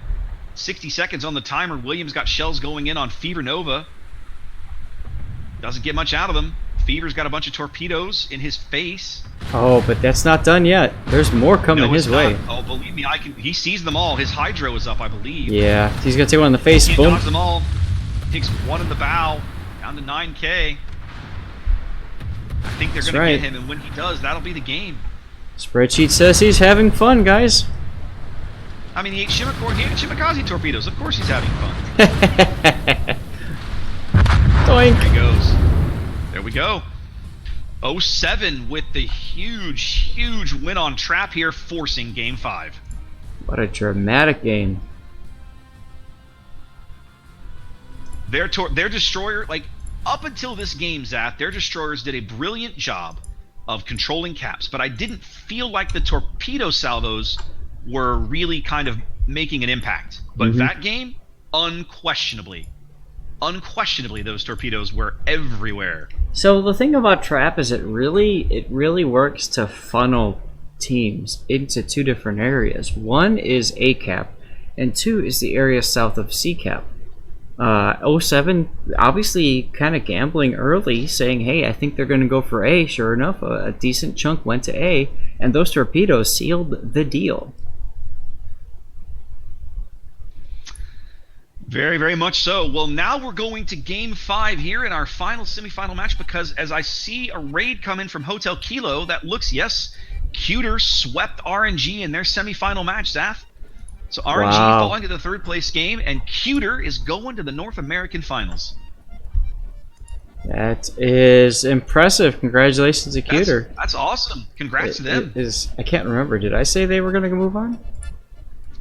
60 seconds on the timer. Williams got shells going in on Fever Nova. Doesn't get much out of them. Fever's got a bunch of torpedoes in his face. Oh, but that's not done yet. There's more coming his way. Oh, believe me, he sees them all. His hydro is up, I believe. Yeah, he's gonna take one in the face. He Boom. dodges them all. Takes one in the bow. Down to 9K. I think they're gonna get him, and when he does, that'll be the game. Spreadsheet says he's having fun, guys. I mean, he ate Shimakaze torpedoes. Of course he's having fun. Doink. There he goes. There we go. 07 with the huge win on trap here, forcing game 5. What a dramatic game. Their destroyer, like, up until this game, Zap, their destroyers did a brilliant job of controlling caps, but I didn't feel like the torpedo salvos were really kind of making an impact. But that game, unquestionably, those torpedoes were everywhere. So the thing about trap is it really works to funnel teams into 2 different areas. One is A cap, and 2 is the area south of C cap. 07 obviously kind of gambling early, saying, hey, I think they're going to go for A. Sure enough, a decent chunk went to A, and those torpedoes sealed the deal. Very, very much so. Well, now we're going to Game 5 here in our final semifinal match, because as I see a raid come in from Hotel Kilo, that looks, yes, Cuter swept RNG in their semifinal match, Zaf. So RNG falling to the third place game, and Cuter is going to the North American Finals. That is impressive. Congratulations to Cuter. That's awesome. Congrats to them. I can't remember. Did I say they were going to move on?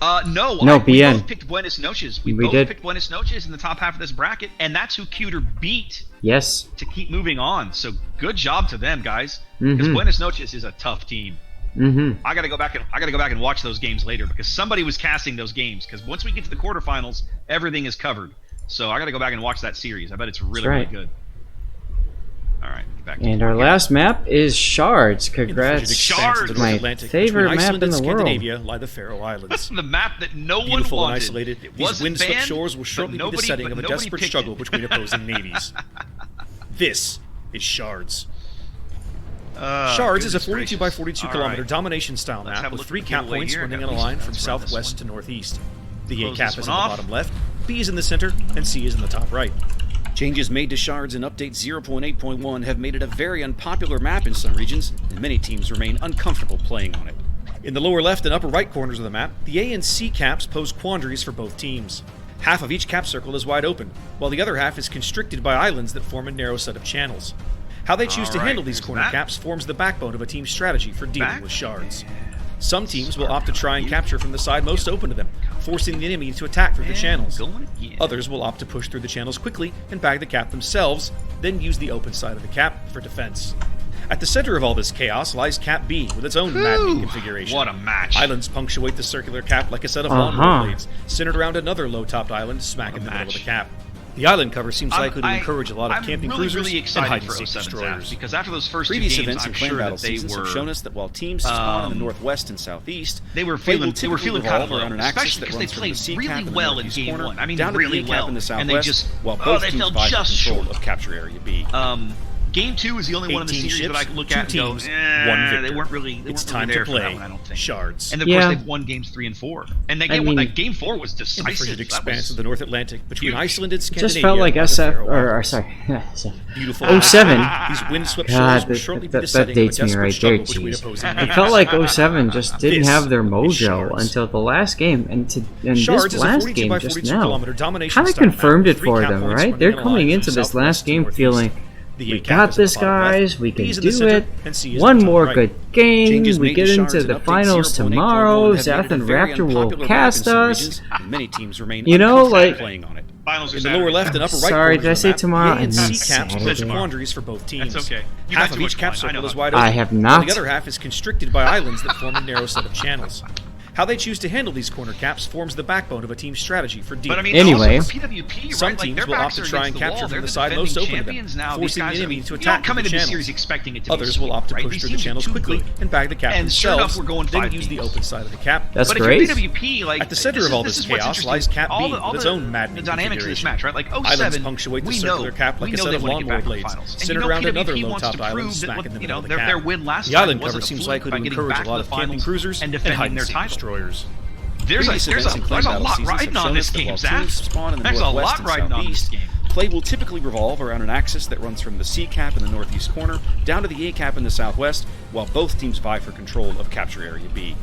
No, BN. We both picked Buenos Noches. We both did. picked Buenos Noches in the top half of this bracket, and that's who Cuter beat. Yes. To keep moving on. So good job to them, guys. Because Buenos Noches is a tough team. I gotta go back and watch those games later, because somebody was casting those games. Because once we get to the quarterfinals, everything is covered. So I gotta go back and watch that series. I bet it's really, really good. All right, back to and our last map is Shards. Congrats, Shards, my favorite map in the world. Lie the Faroe Islands. The map that no one Beautiful wanted. and isolated, these windswept shores will shortly be the setting of a desperate struggle between opposing navies. This is Shards. Shards is a 42 by 42 kilometer domination style map with 3 cap points running in a line from southwest to northeast. The A cap is in the bottom left, B is in the center, and C is in the top right. Changes made to Shards in Update 0.8.1 have made it a very unpopular map in some regions, and many teams remain uncomfortable playing on it. In the lower left and upper right corners of the map, the A and C caps pose quandaries for both teams. Half of each cap circle is wide open, while the other half is constricted by islands that form a narrow set of channels. How they choose to handle these corner caps forms the backbone of a team's strategy for dealing with Shards. Some teams will opt to try and capture from the side most open to them, forcing the enemy to attack through the channels. Others will opt to push through the channels quickly and bag the cap themselves, then use the open side of the cap for defense. At the center of all this chaos lies Cap B with its own maddening configuration. What a match. Islands punctuate the circular cap like a set of lawnmower blades, centered around another low-topped island smack in the middle of the cap. The island cover seems likely to encourage a lot of camping cruisers really and hide-and-seek 07 destroyers. Because after those first Previous two games, events I'm and clan sure battle that they seasons were have shown us that while teams spawn in the northwest and southeast, they were feeling kind of low, especially because they played really well in Game 1. I mean, really well, and they just they fell just short of capture area B. Game 2 is the only one in the series that I can look at and go, they weren't really there for that one, I don't think. Shards. And of course, they've won games 3 and 4. And Game 4 was decisive. In the frigid expanse of the North Atlantic between Iceland and Scandinavia. Just felt like Beautiful 07. These windswept shores will shortly be the setting dates of a me right desperate there, struggle between jeez. opposing It navies. felt like 07 just didn't have their mojo until the last game, and this last game just now kind of confirmed it for them, right? They're coming into this last game feeling, we got this, guys, we can do it, one more good game, we get into the finals tomorrow, Zath and Raptor will cast us, you know, like, in the lower left and upper right sorry, did I say tomorrow? A and C caps pose quandaries for both teams. That's okay. Half of each cap circle is wide open. I have not. The other half is constricted by islands that form a narrow set of channels. How they choose to handle these corner caps forms the backbone of a team's strategy for dealing. But I mean, anyway, PWP, some teams will opt to try and capture from the side most open to them, forcing the enemy to attack come the into the channels. series expecting it to Others will opt to push through the channels quickly and bag the cap themselves, then use the open side of the cap. That's but great. If you're PWP, like, at the center of all this chaos lies Cap B with its own maddening dynamics of this match, right? Like 07, islands punctuate the circular cap like a set of lawnmower blades, centered around another low-topped island smack in the middle of the cap. Their win last the island cover seems likely to encourage a lot of camping cruisers and hide-and-seek destroyers. There's a lot riding on this game, Zach. There's a lot riding on this game. Play will typically revolve around an axis that runs from the C cap in the northeast corner down to the A cap in the southwest, while both teams vie for control of capture area B.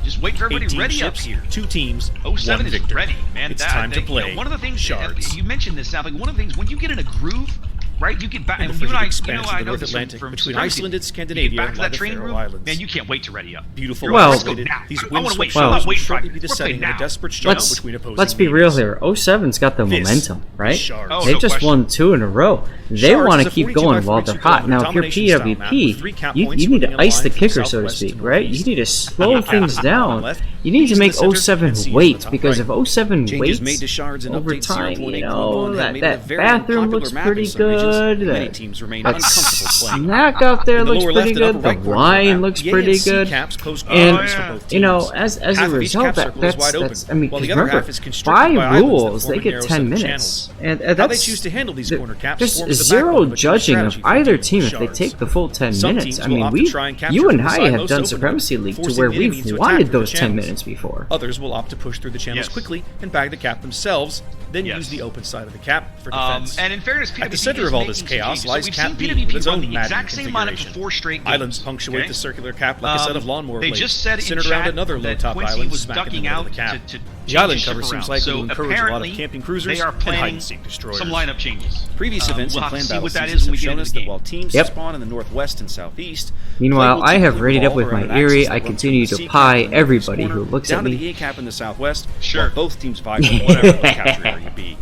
Just wait for everybody ready ships, up here. 2 teams, 07 1 is victor. ready, man. It's time to play. You know, one of the things Shards. you mentioned this, Zach. Like one of the things when you get in a groove, right? You get back, in the and you and I, expanse I of the know North this Atlantic from between Supremacy. Iceland and You Scandinavia get back to and that the training Faroe room, Islands. man. You can't wait to ready up. Beautiful. Well, let's go now. These I want to wait. Well, I'm not waiting shortly for be the We're setting playing of a now. desperate struggle between opposing Let's be real here. 07's got the momentum, right? Shards. They no just question. won 2 in a row. They Shards want is to a keep 42 going by while they're 42 hot. Now, if you're domination style map with PWP, 3 cap you points need to running a ice line the from kicker, so to southwest speak, to right? You northeast. need to slow things down You need to B's in make the center, 07 and C is in the wait, top because right. if 07 Changes made waits to shards in over update time, 0.8.1 you know, have made it a that very bathroom unpopular looks map pretty in some regions. good. Many teams remain That uncomfortable playing. snack out there In the looks lower pretty left and good. upper right The corner of the wine map, looks the A pretty and C good. caps pose And, challenges for both you know, teams. as Half a of each result, cap circle is wide that's, open, I mean, while 'cause the other remember, half is constricted by by islands that rules, form they a get narrow 10 set of minutes. channels. And How they that's, choose to handle these corner caps there's forms the zero backbone of a team's judging of strategy for either dealing with team if they shards. take the full 10 Some minutes. teams I will mean, opt to try and capture you from and the I side have most done open, Supremacy League to forcing where the enemy we've to attack wanted through the those 10 channels. minutes before. Others will opt to push through the channels Yes. quickly and bag the cap themselves, then Yes. use the open side of the cap for defense. And in fairness, PWP At the center is of all making this some chaos changes. lies So we've Cap seen B PWP with its run own the Maduin exact same lineup for configuration. 4 straight games. Islands punctuate okay? the circular cap like a set of lawnmower They blades, just said in centered chat around another that low-top Quincy island was smack in the ducking middle out of the cap. to The island change cover ship seems around. likely So to encourage a lot of apparently, camping cruisers they are and planning hide-and-seek destroyers. some lineup changes. Previous events we'll and have to planned see battle what that is seasons when we have get shown into us the that game. while teams Yep. spawn in the northwest and southeast, Meanwhile, play will I have typically readied up revolve with around my an axis Eerie. that I runs continue from to the C pie cap in the northeast everybody who corner looks down at to me. the A cap in the southwest, Sure. while both teams vie for whatever will capture Area B.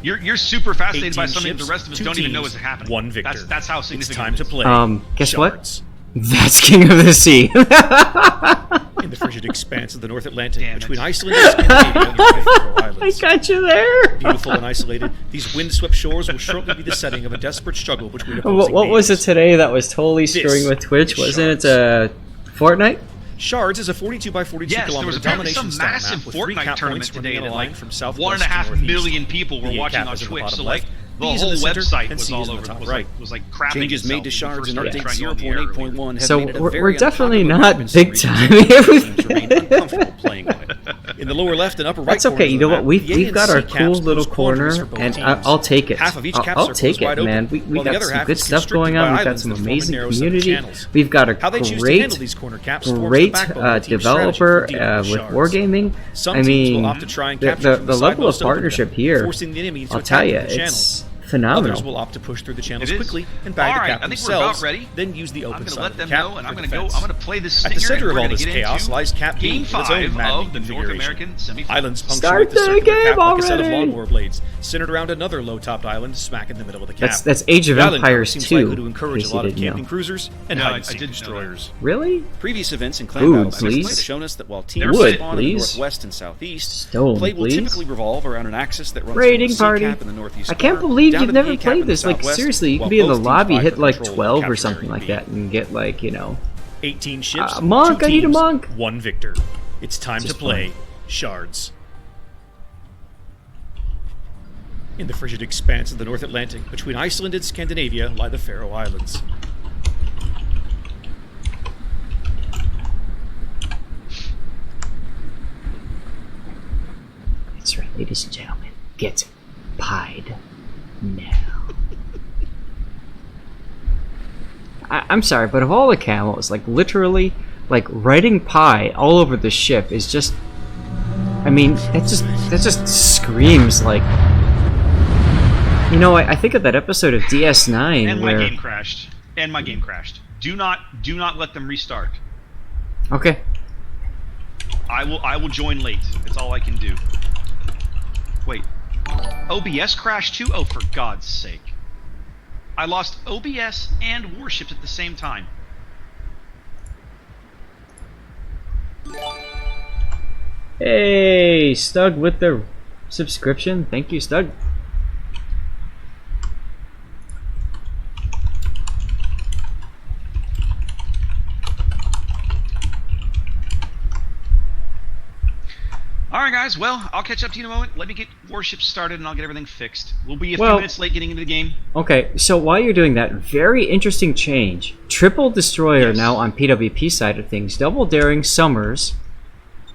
You're super fascinated by 18 something that ships, the rest of us 2 don't even know teams, is happening. 1 victor. That's how It's significant time it to is. play. Guess Shards. what? That's King of the Sea. In the frigid expanse of the North Atlantic, Damn it. between Iceland and Scandinavia, and the Faroe I Islands. got you there. Beautiful and isolated, these windswept shores will shortly be the setting of a desperate struggle between opposing What was it nations. today that was totally screwing This with Twitch? is Wasn't Shards. it Fortnite? Shards is a 42 by 42 Yes, there kilometer was apparently domination some style massive map with 3 Fortnite cap tournament points running today in a that line like from southwest 1.5 to northeast. million people were The A watching cap on is in the Twitch. bottom So like left, the B's in whole the center, website and was C all is in the over. top It right. was like crapping Changes itself made to when we shards first in started update trying to go on the air earlier. 0.8.1 have So made it a we're very definitely unpopular not map in some big regions time where everything. teams remain uncomfortable playing on it. In the lower left and upper right That's okay. corners You of know the what? map, We've the A we've and got C our caps cool pose little corners corner, for both and teams. I'll take it. Half of each cap I'll circle take is wide it, man. open, We while the got other some half good is stuff constricted going by on. We've got islands some that form a amazing narrow set of community. channels. We've got How a they choose to handle great these corner caps forms the great backbone of the team's developer strategy for dealing with with shards. wargaming. Some I teams will mean, opt to try and the capture from the side level of most open partnership them, here, forcing the enemy to I'll attack tell through you, the channels. it's Others phenomenal. will opt to push through the channels It is. quickly and bag All the right, cap I think we're themselves, about ready. then use the I'm open going to side let of the them cap know, and for I'm going to go. defense. I'm going to play this At the stinger, center and of we're all gonna this get chaos into lies Cap B Game with its own 5 maddening of the North configuration. American semifinals. Islands Start punctuate the the circular game cap like a set of already! lawnmower blades, centered around another low-topped island smack in the middle of the cap. That's Age of The island Empires seems 2. likely to encourage in a case lot you of didn't camping know. cruisers and No, I hide-and-seek didn't know that. destroyers. Really? Previous events and clan Food, battle seasons please. have shown us that while Never teams played. spawn in the Please. northwest and southeast, Stone, play will please. typically revolve around an axis that runs Raiding from the C party. cap in the northeast I can't corner believe down you've to the never A cap played in the this. Like, southwest, seriously, you while can be in the both teams lobby, vie hit for like control of 12 or capture something Area like B. that, and get like, 18 ships, Monk, 2 I need a teams, monk. 1 victor. It's time to Just play Shards. In the frigid expanse of the North Atlantic, between Iceland and Scandinavia, lie the Faroe Islands. That's right, ladies and gentlemen. Get pied now. I'm sorry, but of all the camels, like literally, like writing pie all over the ship is just. I mean, that just screams like. You know, I think of that episode of DS9 And where. my game crashed. And my game crashed. Do not let them restart. Okay. I will join late. That's all I can do. Wait. OBS crashed too? Oh, for God's sake. I lost OBS and warships at the same time. Hey, Stug with the subscription. Thank you, Stug. Alright guys, well, I'll catch up to you in a moment. Let me get warships started and I'll get everything fixed. We'll be a few Well- minutes late getting into the game. Okay, so while you're doing that, very interesting change. Triple Destroyer Yes. now on PWP side of things. Double Daring Summers.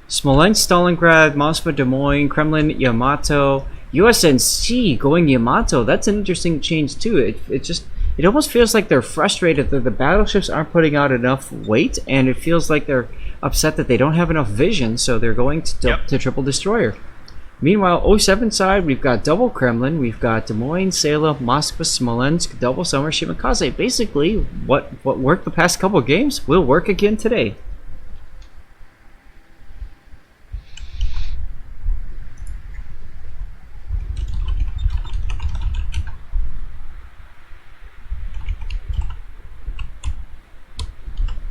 Smolensk, Stalingrad, Moscow, Des Moines, Kremlin, Yamato. USNC going Yamato. That's an interesting change too. It almost feels like they're frustrated that the battleships aren't putting out enough weight, and it feels like they're upset that they don't have enough vision, so they're going to Triple Destroyer. Meanwhile, 07 side, we've got double Kremlin, we've got Des Moines, Salem, Moscow, Smolensk, double Summer, Shimakaze. Basically, what worked the past couple of games will work again today.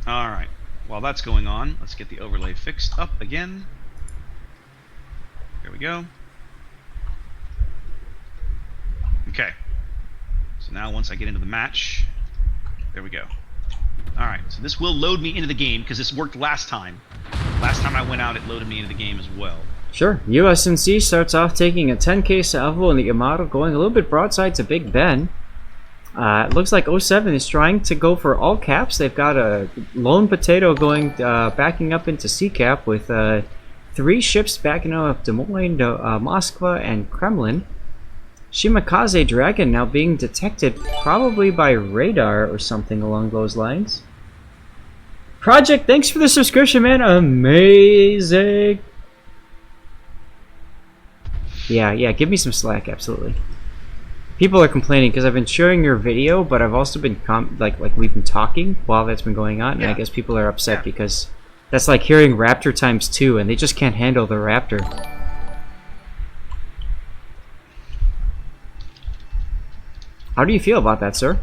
Alright. while that's going on, let's get the overlay fixed up again. There we go. Okay. So now once I get into the match, there we go. Alright, so this will load me into the game, because this worked last time. Last time I went out, it loaded me into the game as well. Sure. USNC starts off taking a 10k salvo in the Yamato, going a little bit broadside to Big Ben. It looks like 07 is trying to go for all caps. They've got a lone potato going, backing up into C cap with 3 ships backing up Des Moines, Moscow, and Kremlin. Shimakaze Dragon now being detected probably by radar or something along those lines. Project, thanks for the subscription, man. Amazing. Yeah, give me some slack, absolutely. People are complaining because I've been sharing your video, but I've also been like we've been talking while that's been going on, and I guess people are upset because that's like hearing Raptor times 2, and they just can't handle the Raptor. How do you feel about that, sir?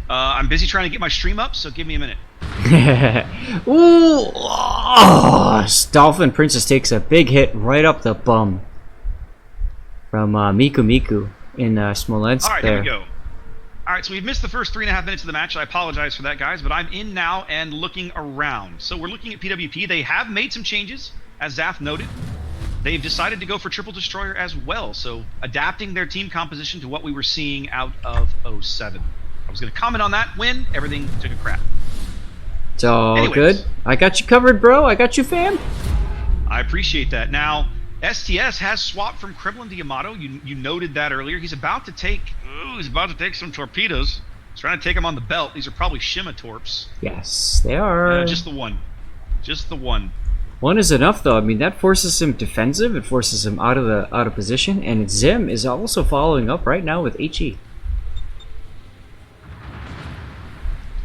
I'm busy trying to get my stream up, so give me a minute. Ooh! Oh, Dolphin Princess takes a big hit right up the bum from Miku in Smolensk. Alright, here we go. Alright, so we've missed the first 3.5 minutes of the match. I apologize for that, guys, but I'm in now and looking around. So we're looking at PWP. They have made some changes, as Zaf noted. They've decided to go for Triple Destroyer as well, so adapting their team composition to what we were seeing out of 07. I was going to comment on that when everything took a crap. It's all good. I got you covered, bro. I got you, fam. I appreciate that. Now, STS has swapped from Kremlin to Yamato. You noted that earlier. He's about to take some torpedoes. He's trying to take them on the belt. These are probably Shima torps. Yes, they are. Just the one. Just the one. One is enough, though. I mean, that forces him defensive. It forces him out of position, and Zim is also following up right now with HE.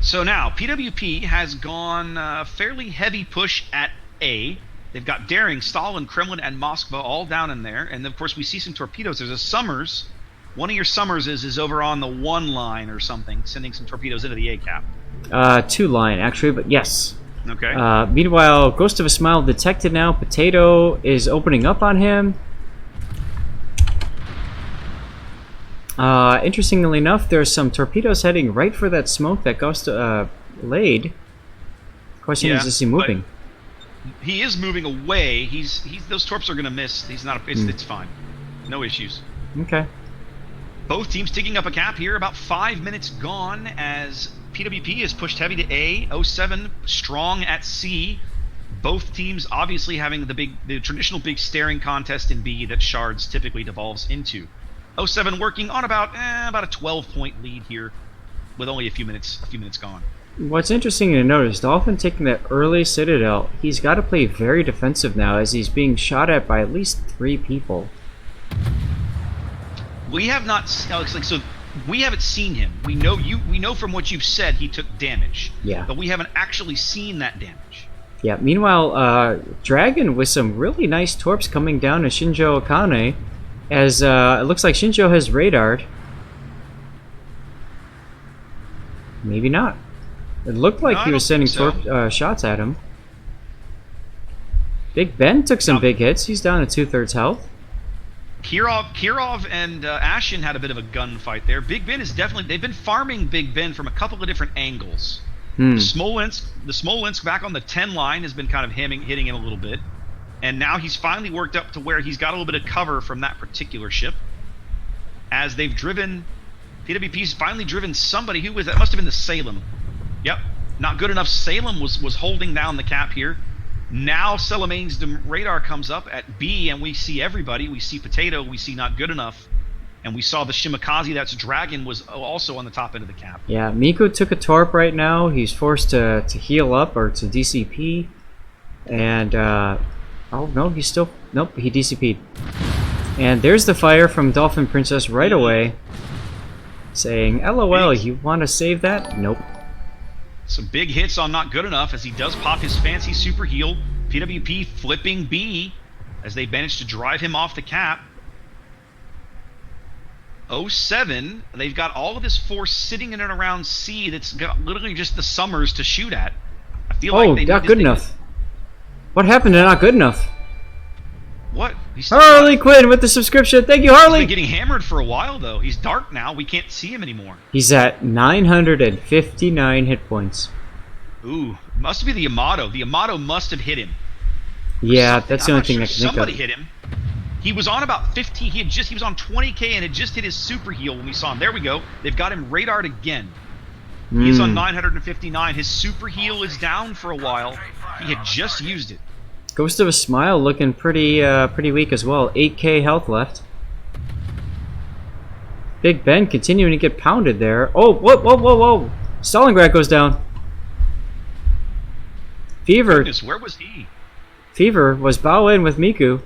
So now PWP has gone fairly heavy push at A. They've got Daring, Stalin, Kremlin, and Moskva all down in there, and of course we see some torpedoes. There's a Summers. One of your Summers is over on the 1 line or something, sending some torpedoes into the A cap. 2 line actually, but yes. Okay. Meanwhile, Ghost of a Smile detected now. Potato is opening up on him. Interestingly enough, there's some torpedoes heading right for that smoke that Ghost laid. Question is he moving? He is moving away. Those torps are going to miss. He's not. It's fine. No issues. Okay. Both teams taking up a cap here. About 5 minutes gone as PWP is pushed heavy to A. 07 strong at C. Both teams obviously having the traditional big staring contest in B that Shards typically devolves into. 07 working on about a 12-point lead here, with only a few minutes gone. What's interesting to notice, Dolphin taking that early Citadel, he's got to play very defensive now as he's being shot at by at least 3 people. We have not, Alex. So we haven't seen him. We know from what you've said he took damage. Yeah. But we haven't actually seen that damage. Yeah. Meanwhile, Dragon with some really nice torps coming down to Shinjo Akane, as it looks like Shinjo has radared. Maybe not. It looked like he was sending shots at him. Big Ben took some big hits. He's down to 2/3 health. Kirov and Ashen had a bit of a gunfight there. Big Ben is definitely... They've been farming Big Ben from a couple of different angles. The Smolensk back on the 10 line has been kind of hitting him a little bit. And now he's finally worked up to where he's got a little bit of cover from that particular ship. As they've driven... PWP's finally driven somebody. Who was that? Must have been the Salem. Yep. Not good enough. Salem was holding down the cap here. Now Selemane's radar comes up at B, and we see everybody. We see Potato, we see Not Good Enough, and we saw the Shimakaze, that's Dragon, was also on the top end of the cap. Yeah, Miku took a torp right now. He's forced to heal up, or to DCP. And, oh, no, he's still... Nope, he DCP'd. And there's the fire from Dolphin Princess right away, saying, LOL, you want to save that? Nope. Some big hits on Not Good Enough as he does pop his fancy super heal. PWP flipping B as they manage to drive him off the cap. 07, they've got all of this force sitting in and around C that's got literally just the Summers to shoot at. feel Oh, like they not need good this- enough. What happened to not good enough? What? He's still Harley Quinn with the subscription. Thank you, He's Harley. been getting hammered for a while though. He's dark now. We can't see him anymore. He's at 959 hit points. Ooh, must be the Yamato. The Yamato must have hit him. Yeah, that's the I'm only not thing sure. I can think Somebody of. hit him. He was on about 15. He was on 20k and had just hit his super heal when we saw him. There we go. They've got him radared again. He's on 959. His super heal is down for a while. He had just used it. Ghost of a Smile looking pretty weak as well. 8k health left. Big Ben continuing to get pounded there. Oh, whoa. Stalingrad goes down. Fever. Goodness, where was he? Fever was bow in with Miku.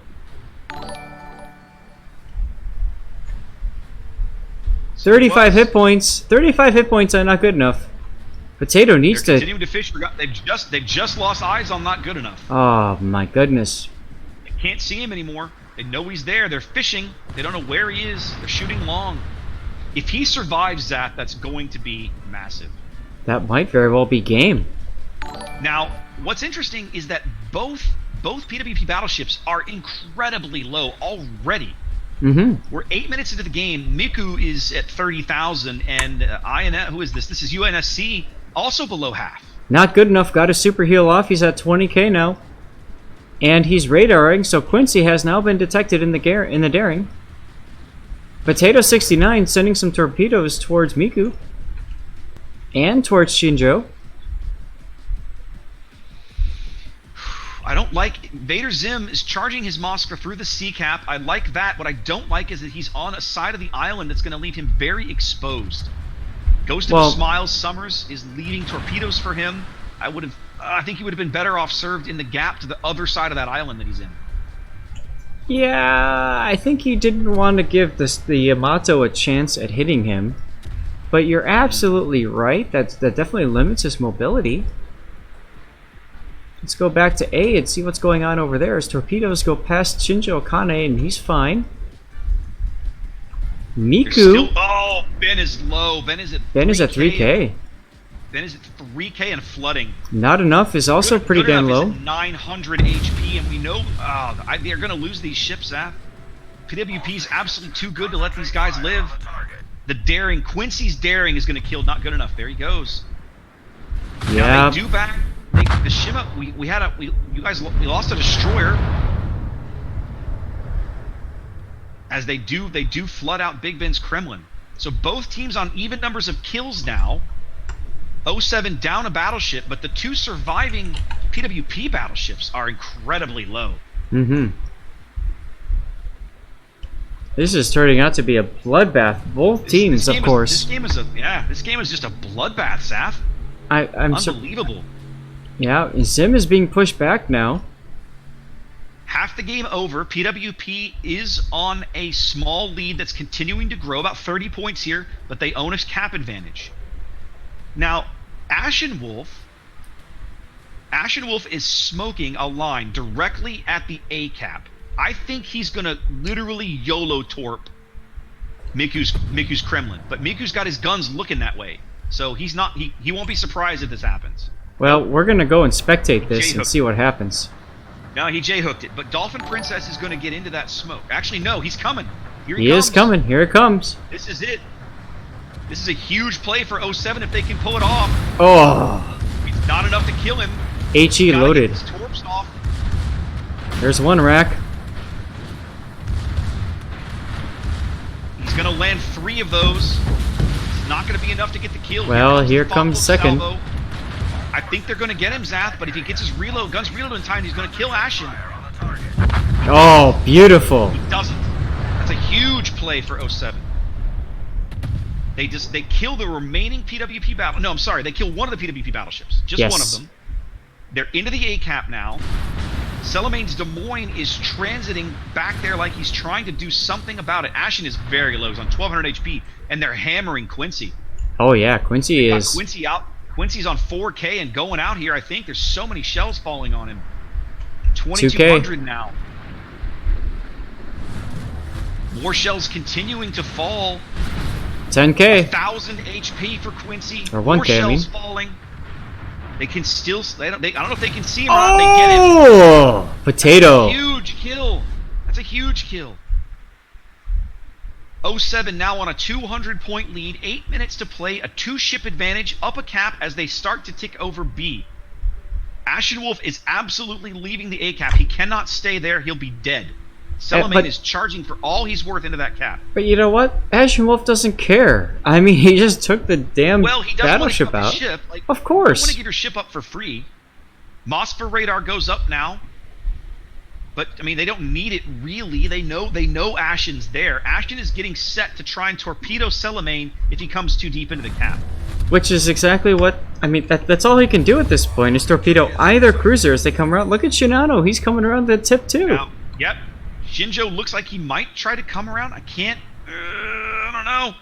35 hit points. 35 hit points are not good enough. Potato needs They're to... continuing to fish. They've just lost eyes on not good enough. Oh my goodness. They can't see him anymore. They know he's there. They're fishing. They don't know where he is. They're shooting long. If he survives that, that's going to be massive. That might very well be game. Now, what's interesting is that both PWP battleships are incredibly low already. We're 8 minutes into the game. Miku is at 30,000, and who is this? This is UNSC, also below half. Not good enough. Got a super heal off. He's at 20k now. And he's radaring, so Quincy has now been detected in the daring. Potato 69 sending some torpedoes towards Miku. And towards Shinjo. I don't like... Vader Zim is charging his Moskva through the sea cap. I like that. What I don't like is that he's on a side of the island that's going to leave him very exposed. Ghost of a Smiles Summers is leading torpedoes for him. I think he would have been better off served in the gap to the other side of that island that he's in. Yeah, I think he didn't want to give the Yamato a chance at hitting him. But you're absolutely right. That definitely limits his mobility. Let's go back to A and see what's going on over there. As torpedoes go past Shinjo Akane, and he's fine. Miku. Oh, Ben is low. Ben is at 3k. Ben is at 3k and flooding. Not enough is also pretty damn low. 900 HP, and we know they're going to lose these ships, Zap. PWP is absolutely too good to let these guys live. The daring, Quincy's daring is going to kill. Not good enough. There he goes. Yeah. Now they do back. The Shima, we lost a destroyer. As they do flood out Big Ben's Kremlin. So both teams on even numbers of kills now. 07 down a battleship, but the two surviving PWP battleships are incredibly low. This is turning out to be a bloodbath. Both teams, of course. This game is just a bloodbath, Saf. I'm unbelievable. Yeah, Zim is being pushed back now. Half the game over. PWP is on a small lead that's continuing to grow, about 30 points here, but they own a cap advantage. Now, Ashen Wolf is smoking a line directly at the A cap. I think he's gonna literally YOLO torp Miku's Kremlin, but Miku's got his guns looking that way, so he won't be surprised if this happens. Well, we're gonna go and spectate this and see what happens. No, he J-hooked it, but Dolphin Princess is gonna get into that smoke. Actually, no, he's coming. He is coming. Here it comes. This is it. This is a huge play for 07 if they can pull it off. Oh. It's not enough to kill him. HE loaded. His torps off. There's one rack. He's going to land 3 of those. It's not going to be enough to get the kill. Well, here comes second. Salvo. I think they're going to get him, Zath, but if he gets his guns reload in time, he's going to kill Ashen. Oh, beautiful. He doesn't. That's a huge play for 07. They kill the remaining PWP battle. No, I'm sorry. They kill one of the PWP battleships. Just one of them. They're into the A cap now. Celamane's Des Moines is transiting back there like he's trying to do something about it. Ashen is very low. He's on 1200 HP, and they're hammering Quincy. Oh yeah, Quincy is. Quincy out. Quincy's on 4K and going out here. I think there's so many shells falling on him. 2200 now. More shells continuing to fall. 10k. 1000 HP for Quincy. Or 1k, More shells falling. They can still. I don't know if they can see him or not. They get him. Oh, potato. That's a huge kill. That's a huge kill. 07 now on a 200-point lead. 8 minutes to play. A 2-ship advantage. Up a cap as they start to tick over B. AshenWolf is absolutely leaving the A cap. He cannot stay there. He'll be dead. Celemane is charging for all he's worth into that cap. But you know what? AshenWolf doesn't care. I mean, he just took the damn battleship out. Ship. Like, of course. You want to give your ship up for free. Mossper radar goes up now. But I mean, they don't need it really. They know Ashen's there. Ashen is getting set to try and torpedo Celemane if he comes too deep into the cap. Which is exactly what I mean. That's all he can do at this point is torpedo either cruiser as they come around. Look at Shinano. He's coming around the tip too. Now, yep. Shinjo looks like he might try to come around. I can't. I don't know.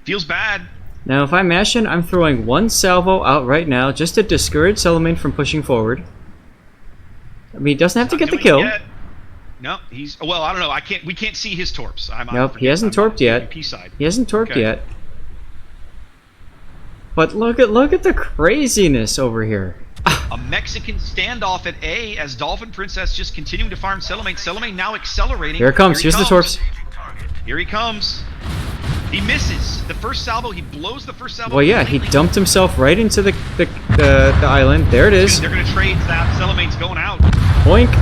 Feels bad. Now, if I'm Ashen, I'm throwing one salvo out right now just to discourage Celemane from pushing forward. I mean, he doesn't have to get the kill. Yet. No, he's. Well, I don't know. We can't see his torps. Nope, he hasn't torped yet. He hasn't torped yet. But look at the craziness over here. A Mexican standoff at A as Dolphin Princess just continuing to farm Celemane. Celemane now accelerating. Here it comes. Here's the torps. Here he comes. He misses the first salvo. He blows the first salvo. Well, yeah, he dumped himself right into the island. There it is. They're gonna trade that. Celemane's going out. Boink.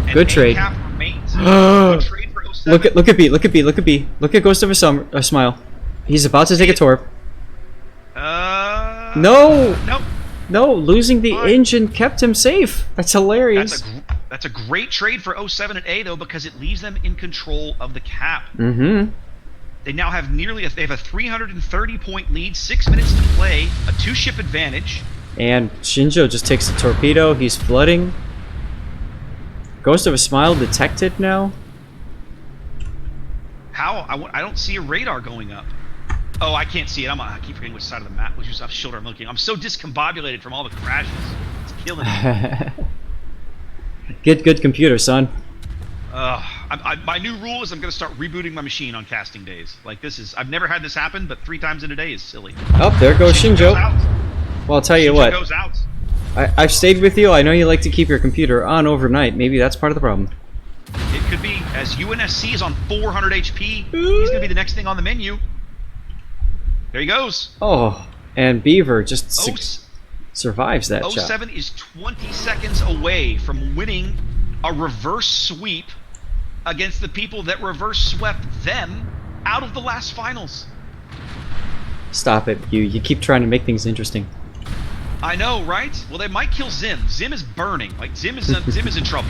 And Good trade. Good trade for 07. Look at B. Look at B. Look at B. Look at Ghost of a Smile. He's about to take a torp. No. Nope. No, losing the engine kept him safe. That's hilarious. That's a great trade for 07 at A though, because it leaves them in control of the cap. Mm-hmm. They now have they have a 330-point lead, 6 minutes to play, a 2-ship advantage. And Shinjo just takes a torpedo. He's flooding. Ghost of a Smile detected now. How? I don't see a radar going up. Oh, I can't see it. I keep forgetting which side of the map, which shoulder I'm looking. I'm so discombobulated from all the crashes. It's killing me. Get good computer, son. My new rule is I'm going to start rebooting my machine on casting days. Like this is, I've never had this happen, but 3 times in a day is silly. Oh, there goes Shinjo. Well, I'll tell you what. Goes out. I've stayed with you. I know you like to keep your computer on overnight. Maybe that's part of the problem. It could be. As UNSC is on 400 HP, he's going to be the next thing on the menu. There he goes. Oh, and Beaver just survives that shot. 07 is 20 seconds away from winning a reverse sweep against the people that reverse swept them out of the last finals. Stop it. You keep trying to make things interesting. I know, right? Well, they might kill Zim. Zim is burning. Like Zim is in trouble.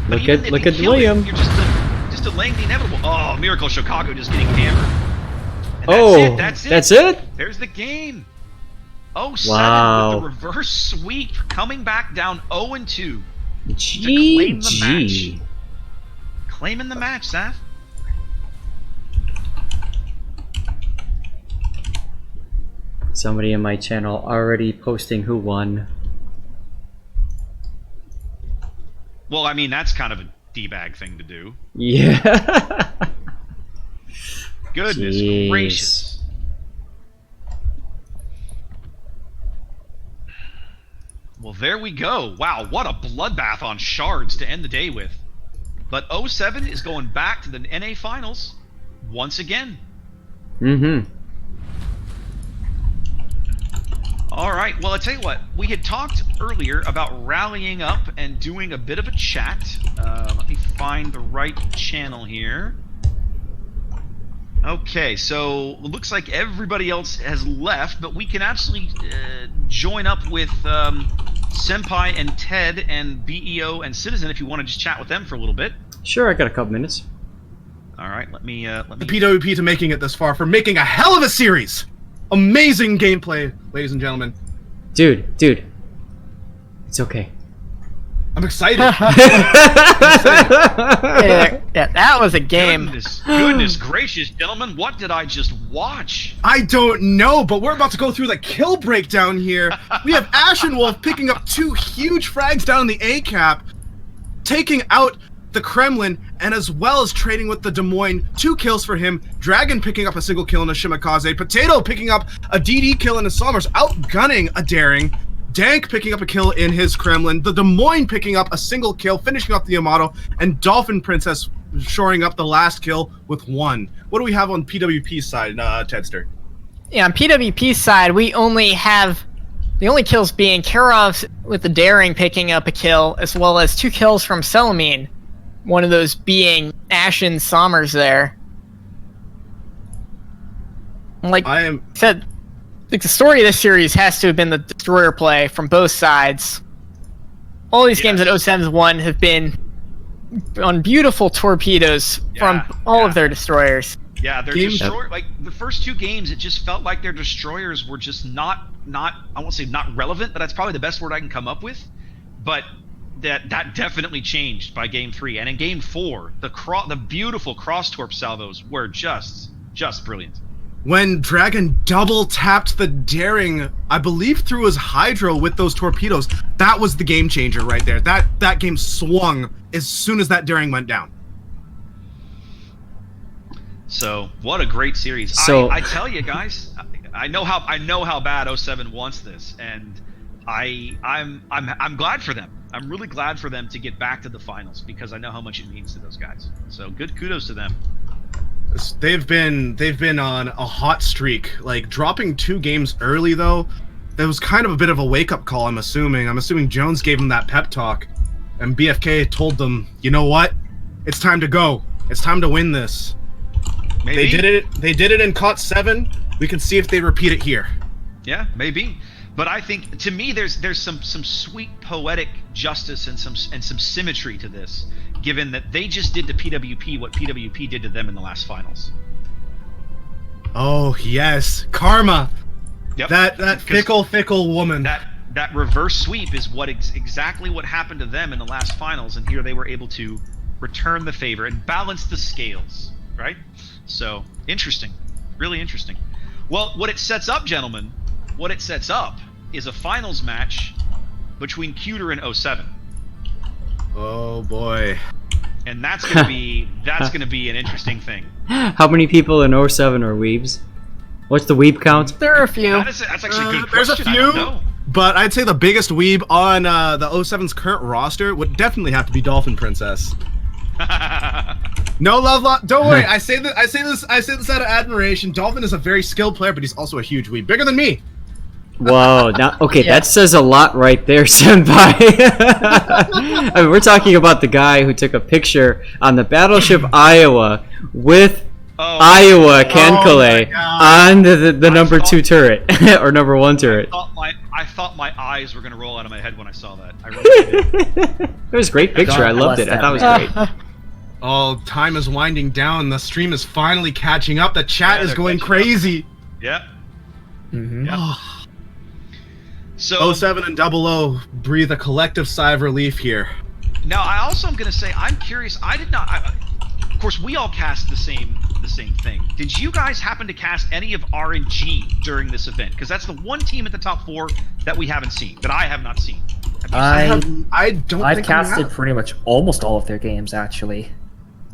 But look at William. You're just delaying the inevitable. Oh, Miracle Chicago just getting hammered. And that's it. That's it? There's the game. 07 wow. with the reverse sweep, coming back down 0-2 to claim the match. Claiming the match, Saf. Somebody in my channel already posting who won. Well, I mean, that's kind of a D-bag thing to do. Yeah. Goodness gracious. Well, there we go. Wow, what a bloodbath on shards to end the day with. But 07 is going back to the NA Finals once again. Mm-hmm. All right, well, I tell you what. We had talked earlier about rallying up and doing a bit of a chat. Let me find the right channel here. Okay, so it looks like everybody else has left, but we can actually join up with Senpai and Ted and BEO and Citizen if you want to just chat with them for a little bit. Sure, I got a couple minutes. All right, let me. The PWP to making it this far, for making a hell of a series. Amazing gameplay, ladies and gentlemen. Dude, it's okay. I'm excited. Yeah, that was a game. Goodness gracious, gentlemen, what did I just watch? I don't know, but we're about to go through the kill breakdown here. We have AshenWolf picking up 2 huge frags down in the A cap, taking out the Kremlin, and as well as trading with the Des Moines, 2 kills for him. Dragon picking up a single kill in a Shimakaze. Potato picking up a DD kill in a Somers, outgunning a Daring. Dank picking up a kill in his Kremlin, the Des Moines picking up a single kill, finishing up the Yamato, and Dolphin Princess shoring up the last kill with 1. What do we have on PWP's side, Tedster? Yeah, on PWP's side, we only have the only kills being Karov's with the Daring picking up a kill, as well as 2 kills from Selamine. One of those being Ashen Sommers there. Like I said, like the story of this series has to have been the destroyer play from both sides. All these games that 07's won have been on beautiful torpedoes from all of their destroyers. Yeah, their destroyer, like the first 2 games, it just felt like their destroyers were just not I won't say not relevant, but that's probably the best word I can come up with. But that definitely changed by game 3, and in game 4, the beautiful cross torp salvos were just brilliant. When Dragon double tapped the Daring, I believe through his Hydro with those torpedoes, that was the game changer right there. That game swung as soon as that Daring went down. So what a great series! So, I tell you guys, I know how bad 07 wants this, and I'm glad for them. I'm really glad for them to get back to the finals because I know how much it means to those guys. So good kudos to them. They've been on a hot streak. Like dropping 2 games early though, that was kind of a bit of a wake-up call. I'm assuming Jones gave them that pep talk, and BFK told them, you know what, it's time to go. It's time to win this. Maybe. They did it in Kots 7. We can see if they repeat it here. Yeah, maybe. But I think, to me, there's some sweet poetic justice and some symmetry to this, given that they just did to PWP what PWP did to them in the last finals. Oh yes, karma. Yep. That fickle woman. That reverse sweep is what exactly what happened to them in the last finals, and here they were able to return the favor and balance the scales, right? So interesting, really interesting. Well, what it sets up, gentlemen, is a finals match between Cuter and 07. Oh boy. And that's gonna be an interesting thing. How many people in 07 are weebs? What's the weeb count? There are a few. That's actually a good There's question. a I don't few, know. but I'd say the biggest weeb on the 07's current roster would definitely have to be Dolphin Princess. No love, don't worry. I say this out of admiration. Dolphin is a very skilled player, but he's also a huge weeb, bigger than me. Whoa, now, okay, that says a lot right there, Senpai. I mean, we're talking about the guy who took a picture on the battleship Iowa with Iowa Kankale on the number 2 turret, or number 1 turret. I thought my eyes were going to roll out of my head when I saw that. I really did. It was a great picture, I loved it, I thought it was great. Oh, time is winding down, the stream is finally catching up, the chat is going crazy. Yep. Mm-hmm. Yep. So 07 and 00 breathe a collective sigh of relief here. Now, I also am going to say, I'm curious. I did not. Of course, we all cast the same thing. Did you guys happen to cast any of RNG during this event? Because that's the one team at the top 4 that we haven't seen, that I have not seen. I've casted pretty much almost all of their games, actually.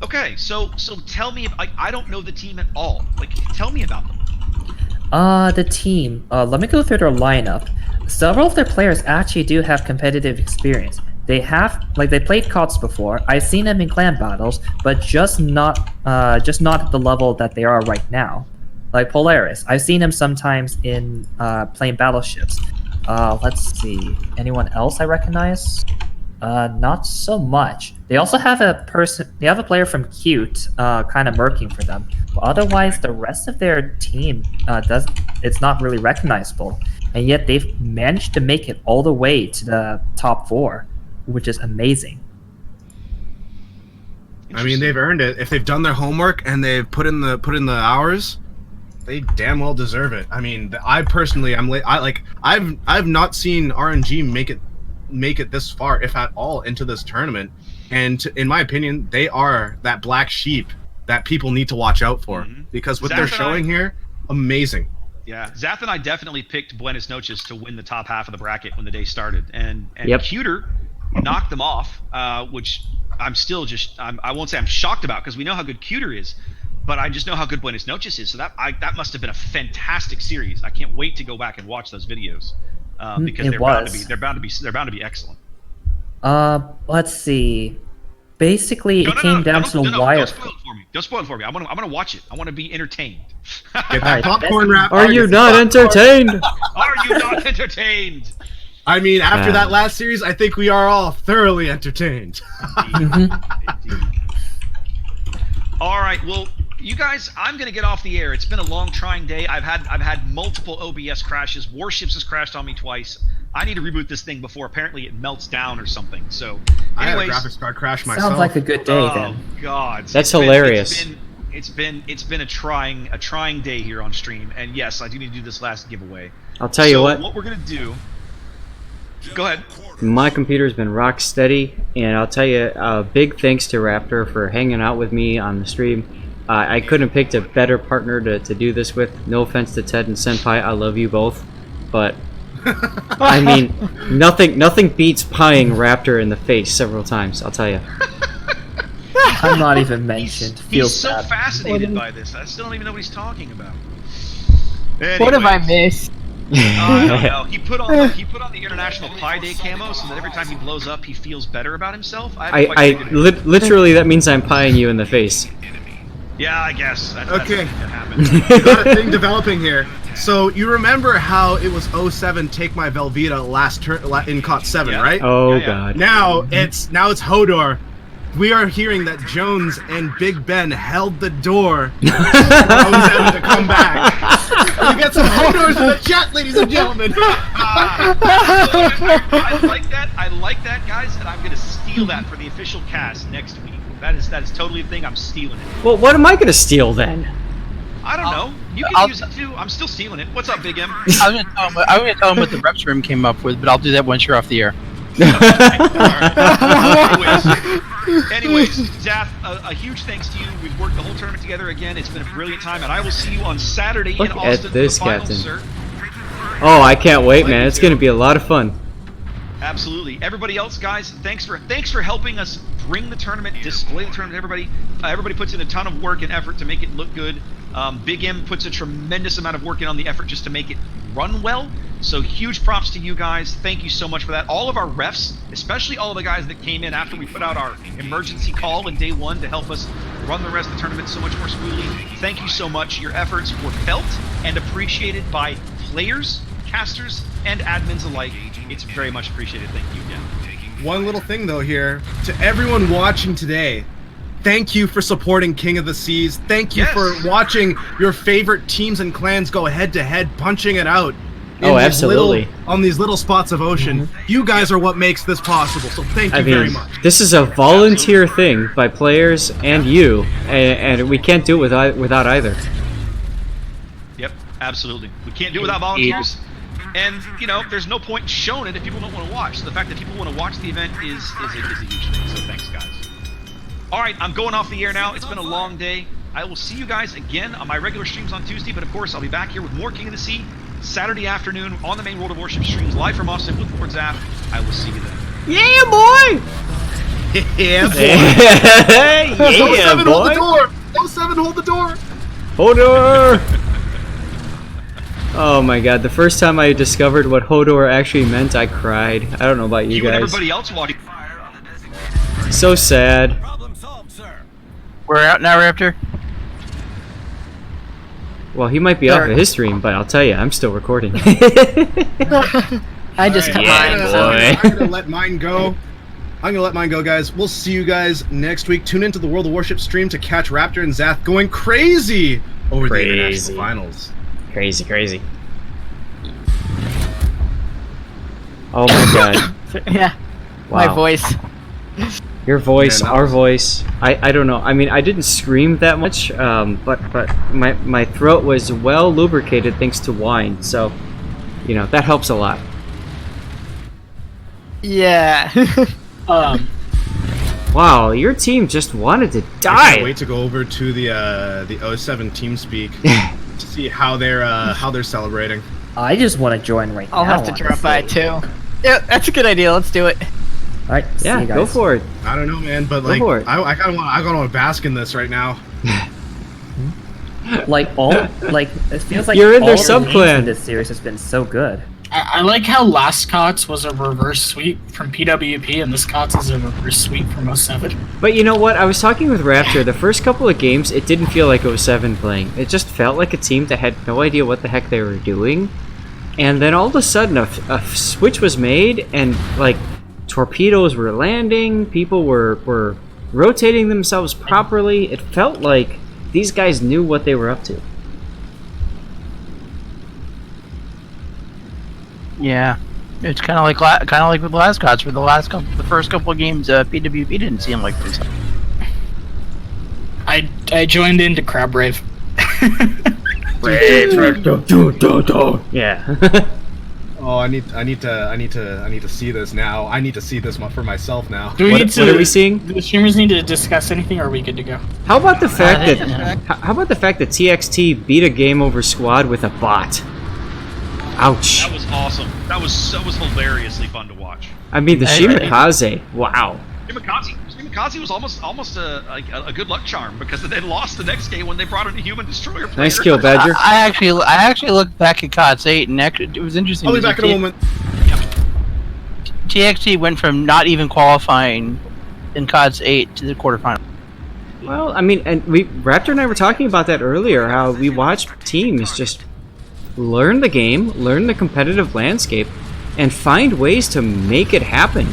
Okay, so tell me. I don't know the team at all. Like, tell me about them. The team. Let me go through their lineup. Several of their players actually do have competitive experience. They played Kots before. I've seen them in clan battles, but just not at the level that they are right now. Like Polaris, I've seen him sometimes in playing battleships. Let's see, anyone else I recognize? Not so much. They also have a player from Cute, kind of murking for them. But otherwise, the rest of their team it's not really recognizable. And yet they've managed to make it all the way to the top 4, which is amazing. I mean, they've earned it. If they've done their homework and they've put in the hours, they damn well deserve it. I mean, I personally, I've not seen RNG make it this far, if at all, into this tournament. And in my opinion, they are that black sheep that people need to watch out for, because what they're showing here, amazing. Yeah, Zath and I definitely picked Buenos Noches to win the top half of the bracket when the day started, and Cuter knocked them off, which I'm still I won't say I'm shocked about, because we know how good Cuter is, but I just know how good Buenos Noches is. So that must have been a fantastic series. I can't wait to go back and watch those videos. because they're bound to be excellent. Let's see. Basically, it came down to the wire. Don't spoil it for me. I'm gonna watch it. I want to be entertained. Get that popcorn wrap. Are you not entertained? Are you not entertained? I mean, after that last series, I think we are all thoroughly entertained. Indeed. All right, well, you guys, I'm gonna get off the air. It's been a long, trying day. I've had multiple OBS crashes. Warships has crashed on me twice. I need to reboot this thing before apparently it melts down or something. So, anyways, I had a graphics card crash myself. Sounds like a good day then. Oh God, That's hilarious. It's been a trying day here on stream, and yes, I do need to do this last giveaway. I'll tell you what. What we're gonna do. Go ahead. My computer's been rock steady, and I'll tell you, big thanks to Raptor for hanging out with me on the stream. I couldn't have picked a better partner to do this with. No offense to Ted and Senpai, I love you both, but I mean, nothing beats pieing Raptor in the face several times. I'll tell you. I'm not even mentioned. He's so fascinated by this. I still don't even know what he's talking about. Anyways. What have I missed? I don't know. He put on the International Pi Day camo, so that every time he blows up, he feels better about himself. Literally, that means I'm pieing you in the face. Yeah, I guess. That's Okay. That happened. We got a thing developing here. So you remember how it was 07 Take My Velveeta last turn in Kots 7, right? Oh Yeah. God. Now it's Hodor. We are hearing that Jones and Big Ben held the door for Ozem to come back. We got some Hodors in the chat, ladies and gentlemen. I like that. I like that, guys, and I'm gonna steal that for the official cast next week. That is totally a thing. I'm stealing it. Well, what am I gonna steal then? I don't know. You can use it too. I'm still stealing it. What's up, Big M? I was gonna tell him what the reps room came up with, but I'll do that once you're off the air. Anyways, Zaf, a huge thanks to you. We've worked the whole tournament together again. It's been a brilliant time, and I will see you on Saturday in Look Austin at this, for the finals, Captain. sir. Oh, I can't wait, man. It's gonna be a lot of fun. Absolutely. Everybody else, guys, thanks for helping us bring the tournament, display the tournament to everybody. Everybody puts in a ton of work and effort to make it look good. Big M puts a tremendous amount of work in on the effort just to make it run well. So huge props to you guys. Thank you so much for that. All of our refs, especially all of the guys that came in after we put out our emergency call in day one to help us run the rest of the tournament so much more smoothly. Thank you so much. Your efforts were felt and appreciated by players, casters, and admins alike. It's very much appreciated. Thank you again. One little thing though here, to everyone watching today, thank you for supporting King of the Seas. Thank you for watching your favorite teams and clans go head to head, punching it out. Oh, absolutely. On these little spots of ocean. You guys are what makes this possible, so thank you very much. This is a volunteer thing by players and you, and we can't do it without either. Yep, absolutely. We can't do it without volunteers. And, you know, there's no point in showing it if people don't want to watch. So the fact that people want to watch the event is a huge thing. So thanks, guys. All right, I'm going off the air now. It's been a long day. I will see you guys again on my regular streams on Tuesday, but of course I'll be back here with more King of the Sea Saturday afternoon on the main World of Warship streams live from Austin with Lord Zaf. I will see you then. Yeah, boy! Yeah, boy! Yeah, boy! Hold the door! 07, hold the door! Hodor! Oh my god, the first time I discovered what Hodor actually meant, I cried. I don't know about you guys. And everybody else watching. So sad. We're out now, Raptor? Well, he might be off of his stream, but I'll tell you, I'm still recording. I just cut mine. I'm gonna let mine go. Guys. We'll see you guys next week. Tune into the World of Warship stream to catch Raptor and Zath going crazy over the international finals. Crazy. Oh my god. Yeah. Wow. My voice. Your voice, our voice. I don't know. I mean, I didn't scream that much, but my throat was well lubricated thanks to wine, so, you know, that helps a lot. Yeah. Wow, your team just wanted to I die. can't wait to go over to the 07 TeamSpeak to see how they're celebrating. I just want to join right now. I'll have to drop by too. Yeah, that's a good idea. Let's do it. All right, see Yeah, you guys. go for it. I don't know, man, but like, for it. I kind of want to bask in this right now. Like it feels like You're in all their the names sub-clan. in this series has been so good. I like how last Kots was a reverse sweep from PWP, and this Kots is a reverse sweep from 07. But you know what? I was talking with Raptor. The first couple of games, it didn't feel like 07 playing. It just felt like a team that had no idea what the heck they were doing. And then all of a sudden, a switch was made, and like torpedoes were landing. People were rotating themselves properly. It felt like these guys knew what they were up to. Yeah, it's kind of like with the last Kots. For the first couple of games, PWP didn't seem like this. I joined into Crab Rave. Yeah. Oh, I need to see this now. I need to see this for myself now. Do we need to, what are we seeing? Do the streamers need to discuss anything, or are we good to go? How about the fact that TXT beat a game over squad with a bot? Ouch. That was awesome. That was hilariously fun to watch. I mean, the Shimikaze. Wow. Shimikaze was almost a good luck charm because they lost the next game when they brought in a human destroyer player. Nice kill, Badger. I actually looked back at Kots 8, and it was interesting. I'll be back in a moment. TXT went from not even qualifying in Kots 8 to the quarterfinal. Well, I mean, and Raptor and I were talking about that earlier. How we watch teams just learn the game, learn the competitive landscape, and find ways to make it happen,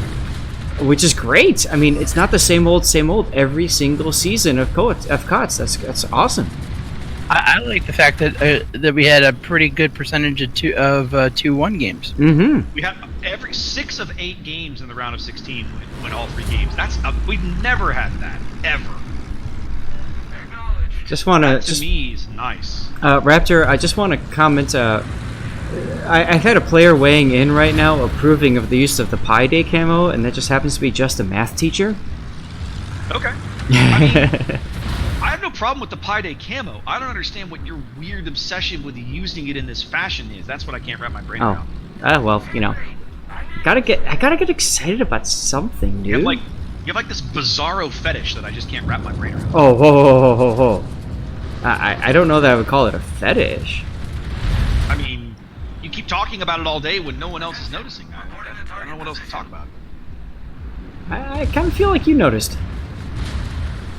which is great. I mean, it's not the same old every single season of Kots. That's awesome. I like the fact that we had a pretty good percentage of 2-1 games. Mm-hmm. We had every 6 of 8 games in the round of 16 win all 3 games. That's we've never had that ever. Just want to to me is nice. Raptor, I just want to comment. I had a player weighing in right now approving of the use of the Pi Day camo, and that just happens to be just a math teacher. Okay. I mean, I have no problem with the Pi Day camo. I don't understand what your weird obsession with using it in this fashion is. That's what I can't wrap my brain around. Well, you know, I gotta get excited about something, dude. You have like this bizarro fetish that I just can't wrap my brain around. Oh, whoa. I don't know that I would call it a fetish. I mean, you keep talking about it all day when no one else is noticing. I don't know what else to talk about. I kind of feel like you noticed.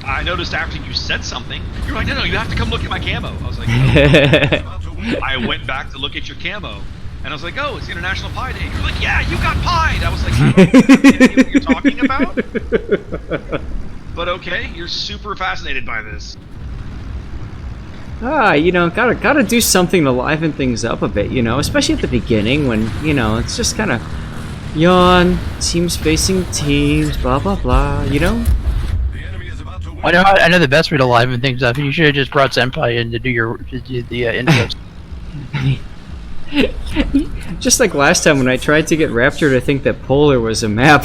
I noticed after you said something. You're like, no, you have to come look at my camo. I was like, no. I went back to look at your camo, and I was like, oh, it's International Pi Day. You're like, yeah, you got pied. I was like, I don't know what you're talking about. But okay, you're super fascinated by this. You know, gotta do something to liven things up a bit, you know, especially at the beginning when, you know, it's just kind of yawn, teams facing teams, blah blah blah, you know. I know the best way to liven things up. You should have just brought Senpai in to do the intros. Just like last time when I tried to get Raptor to think that Polar was a map.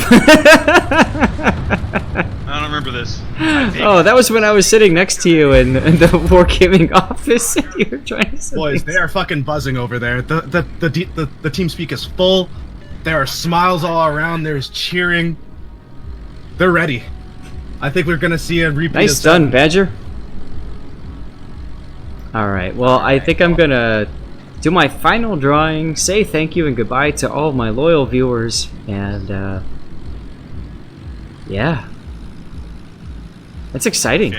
I don't remember this. Oh, that was when I was sitting next to you in the Wargaming office and you were trying to say Boys, they are fucking buzzing over there. The TeamSpeak is full. There are smiles all around. There's cheering. They're ready. I think we're gonna see a repeat. Nice done, Badger. Alright, well, I think I'm gonna do my final drawing, say thank you and goodbye to all of my loyal viewers, and yeah. That's exciting.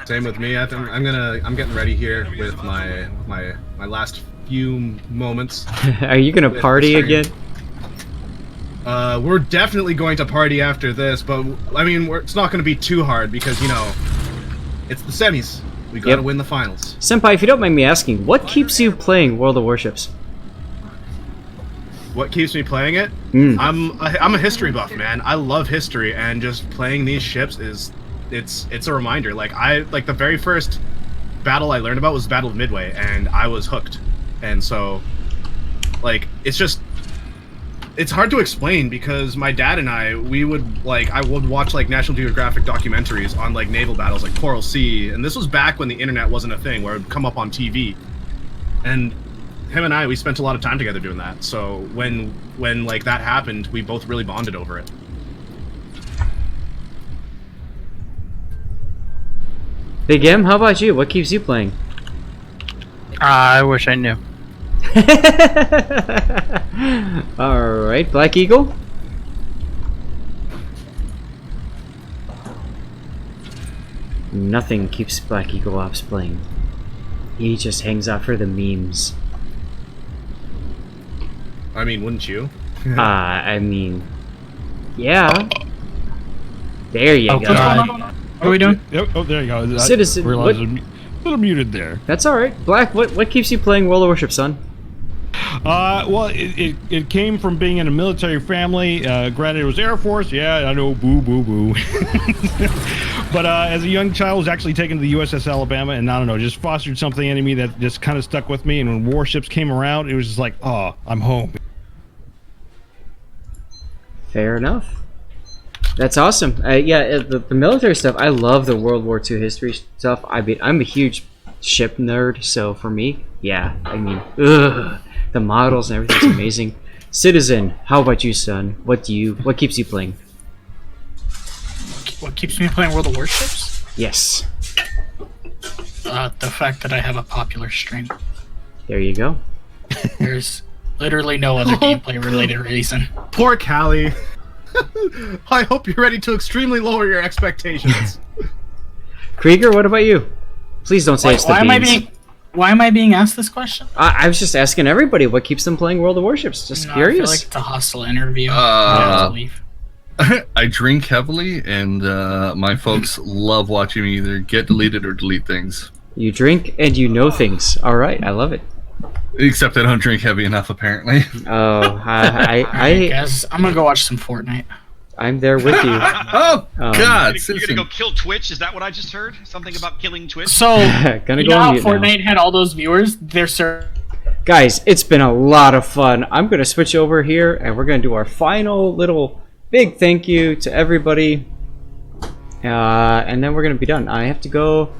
Same with me. I'm getting ready here with my last few moments. Are you gonna party again? We're definitely going to party after this, but I mean, it's not going to be too hard because, you know, it's the semis. We got to win the finals. Senpai, if you don't mind me asking, what keeps you playing World of Warships? What keeps me playing it? I'm a history buff, man. I love history, and just playing these ships it's a reminder. Like the very first battle I learned about was the Battle of Midway, and I was hooked. And so, like, it's hard to explain because my dad and I would watch like National Geographic documentaries on like naval battles like Coral Sea, and this was back when the internet wasn't a thing where it would come up on TV. And him and I, we spent a lot of time together doing that. So when like that happened, we both really bonded over it. Big M, how about you? What keeps you playing? I wish I knew. Alright, Black Eagle. Nothing keeps Black Eagle Ops playing. He just hangs out for the memes. I mean, wouldn't you? I mean, yeah. There you go. What are we doing? Oh, there you go. Citizen, I realized I was a little muted there. That's alright. Black, what keeps you playing World of Warship, son? Well, it came from being in a military family. Granted, it was Air Force. Yeah, I know, boo, boo, boo. But as a young child, I was actually taken to the USS Alabama, and I don't know, just fostered something in me that just kind of stuck with me. And when warships came around, it was just like, oh, I'm home. Fair enough. That's awesome. Yeah, the military stuff, I love the World War II history stuff. I mean, I'm a huge ship nerd, so for me, yeah, I mean, ugh, the models and everything's amazing. Citizen, how about you, son? What keeps you playing? What keeps me playing World of Warships? Yes. The fact that I have a popular stream. There you go. There's literally no other gameplay related reason. Poor Callie. I hope you're ready to extremely lower your expectations. Krieger, what about you? Please don't say it's the beans. Why am I being asked this question? I was just asking everybody what keeps them playing World of Warships. Just curious. I feel like it's a hostile interview. I have to leave. I drink heavily, and my folks love watching me either get deleted or delete things. You drink and you know things. All right, I love it. Except I don't drink heavy enough, apparently. Oh, guys, I'm gonna go watch some Fortnite. I'm there with you. Oh God! You're gonna go kill Twitch? Is that what I just heard? Something about killing Twitch? So, gonna you go know on how mute Fortnite now. had all those viewers? Guys, it's been a lot of fun. I'm gonna switch over here, and we're gonna do our final little big thank you to everybody, and then we're gonna be done. I have to go,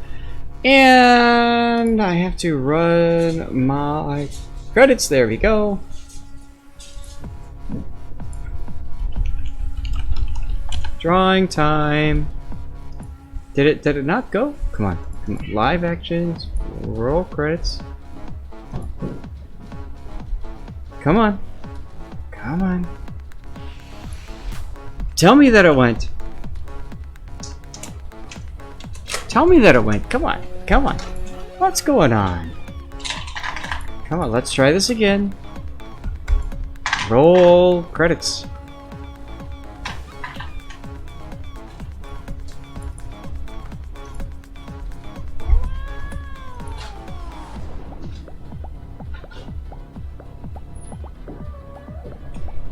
and I have to run my credits. There we go. Drawing time. Did it not go? Come on. Come on. Live actions. Roll credits. Come on. Come on. Tell me that it went. Tell me that it went. Come on. Come on. What's going on? Come on, let's try this again. Roll credits.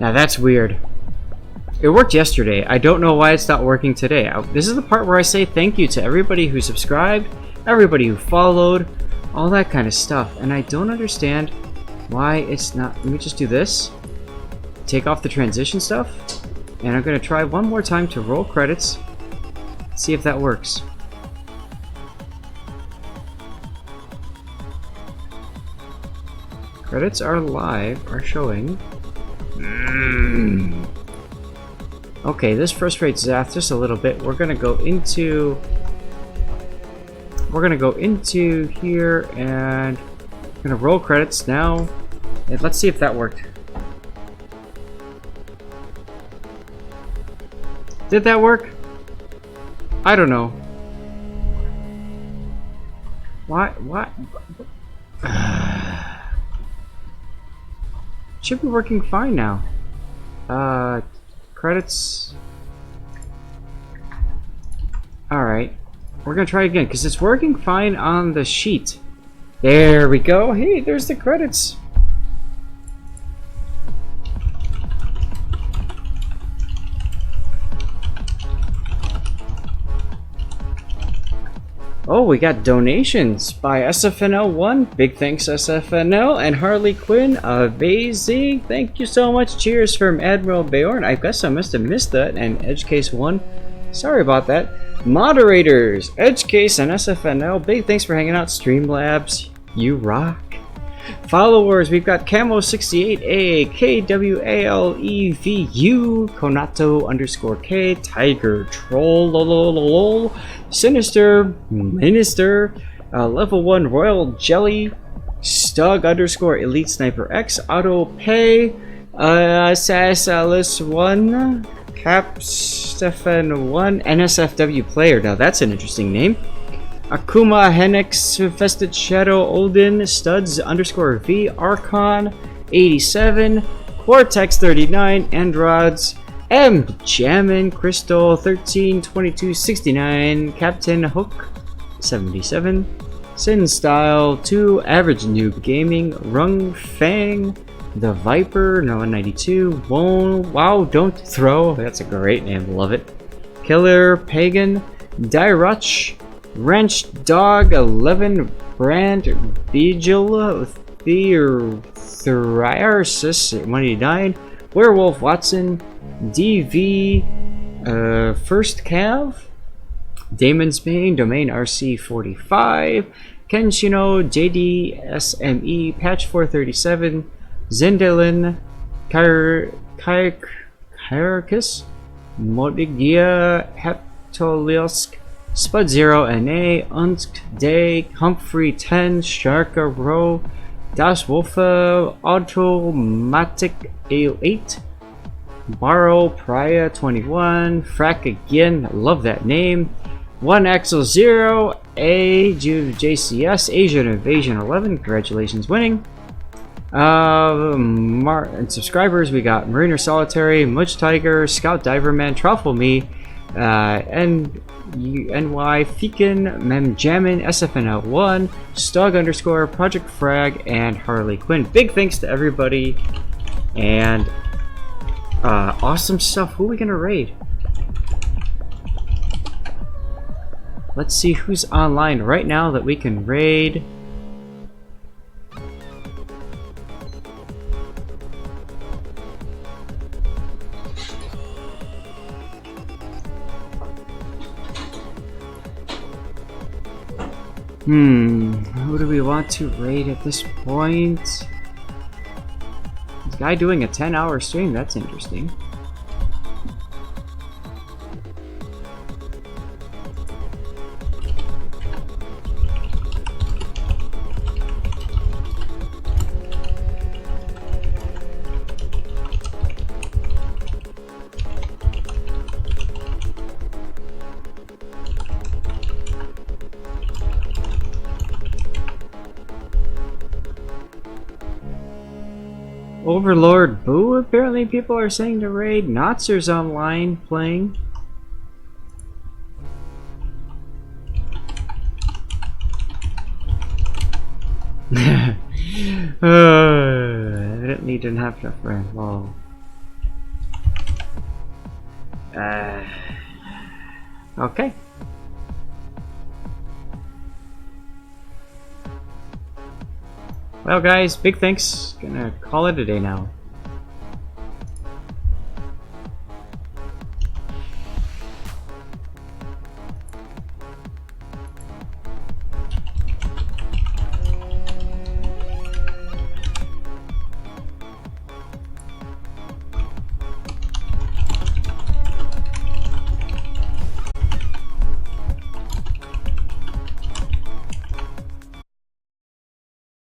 Now that's weird. It worked yesterday. I don't know why it's not working today. This is the part where I say thank you to everybody who subscribed, everybody who followed, all that kind of stuff. And I don't understand why it's not. Let me just do this. Take off the transition stuff. And I'm going to try one more time to roll credits. See if that works. Credits are live, are showing. Okay, this frustrates Zath just a little bit. We're gonna go into here and we're gonna roll credits now. And let's see if that worked. Did that work? I don't know. Why? Should be working fine now. Credits. Alright. We're gonna try again, because it's working fine on the sheet. There we go. Hey, there's the credits. Oh, we got donations by SFNL1. Big thanks, SFNL. And Harley Quinn of AZ. Thank you so much. Cheers from Admiral Bayorn. I guess I must have missed that. And EdgeCase1. Sorry about that. Moderators, EdgeCase and SFNL. Big thanks for hanging out. Streamlabs, you rock. Followers, we've got Camo68A, KWALEVU, Konato_K, Tiger Troll, lol, Sinister Minister, Level 1 Royal Jelly, Stug _ Elite Sniper X, Auto Pay, Sasalis1, Cap Stefan 1, NSFW Player. Now that's an interesting name. Akuma Henix, Fested Shadow Olden, Studs _ V, Archon 87, Cortex 39, Androds, M Jammin, Crystal 13, 22, 69, Captain Hook 77, Sin Style 2, Average Noob Gaming, Rung Fang, The Viper, Noah 92, Wow Don't Throw, that's a great name, love it. Killer Pagan, Dairuch, Wrench Dog 11, Brand Beagle, Theriarsis 189, Werewolf Watson, DV, First Cav, Damon's Bane, Domain RC 45, Kenshino, JDSME, Patch 437, Zendelin, Kyrkis, Modigia, Heptoliosk, Spud 0 NA, Unsk Day, Humphrey 10, Sharka Row, Das Wolfa, Automatic 8, Borrow, Praya 21, Frack again, I love that name. 1Axel0, JCS, Asian Invasion 11, congratulations winning. And subscribers, we got Mariner Solitary, Much Tiger, Scout Diverman, Truffle Me, NY, Feekin, Memjamin, SFNL1, Stug _ Project Frag, and Harley Quinn. Big thanks to everybody, and awesome stuff. Who are we gonna raid? Let's see who's online right now that we can raid. Who do we want to raid at this point? This guy doing a 10-hour stream, that's interesting. Overlord Boo, apparently people are saying to raid. Notzer's online playing. I didn't have enough friends. Well, okay. Well guys, big thanks. Gonna call it a day now.